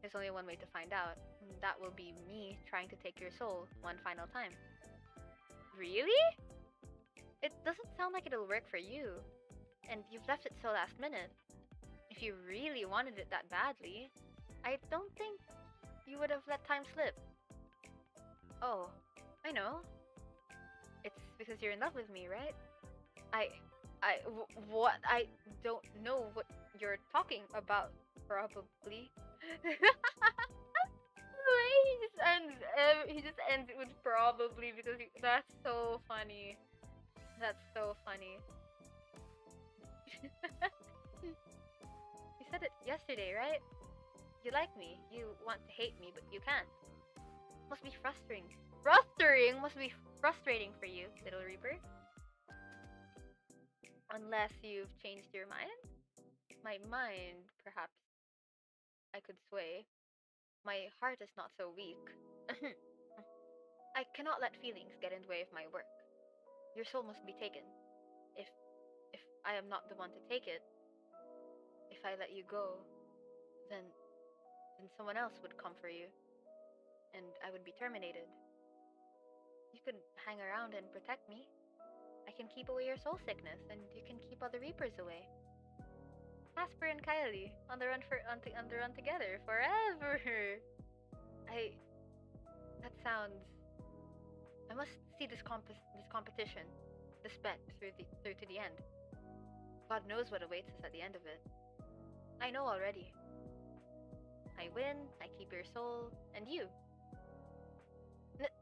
There's only one way to find out. And that will be me trying to take your soul one final time. Really? It doesn't sound like it'll work for you. And you've left it so last minute. If you really wanted it that badly, I don't think you would have let time slip. Oh, I know. It's because you're in love with me, right? What? I don't know what you're talking about, probably. He just ends it with probably because that's so funny. That's so funny. You said it yesterday, right? You like me. You want to hate me, but you can't. Must be frustrating. Frustrating must be frustrating for you, Little Reaper. Unless you've changed your mind? My mind, perhaps I could sway. My heart is not so weak. I cannot let feelings get in the way of my work. Your soul must be taken. If if I am not the one to take it, if I let you go, then someone else would come for you, and I would be terminated. You could hang around and protect me. I can keep away your soul sickness, and you can keep other reapers away. Casper and Caeli on the run on the run together forever. That sounds. I must see this competition, this bet through to the end. God knows what awaits us at the end of it. I know already. I win, I keep your soul, and you.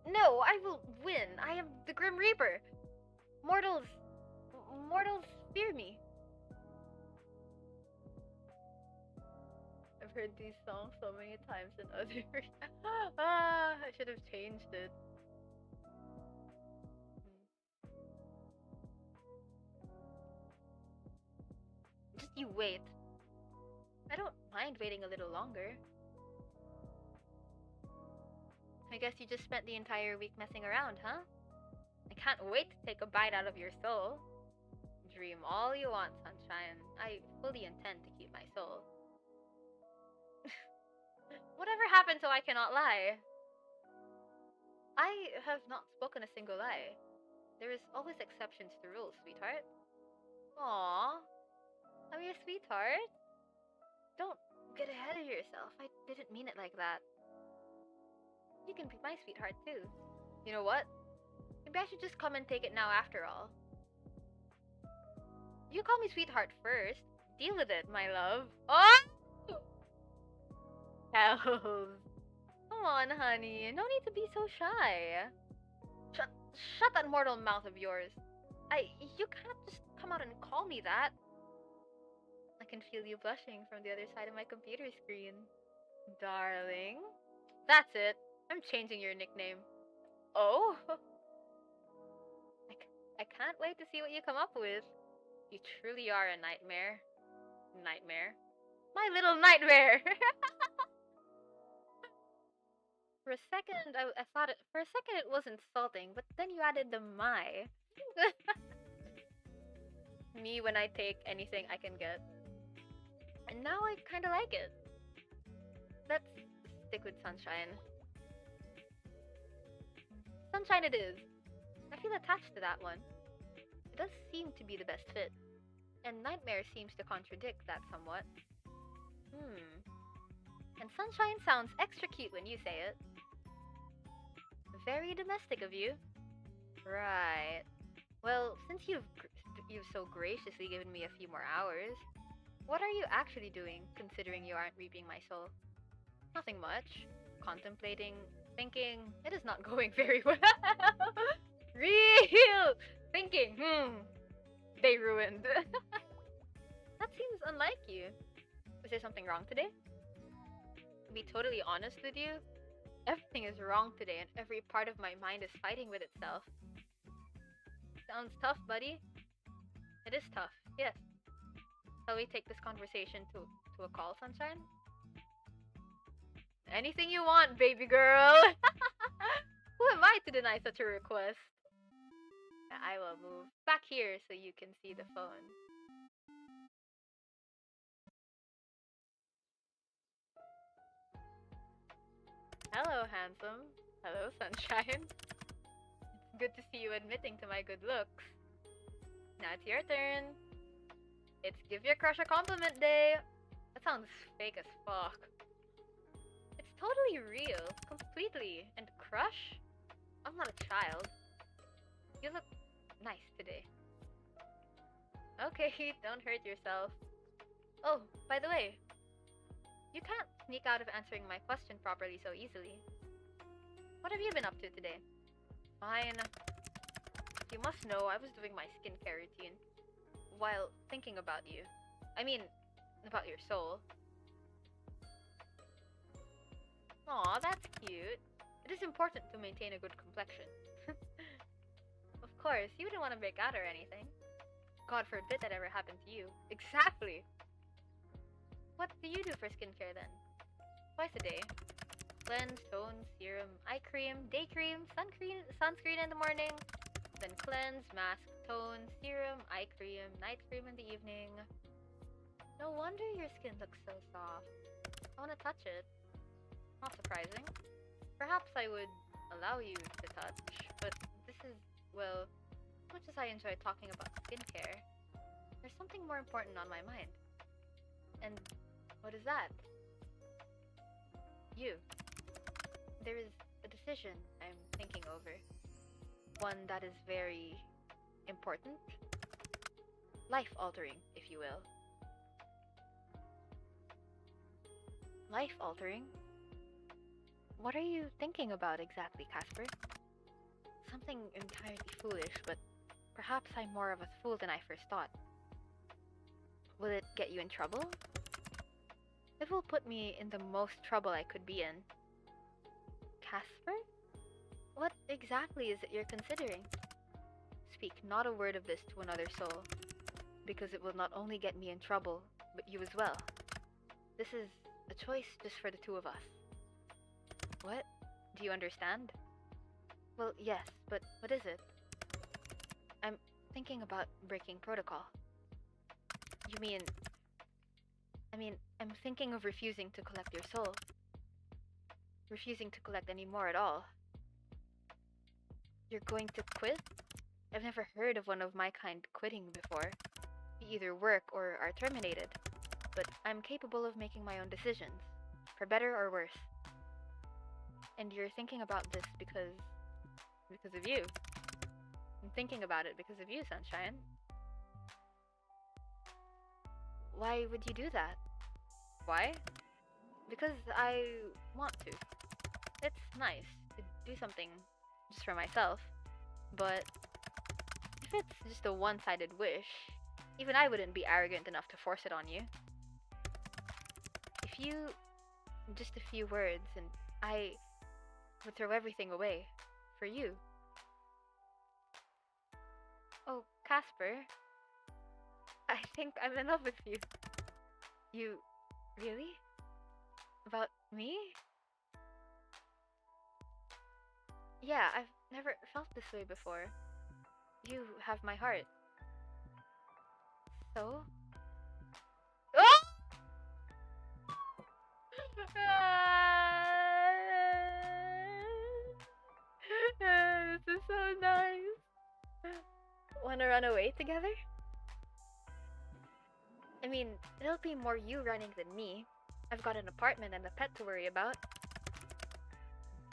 No, I will win. I am the Grim Reaper. Mortals fear me. I've heard these songs so many times in other. I should have changed it. Just you wait. I don't mind waiting a little longer. I guess you just spent the entire week messing around, huh? I can't wait to take a bite out of your soul. Dream all you want, sunshine. I fully intend to keep my soul. Whatever happened to I cannot lie? I have not spoken a single lie. There is always exceptions to rules, sweetheart. Aww. I'm your sweetheart. Don't get ahead of yourself. I didn't mean it like that. You can be my sweetheart too. You know what? Maybe I should just come and take it now after all. You call me sweetheart first. Deal with it, my love. Oh! Hells. Come on, honey. No need to be so shy. Shut that mortal mouth of yours. You can't just come out and call me that. I can feel you blushing from the other side of my computer screen. Darling. That's it. I'm changing your nickname. Oh? I can't wait to see what you come up with. You truly are a nightmare. Nightmare. My little nightmare! For a second, I thought it. For a second, it was insulting, but then you added the my. Me when I take anything I can get. And now I kinda like it. Let's stick with sunshine. Sunshine it is. I feel attached to that one. It does seem to be the best fit. And nightmare seems to contradict that somewhat. And sunshine sounds extra cute when you say it. Very domestic of you. Right. Well, since you've so graciously given me a few more hours, what are you actually doing, considering you aren't reaping my soul? Nothing much. Contemplating, thinking. It is not going very well. Real thinking. They ruined. That seems unlike you. Was there something wrong today? To be totally honest with you, everything is wrong today and every part of my mind is fighting with itself. Sounds tough, buddy. It is tough, yes. Shall we take this conversation to a call, sunshine? Anything you want, baby girl! Who am I to deny such a request? I will move back here so you can see the phone. Hello, handsome. Hello, sunshine. It's good to see you admitting to my good looks. Now it's your turn. It's give your crush a compliment day. That sounds fake as fuck. It's totally real. Completely. And crush? I'm not a child. You look nice today. Okay, don't hurt yourself. Oh, by the way, you can't sneak out of answering my question properly so easily. What have you been up to today? Fine. You must know I was doing my skincare routine while thinking about you. I mean, about your soul. Aw, that's cute. It is important to maintain a good complexion. Of course, you wouldn't want to break out or anything. God forbid that ever happened to you. Exactly! What do you do for skincare then? Twice a day. Cleanse, tone, serum, eye cream, day cream, sunscreen in the morning. Then cleanse, mask, tone, serum, eye cream, night cream in the evening. No wonder your skin looks so soft. I want to touch it. Not surprising. Perhaps I would allow you to touch, but this is, well, as much as I enjoy talking about skincare, there's something more important on my mind. And what is that? You. There is a decision I'm thinking over. One that is very important. Life-altering, if you will. Life-altering? What are you thinking about exactly, Casper? Something entirely foolish, but perhaps I'm more of a fool than I first thought. Will it get you in trouble? It will put me in the most trouble I could be in. Casper? What exactly is it you're considering? Speak not a word of this to another soul, because it will not only get me in trouble, but you as well. This is a choice just for the two of us. What? Do you understand? Well, yes, but what is it? I'm thinking about breaking protocol. You mean... I'm thinking of refusing to collect your soul. Refusing to collect any more at all. You're going to quit? I've never heard of one of my kind quitting before. You either work or are terminated. But I'm capable of making my own decisions, for better or worse. And you're thinking about this because of you. I'm thinking about it because of you, Sunshine. Why would you do that? Why? Because I want to. It's nice to do something just for myself, but if it's just a one-sided wish, even I wouldn't be arrogant enough to force it on you. If you... just a few words and I would throw everything away for you. Oh, Casper, I think I'm in love with you. You... really? About me? Yeah, I've never felt this way before. You have my heart. So? Oh! This is so nice. Wanna run away together? I mean, it'll be more you running than me. I've got an apartment and a pet to worry about.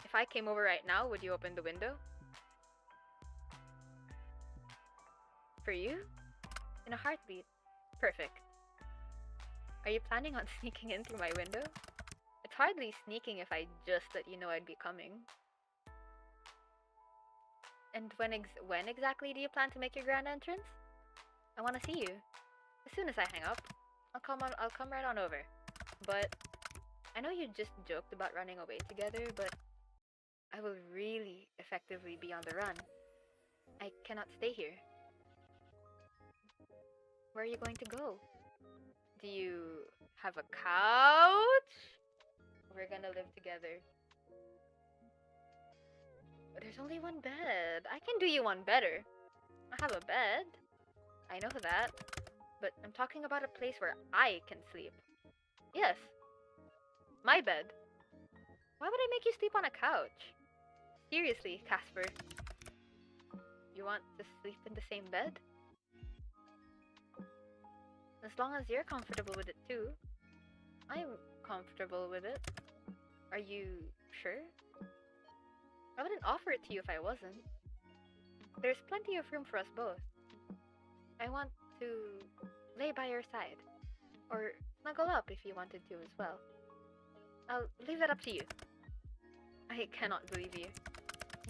If I came over right now, would you open the window? For you? In a heartbeat. Perfect. Are you planning on sneaking in through my window? It's hardly sneaking if I just let you know I'd be coming. And when exactly do you plan to make your grand entrance? I want to see you. As soon as I hang up, I'll come right on over. But I know you just joked about running away together, but I will really effectively be on the run. I cannot stay here. Where are you going to go? Do you have a couch? We're gonna live together. There's only one bed. I can do you one better. I have a bed. I know that. But I'm talking about a place where I can sleep. Yes. My bed. Why would I make you sleep on a couch? Seriously, Casper. You want to sleep in the same bed? As long as you're comfortable with it too. I'm comfortable with it. Are you sure? I wouldn't offer it to you if I wasn't. There's plenty of room for us both. I want to lay by your side. Or snuggle up if you wanted to as well. I'll leave that up to you. I cannot believe you.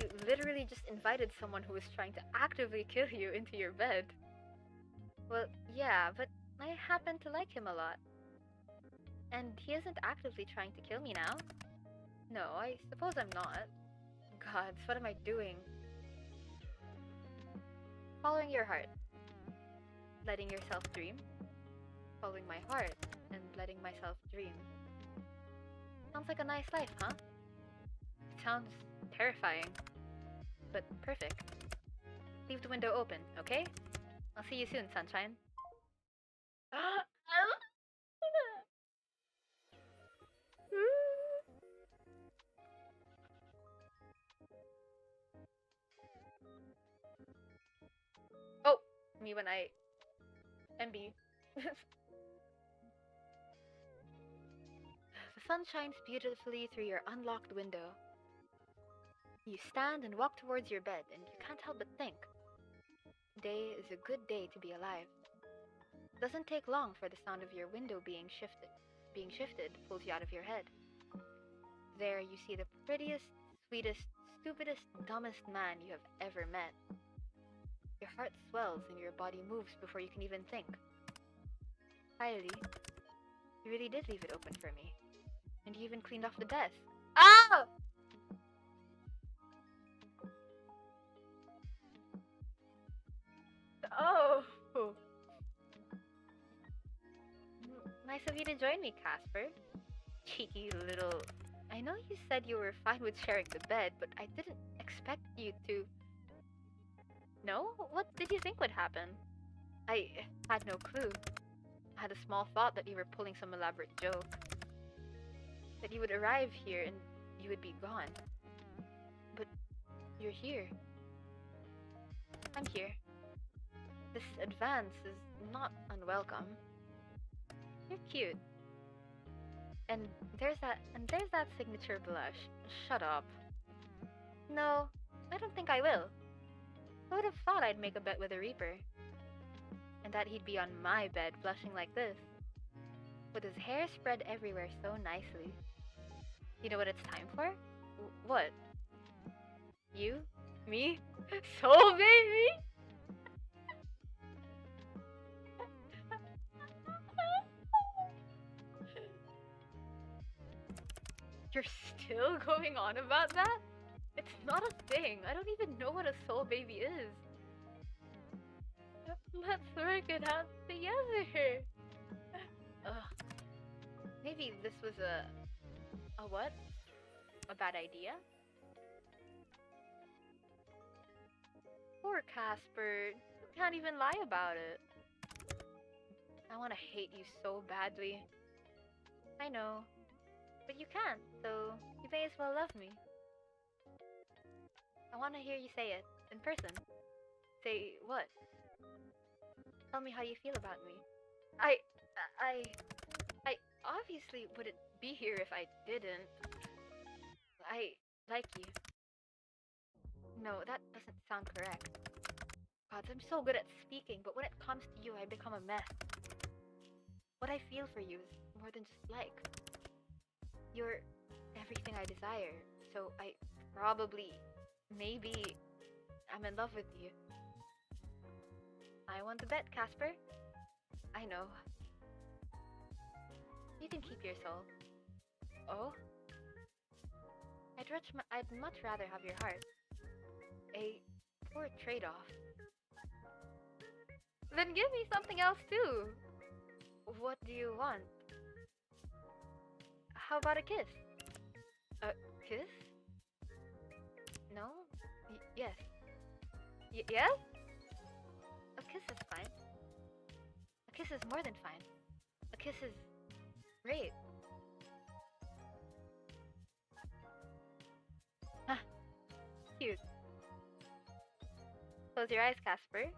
You literally just invited someone who was trying to actively kill you into your bed. Well, yeah, but I happen to like him a lot. And he isn't actively trying to kill me now. No, I suppose I'm not. Gods, what am I doing? Following your heart. Letting yourself dream. Following my heart and letting myself dream. Sounds like a nice life, huh? It sounds terrifying, but perfect. Leave the window open, okay? I'll see you soon, sunshine. Oh, me when I MB. The sun shines beautifully through your unlocked window. You stand and walk towards your bed, and you can't help but think. Today is a good day to be alive. Doesn't take long for the sound of your window being shifted. Being shifted pulls you out of your head. There you see the prettiest, sweetest, stupidest, dumbest man you have ever met. Your heart swells and your body moves before you can even think. Caeli, you really did leave it open for me. And you even cleaned off the desk. Ah! Oh! Nice of you to join me, Casper. Cheeky little... I know you said you were fine with sharing the bed, but I didn't expect you to... No? What did you think would happen? I had no clue. I had a small thought that you were pulling some elaborate joke. That you would arrive here and you would be gone. But you're here. I'm here. This advance is not unwelcome. You're cute. And there's that signature blush. Shut up. No, I don't think I will. I would have thought I'd make a bet with a Reaper. And that he'd be on my bed blushing like this. With his hair spread everywhere so nicely. You know what it's time for? What? You? Me? Soul baby? You're still going on about that? It's not a thing. I don't even know what a soul baby is. Let's work it out together. Ugh. Maybe this was a what? A bad idea? Poor Casper. You can't even lie about it. I want to hate you so badly. I know. But you can't, so you may as well love me. I want to hear you say it, in person. Say what? Tell me how you feel about me. I obviously wouldn't be here if I didn't. I like you. No, that doesn't sound correct. God, I'm so good at speaking, but when it comes to you, I become a mess. What I feel for you is more than just like. You're everything I desire, so I probably, maybe, I'm in love with you. I want the bet, Casper. I know. You can keep your soul. Oh? I'd much rather have your heart. A poor trade-off. Then give me something else too. What do you want? How about a kiss? A kiss? No? Yes. Yes? A kiss is fine. A kiss is more than fine. A kiss is great. Huh. Cute. Close your eyes, Casper.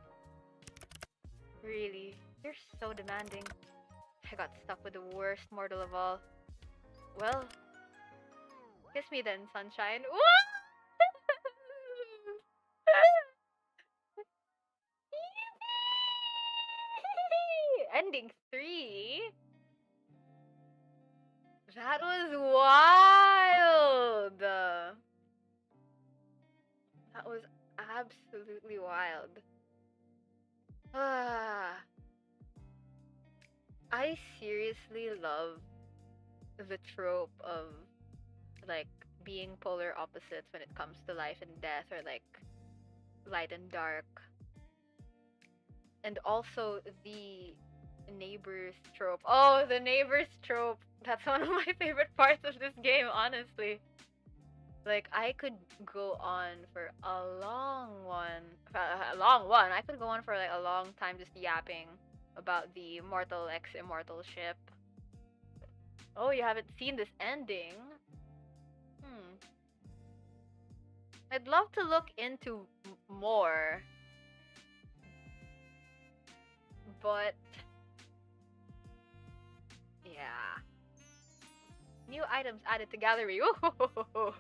Really, you're so demanding. I got stuck with the worst mortal of all. Well, kiss me then, sunshine. What? ending 3. That was wild. That was absolutely wild. Ah, I seriously love the trope of like being polar opposites when it comes to life and death, or like light and dark. And also the neighbors trope. Oh, the neighbors trope. That's one of my favorite parts of this game, honestly. Like I could go on for a long one. I could go on for like a long time just yapping about the Mortal X Immortal ship. Oh, you haven't seen this ending? Hmm. I'd love to look into more, but yeah. New items added to gallery. Ooh.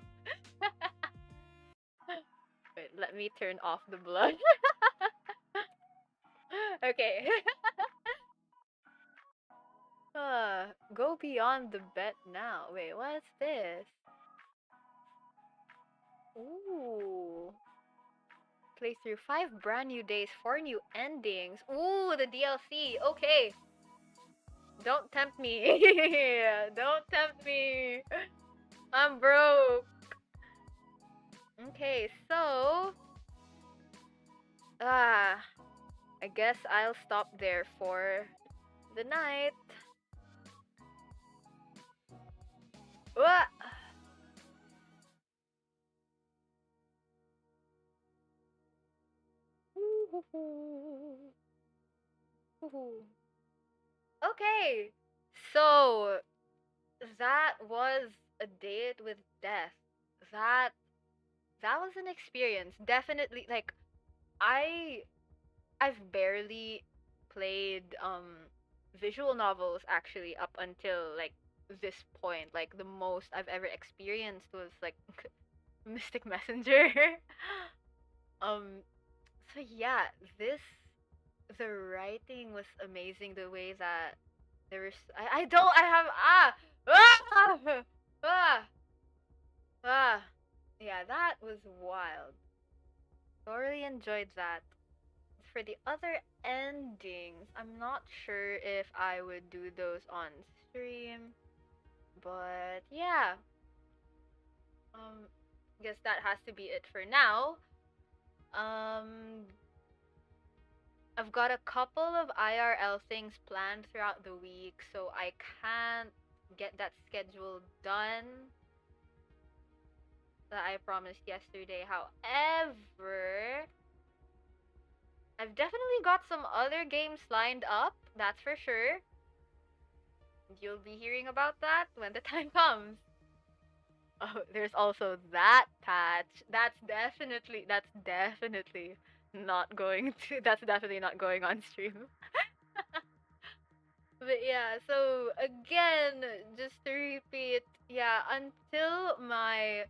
Wait, let me turn off the blood. Okay. Go beyond the bet now. Wait, what's this? Ooh. Play through 5 brand new days, 4 new endings. Ooh, the DLC. Okay. Don't tempt me. Don't tempt me. I'm broke. Okay, so I guess I'll stop there for the night. Wah! Okay, so that was a date with death. That that was an experience. Definitely, like I I've barely played visual novels actually up until like this point. Like the most I've ever experienced was like Mystic Messenger. um so yeah, this the writing was amazing, the way that there was I don't I have ah ah ah yeah, that was wild. Thoroughly enjoyed that. For the other endings, I'm not sure if I would do those on stream, but yeah. Guess that has to be it for now. Um, I've got a couple of IRL things planned throughout the week, so I can't get that schedule done that I promised yesterday. However, I've definitely got some other games lined up, that's for sure. You'll be hearing about that when the time comes. Oh, there's also that patch. That's definitely not going to that's definitely not going on stream. But yeah, so again, just to repeat, yeah, until my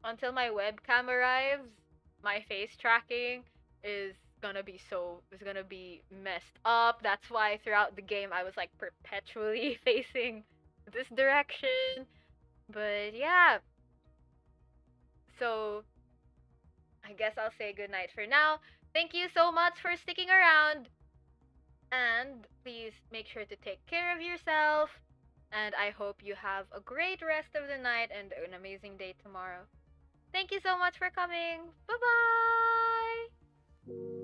webcam arrives, my face tracking is gonna be messed up. That's why throughout the game I was like perpetually facing this direction. But yeah, so I guess I'll say goodnight for now. Thank you so much for sticking around. And please make sure to take care of yourself. And I hope you have a great rest of the night and an amazing day tomorrow. Thank you so much for coming. Bye bye!